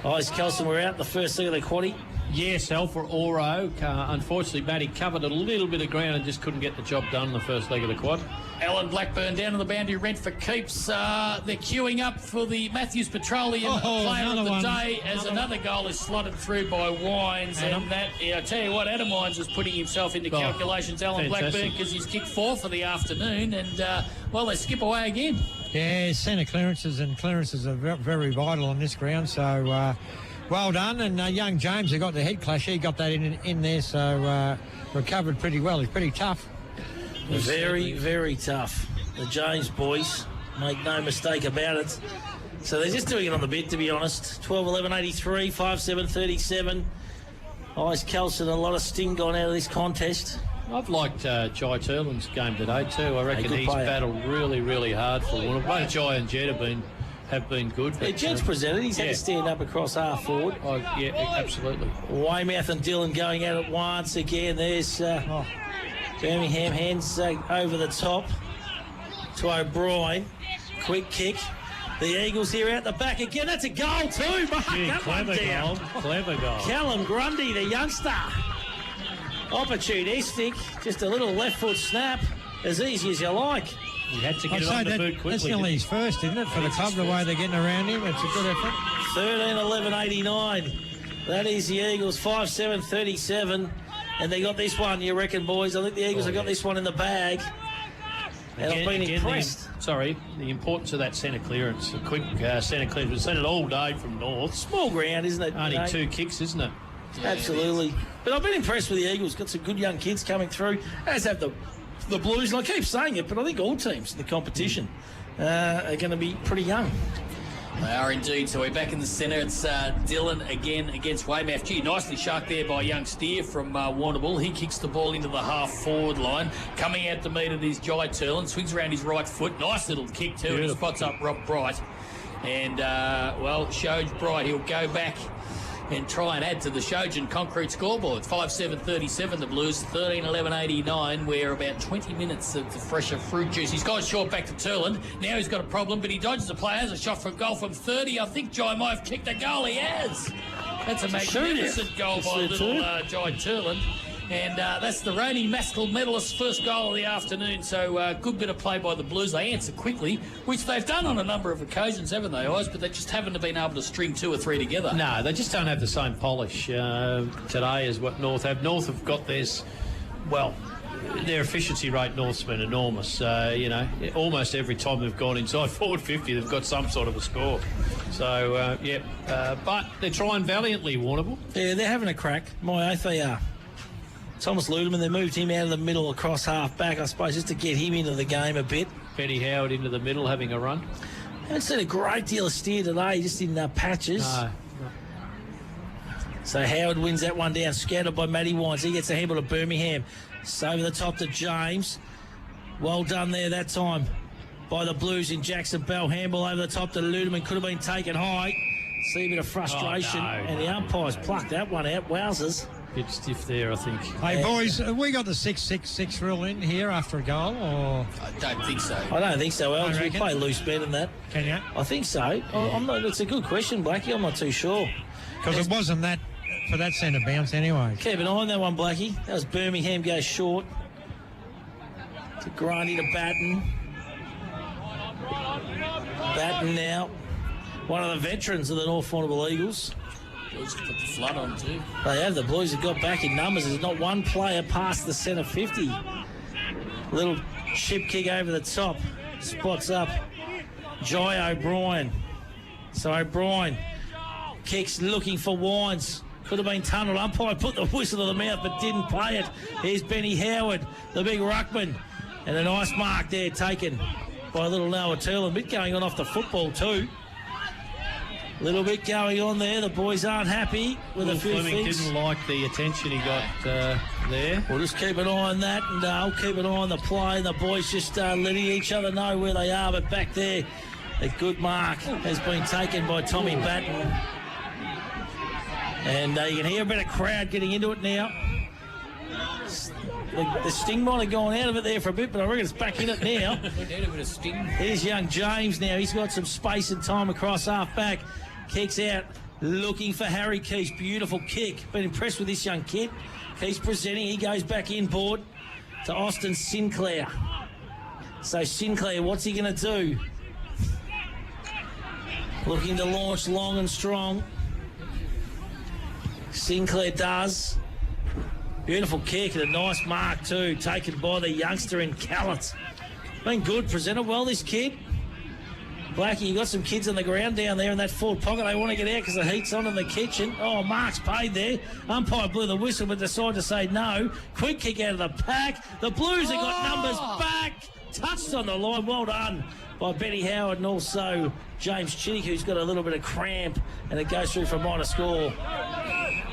Eyes Kelson, we're out the first leg of the quaddie. Yes, Al for Oro. Unfortunately, Matty covered a little bit of ground and just couldn't get the job done in the first leg of the quad. Alan Blackburn down on the boundary, rent for keeps. They're queuing up for the Matthews Petroleum Player of the Day as another goal is slotted through by Wines. And that, I tell you what, Adam Wines was putting himself into calculations, Alan Blackburn, because he's kicked 4 for the afternoon. And, they skip away again. Yeah, centre clearances are very vital on this ground. So, well done. And young James, who got the head clash, he got that in there, so recovered pretty well. He's pretty tough. Very, very tough. The James boys, make no mistake about it. So they're just doing it on the bit, to be honest. 12-11-83, 5-7-37. Eyes Kelson, a lot of sting gone out of this contest. I've liked Jai Turlin's game today too. I reckon he's battled really, really hard for Warrnambool. Both Jai and Jed have been good. Yeah, Jed's presented. He's had to stand up across half forward. Oh, yeah, absolutely. Weymouth and Dillon going at it once again. There's Birmingham hands over the top to O'Brien. Quick kick. The Eagles here out the back again. That's a goal too. Clever goal. Clever goal. Callum Grundy, the youngster. Opportunistic. Just a little left foot snap. As easy as you like. You had to get it on the boot quickly. That's nearly his first, isn't it, for the club, the way they're getting around him? It's a good effort. 13-11-89. That is the Eagles, 5-7-37. And they got this one, you reckon, boys? I think the Eagles have got this one in the bag. And I've been impressed. The importance of that centre clearance, a quick centre clearance. We've seen it all day from North. Small ground, isn't it? Only 2 kicks, isn't it? Yeah, absolutely. But I've been impressed with the Eagles. Got some good young kids coming through, as have the Blues. And I keep saying it, but I think all teams in the competition are going to be pretty young. They are indeed. So we're back in the centre. It's Dylan again against Weymouth. Gee, nicely sharked there by young Steer from Warrnambool. He kicks the ball into the half-forward line. Coming out to meet it is Jai Turlin. Swings around his right foot. Nice little kick too. And he spots up Rob Bright. And, Shoj Bright, he'll go back and try and add to the Shojan concrete scoreboard. 5-7-37 the Blues, 13-11-89. We're about 20 minutes of the fresher fruit juice. He's gone short back to Turland. Now he's got a problem, but he dodges the play. Has a shot for a goal from 30. I think Jai might have kicked a goal. He has. That's a magnificent goal by little Jai Turland. And that's the reigning Maskell medalist's first goal of the afternoon. So good bit of play by the Blues. They answer quickly, which they've done on a number of occasions, haven't they, Oz? But they just haven't been able to string 2 or 3 together. No, they just don't have the same polish today as what North have. North have got theirs, their efficiency rate, North's been enormous. Almost every time they've gone inside forward 50, they've got some sort of a score. So, but they're trying valiantly, Warrnambool. Yeah, they're having a crack. My oath they are. Thomas Ludeman, they moved him out of the middle across half-back, I suppose, just to get him into the game a bit. Benny Howard into the middle having a run. Haven't seen a great deal of Steer today, just in patches. No. So Howard wins that one down, scattered by Matty Wines. He gets the handle to Birmingham. It's over the top to James. Well done there that time by the Blues in Jackson Bell. Handball over the top to Ludeman. Could have been taken high. See a bit of frustration. And the umpires plucked that one out. Wowzers. Bit stiff there, I think. Hey, boys, have we got the 6-6-6 rule in here after a goal, or...? I don't think so. I don't think so, Alex. We play loose bet in that. Can you? I think so. I'm not. It's a good question, Blackie. I'm not too sure. Because it wasn't that for that centre bounce anyway. Keep an eye on that one, Blackie. That was Birmingham goes short. To Grundy to Batten. Batten now. One of the veterans of the North Warrnambool Eagles. Blues put the flood on too. They have. The Blues have got back in numbers. There's not one player past the centre 50. Little chip kick over the top. Spots up Jai O'Brien. So O'Brien kicks looking for Wines. Could have been tunnelled. Umpire put the whistle to the mouth but didn't play it. Here's Benny Howard, the big ruckman. And a nice mark there taken by little Noah Turlin. A bit going on off the football too. Little bit going on there. The boys aren't happy with a few Fleming things. didn't like the attention he got there. We'll just keep an eye on that, and I'll keep an eye on the play. The boys just letting each other know where they are. But back there, a good mark has been taken by Tommy Batten. And you can hear a bit of crowd getting into it now. The sting might have gone out of it there for a bit, but I reckon it's back in it now. We need a bit of sting. Here's young James now. He's got some space and time across half-back. Kicks out, looking for Harry Keys. Beautiful kick. Been impressed with this young kid. Keys presenting. He goes back inboard to Austin Sinclair. So Sinclair, what's he going to do? Looking to launch long and strong. Sinclair does. Beautiful kick and a nice mark too, taken by the youngster in Callett. Been good, presented well, this kid. Blackie, you got some kids on the ground down there in that forward pocket. They want to get out because the heat's on in the kitchen. Oh, Mark's paid there. Umpire blew the whistle but decided to say no. Quick kick out of the pack. The Blues have got numbers back. Touched on the line. Well done by Benny Howard and also James Chittick, who's got a little bit of cramp, and it goes through for a minor score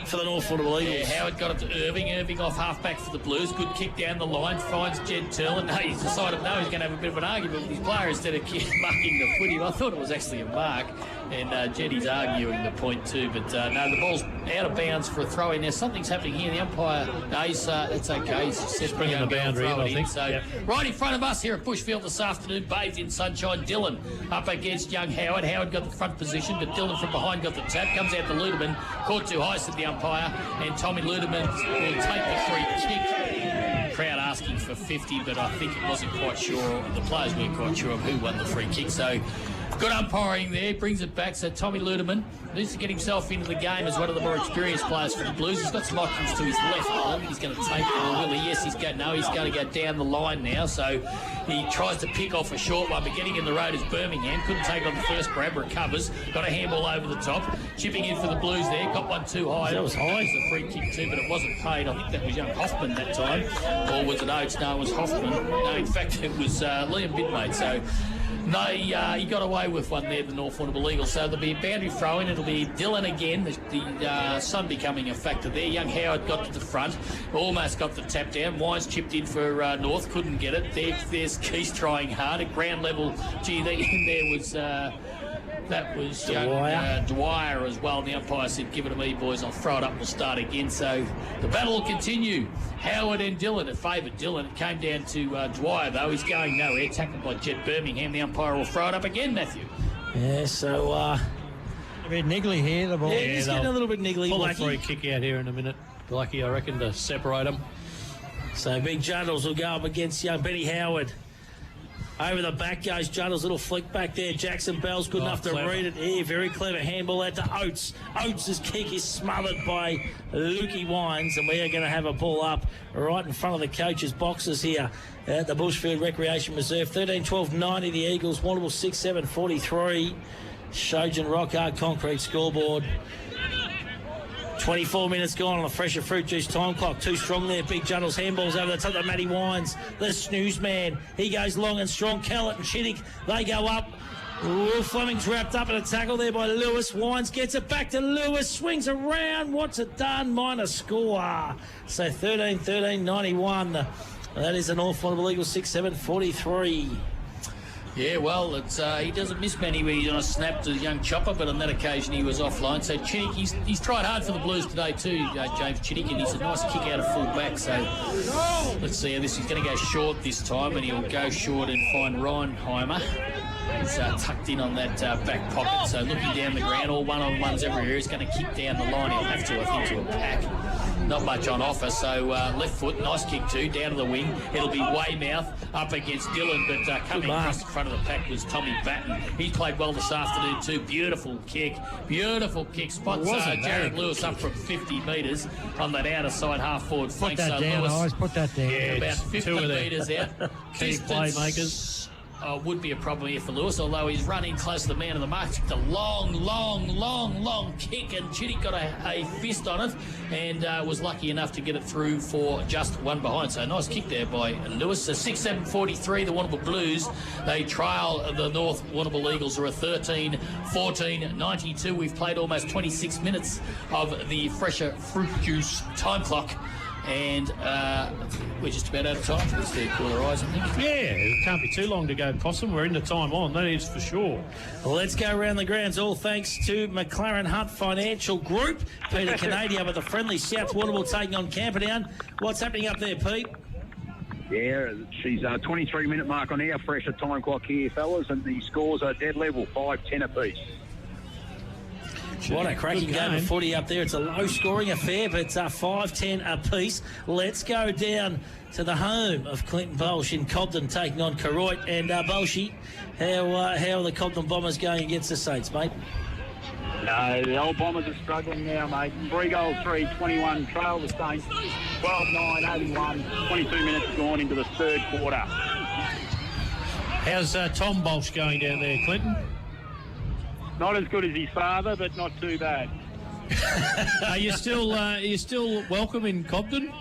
for the North Warrnambool Eagles. Yeah, Howard got it to Irving. Irving off half-back for the Blues. Good kick down the line. Finds Jed Turlin. No, he's decided no, he's going to have a bit of an argument with his player instead of marking the footy. I thought it was actually a mark. And Jeddy's arguing the point too. But no, the ball's out of bounds for a throw-in there. Something's happening here. The umpire, no, it's okay. He's just bringing the boundary in, I think. So yep. Right in front of us here at Bushfield this afternoon, bathed in sunshine. Dylan up against young Howard. Howard got the front position, but Dylan from behind got the tap. Comes out to Ludeman. Caught too high, said the umpire. And Tommy Ludeman will take the free kick. Crowd asking for 50, but I think it wasn't quite sure. The players weren't quite sure of who won the free kick. So Good umpiring there, brings it back. So Tommy Ludeman needs to get himself into the game as one of the more experienced players for the Blues. He's got some options to his left. I don't think he's going to take it, or will he? Yes, he's going to go down the line now. So he tries to pick off a short one, but getting in the road is Birmingham. Couldn't take on the first grab, recovers. Got a handball over the top. Chipping in for the Blues there. Got one too high. That was high. It was a free kick too, but it wasn't paid. I think that was young Hoffman that time. Or was it Oates? No, it was Hoffman. No, in fact, it was Liam Bidmate. So no, he got away with one there, the North Warrnambool Eagles. So there'll be a boundary throw in. It'll be Dylan again, the sun becoming a factor there. Young Howard got to the front, almost got the tap down. Wines chipped in for North, couldn't get it. There's Keith trying hard at ground level. Gee, in there was... that was Dwyer as well. The umpire said, give it to me, boys. I'll throw it up. We'll start again. So the battle will continue. Howard and Dillon. It favoured Dillon. It came down to Dwyer, though. He's going nowhere. Tackled by Jet Birmingham. The umpire will throw it up again, Matthew. Yeah, so... a bit niggly here. The ball. Yeah, he's getting a little bit niggly. Pull a free kick out here in a minute. Lucky, I reckon, to separate them. So Big Juddles will go up against young Benny Howard. Over the back goes Juddles, little flick back there. Jackson Bell's good enough to read it. Yeah, very clever handball out to Oates. Oates' kick is smothered by Lukey Wines, and we are going to have a ball up right in front of the coaches' boxes here at the Bushfield Recreation Reserve. 13-12-90 the Eagles, Warrnambool 6-7-43. Shojan Rockhard concrete scoreboard. 24 minutes gone on the Fresher Fruit Juice time clock. Too strong there. Big Juddles handballs over the top of Matty Wines. The snooze man. He goes long and strong. Kellett and Chittick, they go up. Will Fleming's wrapped up in a tackle there by Lewis. Wines gets it back to Lewis. Swings around. What's it done? Minor score. So 13-13-91. That is the North Warrnambool Eagles 6-7-43. Yeah, well, it's he doesn't miss many when he's on a snap to young Chopper, but on that occasion he was offline. So Chittick, he's tried hard for the Blues today too, James Chittick, and he's a nice kick out of full back. So let's see how this. He's going to go short this time, and he'll go short and find Reinheimer. He's tucked in on that back pocket, so looking down the ground, all one-on-ones everywhere. He's going to kick down the line. He'll have to, I think, to a pack. Not much on offer, so left foot, nice kick too, down to the wing. It'll be Weymouth up against Dillon, but coming across the front of the pack was Tommy Batten. He played well this afternoon too. Beautiful kick. Spots Jared Lewis up from 50 metres on that outer side half-forward flank. Put that down, Lewis. Put that down. Yeah, about 50 metres out. Key playmakers. Would be a problem here for Lewis, although he's running close to the man of the mark. It's a long kick, and Chittick got a fist on it and was lucky enough to get it through for just one behind. So nice kick there by Lewis. So 6-7-43, the Warrnambool Blues. They trail the North Warrnambool Eagles, who are 13-14-92. We've played almost 26 minutes of the Fresher Fruit Juice time clock. And we're just about out of time for this third quarter, I think. Yeah, it can't be too long to go, Possum. We're in the time on, that is for sure. Well, let's go around the grounds, all thanks to McLaren Hunt Financial Group. Peter Canadian with the friendly South Warrnambool taking on Camperdown. What's happening up there, Pete? Yeah, she's a 23-minute mark on our Fresher time clock here, fellas, and the scores are dead level, 5-10 apiece. What a cracking game of footy up there. It's a low-scoring affair, but it's 5-10 apiece. Let's go down to the home of Clinton Baulch in Cobden, taking on Koroit. And Baulchy, how are the Cobden Bombers going against the Saints, mate? No, the old Bombers are struggling now, mate. 3 goals, 3-21, trail the Saints. 12-9, 81, 22 minutes gone into the third quarter. How's Tom Baulch going down there, Clinton? Not as good as his father, but not too bad. Are you still welcome in Cobden?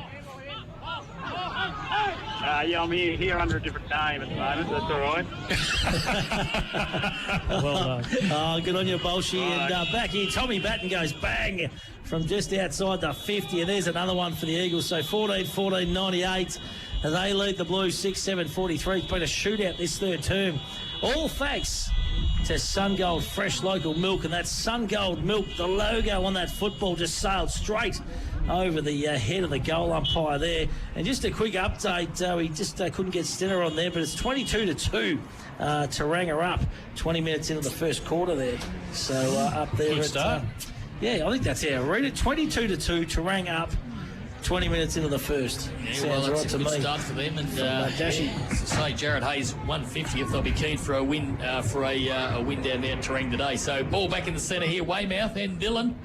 Yeah, I'm here under a different name at the moment. That's all right. Well done. Good on you, Baulchy. And back here, Tommy Batten goes bang from just outside the 50. And there's another one for the Eagles. So 14-14-98. And they lead the Blues 6-7-43. It's been a shootout this third term. All thanks to Sungold Fresh Local Milk, and that Sungold Milk, the logo on that football, just sailed straight over the head of the goal umpire there. And just a quick update, we just couldn't get Stenner on there, but it's 22-2. Tauranga up 20 minutes into the first quarter there. So up there. Good start. Yeah, I think that's how I read it. 22-2, Tauranga up 20 minutes into the first. Yeah, Sounds well, right it's to a good me. start for them. And Dashy. say Jared Hayes 150th. They'll be keen for a win a win down there at Terang today. So ball back in the centre here. Weymouth and Dillon.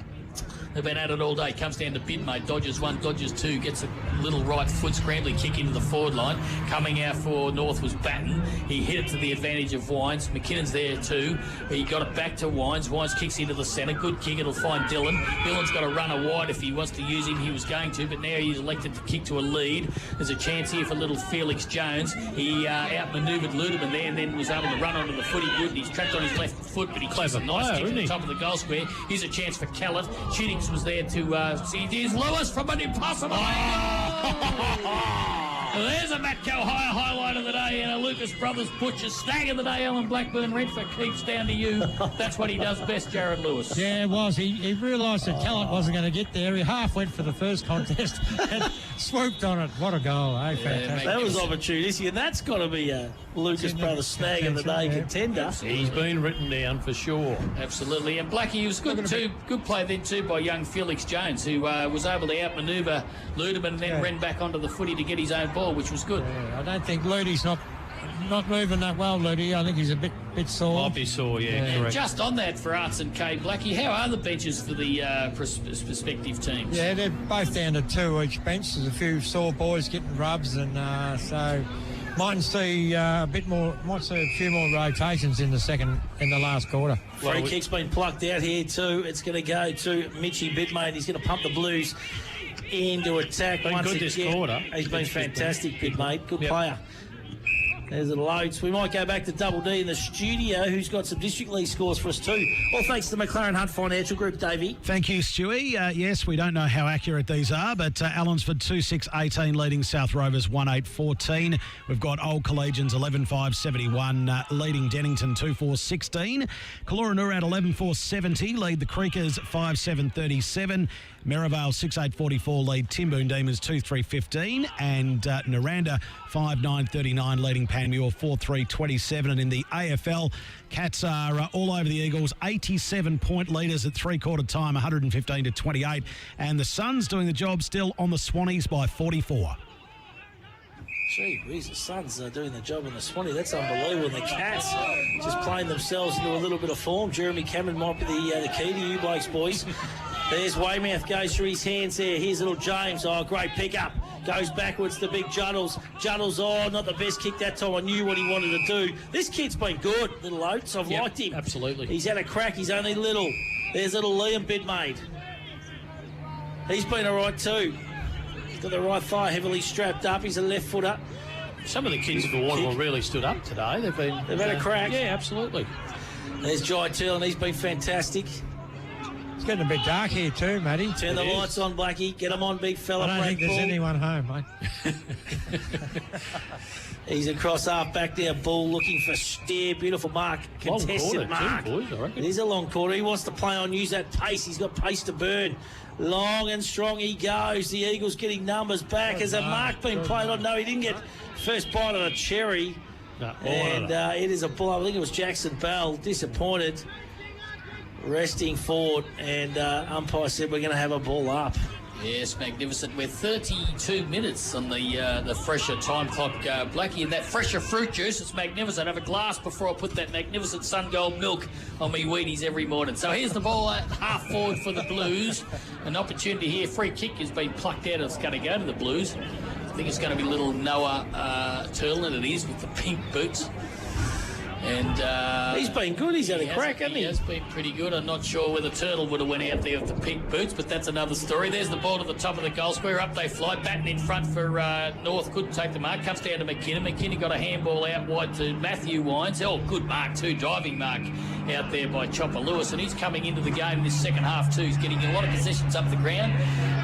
They've been at it all day. Comes down to Bidmate. Dodges one, dodges two. Gets a little right foot scrambling kick into the forward line. Coming out for North was Batten. He hit it to the advantage of Wines. McKinnon's there too. He got it back to Wines. Wines kicks into the centre. Good kick. It'll find Dillon. Dillon's got to run a wide if he wants to use him. He was going to, but now he's elected to kick to a lead. There's a chance here for little Felix Jones. He outmanoeuvred Ludeman there and then was able to run onto the footy good. He's trapped on his left foot, but he kicks a nice kick to the top of the goal square. Here's a chance for Callett. Cheatings was there to see. There's Lewis from an impossible angle. There's a Matt Calhire highlight of the day and a Lucas Brothers Butcher snag of the day. Alan Blackburn Redford keeps down to you. That's what he does best, Jared Lewis. Yeah, it was. He realised that Callett wasn't going to get there. He half went for the first contest and swooped on it. What a goal, eh? Fantastic. That was opportunity, and that's got to be a Lucas Brothers snag of the day contender. He's been written down for sure. Absolutely. And Blackie was good too. Good play then too by young Felix Jones, who was able to outmanoeuvre Ludeman and then ran back onto the footy to get his own ball, which was good. Yeah, I don't think Ludy's not moving that well, Ludy. I think he's a bit sore. Might be sore, yeah, correct. Just on that for Arts and K, Blackie, how are the benches for the prospective teams? Yeah, they're both down to two each bench. There's a few sore boys getting rubs, and so might see a few more rotations in the last quarter. Free kick's been plucked out here too. It's going to go to Mitchie Bidmate. He's going to pump the Blues into attack Been once good again. this quarter. He's been fantastic, Bidmate. Good player. There's the loads. We might go back to Double D in the studio, who's got some District League scores for us too. Well, thanks to McLaren Hunt Financial Group, Davey. Thank you, Stewie. Yes, we don't know how accurate these are, but Allensford 2-6-18 leading South Rovers 1-8-14. We've got Old Collegians 11-5-71 leading Dennington 2-4-16. Caloranura 11-4-70 lead the Creekers 5-7-37. Merivale 6-8-44 lead Timboon Demons 2-3-15. And Naranda 5-9-39 leading Panmure 4-3-27. And in the AFL, Cats are all over the Eagles, 87-point leaders at three-quarter time, 115-28. And the Suns doing the job still on the Swannies by 44. Gee whiz, the Suns are doing the job in the Swanee. That's unbelievable. And the Cats just playing themselves into a little bit of form. Jeremy Cameron might be the key to you blokes, boys. There's Weymouth, goes through his hands there. Here's little James. Oh, great pickup. Goes backwards to big Juddles. Juddles, not the best kick that time. I knew what he wanted to do. This kid's been good, little Oates. I've liked him. Absolutely. He's had a crack. He's only little. There's little Liam Bidmate. He's been all right too. He's got the right thigh heavily strapped up. He's a left footer. Some of the kids for Warrnambool really stood up today. They've had a crack. Yeah, absolutely. There's Jai Teal, and he's been fantastic. It's getting a bit dark here too, Matty. Turn the lights on, Blackie. Get them on, big fella. I don't think there's anyone home, mate. He's across half back there. Bull looking for steer. Beautiful mark. Contested mark. Too, boys, I reckon. It is a long quarter. He wants to play on, use that pace. He's got pace to burn. Long and strong he goes. The Eagles getting numbers back. Has a mark been played on? No, he didn't get first bite of the cherry. No, and it is a bull. I think it was Jackson Bell. Disappointed. Resting forward, and umpire said we're going to have a ball up. Yes, magnificent. We're 32 minutes on the fresher time clock, Blackie, and that fresher fruit juice. It's magnificent. I have a glass before I put that magnificent Sungold milk on me Wheaties every morning. So here's the ball at half forward for the Blues. An opportunity here. Free kick has been plucked out. It's going to go to the Blues. I think it's going to be little Noah Turlin. It is with the pink boots. And he's been good. He's had a crack, hasn't he? He has been pretty good. I'm not sure whether Turtle would have went out there with the pink boots, but that's another story. There's the ball to the top of the goal square. Up they fly. Batten in front for North. Couldn't take the mark. Comes down to McKinnon. McKinnon got a handball out wide to Matthew Wines. Oh, good mark too. Diving mark out there by Chopper Lewis. And he's coming into the game this second half too. He's getting a lot of possessions up the ground,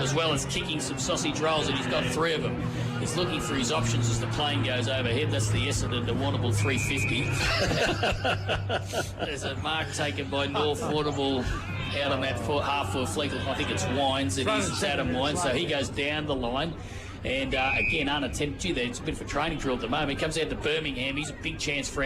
as well as kicking some sausage rolls, and he's got 3 of them. He's looking for his options as the plane goes overhead. That's the Essendon to Warrnambool 350. There's a mark taken by North Warrnambool out on that half-foot fleek. I think it's Wines. It is. It's Adam Wines. So he goes down the line. And again, unattempted. It's a bit of a training drill at the moment. He comes out to Birmingham. He's a big chance for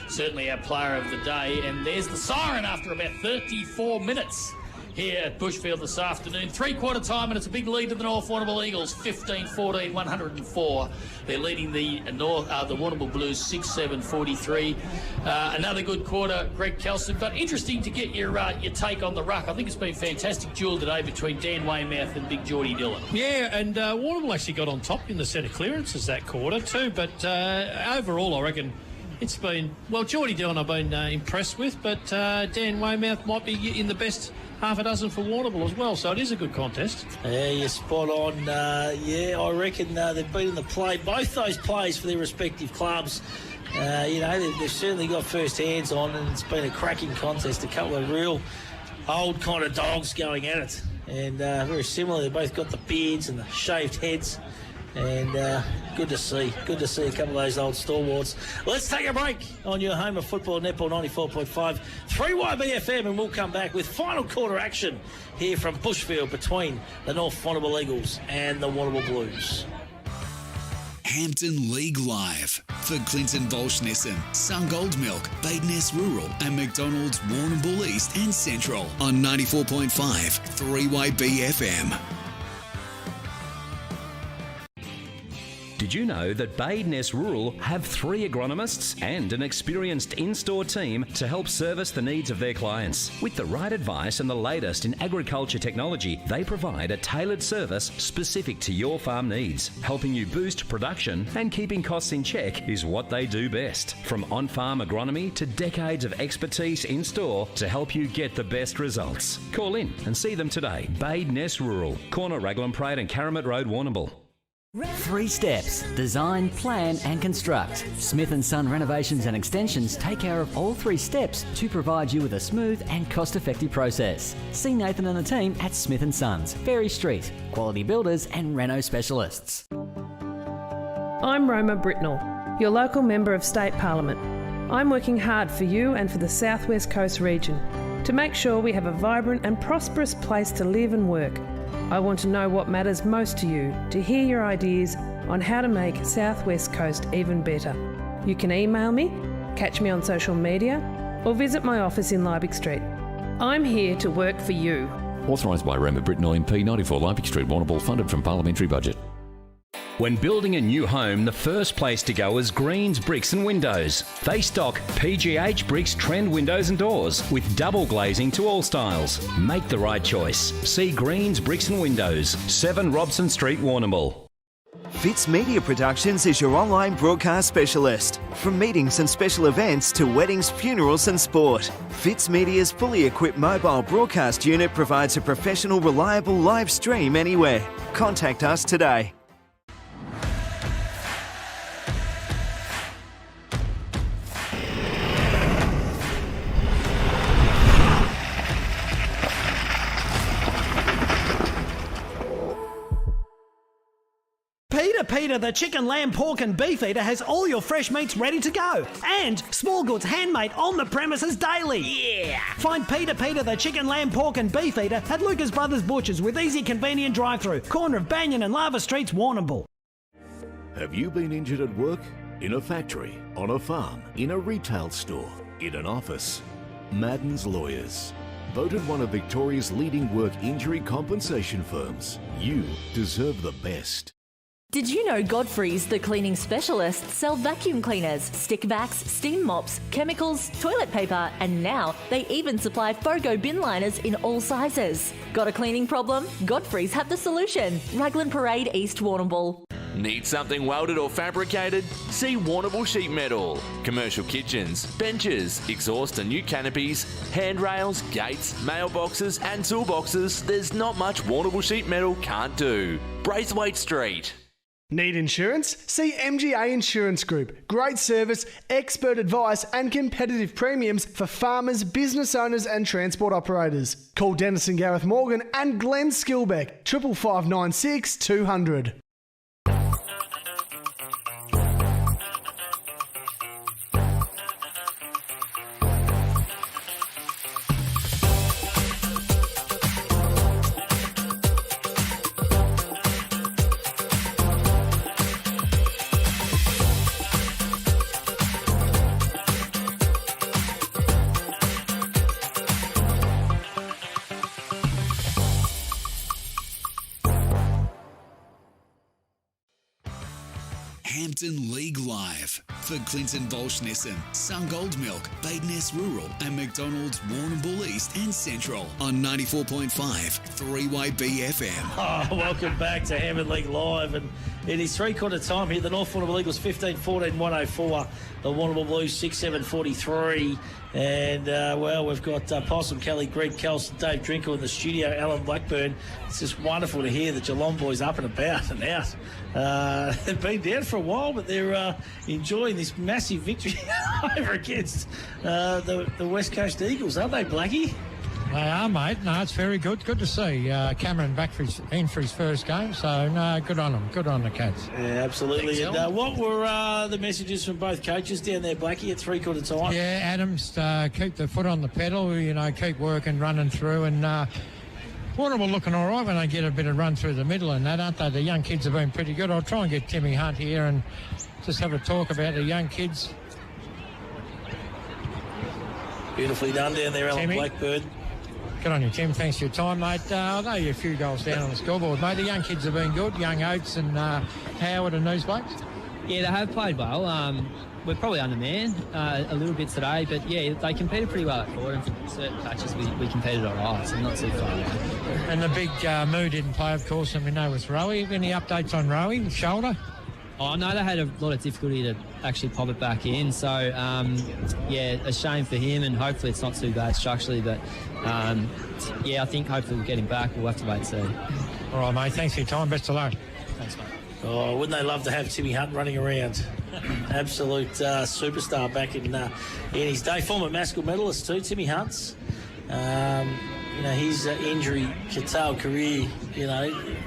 certainly our player of the day. And there's the siren after about 34 minutes. here at Bushfield this afternoon. Three-quarter time, and it's a big lead to the North Warrnambool Eagles, 15-14, 104. They're leading the Warrnambool Blues 6-7, 43. Another good quarter, Greg Kelson. But interesting to get your take on the ruck. I think it's been a fantastic duel today between Dan Weymouth and Big Geordie Dillon. Yeah, and Warrnambool actually got on top in the set of clearances that quarter too. But overall, I reckon it's been, well, Geordie Dillon I've been impressed with, but Dan Weymouth might be in the best half a dozen for Warrnambool as well, so it is a good contest. Yeah, you're spot on. I reckon they've been in the play, both those plays for their respective clubs. They've certainly got first hands on, and it's been a cracking contest. A couple of real old kind of dogs going at it, and very similar. They've both got the beards and the shaved heads. And good to see a couple of those old stalwarts. Let's take a break on your home of football, Netball 94.5 3YBFM, and we'll come back with final quarter action here from Bushfield between the North Warrnambool Eagles and the Warrnambool Blues. Hampden League Live for Clinton Baulch Nissan, Sungold Milk, Bade Ness Rural and McDonalds Warrnambool East and Central on 94.5 3YBFM. Did you know that Bade Ness Rural have 3 agronomists and an experienced in-store team to help service the needs of their clients? With the right advice and the latest in agriculture technology, they provide a tailored service specific to your farm needs. Helping you boost production and keeping costs in check is what they do best. From on-farm agronomy to decades of expertise in-store to help you get the best results. Call in and see them today. Bade Ness Rural, corner Raglan Parade and Caramit Road, Warrnambool. 3 steps. Design, plan and construct. Smith & Son Renovations and Extensions take care of all 3 steps to provide you with a smooth and cost-effective process. See Nathan and the team at Smith & Sons, Ferry Street. Quality builders and reno specialists. I'm Roma Britnell, your local Member of State Parliament. I'm working hard for you and for the South West Coast region to make sure we have a vibrant and prosperous place to live and work. I want to know what matters most to you, to hear your ideas on how to make South West Coast even better. You can email me, catch me on social media, or visit my office in Liebig Street. I'm here to work for you. Authorised by Roma Britnell MP, 94 Liebig Street, Warrnambool, funded from parliamentary budget. When building a new home, the first place to go is Greens Bricks and Windows. They stock PGH Bricks trend windows and doors with double glazing to all styles. Make the right choice. See Greens Bricks and Windows, 7 Robson Street, Warrnambool. Fitz Media Productions is your online broadcast specialist. From meetings and special events to weddings, funerals and sport. Fitz Media's fully equipped mobile broadcast unit provides a professional, reliable live stream anywhere. Contact us today. Peter, the chicken, lamb, pork and beef eater has all your fresh meats ready to go. And small goods handmade on the premises daily. Yeah! Find Peter, the chicken, lamb, pork and beef eater at Lucas Brothers Butchers with easy, convenient drive-through. Corner of Banyan and Lava Streets, Warrnambool. Have you been injured at work, in a factory, on a farm, in a retail store, in an office? Madden's Lawyers. Voted one of Victoria's leading work injury compensation firms. You deserve the best. Did you know Godfrey's, the cleaning specialists, sell vacuum cleaners, stick vacs, steam mops, chemicals, toilet paper, and now they even supply FOGO bin liners in all sizes. Got a cleaning problem? Godfrey's have the solution. Raglan Parade, East Warrnambool. Need something welded or fabricated? See Warrnambool Sheet Metal. Commercial kitchens, benches, exhaust and new canopies, handrails, gates, mailboxes and toolboxes. There's not much Warrnambool Sheet Metal can't do. Braithwaite Street. Need insurance? See MGA Insurance Group. Great service, expert advice and competitive premiums for farmers, business owners and transport operators. Call Dennis and Gareth Morgan and Glenn Skilbeck, 55596 200. Hampden League Live for Clinton Baulch Nissan, Sungold Milk, Bade Ness Rural and McDonalds Warrnambool East and Central on 94.5 3-Way BFM. Oh, welcome back to Hampden League Live, and it is three-quarter time here. The North Warrnambool Eagles 15-14, 104. The Warrnambool Blues 6-7-43. And, we've got Possum Kelly, Greg Kelson, Dave Drinkle in the studio, Alan Blackburn. It's just wonderful to hear the Geelong boys up and about and out. They've been down for a while, but they're enjoying this massive victory over against the West Coast Eagles, aren't they, Blackie? They are, mate. No, it's very good. Good to see Cameron back for his first game. So, no, good on them. Good on the Cats. Yeah, absolutely. And what were the messages from both coaches down there, Blackie, at three-quarter time? Yeah, Adams, keep the foot on the pedal, keep working, running through. And Warrnambool looking all right when they get a bit of run through the middle and that, aren't they? The young kids have been pretty good. I'll try and get Timmy Hunt here and just have a talk about the young kids. Beautifully done down there, Alan Blackburn. Good on you, Tim. Thanks for your time, mate. I know you're a few goals down on the scoreboard, mate. The young kids have been good. Young Oates and Howard and these blokes. Yeah, they have played well. We're probably undermanned a little bit today, but yeah, they competed pretty well at forward, and for certain patches we competed all right, so not too far away. And the big Moo didn't play, of course, and we know with Rowie. Any updates on Rowie, shoulder? Oh, no, they had a lot of difficulty to actually pop it back in. So, a shame for him, and hopefully it's not too bad structurally. But, I think hopefully we'll get him back. We'll have to wait and see. All right, mate. Thanks for your time. Best of luck. Thanks, mate. Oh, wouldn't they love to have Timmy Hunt running around? Absolute superstar back in his day. Former Maskell medalist too, Timmy Hunt's. His injury curtailed career,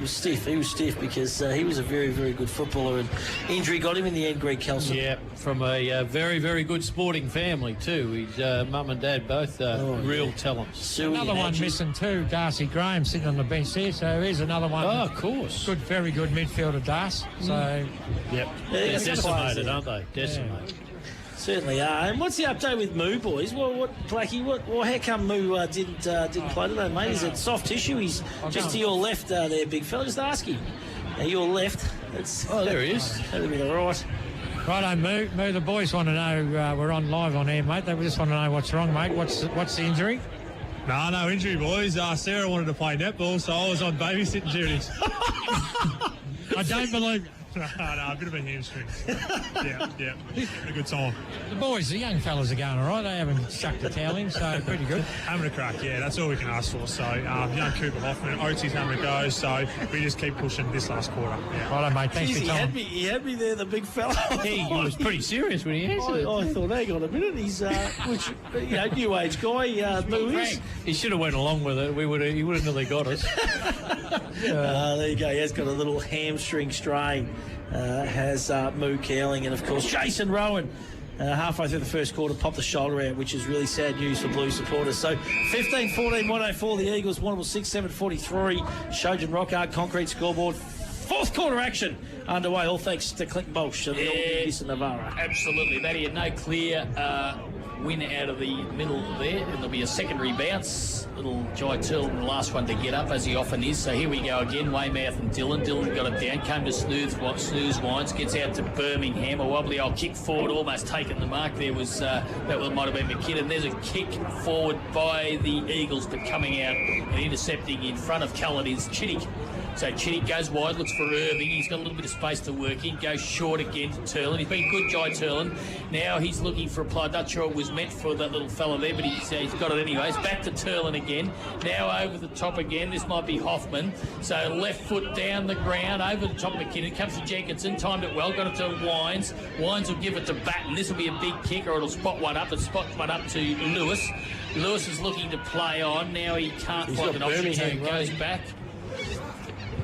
was stiff. He was stiff because he was a very, very good footballer, and injury got him in the end, Greg Kelson. Yeah, from a very, very good sporting family too. His mum and dad both real talents. Another one missing too, Darcy Graham sitting on the bench there, so here's another one. Oh, of course. Good, very good midfielder, Darcy. So, yep. They're decimated, aren't they? Decimated. Yeah. Certainly are. And what's the update with Moo, boys? Blackie, how come Moo didn't play today, mate? Is it soft tissue? He's just to your left there, big fella. Just ask him. Your left. There he is. That'll be all right. Righto, Moo. The boys want to know, we're on live on air, mate. They just want to know what's wrong, mate. What's the injury? No injury, boys. Sarah wanted to play netball, so I was on babysitting duties. I don't believe... No, a bit of a hamstring. Yeah. A good time. The boys, the young fellas are going all right. They haven't chucked the towel in, so pretty good. Having a crack, yeah, that's all we can ask for. So, young Cooper Hoffman, Oatsy's having a go, so we just keep pushing this last quarter. Yeah. Righto, mate, thanks for your time. He had me there, the big fella. He was pretty serious when he answered it. I thought, hang on a minute, he's, new age guy, Moo is. He should have went along with it. He would have nearly got us. There you go. He has got a little hamstring strain. Has Moo Cowling, and of course Jason Rowan halfway through the first quarter popped the shoulder out, which is really sad news for Blue supporters. So 15-14, 104 the Eagles, Warrnambool 6-7-43. Shojan Rockhart concrete scoreboard. Fourth quarter action underway, all thanks to Clinton Baulch of the Nissan Navara. Absolutely, that he had no clear win out of the middle there, and there'll be a secondary bounce. Little Jai Turlin, the last one to get up, as he often is. So here we go again, Weymouth and Dillon. Dillon got it down, came to Snooze Wines, gets out to Birmingham. A wobbly old kick forward, almost taken the mark. There was, that might have been McKinnon. There's a kick forward by the Eagles, but coming out and intercepting in front of Cullen is Chittick. So Chittick goes wide, looks for Irving. He's got a little bit of space to work in. Goes short again to Turlin. He's been good, Jai Turlin. Now he's looking for a play. Not sure it was meant for that little fella there, but he's got it anyways. Back to Turlin again. Now over the top again. This might be Hoffman. So left foot down the ground, over the top of McKinnon. Comes to Jenkinson. Timed it well. Got it to Wines. Wines will give it to Batten. This will be a big kick, or it'll spot one up. It'll spot one up to Lewis. Lewis is looking to play on. Now he can't find an option, so he goes back.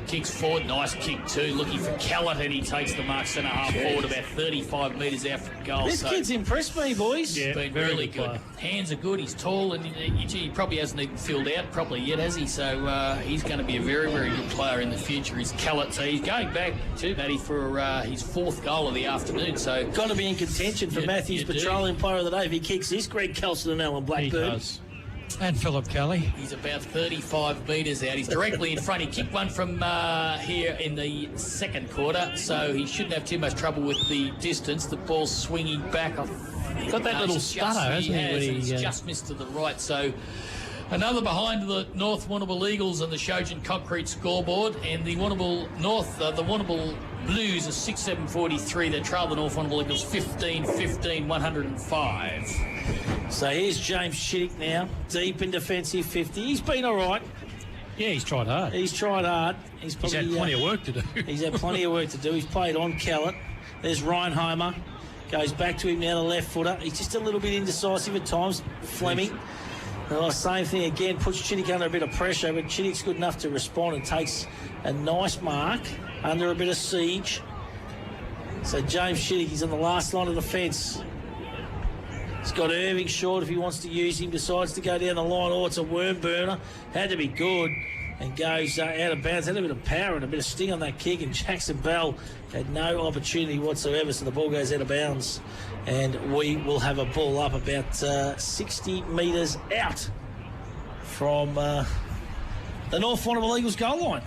Kicks forward, nice kick too, looking for Callett, and he takes the mark centre half forward, about 35 metres out from goal. This kid's impressed me, boys. He's been really good. Hands are good, he's tall, and he probably hasn't even filled out properly yet, has he? So he's going to be a very, very good player in the future. He's Callett, so he's going back too, Matty, for his fourth goal of the afternoon. So got to be in contention for Matthews Petroleum Player of the Day if he kicks this. Greg Kelson and Alan Blackburn. He does. And Philip Kelly. He's about 35 metres out. He's directly in front. He kicked one from here in the second quarter, so he shouldn't have too much trouble with the distance. The ball's swinging back. Got that little stutter, hasn't he? He's just missed to the right, so... Another behind the North Warrnambool Eagles and the Shojan Concrete scoreboard, and the Warrnambool North, the Warrnambool Blues are 6-7-43. They trail the North Warrnambool Eagles 15-15, 105. So here's James Chittick now, deep in defensive 50. He's been all right. Yeah, he's tried hard. He's tried hard. He's had plenty of work to do. He's had plenty of work to do. He's played on Callett. There's Ryan Homer. Goes back to him now, the left footer. He's just a little bit indecisive at times. Fleming. Same thing again, puts Chittick under a bit of pressure, but Chittick's good enough to respond and takes a nice mark under a bit of siege. So James Chittick, he's on the last line of the fence. He's got Irving short if he wants to use him, decides to go down the line. Oh, it's a worm burner. Had to be good. And goes out of bounds. Had a bit of power and a bit of sting on that kick, and Jackson Bell had no opportunity whatsoever, so the ball goes out of bounds. And we will have a ball up about 60 metres out from the North Warrnambool Eagles goal line.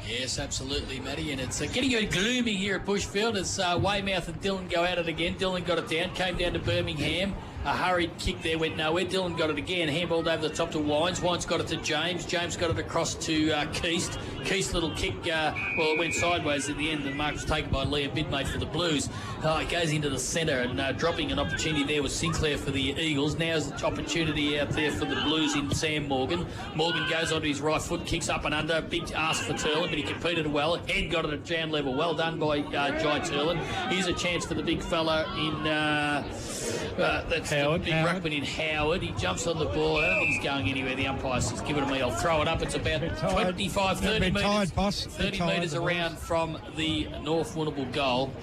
Yes, absolutely, Matty, and it's getting a bit gloomy here at Bushfield as Weymouth and Dillon go at it again. Dillon got it down, came down to Birmingham. A hurried kick there went nowhere. Dillon got it again, handballed over the top to Wines. Wines got it to James. James got it across to Keast. Keast's little kick, it went sideways at the end. The mark was taken by Liam Bidmate for the Blues. It goes into the centre, and dropping an opportunity there was Sinclair for the Eagles. Now's the opportunity out there for the Blues in Sam Morgan. Morgan goes onto his right foot, kicks up and under. Big ask for Turlin, but he competed well. Head got it at jam level. Well done by Jai Turlin. Here's a chance for the big fella in... that's Howard. The big ruckman in Howard. He jumps on the ball. I don't think he's going anywhere. The umpire's just given it to me. I'll throw it up. It's about 25, 30 metres. 30 metres around from the North Warrnambool goal.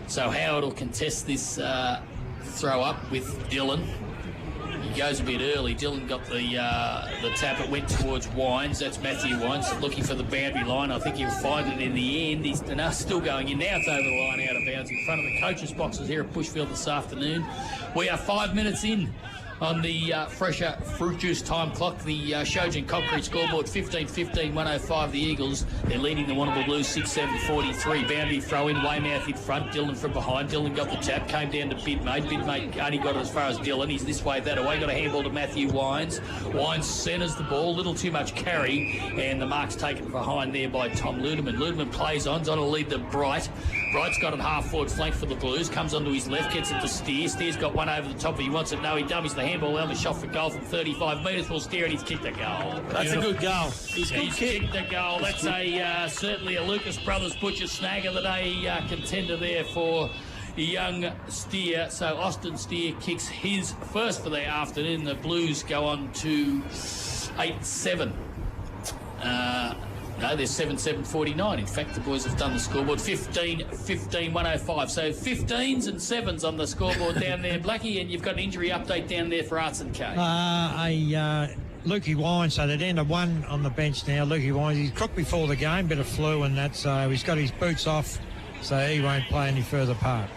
So Howard will contest this throw up with Dillon. He goes a bit early. Dillon got the tap. It went towards Wines. That's Matthew Wines looking for the boundary line. I think he'll find it in the end. He's still going in. Now it's over the line, out of bounds in front of the coaches' boxes here at Bushfield this afternoon. We are 5 minutes in on the fresher fruit juice time clock. The Shojan Concrete scoreboard 15-15, 105 the Eagles. They're leading the Warrnambool Blues 6-7-43. Boundary throw in, Weymouth in front, Dillon from behind. Dillon got the tap, came down to Bidmate. Bidmate only got it as far as Dillon. He's this way, that away. Got a handball to Matthew Wines. Wines centres the ball, little too much carry, and the mark's taken behind there by Tom Ludeman. Ludeman plays on, to lead the Bright. Bright's got it half forward flank for the Blues, comes onto his left, gets it to Steer. Steer's got one over the top, he wants it. No, he dummies the handball down, the shot for goal from 35 metres. Well, Steer, and he's kicked a goal. That's a good goal. He's kicked a goal. That's certainly a Lucas Brothers Butcher Snag of the day contender there for young Steer. So Austin Steer kicks his first for the afternoon. The Blues go on to 8-7. No, they're 7-7-49. In fact, the boys have done the scoreboard 15-15, 105. So 15s and 7s on the scoreboard down there, Blackie, and you've got an injury update down there for Arts and K. Lukey Wines, so they're down to one on the bench now. Lukey Wines, he's cooked before the game, bit of flu and that, so he's got his boots off, so he won't play any further part.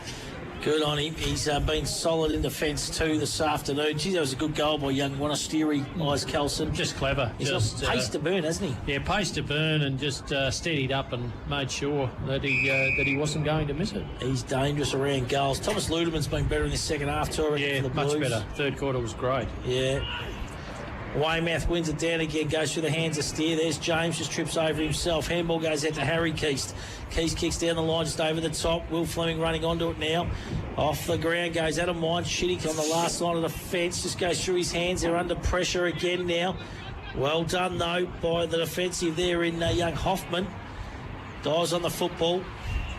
Good on him. He's been solid in defence too this afternoon. Gee, that was a good goal by young Wanastiri, Eyes Kelson. Just clever. He's got pace to burn, hasn't he? Yeah, pace to burn, and just steadied up and made sure that he wasn't going to miss it. He's dangerous around goals. Thomas Ludeman's been better in the second half too. Yeah, for the much Blues. better. Third quarter was great. Yeah. Weymouth wins it down again, goes through the hands of Steer. There's James, just trips over himself. Handball goes out to Harry Keast. Keast kicks down the line just over the top. Will Fleming running onto it now. Off the ground goes Adam Wines. Chittick on the last line of the fence. Just goes through his hands. They're under pressure again now. Well done, though, by the defensive there in young Hoffman. Dives on the football.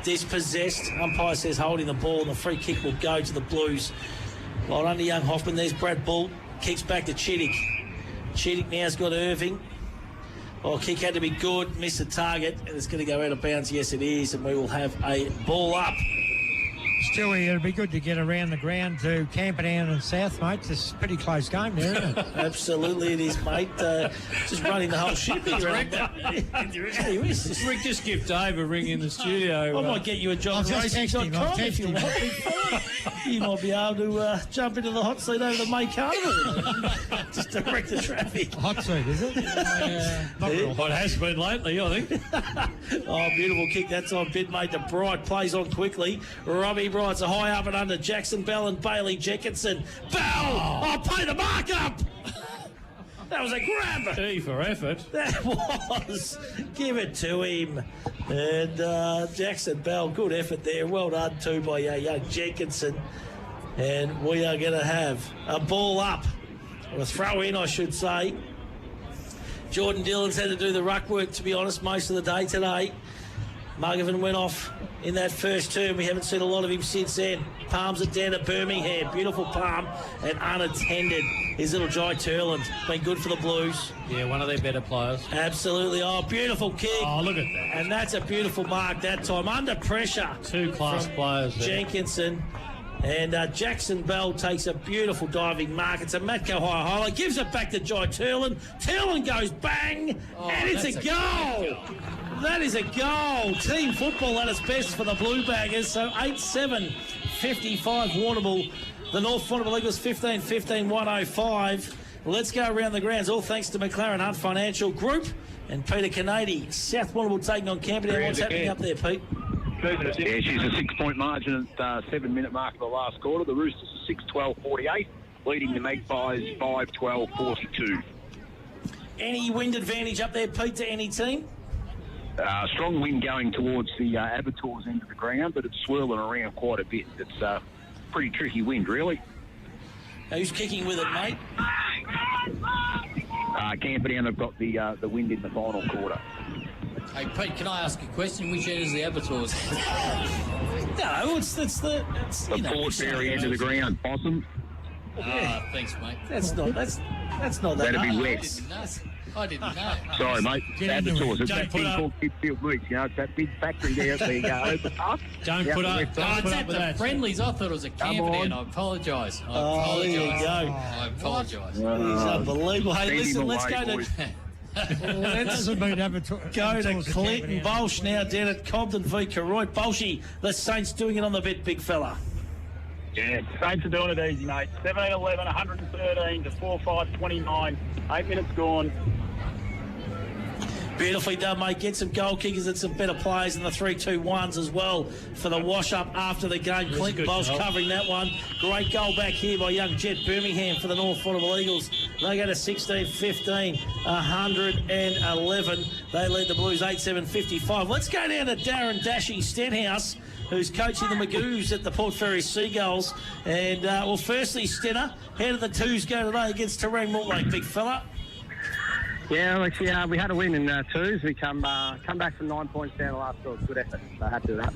Dispossessed. Umpire says holding the ball, and the free kick will go to the Blues. Well done to young Hoffman. There's Brad Bull. Kicks back to Chittick. Chittick now's got Irving. Oh, kick had to be good. Missed the target. And it's going to go out of bounds. Yes, it is. And we will have a ball up. It's Stewie, it'll be good to get around the ground to Camperdown and South, mate. This is a pretty close game there, isn't it? Absolutely it is, mate. Just running the whole ship here. Rick, just give Dave a ring in the studio. I might get you a job at racing.com if you want. You might be able to jump into the hot seat over the May Carnival. Just direct the traffic. Hot seat, is it? What has been lately, I think. Oh, beautiful kick that time. Bid made to Bright. Plays on quickly. Robbie Bright's a high up and under. Jackson Bell and Bailey Jenkinson. Bell! Oh, play the mark up! That was a grab. E for effort. That was. Give it to him. And Jackson Bell, good effort there. Well done too by young Jenkinson. And we are going to have a ball up. Or a throw in, I should say. Jordan Dillon's had to do the ruck work, to be honest, most of the day today. Muggervan went off in that first term. We haven't seen a lot of him since then. Palms it down to Birmingham. Beautiful palm and unattended. His little Jai Turland. Been good for the Blues. Yeah, one of their better players. Absolutely. Oh, beautiful kick. Oh, look at that. And that's a beautiful mark that time. Under pressure. Two class players there. Jenkinson. And Jackson Bell takes a beautiful diving mark. It's a Matco high highlight. Gives it back to Jai Turland. Turland goes bang. And it's a goal. That is a goal. Team football at its best for the Blue Baggers. So 8-7, 55 Warrnambool. The North Warrnambool Eagles 15-15, 105. Let's go around the grounds. All thanks to McLaren Hunt Financial Group and Peter Canady. South Warrnambool taking on Camperdown. What's happening up there, Pete? Yeah, she's a 6-point margin at 7-minute mark of the last quarter. The Roosters are 6-12-48, leading the Magpies 5-12-42. Any wind advantage up there, Pete, to any team? Strong wind going towards the Abattoirs end of the ground, but it's swirling around quite a bit. It's pretty tricky wind, really. Who's kicking with it, mate? Camperdown have got the wind in the final quarter. Hey, Pete, can I ask a question? Which end is the Abattoirs? No, it's the Port Fairy end of the ground. Possum. Thanks, mate. That's not that. That'd be I wet. didn't know. I didn't know. Sorry, mate. Abattoirs. It's Don't that put thing up- called Bushfield Meats. You know, it's that big factory there at the open up. Don't put up. Oh, Don't it's put at up with the that. Friendlies. I thought it was a Camperdown. I apologise. Oh, there you go. I apologise. He's unbelievable. Hey, Send listen, him let's away, go boys. to... Let's go to Clinton Baulch now down at Cobden v Karoit. Baulchy, the Saints doing it on the bit, big fella. Yeah, Saints are doing it easy, mate. 17-11, 113 to 4-5-29. 8 minutes gone. Beautifully done, mate. Get some goal kickers and some better players in the 3-2-1s as well for the wash-up after the game. Clinton Baulch covering that one. Great goal back here by young Jet Birmingham for the North Warrnambool Eagles. They go to 16-15, 111. They lead the Blues 8-7-55. Let's go down to Darren Dashing Stenhouse, who's coaching the Magoos at the Port Fairy Seagulls. And, well, firstly, Stenner, how did the twos go today against Terang Mortlake, big fella? Yeah, actually, we had a win in twos. We come back from 9 points down the last score. Good effort. So happy with that.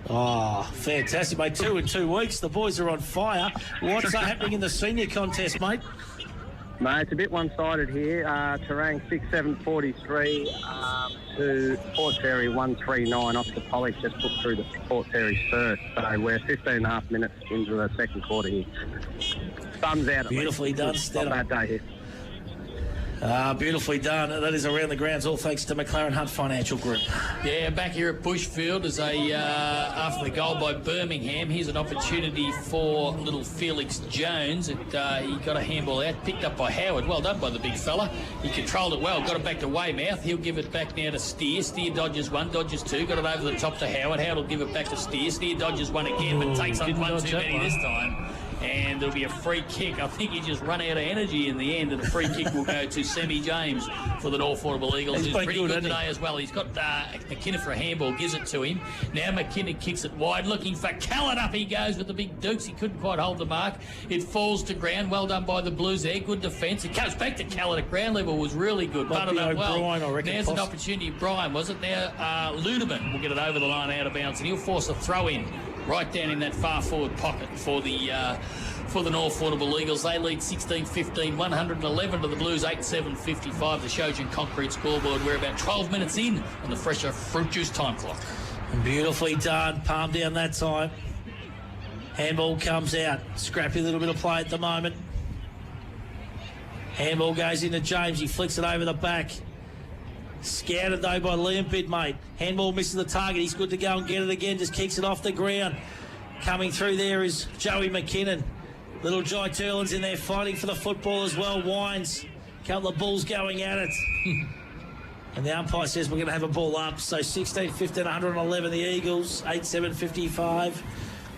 Oh, fantastic, mate. 2 in 2 weeks. The boys are on fire. What's happening in the senior contest, mate? Mate, it's a bit one-sided here. Terang 6-7-43 to Port Fairy 1-3-9 off the Polish. Just put through the Port Fairy first. So we're 15.5 minutes into the second quarter here. Thumbs out. Beautifully done, Stenner. Not a bad day here. Beautifully done. That is around the grounds, all thanks to McLaren Hunt Financial Group. Yeah, back here at Bushfield as after the goal by Birmingham, here's an opportunity for little Felix Jones. He got a handball out, picked up by Howard. Well done by the big fella. He controlled it well, got it back to Weymouth. He'll give it back now to Steer. Steer dodges one, dodges two, got it over the top to Howard. Howard will give it back to Steer. Steer dodges one again, but takes up one too many this time. And there'll be a free kick. I think he just run out of energy in the end, and the free kick will go to Sammy James for the North Warrnambool Eagles. He's pretty good today as well. He's got McKinnon for a handball, gives it to him. Now McKinnon kicks it wide, looking for Callan. Up he goes with the big Dukes. He couldn't quite hold the mark. It falls to ground. Well done by the Blues there. Good defence. It goes back to Callan at ground level. Was really good. Butted up well. There's an opportunity. Brian, was it? Now Ludeman will get it over the line out of bounds, and he'll force a throw in right down in that far forward pocket for the North Warrnambool Eagles. They lead 16-15, 111 to the Blues, 8-7-55. The Shojin Concrete scoreboard. We're about 12 minutes in on the fresher fruit juice time clock. Beautifully done. Palm down that time. Handball comes out. Scrappy little bit of play at the moment. Handball goes into James. He flicks it over the back. Scouted though by Liam Bidmate. Handball misses the target. He's good to go and get it again. Just kicks it off the ground. Coming through there is Joey McKinnon. Little Jai Turlin's in there fighting for the football as well. Wines. Couple of bulls going at it. And the umpire says we're going to have a ball up. So 16, 15, 111 the Eagles. 8, 7, 55.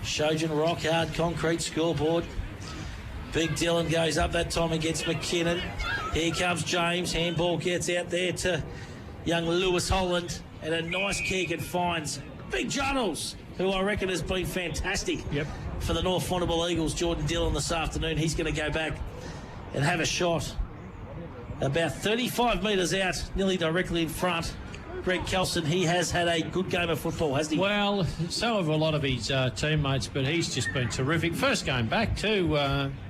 Shojan rock hard concrete scoreboard. Big Dylan goes up that time against McKinnon. Here comes James. Handball gets out there to young Lewis Holland. And a nice kick and finds Big Junnels, who I reckon has been fantastic for the North Warrnambool Eagles. Jordan Dillon this afternoon. He's going to go back and have a shot. About 35 metres out, nearly directly in front. Greg Kelson, he has had a good game of football, hasn't he? Well, so have a lot of his teammates, but he's just been terrific. First game back too,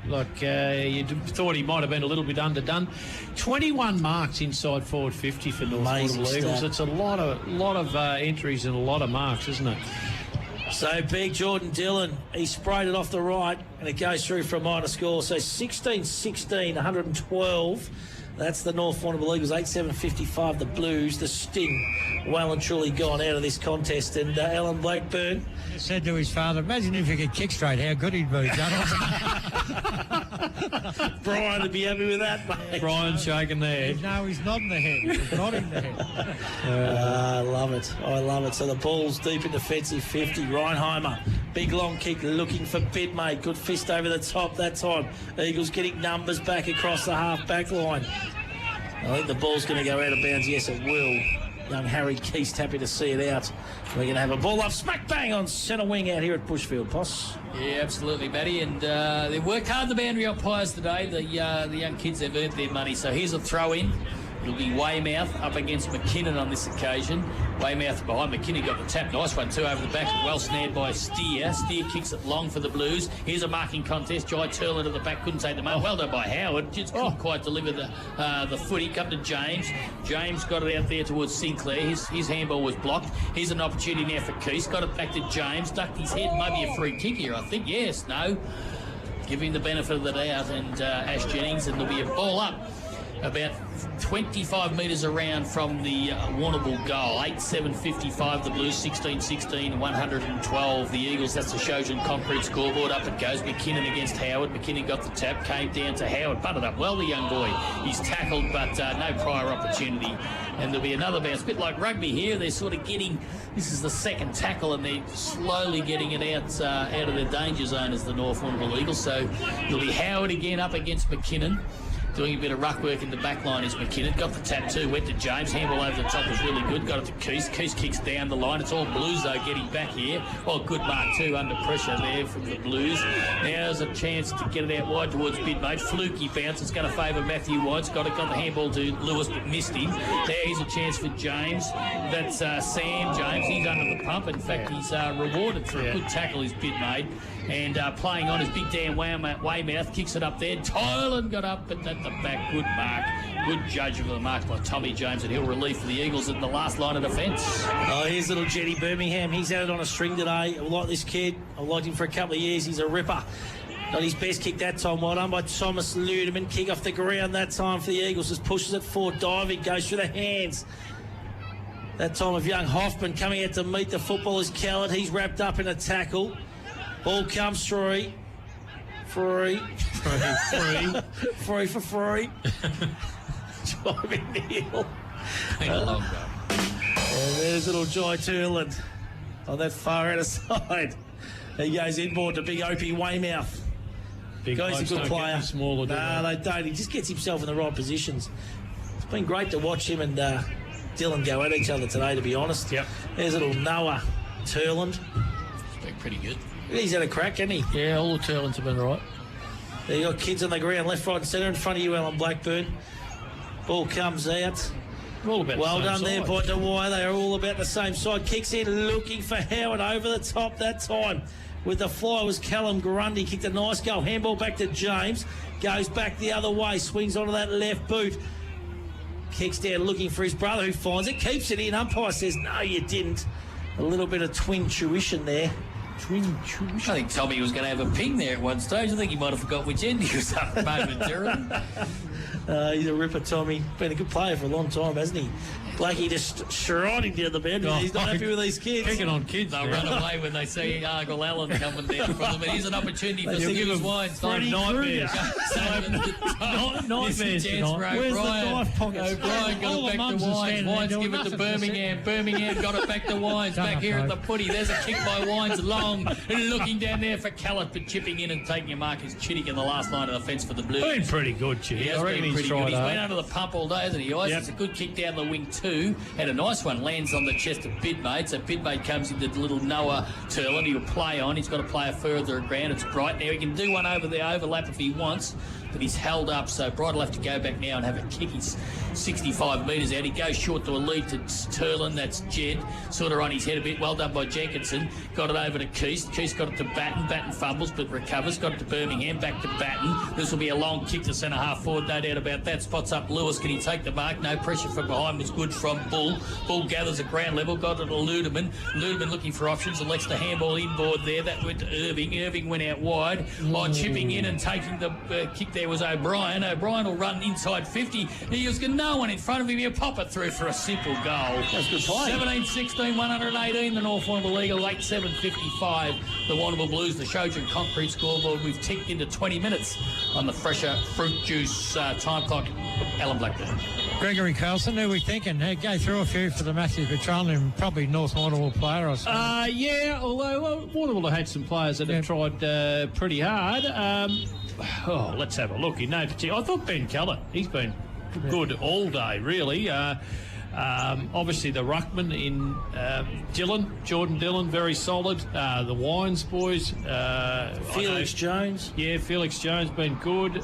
you thought he might have been a little bit underdone. 21 marks inside forward 50 for North Warrnambool Eagles. It's a lot of entries and a lot of marks, isn't it? So big Jordan Dillon, he sprayed it off the right and it goes through for a minor score. So 16-16, 112. That's the North Warrnambool Eagles, 8-7-55, the Blues. The sting well and truly gone out of this contest. And Alan Blackburn said to his father, imagine if he could kick straight, how good he'd be. Brian would be happy with that, mate. Brian's shaking the head. No, he's nodding the head. He's nodding the head. I love it. I love it. So the ball's deep in defensive 50. Reinheimer, big long kick looking for Bidmate. Good fist over the top that time. Eagles getting numbers back across the half-back line. I think the ball's going to go out of bounds. Yes, it will. Young Harry Keast happy to see it out. We're going to have a ball up, smack bang on centre wing out here at Bushfield, Poss. Yeah, absolutely, Matty. And they worked hard, the boundary umpires today. The young kids have earned their money. So here's a throw in. It'll be Weymouth up against McKinnon on this occasion. Weymouth behind. McKinnon got the tap. Nice one too over the back. Well snared by Steer. Steer kicks it long for the Blues. Here's a marking contest. Jai Turlin at the back. Couldn't take the mark. Well done by Howard. Just couldn't quite deliver the footy. Come to James. James got it out there towards Sinclair. His handball was blocked. Here's an opportunity now for Keith. Got it back to James. Ducked his head. Maybe a free kick here, I think. Yes, no. Give him the benefit of the doubt. And Ash Jennings. And there'll be a ball up. About 25 metres around from the Warrnambool goal. 8-7-55, the Blues, 16-16, 112, the Eagles. That's the Shojan concrete scoreboard. Up it goes. McKinnon against Howard. McKinnon got the tap, came down to Howard. Punted up well, the young boy. He's tackled, but no prior opportunity. And there'll be another bounce. A bit like rugby here. They're sort of getting, this is the second tackle, and they're slowly getting it out of their danger zone as the North Warrnambool Eagles. So it'll be Howard again up against McKinnon. Doing a bit of ruck work in the back line is McKinnon. Got the tap too, went to James. Handball over the top was really good. Got it to Keith. Keith kicks down the line. It's all Blues though getting back here. Well, good mark too under pressure there from the Blues. Now there's a chance to get it out wide towards Bidmate. Fluky bounce. It's going to favour Matthew White's. Got the handball to Lewis but missed him. There's a chance for James. That's Sam James. He's under the pump. In fact, he's rewarded for a good tackle his Bidmate. And playing on his big Dan Weymouth, kicks it up there. Tylan got up, but at the back, good mark. Good judge of the mark by Tommy James, and he'll relieve for the Eagles in the last line of defence. Oh, here's little Jetty Birmingham. He's had it on a string today. I like this kid. I've liked him for a couple of years. He's a ripper. Not his best kick that time. Well done by Thomas Ludeman. Kick off the ground that time for the Eagles. Just pushes it forward, diving, goes through the hands. That time of young Hoffman coming out to meet the football is Callett. He's wrapped up in a tackle. Ball comes through. Free for free. Driving Neil. And there's little Jai Turland on that far outer side. He goes inboard to big Opie Weymouth. He's a good player. No, they don't. He just gets himself in the right positions. It's been great to watch him and Dylan go at each other today, to be honest. Yep. There's little Noah Turland. It's been pretty good. He's had a crack, hasn't he? Yeah, all the Turlands have been right. There you got kids on the ground, left, right and centre in front of you, Alan Blackburn. Ball comes out. All about well the same done there side. by Dewey. They are all about the same side. Kicks in, looking for Howard over the top that time. With the fly was Callum Grundy. Kicked a nice goal. Handball back to James. Goes back the other way. Swings onto that left boot. Kicks down looking for his brother who finds it. Keeps it in. Umpire says, no, you didn't. A little bit of twin tuition there. I think Tommy was going to have a ping there at one stage. I think he might have forgot which end he was up momentarily. He's a ripper, Tommy. Been a good player for a long time, hasn't he? Blakey just shredding down the bed. He's not happy with these kids. Picking on kids. They'll run away when they see Argyle Allen coming down from them. It is an opportunity for Steve Wines. Nightmares. Nightmares tonight. Where's the knife pockets? O'Brien got it back to Wines. Wines give it to Birmingham. Birmingham got it back to Wines. Back here at the footy. There's a kick by Wines. Long. Looking down there for Callett, but chipping in and taking a mark is Chittick in the last line of defence for the Blues. Been pretty good, Chittick. He has been pretty good. He's been under the pump all day, hasn't he, Ice? It's a good kick down the wing too. And a nice one lands on the chest of Bidmate. So Bidmate comes into little Noah Turlin. He'll play on. He's got to play a further ground. It's Bright. Now he can do one over the overlap if he wants, but he's held up. So Bright will have to go back now and have a kick. He's 65 metres out. He goes short to a lead to Turlin. That's Jed. Sort of on his head a bit. Well done by Jenkinson. Got it over to Keith. Keith got it to Batten. Batten fumbles but recovers. Got it to Birmingham. Back to Batten. This will be a long kick to centre half forward. No doubt about that. Spots up Lewis. Can he take the mark? No pressure from behind was good from Bull. Bull gathers at ground level. Got it to Ludeman. Ludeman looking for options. Elects the handball inboard there. That went to Irving. Irving went out wide. Chipping in and taking the kick there was O'Brien. O'Brien will run inside 50. He's got no one in front of him. He'll pop it through for a simple goal. That's good play. 17-16, 118. The North Warrnambool Eagles, 8-7-55. The Warrnambool Blues, the Shojin Concrete scoreboard. We've ticked into 20 minutes on the fresher fruit juice time clock. Alan Blackburn. Gregory Carlson, who are we thinking? Go through a few for the Matthews Petroleum, probably North Warrnambool player or something. Yeah, although Warrnambool have had some players that have tried pretty hard. Let's have a look. In no particular, I thought Ben Keller, he's been good all day, really. Obviously, the ruckman in Jordan Dillon, very solid. The Wines boys. Felix Jones. Yeah, Felix Jones been good.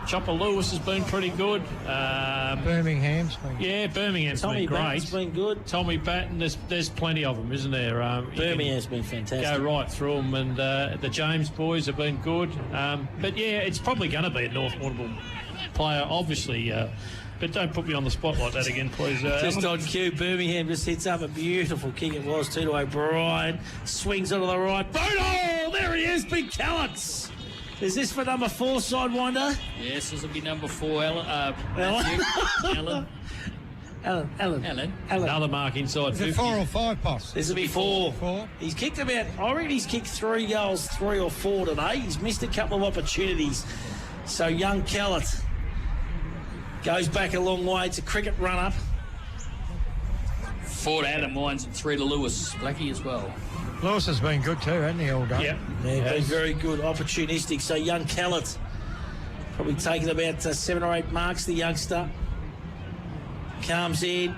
Chopper Lewis has been pretty good. Birmingham's been good. Yeah, Birmingham's Tommy been great. Batten's been good. Tommy Batten, there's plenty of them, isn't there? Birmingham's been fantastic. Go right through them, and the James boys have been good. But yeah, it's probably going to be a North Warrnambool player, obviously. But don't put me on the spot like that again, please. Just on cue, Birmingham just hits up a beautiful kick. It was to O'Brien. Swings onto the right. Bono! There he is, Big Callets. Is this for number 4, Sidewinder? Yes, this will be number 4, Alan. Alan. Another mark inside 50. Is it 4 or 5, Poss? This will be 4. He's kicked about, I reckon he's kicked 3 goals, 3 or 4 today. He's missed a couple of opportunities. So young Callett goes back a long way. It's a cricket run-up. 4 to Adam Wines and 3 to Lewis. Blackie as well. Lewis has been good too, hasn't he, all day? Yep. Yeah, been very good, opportunistic. So young Callett probably taking about 7 or 8 marks, the youngster. Comes in.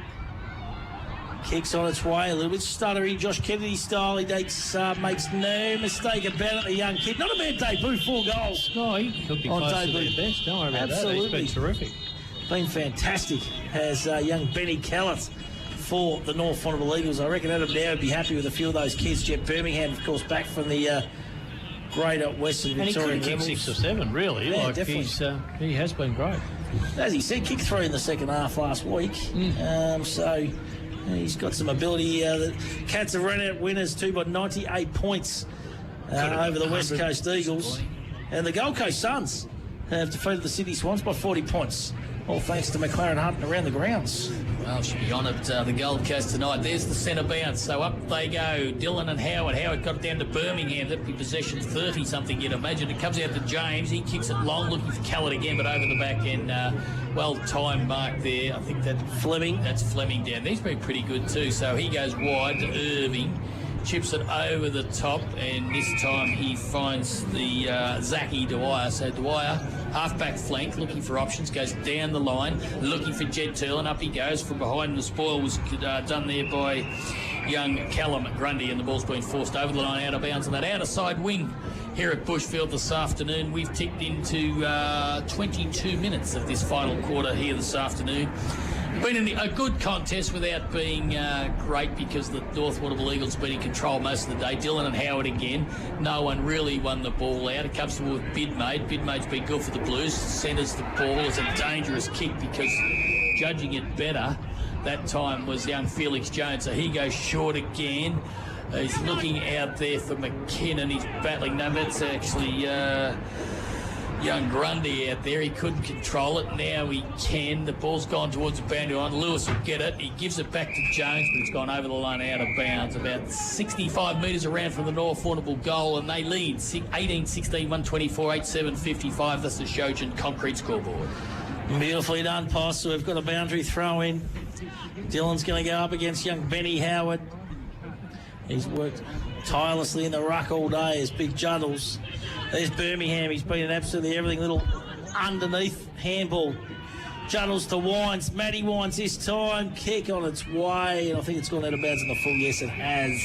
Kicks on its way, a little bit stuttery, Josh Kennedy style. He makes no mistake about it, the young kid. Not a bad debut, 4 goals. No, he could be close to their best. Don't worry about that. He's been terrific. Been fantastic as young Benny Callett for the North Warrnambool Eagles. I reckon Adam Dow would be happy with a few of those kids. Jet Birmingham, of course, back from the greater Western Victoria. And he could have kicked 6 or 7, really. Yeah, definitely. He has been great. As he said, kicked 3 in the second half last week. So he's got some ability. The Cats have run out winners too by 98 points over the West Coast Eagles. And the Gold Coast Suns have defeated the Sydney Swans by 40 points. All thanks to McLaren Hunt around the grounds. Well, should be on it, the Gold Coast tonight. There's the centre bounce. So up they go. Dylan and Howard. Howard got it down to Birmingham. That'd be possession 30-something, you'd imagine. It comes out to James. He kicks it long, looking for Callett again, but over the back end. Well-timed mark there. I think that's Fleming down. He's been pretty good too. So he goes wide to Irving. Chips it over the top, and this time he finds the Zachy Dwyer. So Dwyer, half-back flank, looking for options, goes down the line, looking for Jed Turlin. Up he goes from behind. The spoil was done there by young Callum Grundy, and the ball's been forced over the line, out of bounds on that outer-side wing. Here at Bushfield this afternoon, we've ticked into 22 minutes of this final quarter here this afternoon. Been in a good contest without being great, because the North Warrnambool Eagles have been in control most of the day. Dylan and Howard again. No one really won the ball out. It comes to with Bidmate. Bidmate's been good for the Blues. Centres the ball. It's a dangerous kick, because judging it better that time was young Felix Jones. So he goes short again. He's looking out there for McKinnon. He's battling. No, that's actually young Grundy out there. He couldn't control it. Now he can. The ball's gone towards the boundary line. Lewis will get it. He gives it back to Jones, but it's gone over the line out of bounds. About 65 metres around from the North Warrnambool goal, and they lead 18-16, 124, 8-7, 55. That's the Shojin concrete scoreboard. Beautifully done, Poss. So we've got a boundary throw in. Dylan's going to go up against young Benny Howard. He's worked tirelessly in the ruck all day as Big Juddles. There's Birmingham. He's been in absolutely everything. Little underneath handball. Juddles to Wines. Matty Wines this time. Kick on its way. And I think it's gone out of bounds in the full. Yes, it has.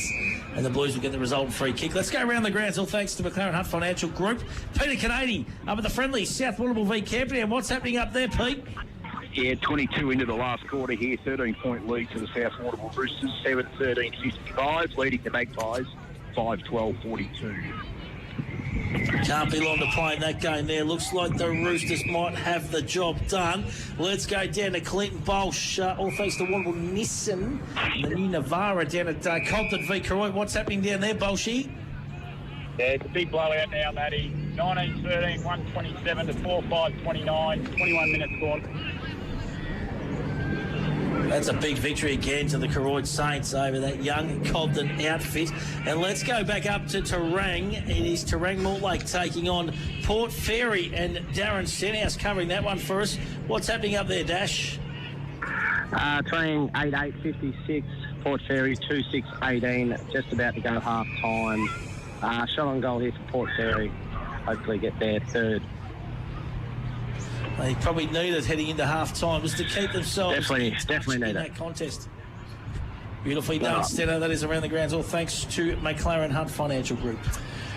And the Blues will get the resultant free kick. Let's go around the grounds. All thanks to McLaren Hunt Financial Group. Peter Canady up at the friendly South Warrnambool v Camden. What's happening up there, Pete? Yeah, 22 into the last quarter here. 13-point lead to the South Warrnambool Roosters. 7-13-55. Leading the Magpies. 5-12-42. Can't be long to play in that game there. Looks like the Roosters might have the job done. Let's go down to Clinton Baulch. All thanks to Warrnambool Nissan. The new Navara down at Compton v Karoy. What's happening down there, Baulchy? Yeah, it's a big blowout now, Matty. 19-13, 127 to 4-5-29. 21 minutes gone. That's a big victory again to the Karoy Saints over that young Cobden outfit. And let's go back up to Terang. It is Terang Mortlake taking on Port Fairy, and Darren Stenhouse covering that one for us. What's happening up there, Dash? Terang 8-8-56, Port Fairy 2-6-18, just about to go half time. Shot on goal here for Port Fairy. Hopefully get their third. They probably need it heading into half-time just to keep themselves definitely need in it. that contest. Beautifully done, Steno. That is around the grounds, all thanks to McLaren Hunt Financial Group.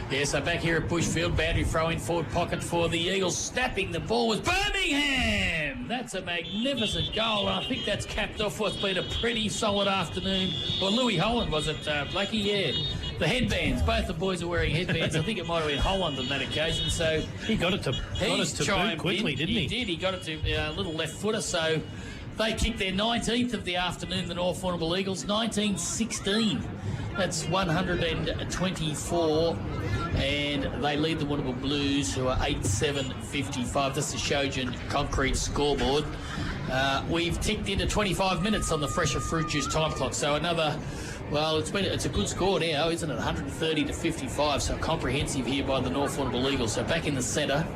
Yeah, so back here at Bushfield, boundary throw in forward pocket for the Eagles. Snapping the ball was Birmingham. That's a magnificent goal, and I think that's capped off what's been a pretty solid afternoon. Well, Louis Holland, was it, Blackie? Yeah. The headbands, both the boys are wearing headbands. I think it might have been Holland on that occasion. So he got it to boot quickly, didn't he? He did. He got it to a little left footer. So they kicked their 19th of the afternoon, the North Warrnambool Eagles, 19-16. That's 124, and they lead the Warrnambool Blues, who are 8-7-55. That's the Shojin concrete scoreboard. We've ticked into 25 minutes on the Fresher Fruit Juice time clock. So another. Well, it's a good score now, isn't it? 130-55, so comprehensive here by the North Warrnambool Eagles. So back in the centre,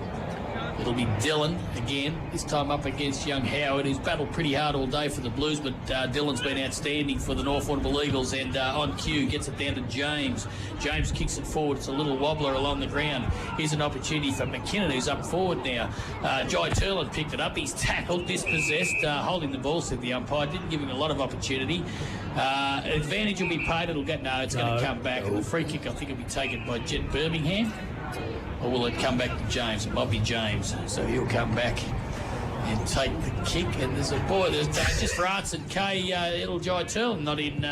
it'll be Dylan again, this time up against young Howard, who's battled pretty hard all day for the Blues, but Dylan's been outstanding for the North Warrnambool Eagles, and on cue gets it down to James. James kicks it forward. It's a little wobbler along the ground. Here's an opportunity for McKinnon, who's up forward now. Jai Turlin picked it up. He's tackled, dispossessed, holding the ball, said the umpire. Didn't give him a lot of opportunity. Advantage will be paid. It's going to come back. And the free kick, I think, will be taken by Jet Birmingham. Or will it come back to James? It might be James. So he'll come back and take the kick. And there's just for Arts and K, little Jai Turlin not in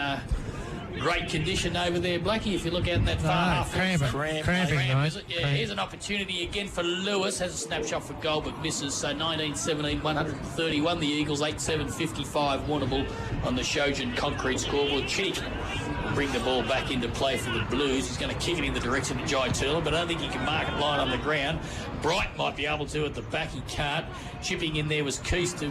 great condition over there, Blackie. If you look out in that far half, cramping, is it? Yeah, here's an opportunity again for Lewis. Has a snapshot for goal, but misses. So 19-17, 131. The Eagles 8-7-55. Warrnambool on the Shojin concrete scoreboard. Chittick will bring the ball back into play for the Blues. He's going to kick it in the direction of Jai Turlin, but I don't think he can mark it line on the ground. Bright might be able to at the back. He can't. Chipping in there was Keith to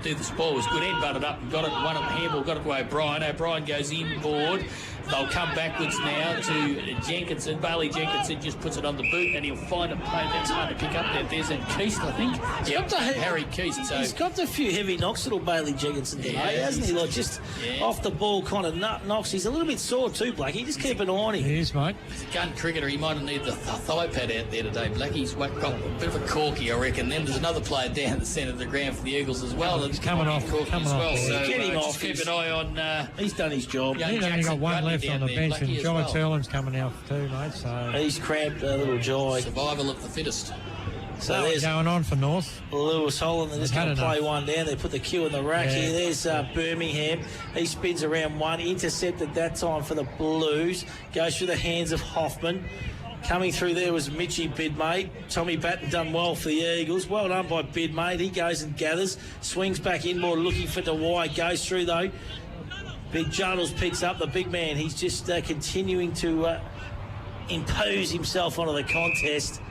do the ball. It was good. Head butted up and got it. One of the handball got it to O'Brien. O'Brien goes inboard. They'll come backwards now to Jenkinson. Bailey Jenkinson just puts it on the boot, and he'll find a play that's hard to pick up there. There's Keith, I think. Harry Keith. So he's got a few heavy knocks, little Bailey Jenkinson today, hasn't he? Like just off the ball kind of knocks. He's a little bit sore too, Blackie. Just keep an eye on him. He is, mate. He's a gun cricketer. He might have needed the thigh pad out there today, Blackie. He's got a bit of a corky, I reckon. Then there's another player down the centre of the ground for the Eagles as well. He's coming off. So get him off. Just keep an eye on. He's done his job. He's only got one left on the bench, and Jai Turlin's coming out too, mate. So he's cramped, little Jai. Survival of the fittest. So there's going on for North. Lewis Holland, they're just going to play one down. They put the cue in the rack here. There's Birmingham. He spins around one, intercepted that time for the Blues. Goes through the hands of Hoffman. Coming through there was Mitchie Bidmate. Tommy Batten done well for the Eagles. Well done by Bidmate. He goes and gathers. Swings back inboard looking for Dewey. Goes through though. Big Juddles picks up the big man. He's just continuing to impose himself onto the contest.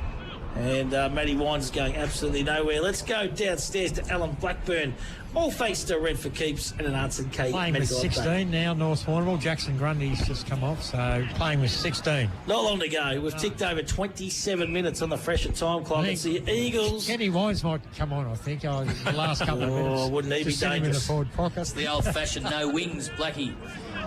And Matty Wines is going absolutely nowhere. Let's go downstairs to Alan Blackburn. All thanks to Red for Keeps and an Arts and Kate. Playing with 16 now, North Warrnambool. Jackson Grundy's just come off, so playing with 16. Not long to go. We've ticked over 27 minutes on the fresher time clock. It's the Eagles. Kenny Wines might come on, I think, the last couple of minutes. Oh, wouldn't he be dangerous? In the forward pocket. It's the old-fashioned no wings, Blackie.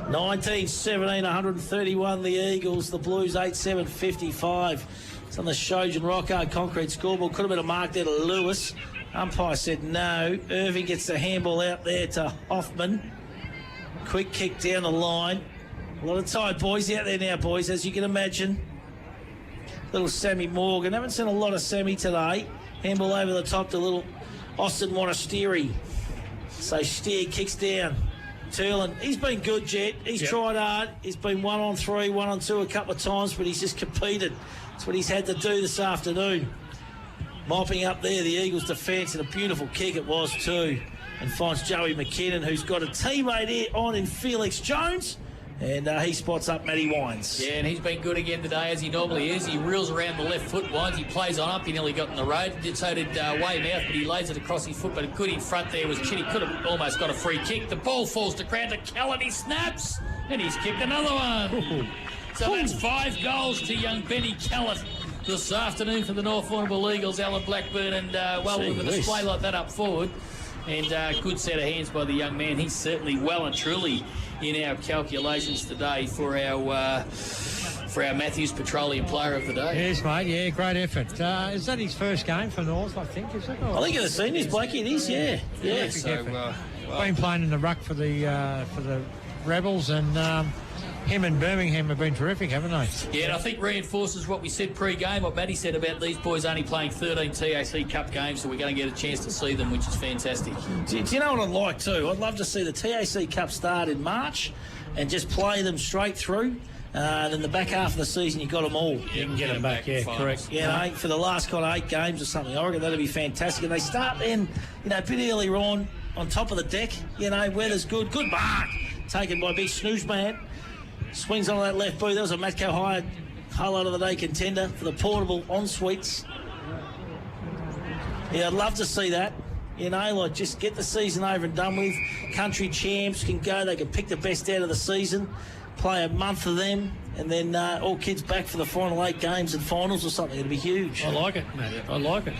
19-17, 131 the Eagles. The Blues 8-7-55. It's on the Shojan Rocco concrete scoreboard. Could have been a mark there to Lewis. Umpire said no. Irving gets the handball out there to Hoffman. Quick kick down the line. A lot of tired boys out there now, boys, as you can imagine. Little Sammy Morgan. Haven't seen a lot of Sammy today. Handball over the top to little Austin Monasteri. So Steer kicks down. Turlin, he's been good, Jet. He's tried hard. He's been 1-on-3, 1-on-2 a couple of times, but he's just competed. That's what he's had to do this afternoon. Mopping up there the Eagles' defence, and a beautiful kick it was too. And finds Joey McKinnon, who's got a teammate here on in Felix Jones. And he spots up Matty Wines. Yeah, and he's been good again today, as he normally is. He reels around the left foot, Wines. He plays on up. He nearly got in the road. So did Weymouth, but he lays it across his foot. But good in front there was Chitty. Could have almost got a free kick. The ball falls to ground to Callan. He snaps, and he's kicked another one. So that's 5 goals to young Benny Callett this afternoon for the North Warrnambool Eagles. Alan Blackburn, and with a display like that up forward, and good set of hands by the young man. He's certainly well and truly in our calculations today for our Matthews Petroleum Player of the Day. Yes, mate. Yeah, great effort. Is that his first game for North? I think is it? I think in the seniors, Blakey, it is. Yeah. So been playing in the ruck for the Rebels, and him and Birmingham have been terrific, haven't they? Yeah, and I think reinforces what we said pre-game, what Matty said about these boys only playing 13 TAC Cup games, so we're going to get a chance to see them, which is fantastic. Do you know what I'd like too? I'd love to see the TAC Cup start in March and just play them straight through. And in the back half of the season, you've got them all. You can get them back, correct. Yeah, for the last kind of 8 games or something. I reckon that'd be fantastic. And they start then, a bit earlier on top of the deck. Weather's good. Good mark taken by big snooze man. Swings on that left boot. That was a Matco highlight of the day contender for the portable en-suites. Yeah, I'd love to see that. Just get the season over and done with. Country champs can go. They can pick the best out of the season, play a month of them, and then all kids back for the final 8 games and finals or something. It'd be huge. I like it, Matt. I like it.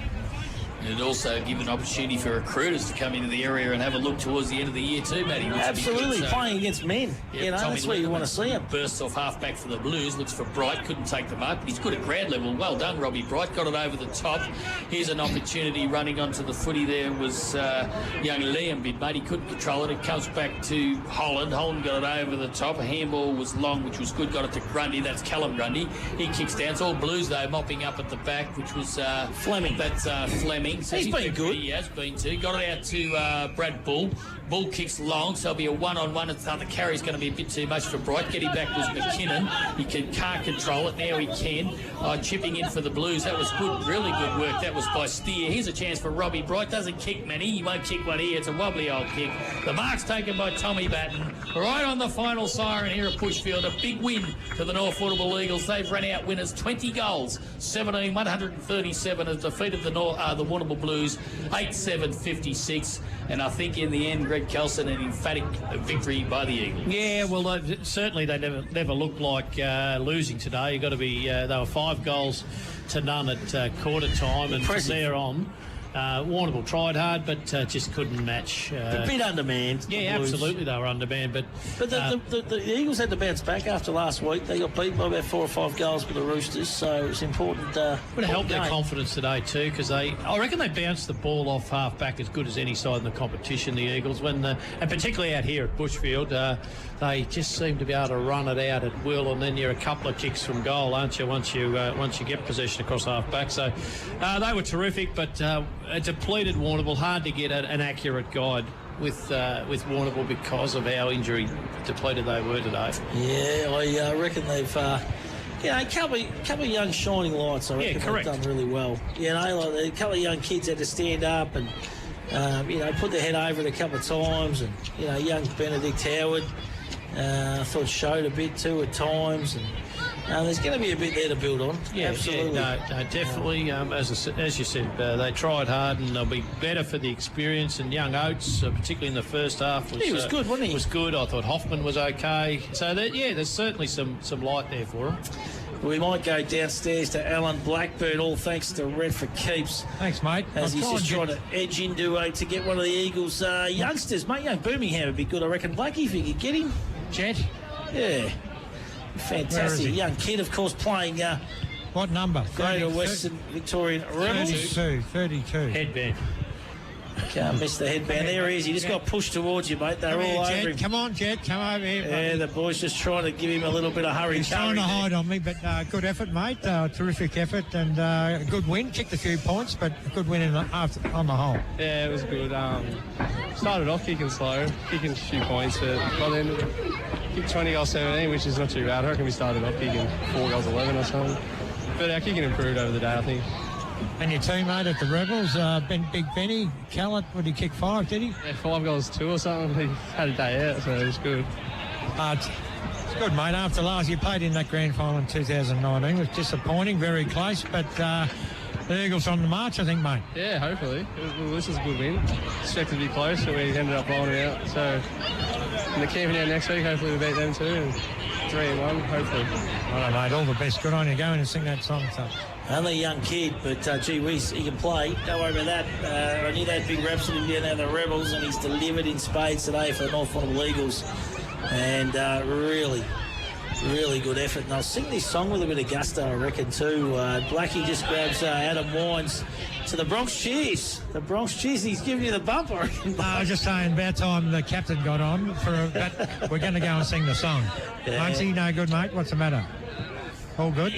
And it'd also give an opportunity for recruiters to come into the area and have a look towards the end of the year too, Matty. Absolutely, playing against men. That's where you want to see him. Bursts off half-back for the Blues, looks for Bright, couldn't take the mark, but he's good at ground level. Well done, Robbie Bright, got it over the top. Here's an opportunity running onto the footy there was young Liam Bid, mate. He couldn't control it. It comes back to Holland. Holland got it over the top. A handball was long, which was good. Got it to Grundy. That's Callum Grundy. He kicks down. It's all Blues, though, mopping up at the back, which was Fleming. That's Fleming. So he's been good. He has been too. Got it out to Brad Bull. Bull kicks long, so it'll be a one-on-one. The carry's going to be a bit too much for Bright. Getting back was McKinnon. He can't control it. Now he can. Chipping in for the Blues. That was good, really good work. That was by Steer. Here's a chance for Robbie Bright. Doesn't kick many. He won't kick one here. It's a wobbly old kick. The mark's taken by Tommy Batten. Right on the final siren here at Bushfield. A big win for the North Warrnambool Eagles. They've run out winners 20 goals. 137 has defeated the Warrnambool Blues 8-7-56. And I think in the end, Greg Kelson, an emphatic victory by the Eagles. Yeah, well, certainly they never looked like losing today. You've got to be. They were 5 goals to none at quarter time, and from there on, Warrnambool tried hard, but just couldn't match. A bit undermanned. Yeah, absolutely, they were undermanned. But the Eagles had to bounce back after last week. They got beat by about 4 or 5 goals with the Roosters, so it's important. Would have helped their confidence today too, because I reckon they bounced the ball off half back as good as any side in the competition. The Eagles, and particularly out here at Bushfield, they just seem to be able to run it out at will, and then you're a couple of kicks from goal, aren't you? Once you get possession across half back, so they were terrific, but. A depleted Warrnambool, hard to get an accurate guide with Warrnambool because of how injury depleted they were today. Yeah, I reckon they've a couple of young shining lights. I reckon they've done really well. A couple of young kids had to stand up and put their head over it a couple of times, and young Benedict Howard. I thought showed a bit too at times. And there's going to be a bit there to build on. Absolutely. Yeah, no, definitely. As you said, they tried hard, and they'll be better for the experience. And young Oates, particularly in the first half, He was good, wasn't he? Was good. I thought Hoffman was okay. So there's certainly some light there for him. We might go downstairs to Alan Blackburn, all thanks to Red for Keeps. Thanks, mate. As he's just trying to edge into to get one of the Eagles' youngsters, mate. Young Birmingham would be good, I reckon. Blakey, if you could get him. Jet? Yeah. Fantastic. Young kid, of course, playing... what number? Greater Western Victorian Rebels. 32. Headband. Can't miss the headband. There he is. He just got pushed towards you, mate. They're all over him. Come on, Jet. Come over here. Yeah, the boy's just trying to give him a little bit of hurry. He's trying to hide on me, but good effort, mate. Terrific effort and a good win. Kicked a few points, but a good win on the whole. Yeah, it was good. Started off kicking slow, kicking a few points, but by the end of it, kicked 20 goals 17, which is not too bad. I reckon we started off kicking 4 goals 11 or something. But our kicking improved over the day, I think. And your teammate at the Rebels, Big Benny Callett, would he kick 5, did he? Yeah, 5 goals 2 or something. He had a day out, so it was good. It's good, mate. After last, you played in that grand final in 2019. It was disappointing, very close, but the Eagles on the march, I think, mate. Yeah, hopefully. This is a good win. Expected to be close, but we ended up blowing it out. So in the camping out next week, hopefully we beat them too. And 3-1, hopefully. All right, mate. All the best. Good on you. Go in and sing that song. So. Only a young kid, but gee whiz, he can play. Don't worry about that. I knew they had big reps with him down there, the Rebels, and he's delivered in spades today for the North Warrnambool Eagles. And really good effort. And I'll sing this song with a bit of gusto, I reckon, too. Blackie just grabs Adam Wines to the Bronx Cheers. The Bronx Cheers, he's giving you the bump, I reckon. I was just saying, about time the captain got on. We're going to go and sing the song. Yeah. Muncie, no good, mate. What's the matter? All good?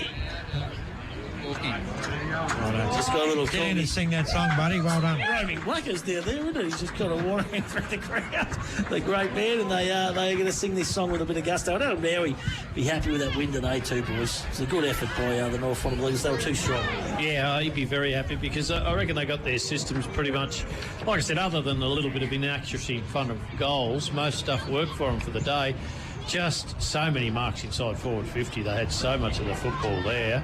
Just got a little Get in and sing that song, buddy. Well done. Roaming Blackers down there, isn't he? He's just got a warning for the crowd. The great band, and they are going to sing this song with a bit of gusto. I don't know now he'd be happy with that win today too, boys. It's a good effort by the North Warrnambool Eagles. They were too strong. Yeah, he'd be very happy because I reckon they got their systems pretty much, like I said, other than a little bit of inaccuracy in front of goals, most stuff worked for them for the day. Just so many marks inside forward 50. They had so much of the football there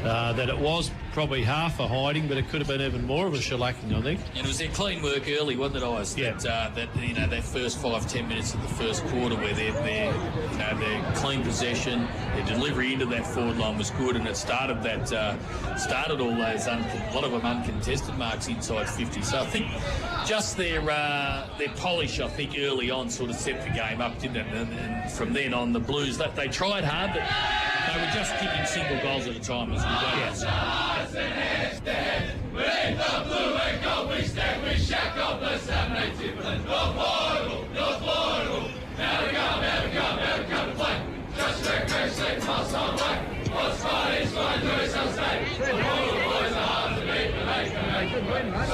that it was probably half a hiding, but it could have been even more of a shellacking, I think. And it was their clean work early, wasn't it, Ice? Yeah. That first 5-10 minutes of the first quarter where their clean possession, their delivery into that forward line was good, and it started all those a lot of them uncontested marks inside 50. So I think just their polish, I think, early on sort of set the game up, didn't it? And from then on, the Blues, they tried hard, but they were just kicking single goals at a time as we go. With the blue and gold we stand, we shack up the 7-8 North Warrnambool. Never come to play. Just recreate, pass on way. What's fun is fun, do it some stay. All the boys are hard to beat, but they can make it win. So,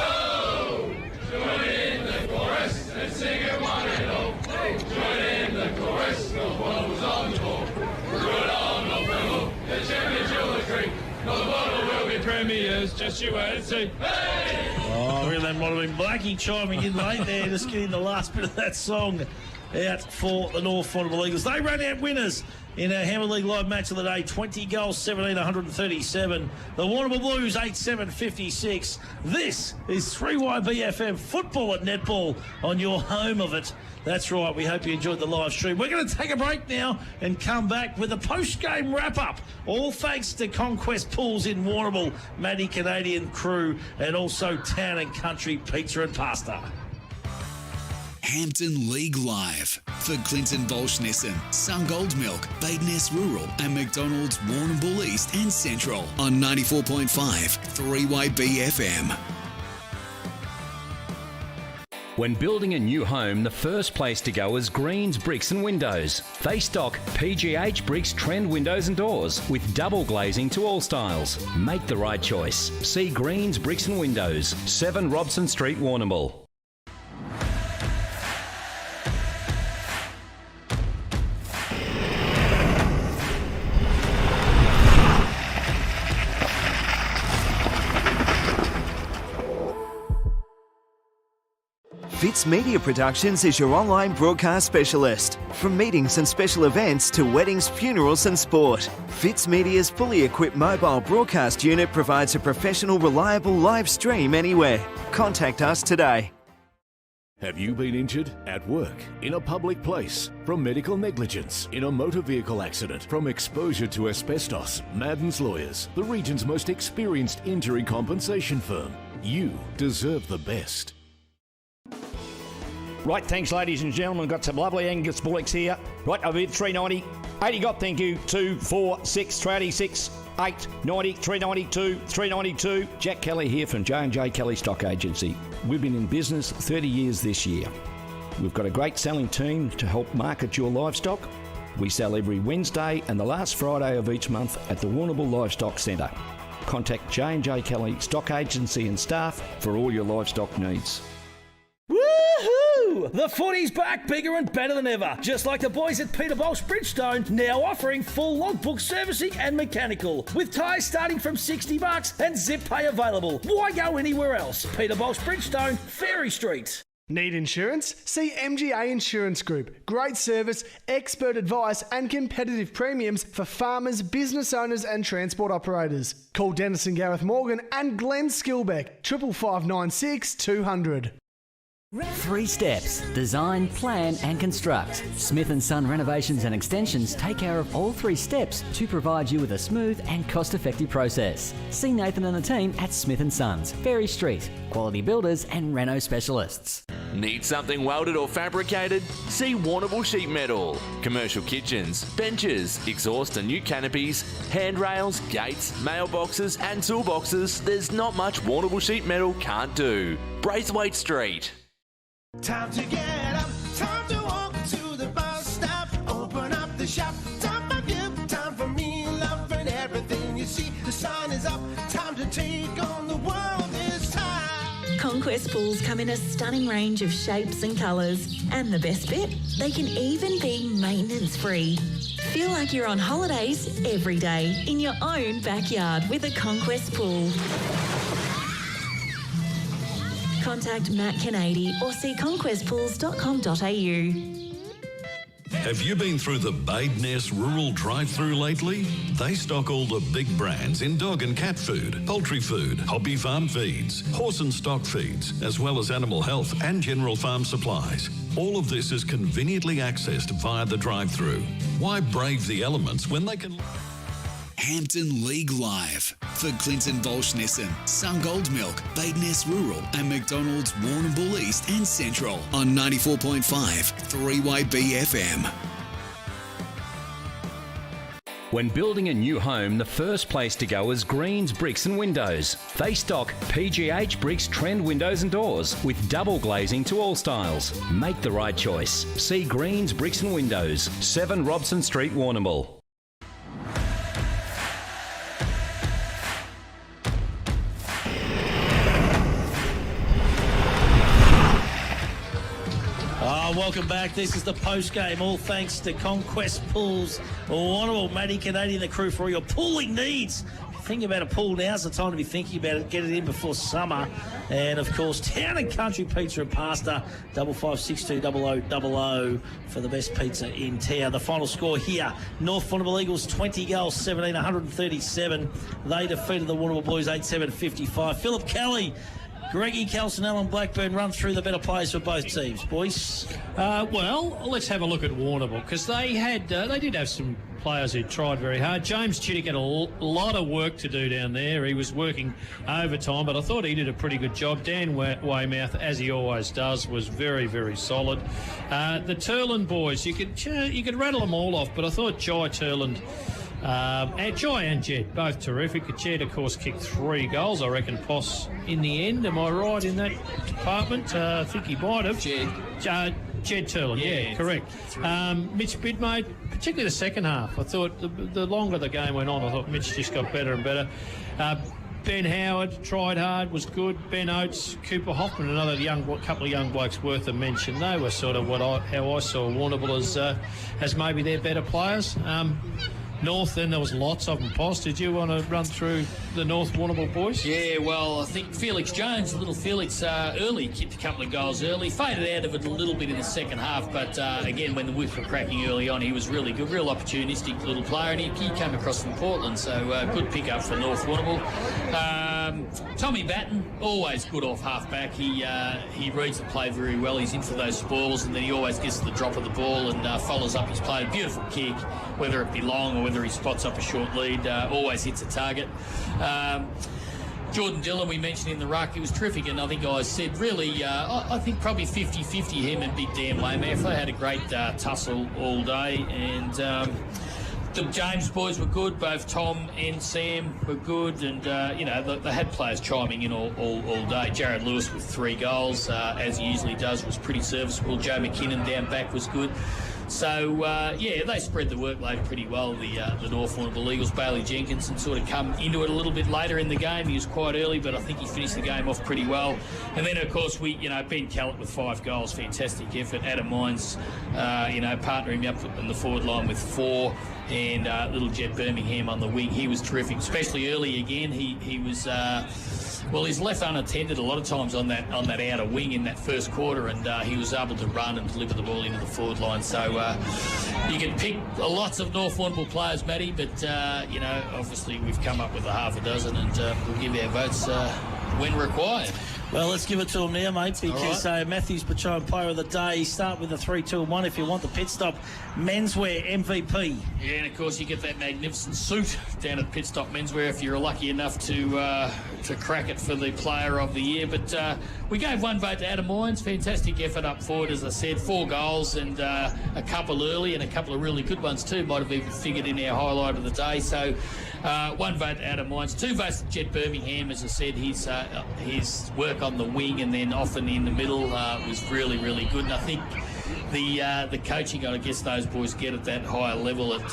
join in the chorus and sing it one and all. Join in the chorus, the Warrnambool's on the ball. Good on the Warrnambool, the champions you'll agree. North Warrnambool will be premiers, just you wait and see. Hey! Oh, really, that might have been Blackie chiming in late there, just getting the last bit of that song out for the North Warrnambool Eagles. They run out winners in our Hampden League Live match of the day. 20 goals, 17, 137. The Warrnambool Blues, 8-7, 56. This is 3YBFM football at netball on your home of it. That's right. We hope you enjoyed the live stream. We're going to take a break now and come back with a post-game wrap-up. All thanks to Conquest Pools in Warrnambool, Matty Canadian crew, and also Town and Country Pizza and Pasta. Hampden League Live for Clinton Baulch Nissan, Sungold Milk, Bade Ness Rural and McDonalds Warrnambool East and Central on 94.5 3YBFM. When building a new home, the first place to go is Greens Bricks and Windows. They stock PGH Bricks trend windows and doors with double glazing to all styles. Make the right choice. See Greens Bricks and Windows, 7 Robson Street, Warrnambool. Fitz Media Productions is your online broadcast specialist. From meetings and special events to weddings, funerals and sport, Fitz Media's fully equipped mobile broadcast unit provides a professional, reliable live stream anywhere. Contact us today. Have you been injured at work, in a public place, from medical negligence, in a motor vehicle accident, from exposure to asbestos? Madden's Lawyers, the region's most experienced injury compensation firm. You deserve the best. Right, thanks ladies and gentlemen. Got some lovely Angus bullocks here. Right, over here, 390. 80 got, thank you. 2, 4, 6, 386, 8, 90, 392, 392. Jack Kelly here from J&J Kelly Stock Agency. We've been in business 30 years this year. We've got a great selling team to help market your livestock. We sell every Wednesday and the last Friday of each month at the Warrnambool Livestock Centre. Contact J&J Kelly Stock Agency and staff for all your livestock needs. Woohoo! The footy's back, bigger and better than ever. Just like the boys at Peter Baulch Bridgestone, now offering full logbook servicing and mechanical, with tyres starting from $60 and zip pay available. Why go anywhere else? Peter Baulch Bridgestone, Ferry Street. Need insurance? See MGA Insurance Group. Great service, expert advice and competitive premiums for farmers, business owners and transport operators. Call Dennis and Gareth Morgan and Glenn Skilbeck, 55596 200. 3 steps: design, plan and construct. Smith & Son Renovations and Extensions take care of all 3 steps to provide you with a smooth and cost-effective process. See Nathan and the team at Smith & Sons, Ferry Street. Quality builders and reno specialists. Need something welded or fabricated? See Warrnambool Sheet Metal. Commercial kitchens, benches, exhaust and new canopies, handrails, gates, mailboxes and toolboxes. There's not much Warrnambool Sheet Metal can't do. Braithwaite Street. Time to get up, time to walk to the bus stop, open up the shop, time for you, time for me, loving everything you see. The sun is up, time to take on the world this time. Conquest pools come in a stunning range of shapes and colours. And the best bit? They can even be maintenance free. Feel like you're on holidays every day in your own backyard with a Conquest pool. Contact Matt Kennedy or see conquestpools.com.au. Have you been through the Bade Ness Rural drive-through lately? They stock all the big brands in dog and cat food, poultry food, hobby farm feeds, horse and stock feeds, as well as animal health and general farm supplies. All of this is conveniently accessed via the drive-through. Why brave the elements when they can... Hampden League Live for Clinton Baulch Nissan, Sungold Milk, Bade Ness Rural and McDonalds Warrnambool East and Central on 94.5 3way BFM. When building a new home, the first place to go is Greens Bricks and Windows. They stock PGH Bricks trend windows and doors with double glazing to all styles. Make the right choice. See Greens Bricks and Windows, 7 Robson Street, Warrnambool. Welcome back. This is the post-game, all thanks to Conquest Pools. Warrnambool, Matty Kennedy and the crew for all your pooling needs. Thinking about a pool, now's the time to be thinking about it. Get it in before summer. And, of course, Town and Country Pizza and Pasta, 55620000 for the best pizza in town. The final score here, North Warrnambool Eagles 20 goals, 17, 137. They defeated the Warrnambool Blues 8-7-55. Philip Kelly, Greggy, Kelson, Allen, Blackburn, run through the better players for both teams, boys. Well, let's have a look at Warrnambool, because they did have some players who tried very hard. James Chittick had a lot of work to do down there. He was working overtime, but I thought he did a pretty good job. Dan Weymouth, as he always does, was very, very solid. The Turland boys, you could rattle them all off, but I thought Jai Turland... Jai and Jed, both terrific. Jed, of course, kicked 3 goals. I reckon Poss in the end. Am I right in that department? I think he might have. Jed Turland, yeah, correct. Mitch Bidmate, particularly the second half. I thought the longer the game went on, I thought Mitch just got better and better. Ben Howard tried hard, was good. Ben Oates, Cooper Hoffman, another couple of young blokes worth a mention. They were sort of how I saw Warrnambool as maybe their better players. North, then there was lots of them. Pos, did you want to run through the North Warrnambool boys? Yeah, well, I think Felix Jones, little Felix, early, kicked a couple of goals early, faded out of it a little bit in the second half, but again, when the whips were cracking early on, he was really good, real opportunistic little player, and he came across from Portland, so good pick up for North Warrnambool. Tommy Batten, always good off half-back. He reads the play very well. He's in for those balls, and then he always gets to the drop of the ball and follows up his play. Beautiful kick, whether it be long or whether he spots up a short lead, always hits a target. Jordan Dillon, we mentioned in the ruck, he was terrific, and I think I said really, I think probably 50-50 him and Big Dan Weymouth. They had a great tussle all day, and the James boys were good. Both Tom and Sam were good, and they had players chiming in all day. Jared Lewis with 3 goals, as he usually does, was pretty serviceable. Joe McKinnon down back was good. So, they spread the workload pretty well, the North Warrnambool Eagles. Bailey Jenkinson sort of come into it a little bit later in the game. He was quite early, but I think he finished the game off pretty well. And then, of course, Ben Callett with 5 goals, fantastic effort. Adam Mines, partnering him up in the forward line with 4. And little Jet Birmingham on the wing, he was terrific, especially early again. He was... he's left unattended a lot of times on that outer wing in that first quarter, and he was able to run and deliver the ball into the forward line. So you can pick lots of North Warrnambool players, Matty, but obviously we've come up with a half a dozen, and we'll give our votes when required. Well, let's give it to him now, mate, because Matthews Petroleum Player of the Day. Start with the 3, 2 and 1 if you want the Pit Stop Menswear MVP. Yeah, and of course you get that magnificent suit down at Pit Stop Menswear if you're lucky enough to crack it for the Player of the Year. But we gave 1 vote to Adam Mines. Fantastic effort up forward, as I said. 4 goals and a couple early and a couple of really good ones too. Might have even figured in our highlight of the day. So 1 vote to Adam Mines. 2 votes to Jet Birmingham. As I said, his work on the wing and then often in the middle was really, really good. And I think the coaching, I guess those boys get at that higher level at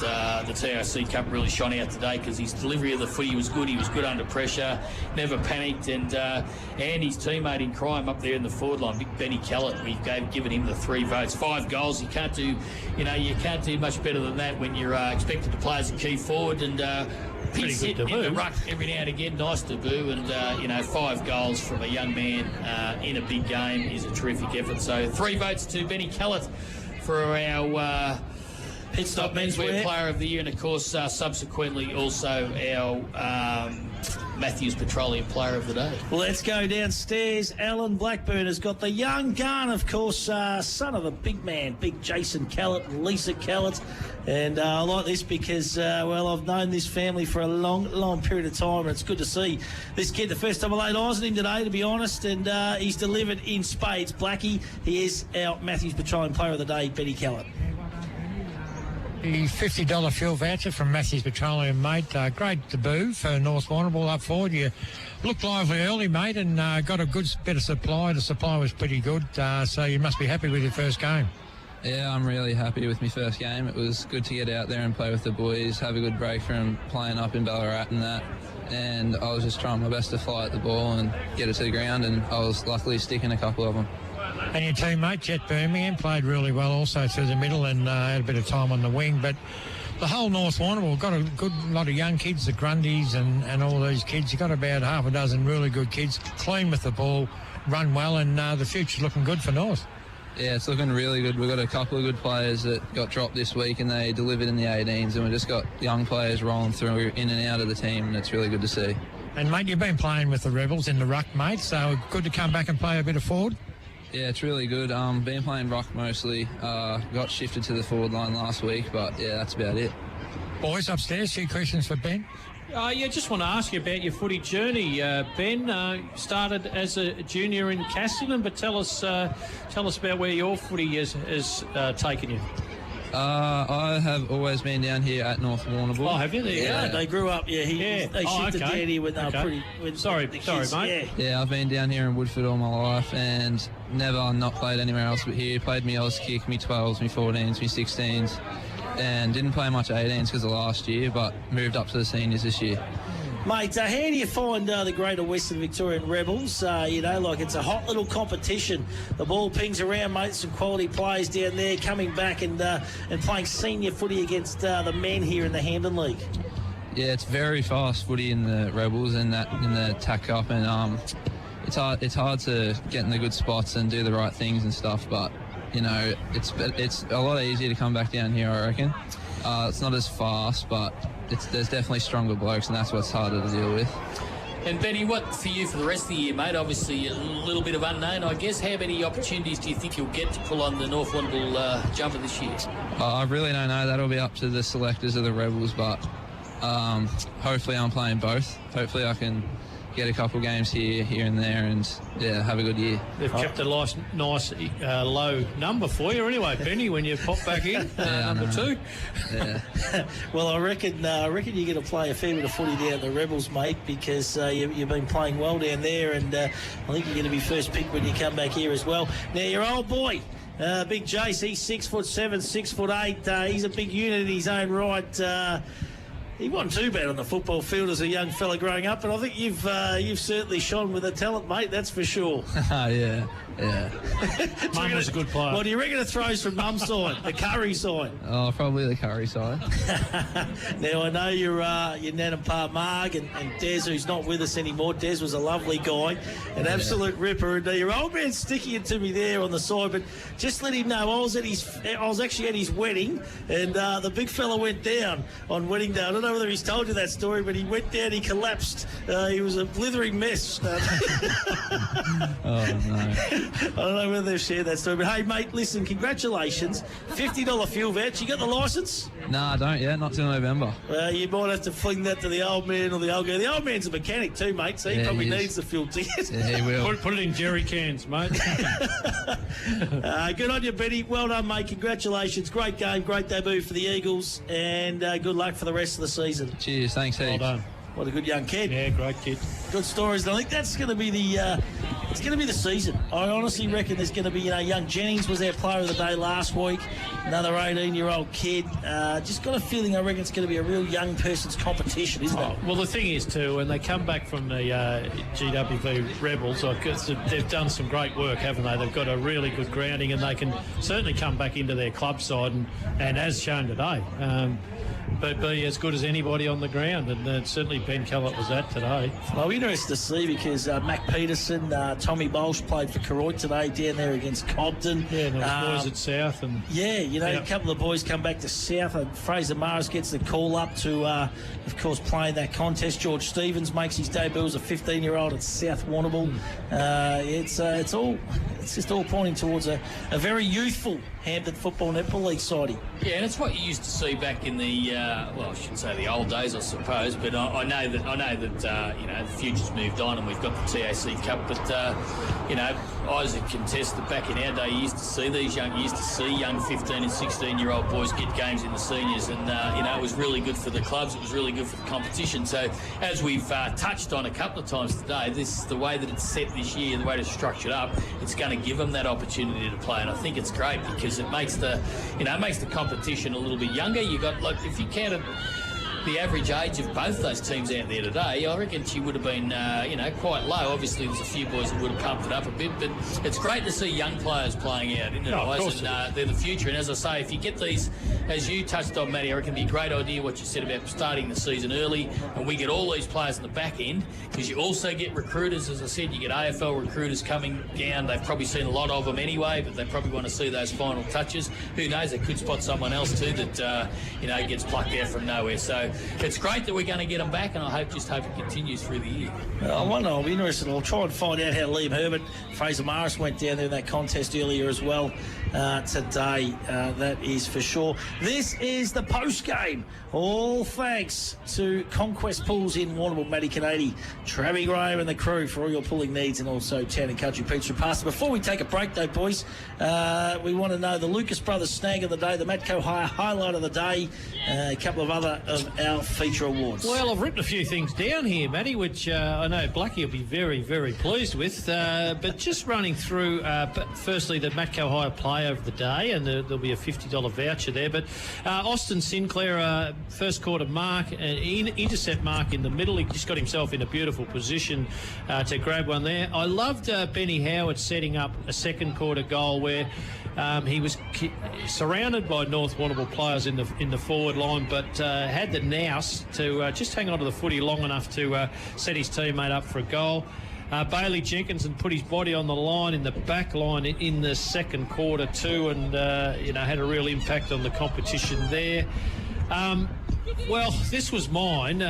the TRC Cup really shone out today, because his delivery of the footy was good. He was good under pressure, never panicked, and his teammate in crime up there in the forward line, Big Benny Callett, we've given him the 3 votes. 5 goals. You can't do much better than that when you're expected to play as a key forward, and he's hitting in the ruck every now and again. Nice debut, and 5 goals from a young man in a big game is a terrific effort. So 3 votes to Benny Callett for our Pit Stop Menswear Player of the Year, and of course subsequently also our Matthews Petroleum Player of the Day. Let's go downstairs. Alan Blackburn has got the young gun, of course, son of the big man, big Jason Callett and Lisa Callett. And I like this because, I've known this family for a long, long period of time, and it's good to see this kid. The first time I laid eyes on him today, to be honest, and he's delivered in spades. Blackie, he is our Matthews Petroleum Player of the Day, Benny Callett. The $50 fuel voucher from Matthews Petroleum, mate. Great debut for North Warrnambool up forward. You looked lively early, mate, and got a good bit of supply. The supply was pretty good, so you must be happy with your first game. Yeah, I'm really happy with my first game. It was good to get out there and play with the boys, have a good break from playing up in Ballarat and that. And I was just trying my best to fly at the ball and get it to the ground, and I was luckily sticking a couple of them. And your teammate, Jet Birmingham, played really well also through the middle and had a bit of time on the wing. But the whole North Warrnambool got a good lot of young kids, the Grundys and all these kids. You got about half a dozen really good kids, clean with the ball, run well, and the future's looking good for North. Yeah, it's looking really good. We've got a couple of good players that got dropped this week and they delivered in the 18s, and we've just got young players rolling through in and out of the team, and it's really good to see. And, mate, you've been playing with the Rebels in the ruck, mate, so good to come back and play a bit of forward. Yeah, it's really good. Been playing ruck mostly. Got shifted to the forward line last week, but, yeah, that's about it. Boys upstairs, 2 questions for Ben. Just want to ask you about your footy journey, Ben. Started as a junior in Castellon, but tell us about where your footy has taken you. I have always been down here at North Warrnambool. Oh, have you? Yeah, they grew up. Yeah, they shifted down here when they were pretty. Sorry, mate. Yeah, I've been down here in Woodford all my life and never not played anywhere else but here. Played me Oz kick, me 12s, me 14s, me 16s. And didn't play much 18s because of last year, but moved up to the seniors this year. Mate, how do you find the Greater Western Victorian Rebels? It's a hot little competition. The ball pings around, mate. Some quality players down there coming back and playing senior footy against the men here in the Hampden League. Yeah, it's very fast footy in the Rebels and in the TAC Cup, and it's hard to get in the good spots and do the right things and stuff. But it's a lot easier to come back down here, I reckon. It's not as fast, but there's definitely stronger blokes, and that's what's harder to deal with. And Benny, what for you for the rest of the year, mate? Obviously a little bit of unknown, I guess. How many opportunities do you think you'll get to pull on the North Warrnambool jumper this year? I really don't know. That'll be up to the selectors of the Rebels, but hopefully I'm playing both. Hopefully I can get a couple games here and there and, have a good year. They've kept a nice low number for you anyway, Benny, when you pop back in, number 2. Yeah. Well, I reckon you're going to play a fair bit of footy down the Rebels, mate, because you've been playing well down there, and I think you're going to be first pick when you come back here as well. Now, your old boy, Big Jace, he's 6'7", 6'8". He's a big unit in his own right. He wasn't too bad on the football field as a young fella growing up, but I think you've certainly shone with the talent, mate, that's for sure. Yeah. Mum was a good player. What do you reckon it throws from Mum's side, the Curry side? Oh, probably the Curry side. Now, I know your Nan and Pa Marg and Des, who's not with us anymore. Des was a lovely guy, an absolute ripper. And your old man's sticking it to me there on the side, but just let him know I was actually at his wedding, and the big fella went down on wedding day. I don't know whether he's told you that story, but he went down, he collapsed. He was a blithering mess. Oh, no. I don't know whether they've shared that story, but hey, mate, listen, congratulations. $50 fuel voucher. You got the licence? No, I don't yet, not till November. You might have to fling that to the old man or the old girl. The old man's a mechanic too, mate, so he probably needs the fuel ticket. Yeah, he will. Put it in jerry cans, mate. Good on you, Benny. Well done, mate. Congratulations. Great game, great debut for the Eagles, and good luck for the rest of the season. Cheers, thanks, heaps. Well done. What a good young kid. Yeah, great kid. Good stories. I think that's going to be it's going to be the season. I honestly reckon there's going to be, young Jennings was our player of the day last week. Another 18-year-old kid. Just got a feeling, I reckon it's going to be a real young person's competition, isn't it? Well, the thing is, too, when they come back from the GWV Rebels, they've done some great work, haven't they? They've got a really good grounding, and they can certainly come back into their club side, and as shown today, but be as good as anybody on the ground, and certainly Ben Kellett was that today. Well, interesting to see because Mac Peterson, Tommy Baulch played for Koroit today down there against Cobden. Yeah, and the boys at South. And a couple of the boys come back to South, and Fraser Morris gets the call up to, of course, play in that contest. George Stevens makes his debut as a 15-year-old at South Warrnambool. It's just all pointing towards a very youthful Hampden Football Netball League siding. Yeah, and it's what you used to see back in the I shouldn't say the old days, I suppose, but I know that the future's moved on, and we've got the TAC Cup. But Isaac can test that back in our day, you used to see young 15 and 16-year-old boys get games in the seniors, and it was really good for the clubs. It was really good for the competition. So as we've touched on a couple of times today, this the way that it's set this year, the way it's structured up, it's going to give them that opportunity to play, and I think it's great because it makes the competition a little bit younger. You got, like, if you counted the average age of both those teams out there today, I reckon she would have been, quite low. Obviously, there's a few boys that would have pumped it up a bit, but it's great to see young players playing out, isn't it, Ice? And they're the future. And as I say, if you get these, as you touched on, Matty, I reckon it'd be a great idea what you said about starting the season early, and we get all these players in the back end, because you also get recruiters. As I said, you get AFL recruiters coming down. They've probably seen a lot of them anyway, but they probably want to see those final touches. Who knows? They could spot someone else too that gets plucked out from nowhere. So it's great that we're going to get them back, and I hope it continues through the year. I wonder, I'll be interested. I'll try and find out how Liam Herbert, Fraser Morris went down there in that contest earlier as well today. That is for sure. This is the post game. All thanks to Conquest Pools in Warrnambool, Matty Canady, Travie Graham and the crew for all your pooling needs, and also Town and Country Pizza Pasta. Before we take a break though, boys, we want to know the Lucas Brothers snag of the day, the Matco highlight of the day. a couple of other of our feature awards. Well, I've written a few things down here, Matty, which I know Blackie will be very, very pleased with. But just running through, firstly, the Matco Hire Player of the Day, and there'll be a $50 voucher there. But Austin Sinclair, first quarter mark, an intercept mark in the middle. He just got himself in a beautiful position to grab one there. I loved Benny Howard setting up a second quarter goal where he was surrounded by North Warrnambool players in the forward line, but had the nous to just hang on to the footy long enough to set his teammate up for a goal. Bailey Jenkinson put his body on the line in the back line in the second quarter too, and had a real impact on the competition there. Well, this was mine.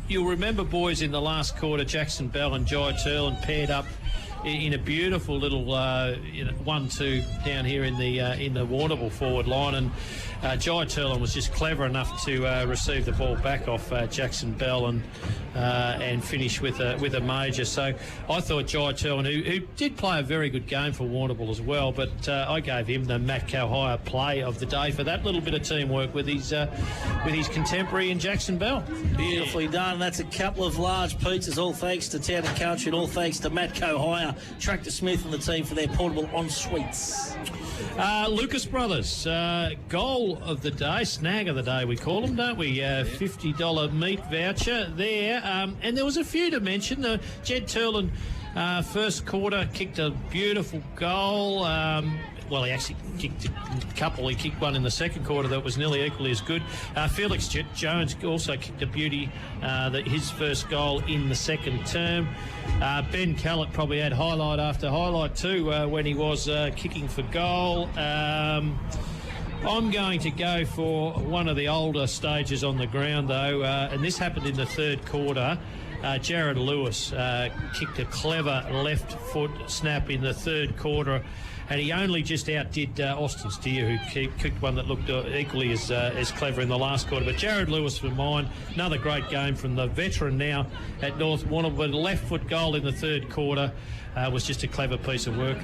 You'll remember, boys, in the last quarter, Jackson Bell and Jai Turlin paired up in a beautiful little 1-2 down here in the Warrnambool forward line, and Jai Turlin was just clever enough to receive the ball back off Jackson Bell and finish with a major. So I thought Jai Turlin, who did play a very good game for Warrnambool as well, but I gave him the Matco Hire Play of the Day for that little bit of teamwork with his contemporary in Jackson Bell. Beautifully done. That's a couple of large pizzas, all thanks to Town and Country and all thanks to Matco Hire, Tractor Smith and the team for their portable en-suites. Lucas Brothers, goal of the day, snag of the day we call them, don't we? $50 meat voucher there. And there was a few to mention. Jed Turlin, first quarter, kicked a beautiful goal. Well, he actually kicked a couple. He kicked one in the second quarter that was nearly equally as good. Felix Jones also kicked a beauty, his first goal in the second term. Ben Callett probably had highlight after highlight too when he was kicking for goal. I'm going to go for one of the older stages on the ground, though, and this happened in the third quarter. Jared Lewis kicked a clever left foot snap in the third quarter, and he only just outdid Austin Steer, who kicked one that looked equally as clever in the last quarter. But Jared Lewis for mine, another great game from the veteran now at North Warrnambool. Left foot goal in the third quarter was just a clever piece of work.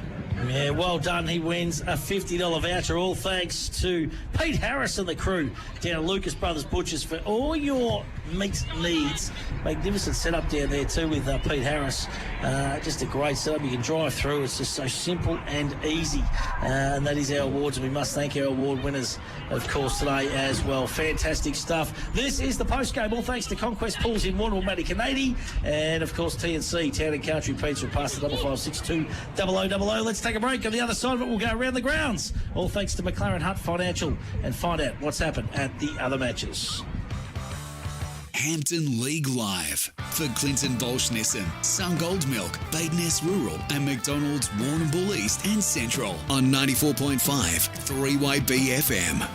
Yeah, well done. He wins a $50 voucher, all thanks to Pete Harris and the crew down at Lucas Brothers Butchers for all your meat needs. Magnificent setup down there too with Pete Harris. Just a great setup. You can drive through. It's just so simple and easy. And that is our awards, and we must thank our award winners, of course, today as well. Fantastic stuff. This is the post-game, all thanks to Conquest Pools in Warrnambool, Matty Canady, and of course TNC, Town and Country Pizza, past the 5562 0000. Let's take a break. On the other side of it, we'll go around the grounds. All thanks to McLaren Hutt Financial, and find out what's happened at the other matches. Hampden League Live for Clinton Baulch Nissan, Sungold Milk, Bade Ness Rural and McDonalds Warrnambool East and Central on 94.5 3-Way BFM.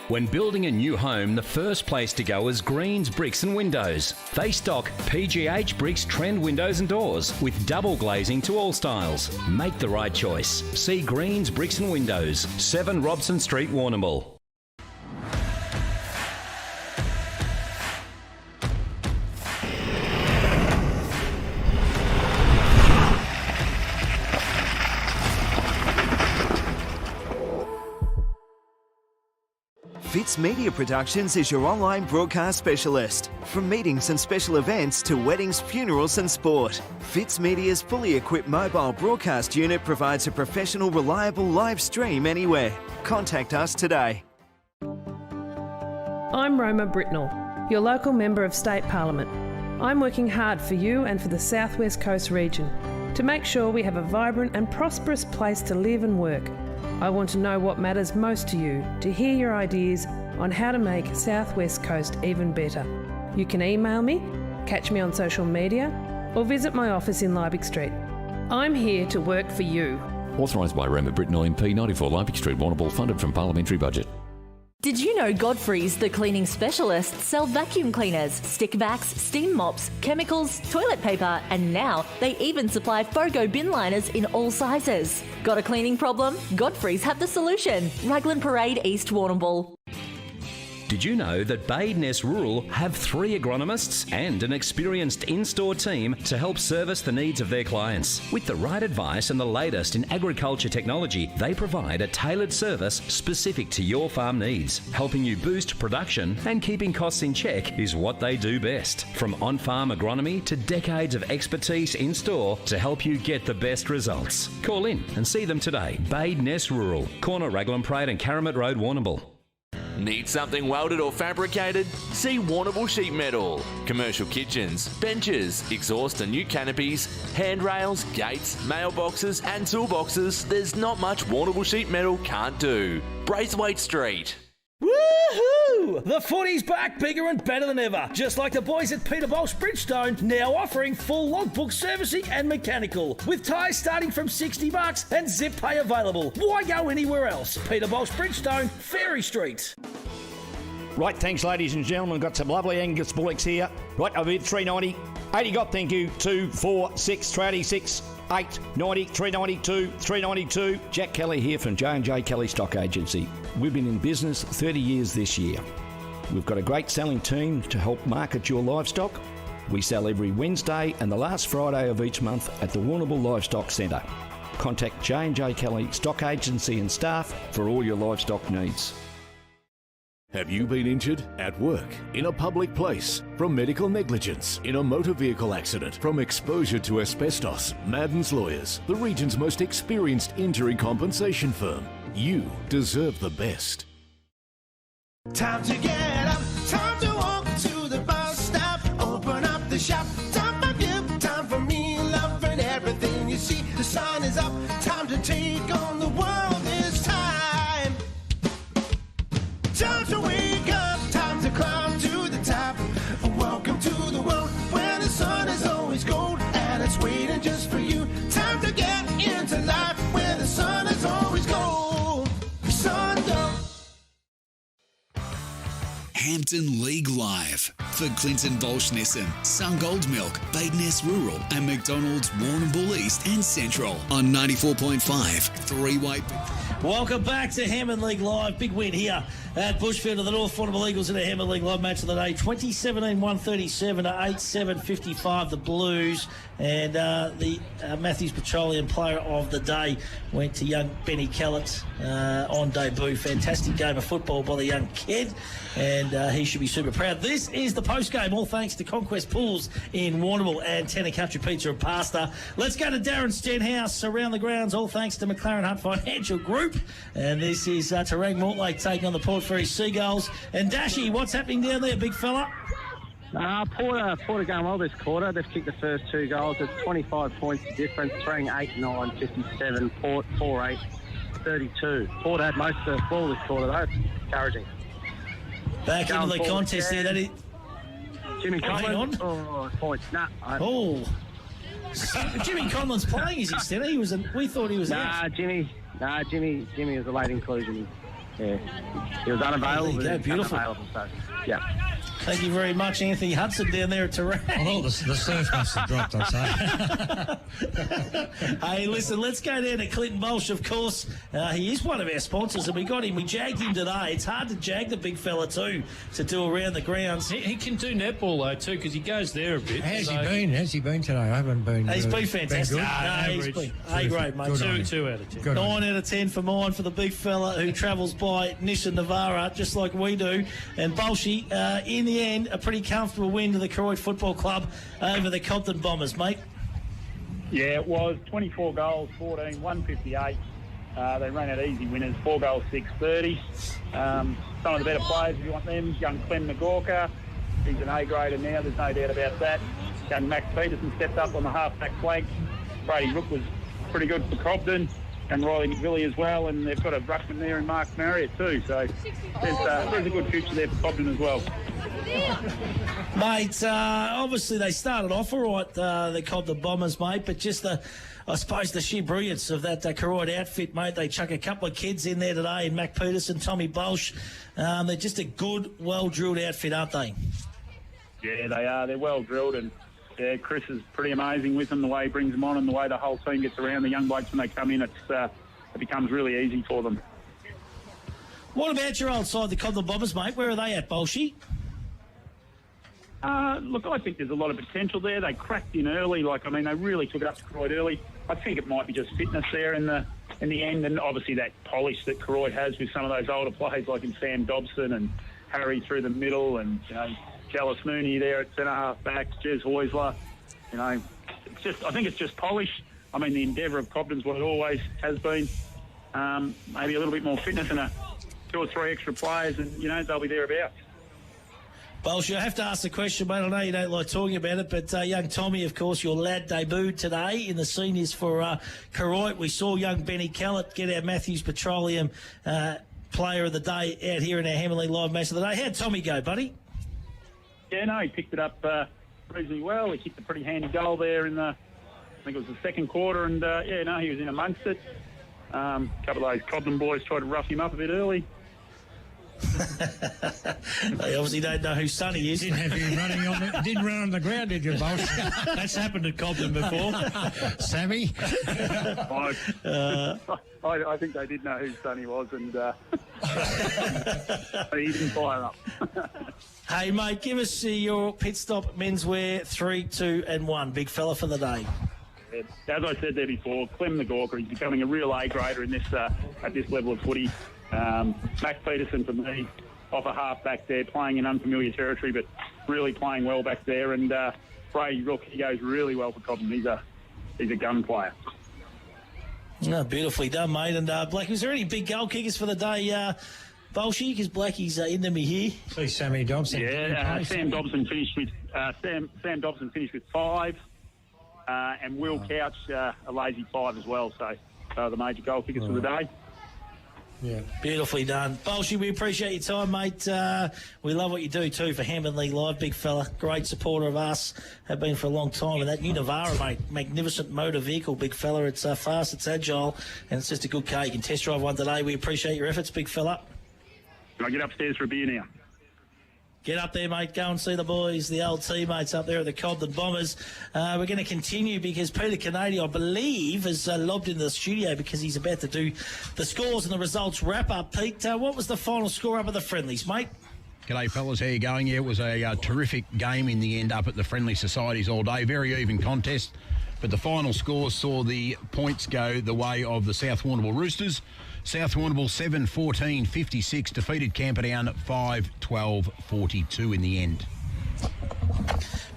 When building a new home, the first place to go is Greens Bricks and Windows. They stock PGH Bricks trend windows and doors with double glazing to all styles. Make the right choice. See Greens Bricks and Windows, 7 Robson Street, Warrnambool. Fitz Media Productions is your online broadcast specialist. From meetings and special events to weddings, funerals and sport, Fitz Media's fully equipped mobile broadcast unit provides a professional, reliable live stream anywhere. Contact us today. I'm Roma Britnell, your local Member of State Parliament. I'm working hard for you and for the South West Coast region to make sure we have a vibrant and prosperous place to live and work. I want to know what matters most to you, to hear your ideas on how to make South West Coast even better. You can email me, catch me on social media, or visit my office in Liebig Street. I'm here to work for you. Authorised by Roma Britnell MP, 94 Liebig Street, Warrnambool, funded from parliamentary budget. Did you know Godfrey's, the cleaning specialist, sell vacuum cleaners, stick vacs, steam mops, chemicals, toilet paper, and now they even supply Fogo bin liners in all sizes. Got a cleaning problem? Godfrey's have the solution. Raglan Parade, East Warrnambool. Did you know that Bade Ness Rural have 3 agronomists and an experienced in-store team to help service the needs of their clients? With the right advice and the latest in agriculture technology, they provide a tailored service specific to your farm needs. Helping you boost production and keeping costs in check is what they do best. From on-farm agronomy to decades of expertise in-store to help you get the best results. Call in and see them today. Bade Ness Rural, corner Raglan Parade and Caramit Road, Warrnambool. Need something welded or fabricated? See Warrnambool Sheet Metal. Commercial kitchens, benches, exhaust and new canopies, handrails, gates, mailboxes and toolboxes. There's not much Warrnambool Sheet Metal can't do. Braithwaite Street. Woohoo! The footy's back, bigger and better than ever. Just like the boys at Peter Baulch Bridgestone, now offering full logbook servicing and mechanical, with tyres starting from $60 and zip pay available. Why go anywhere else? Peter Baulch Bridgestone, Ferry Street. Right, thanks, ladies and gentlemen. Got some lovely Angus bullocks here. Right, I've bid 390. 80 got, thank you. 2, 4, 6, 386, 8, 90, 392, 392. Jack Kelly here from J&J Kelly Stock Agency. We've been in business 30 years this year. We've got a great selling team to help market your livestock. We sell every Wednesday and the last Friday of each month at the Warrnambool Livestock Centre. Contact J&J Kelly Stock Agency and staff for all your livestock needs. Have you been injured? At work, in a public place, from medical negligence, in a motor vehicle accident, from exposure to asbestos? Madden's Lawyers, the region's most experienced injury compensation firm. You deserve the best. Time to get up, time to walk to the bus stop, open up the shop, time for you, time for me, loving everything you see. The sun is up, time to take on the world this time. Time to wake up, time to climb to the top. Welcome to the world where the sun is always gold and it's waiting just for you. Time to get into life where the sun is always gold. Sungold. Hampden League Live for Clinton Baulch Nissan, Sungold Milk, Bade Ness Rural and McDonalds Warrnambool East and Central on 94.5 three-way. Welcome back to Hampden League Live. Big win here at Bushfield of the North Warrnambool Eagles in a Hampden League Live match of the day. 2017-137 to 8-7-55 the Blues. And the Matthews Petroleum Player of the Day went to young Benny Kellett on debut. Fantastic game of football by the young kid. And he should be super proud. This is the post-game, all thanks to Conquest Pools in Warrnambool and Tanner Country Pizza and Pasta. Let's go to Darren Stenhouse around the grounds, all thanks to McLaren Hunt Financial Group. And this is Tarang Mortlake taking on the Port Fairy Seagulls. And Dashy, what's happening down there, big fella? Porter going well this quarter. They've kicked the first 2 goals. It's 25 points difference, throwing 8-9, 57. Port 4-8, 32. Port had most of the ball this quarter, though. It's encouraging. Back into the contest there. That is... Jimmy Conlon. Points. Jimmy Conlon's playing, is he still? We thought he was out. Jimmy was a late inclusion. Yeah, he was unavailable. There you go, beautiful. So, yeah. Thank you very much, Anthony Hudson down there at Tarang. Oh, the surf must have dropped, I'd say. Hey, listen, let's go down to Clinton Baulch, of course. He is one of our sponsors, and we got him. We jagged him today. It's hard to jag the big fella, too, to do around the grounds. He can do netball, though, too, because he goes there a bit. How's he been today? I haven't been... He's been fantastic. He's been A-grade, mate. 2 out of 10. Good 9 out of 10 for mine for the big fella who travels by Nissan Navara, just like we do. And Baulchy, in the end, a pretty comfortable win to the Croydon Football Club over the Compton Bombers, mate. Yeah, it was 24 goals, 14, 158. They ran out easy winners, 4 goals, 630. Some of the better players, if you want them, young Clem McGawker, he's an A-grader now, there's no doubt about that. Young Max Peterson stepped up on the half-back flank. Brady Rook was pretty good for Cobden, and Riley McVilly as well, and they've got a ruckman there in Mark Marriott too, so there's a good future there for Cobden as well. Mate, obviously they started off all right, they called the Bombers, mate, but just I suppose the sheer brilliance of that Croydon outfit, mate. They chuck a couple of kids in there today, and Mac Peterson, Tommy Baulch. They're just a good, well-drilled outfit, aren't they? Yeah, they are. They're well-drilled, and yeah, Chris is pretty amazing with them, the way he brings them on and the way the whole team gets around the young blokes when they come in. It becomes really easy for them. What about your old side, the Cobden Bombers, mate? Where are they at, Baulchy? Look, I think there's a lot of potential there. They cracked in early. They really took it up to Croyd early. I think it might be just fitness there in the end, and obviously that polish that Croyd has with some of those older players like in Sam Dobson and Harry through the middle, and Jallis Mooney there at centre half back, Jez Heusler. I think it's just polish. The endeavour of Cobden's what it always has been. Maybe a little bit more fitness and 2 or 3 extra players, and they'll be thereabouts. Baulch, I have to ask the question, mate. I know you don't like talking about it, but young Tommy, of course, your lad debuted today in the seniors for Koroit. We saw young Benny Callett get our Matthews Petroleum player of the day out here in our Hammerley Live match of the day. How'd Tommy go, buddy? Yeah, no, he picked it up reasonably well. He kicked a pretty handy goal there in I think it was the second quarter, and he was in amongst it. A couple of those Cobden boys tried to rough him up a bit early. They obviously don't know who Sonny is. Didn't have him running on the, didn't run on the ground, did you, Baulch? That's happened at Cobden before. Sammy? I think they did know who Sonny was, and he didn't fire up. Hey, mate, give us your pit stop menswear 3, 2 and 1. Big fella for the day. As I said there before, Clem the Gawker, he's becoming a real A-grader in this at this level of footy. Mac Peterson, for me, off a half back there, playing in unfamiliar territory, but really playing well back there. And Brady Rook, he goes really well for Cobden. He's a gun player. No, beautifully done, mate. And Blackie, was there any big goal kickers for the day, Baulchy? Because Blackie's into me here. See Sammy Dobson. Yeah, Sam Dobson finished with Sam Dobson finished with 5, and Will Couch a lazy 5 as well. So the major goal kickers for the day. Yeah, beautifully done. Baulchy, we appreciate your time, mate. We love what you do, too, for Hampden League Live. Big fella, great supporter of us, have been for a long time. And that new Navara, mate, magnificent motor vehicle, big fella. It's fast, it's agile, and it's just a good car. You can test drive one today. We appreciate your efforts, big fella. Can I get upstairs for a beer now? Get up there, mate. Go and see the boys, the old teammates up there at the Cobden Bombers. We're going to continue because Peter Canady, I believe, has lobbed into the studio because he's about to do the scores and the results wrap-up. Pete, what was the final score up of the friendlies, mate? G'day, fellas. How you going? Yeah, it was a terrific game in the end up at the Friendly Societies all day. Very even contest. But the final score saw the points go the way of the South Warrnambool Roosters. South Warrnambool 7-14-56 defeated Camperdown 5-12-42 in the end.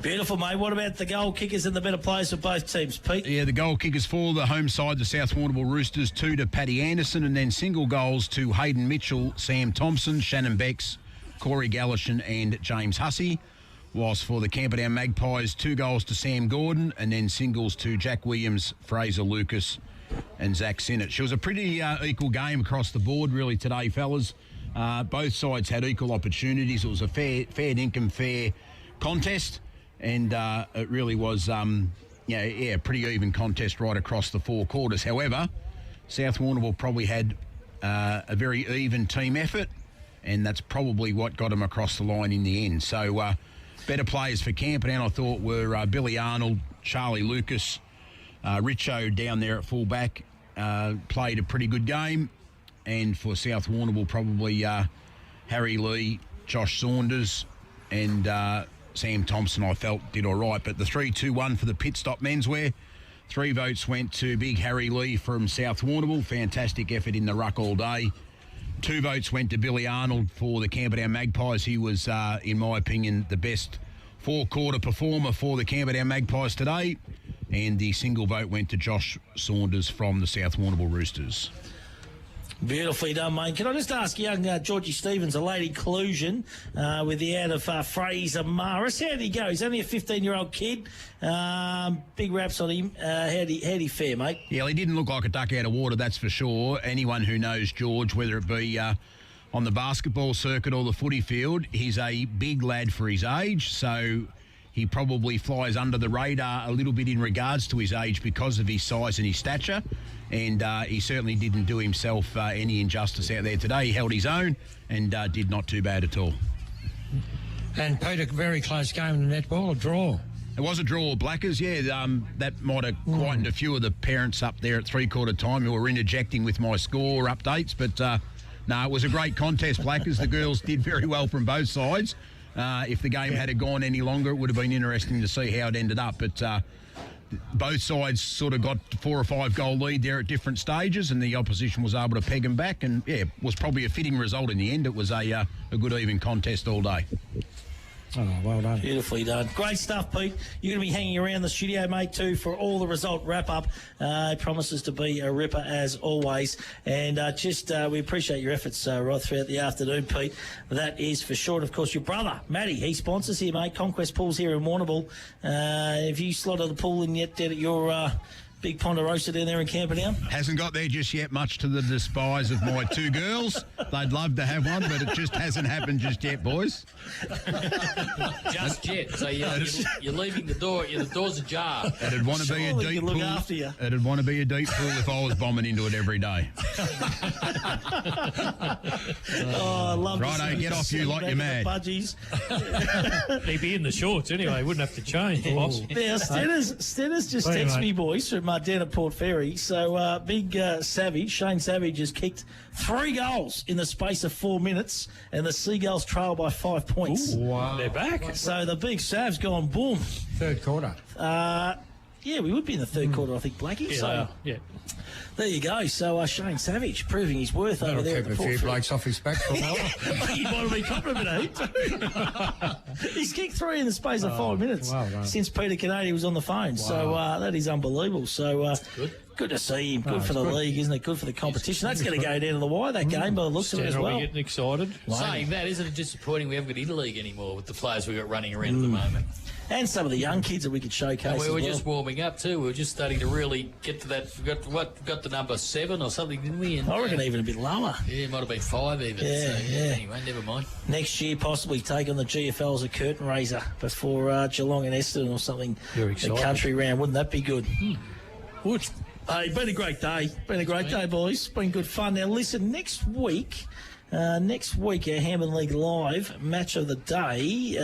Beautiful, mate. What about the goal kickers and the better players for both teams, Pete? Yeah, the goal kickers for the home side, the South Warrnambool Roosters, 2 to Paddy Anderson, and then single goals to Hayden Mitchell, Sam Thompson, Shannon Becks, Corey Gallishan and James Hussey. Whilst for the Camperdown Magpies, 2 goals to Sam Gordon, and then singles to Jack Williams, Fraser Lucas and Zach Sinnott. It was a pretty equal game across the board, really, today, fellas. Both sides had equal opportunities. It was a fair dinkum, fair contest, and it really was, pretty even contest right across the 4 quarters. However, South Warrnambool probably had a very even team effort, and that's probably what got them across the line in the end. So, better players for Camperdown, I thought, were Billy Arnold, Charlie Lucas, Richo down there at fullback, played a pretty good game. And for South Warrnambool, probably Harry Lee, Josh Saunders and Sam Thompson, I felt, did all right. But the 3-2-1 for the pit stop menswear, 3 votes went to big Harry Lee from South Warrnambool. Fantastic effort in the ruck all day. 2 votes went to Billy Arnold for the Camperdown Magpies. He was, in my opinion, the best 4-quarter performer for the Camperdown Magpies today. And the single vote went to Josh Saunders from the South Warrnambool Roosters. Beautifully done, mate. Can I just ask young Georgie Stevens, a late inclusion with the out of Fraser Maris. How did he go? He's only a 15-year-old kid. Big raps on him. How'd he fare, mate? Yeah, well, he didn't look like a duck out of water, that's for sure. Anyone who knows George, whether it be on the basketball circuit or the footy field, he's a big lad for his age, so he probably flies under the radar a little bit in regards to his age because of his size and his stature. And he certainly didn't do himself any injustice out there today. He held his own and did not too bad at all. And Peter, very close game in the netball, a draw. It was a draw, Blackers, yeah. That might have quietened a few of the parents up there at 3-quarter time who were interjecting with my score updates, but No, it was a great contest, Blackers. The girls did very well from both sides. If the game had gone any longer, it would have been interesting to see how it ended up. But both sides sort of got 4 or 5 goal lead there at different stages, and the opposition was able to peg them back. And, yeah, it was probably a fitting result in the end. It was a good even contest all day. Oh, well done. Beautifully done. Great stuff, Pete. You're going to be hanging around the studio, mate, too, for all the result wrap-up. It promises to be a ripper, as always. And we appreciate your efforts right throughout the afternoon, Pete. That is for sure. Of course, your brother, Matty, he sponsors here, mate. Conquest Pools here in Warrnambool. Have you slotted the pool in yet down at your big Ponderosa down there in Camperdown? Hasn't got there just yet, much to the despise of my 2 girls. They'd love to have one, but it just hasn't happened just yet, boys. Just yet. So you're leaving the door. The door's ajar. It'd want to be a deep pool. After you. It'd want to be a deep pool if I was bombing into it every day. I love Righto, get off you like you're mad. Budgies. He'd be in the shorts anyway. Wouldn't have to change. Now, Stennis just texted me, boys, from down at Port Fairy. So big Savage, Shane Savage, has kicked 3 goals in the space of 4 minutes, and the Seagulls trail by 5 points. Ooh, wow. They're back. So the big Sav's gone boom. Third quarter. Yeah, we would be in the third quarter, I think, Blackie. Yeah, so yeah. There you go. So Shane Savage proving his worth over there at the Port Keep a few Fairy. blokes off his back for a while. You might have been complimented too. He's kicked 3 in the space of 5 minutes since Peter Canady was on the phone. Wow. So that is unbelievable. So good to see him. Good for the league, isn't it? Good for the competition. That's going to go down to the wire, that game, by the looks of it as well. Getting excited. Saying that, isn't it disappointing we haven't got interleague anymore with the players we've got running around at the moment? And some of the young kids that we could showcase. And we were as well. just warming up too. We were just starting to really get to that. We got the number 7 or something, didn't we? And, I reckon even a bit lower. Yeah, it might have been 5 even. Yeah, so, Anyway, never mind. Next year, possibly take on the GFL as a curtain raiser before Geelong and Essendon or something. Very the exciting. country round. Wouldn't that be good? Would. Hey, been a great day. Been a great day, boys. Been good fun. Now, listen, next week, our Hampden League Live match of the day,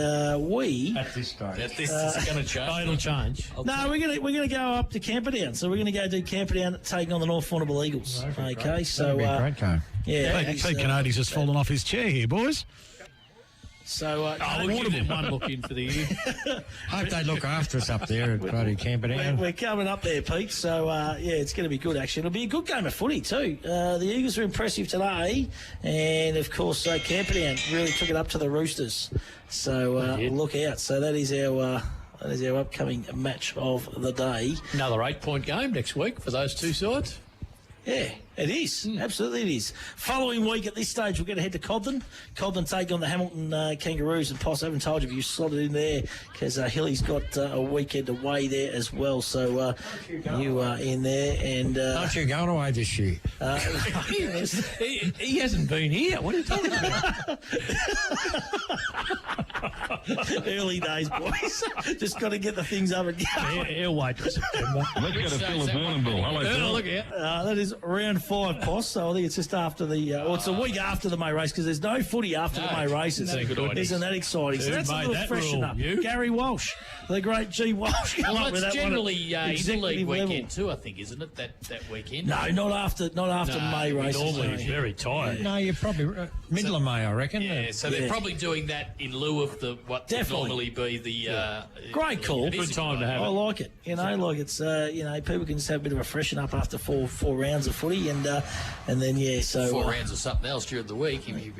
At this stage. It's going to change. It'll change. No, we're gonna go up to Camperdown. So we're gonna go do Camperdown taking on the North Warrnambool Eagles. Okay, so That'd be a great game. yeah, Pete Canady's just fallen off his chair here, boys. So we'll give them one look in for the year. Hope they look after us up there at bloody Camperdown. We're coming up there, Pete. So, it's going to be good, actually. It'll be a good game of footy, too. The Eagles are impressive today. And, of course, Camperdown really took it up to the Roosters. So, look out. So, that is our upcoming match of the day. Another 8-point game next week for those two sides. Yeah, it is. Absolutely it is. Following week at this stage, we're going to head to Cobden. Cobden take on the Hamilton Kangaroos. And, Poss, I haven't told you if you slotted in there because Hilly's got a weekend away there as well. So you are in there. And Aren't you going away this year? He hasn't been here. What are you talking about? Early days, boys. Just got to get the things up and going. He'll wait till September. Let's go to Phil of Warrnambool. Hello, Phil. Look out. That is round 5, Poss. So I think it's just after the, it's a week after the May race because there's no footy after the May races. Isn't that exciting? So that's a little freshen up. Gary Walsh, the great G. Walsh. Well, it's generally interleague weekend too, I think, isn't it? That weekend. No, not after May races. Normally he's very tired. No, you're probably middle of May, I reckon. Yeah, so they're probably doing that in lieu of what would normally be the. Great call. Good time to have I it. like it. Like it's people can just have a bit of a freshen up after four rounds of footy and then so 4 rounds of something else during the week if you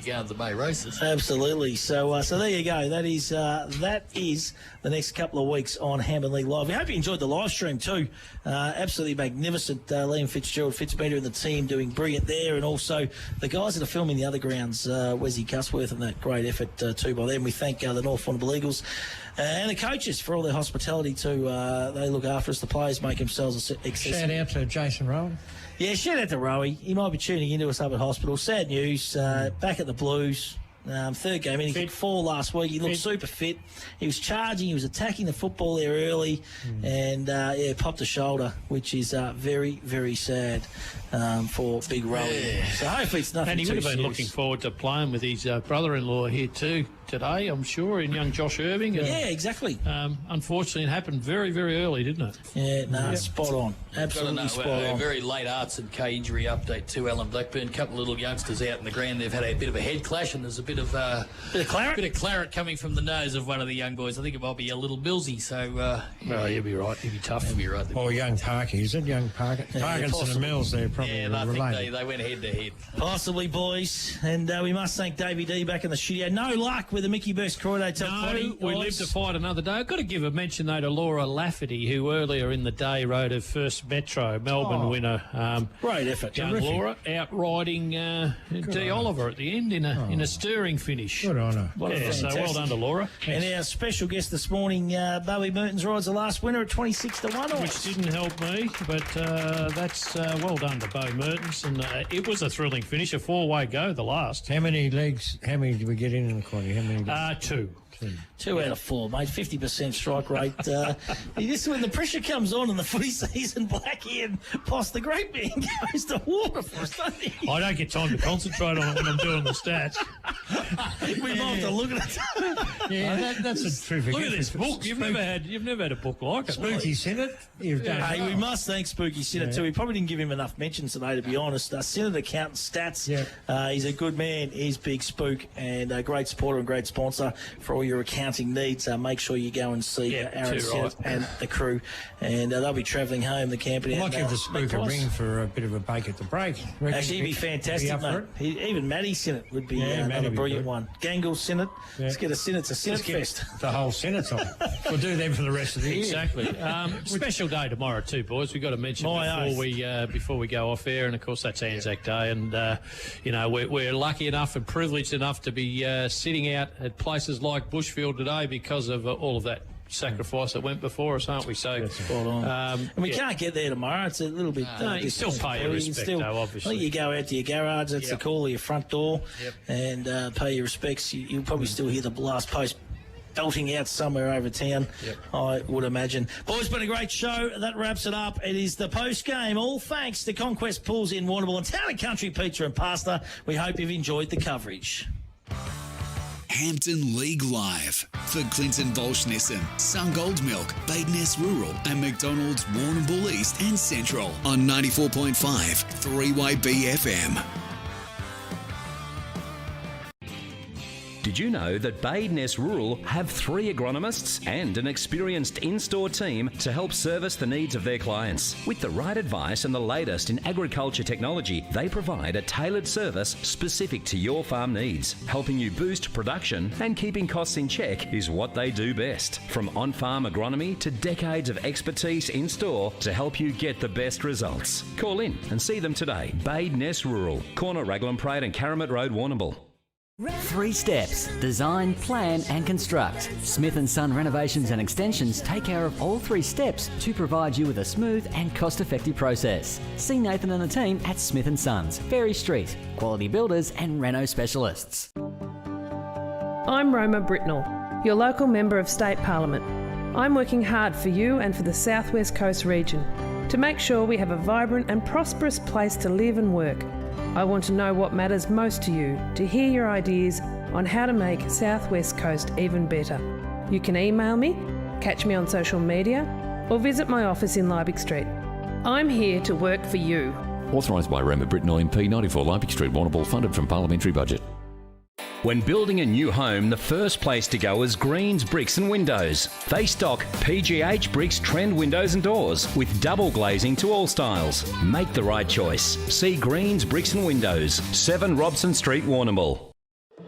go to the May races. Absolutely. So there you go. That is the next couple of weeks on Hampden League Live. We hope you enjoyed the live stream too. Absolutely magnificent. Liam Fitzgerald, Fitzmeter and the team doing brilliant there, and also the guys that are filming the other grounds, Wesley Cusworth, and that great effort too by them. We thank the North Warrnambool Eagles and the coaches for all their hospitality too. They look after us. The players make themselves accessible. Shout out to Jason Rowan. Yeah, shout out to Rowie. He might be tuning into us up at hospital. Sad news. Back at the Blues. Third game, and he kicked 4 last week. He looked super fit. He was charging, he was attacking the football there early, and popped a shoulder, which is very, very sad for Big Rowie. Yeah. So hopefully it's nothing And he too would have been serious. looking forward to playing with his brother-in-law here too today, I'm sure, in young Josh Irving. Yeah, exactly. Unfortunately, it happened very, very early, didn't it? Yeah, spot on. Absolutely spot on. Very late Arts and K injury update to Alan Blackburn. A couple of little youngsters out in the ground. They've had a bit of a head clash, and there's a bit of claret coming from the nose of one of the young boys. I think it might be a little Millsy. So, he'll be right. He'll be tough. He'll be right. Or young Parky, is it? Young Parkinson possibly. and Mills, they're probably I related. think they went head to head. Possibly, boys. And we must thank Davey D back in the studio. No luck with the Mickey Burst Croydon Top 20. We live to fight another day. I've got to give a mention, though, to Laura Lafferty, who earlier in the day rode her first Metro Melbourne winner. Great effort. Young Terrific. Laura outriding Dee Oliver at the end in a stirring finish. Good on her. So well done to Laura. And our special guest this morning, Bowie Mertens, rides the last winner at 26-1. Which didn't help me, but that's well done to Bo Mertens. And it was a thrilling finish, a 4-way go, the last. How many did we get in the quaddy? How many? 2. 2 out of 4, mate. 50% strike rate. This when the pressure comes on in the footy season, Blackie and Poss, the great man goes to water for us, doesn't he? I don't get time to concentrate on it when I'm doing the stats. We might have to look at it. Yeah, that's a terrific. Look at this book. You've never had a book like it. Spooky Senate. You've done Hey, we well. must thank Spooky Sinnott too. We probably didn't give him enough mentions today, to be honest. Sinnott Accountant Stats. He's a good man. He's Big Spook and a great supporter and great sponsor for all your accounting needs. Make sure you go and see Aaron too Sinnott and the crew. And they'll be travelling home, the camping I'd out. like to give the Spook a ring for a bit of a bake at the break. Actually, he'd be fantastic, up for mate. Even Matty Sinnott would be Matty another would be brilliant good. one. Gangle Sinnott. Let's get a Sinnott fest. The whole Senate on. We'll do them for the rest of the year. Exactly. Special day tomorrow too, boys. We've got to mention before we go off air, and of course that's Anzac Day, and we're lucky enough and privileged enough to be sitting out at places like Bushfield today because of all of that sacrifice that went before us, aren't we? So, spot on. And we can't get there tomorrow. It's a little bit. you still pay your respect, though, obviously. I think you go out to your garage. That's the call, or your front door, and pay your respects. You'll probably still hear the last post belting out somewhere over town, I would imagine. Boys, been a great show. That wraps it up. It is the post-game. All thanks to Conquest Pools in Warrnambool and Town & Country Pizza and Pasta. We hope you've enjoyed the coverage. Hampden League Live for Clinton Baulch Nissan, Sungold Milk, Bade Ness Rural and McDonalds Warrnambool East and Central on 94.5 3YB FM. Did you know that Bade Ness Rural have 3 agronomists and an experienced in-store team to help service the needs of their clients? With the right advice and the latest in agriculture technology, they provide a tailored service specific to your farm needs. Helping you boost production and keeping costs in check is what they do best. From on-farm agronomy to decades of expertise in-store to help you get the best results. Call in and see them today. Bade Ness Rural, corner Raglan Parade and Caramit Road, Warrnambool. 3 steps: design, plan and construct. Smith & Son Renovations and Extensions take care of all 3 steps to provide you with a smooth and cost-effective process. See Nathan and the team at Smith & Sons, Ferry Street, quality builders and reno specialists. I'm Roma Britnell, your local Member of State Parliament. I'm working hard for you and for the South West Coast region to make sure we have a vibrant and prosperous place to live and work. I want to know what matters most to you, to hear your ideas on how to make South West Coast even better. You can email me, catch me on social media, or visit my office in Liebig Street. I'm here to work for you. Authorised by Roma Britnell MP, 94 Liebig Street, Warrnambool, funded from parliamentary budget. When building a new home, the first place to go is Greens Bricks and Windows. They stock PGH Bricks trend windows and doors with double glazing to all styles. Make the right choice. See Greens Bricks and Windows, 7 Robson Street, Warrnambool.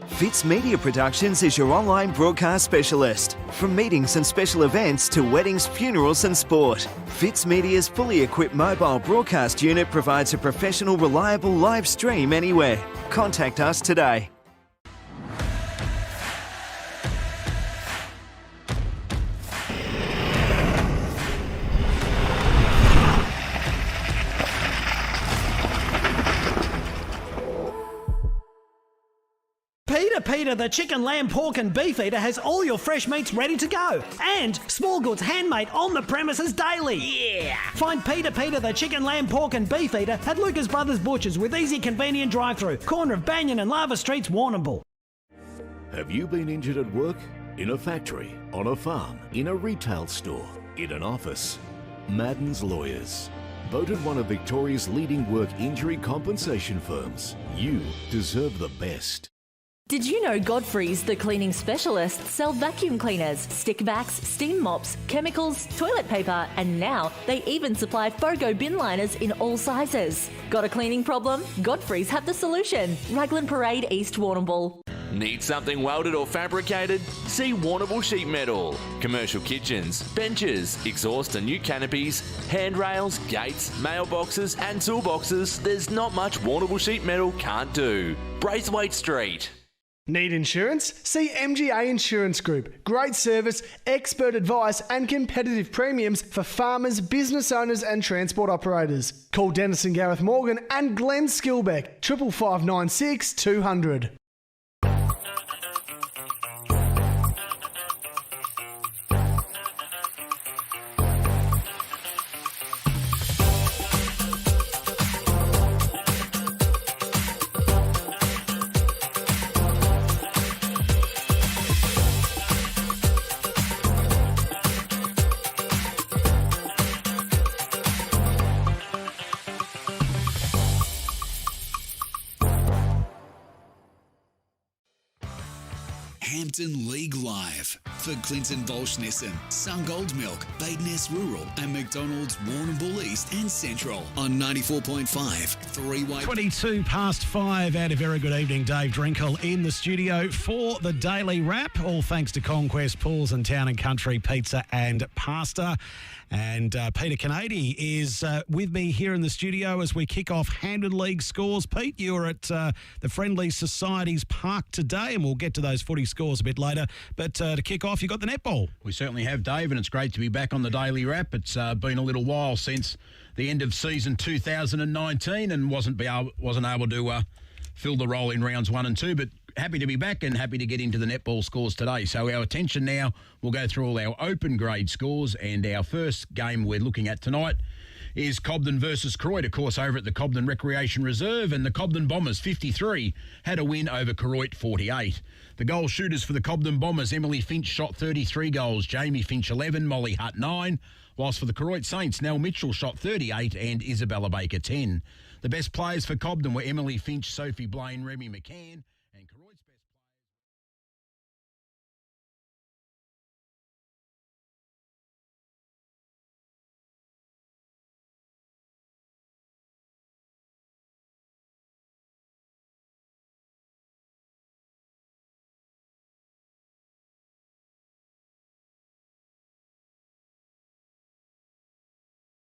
Fitz Media Productions is your online broadcast specialist. From meetings and special events to weddings, funerals and sport, Fitz Media's fully equipped mobile broadcast unit provides a professional, reliable live stream anywhere. Contact us today. Peter, the chicken, lamb, pork and beef eater has all your fresh meats ready to go. And small goods handmade on the premises daily. Yeah! Find Peter, the chicken, lamb, pork and beef eater at Lucas Brothers Butchers with easy, convenient drive-through. Corner of Banyan and Lava Streets, Warrnambool. Have you been injured at work? In a factory? On a farm? In a retail store? In an office? Madden's Lawyers. Voted one of Victoria's leading work injury compensation firms. You deserve the best. Did you know Godfrey's, the cleaning specialists, sell vacuum cleaners, stick vacs, steam mops, chemicals, toilet paper, and now they even supply Fogo bin liners in all sizes. Got a cleaning problem? Godfrey's have the solution. Raglan Parade, East Warrnambool. Need something welded or fabricated? See Warrnambool Sheet Metal. Commercial kitchens, benches, exhaust and new canopies, handrails, gates, mailboxes and toolboxes. There's not much Warrnambool Sheet Metal can't do. Braithwaite Street. Need insurance? See MGA Insurance Group. Great service, expert advice and competitive premiums for farmers, business owners and transport operators. Call Dennis and Gareth Morgan and Glenn Skilbeck, 55596 200. Hampden League Live for Clinton Baulch Nissan, Sungold Milk, Bade Ness Rural and McDonalds Warrnambool East and Central on 94.5 three-way. 22 past 5 and a very good evening. Dave Drinkle in the studio for the Daily Wrap. All thanks to Conquest Pools and Town and Country Pizza and Pasta. And Peter Canady is with me here in the studio as we kick off Hampden League scores. Pete, you were at the Friendly Societies Park today, and we'll get to those footy scores a bit later. But to kick off, you got the netball. We certainly have, Dave, and it's great to be back on the Daily Wrap. It's been a little while since the end of season 2019 and wasn't able to fill the role in rounds 1 and 2, but happy to be back and happy to get into the netball scores today. So our attention now, we'll go through all our open grade scores, and our first game we're looking at tonight is Cobden versus Croydon, of course, over at the Cobden Recreation Reserve, and the Cobden Bombers, 53, had a win over Croydon, 48. The goal shooters for the Cobden Bombers, Emily Finch shot 33 goals, Jamie Finch 11, Molly Hutt 9, whilst for the Croydon Saints, Nell Mitchell shot 38 and Isabella Baker 10. The best players for Cobden were Emily Finch, Sophie Blaine, Remy McCann.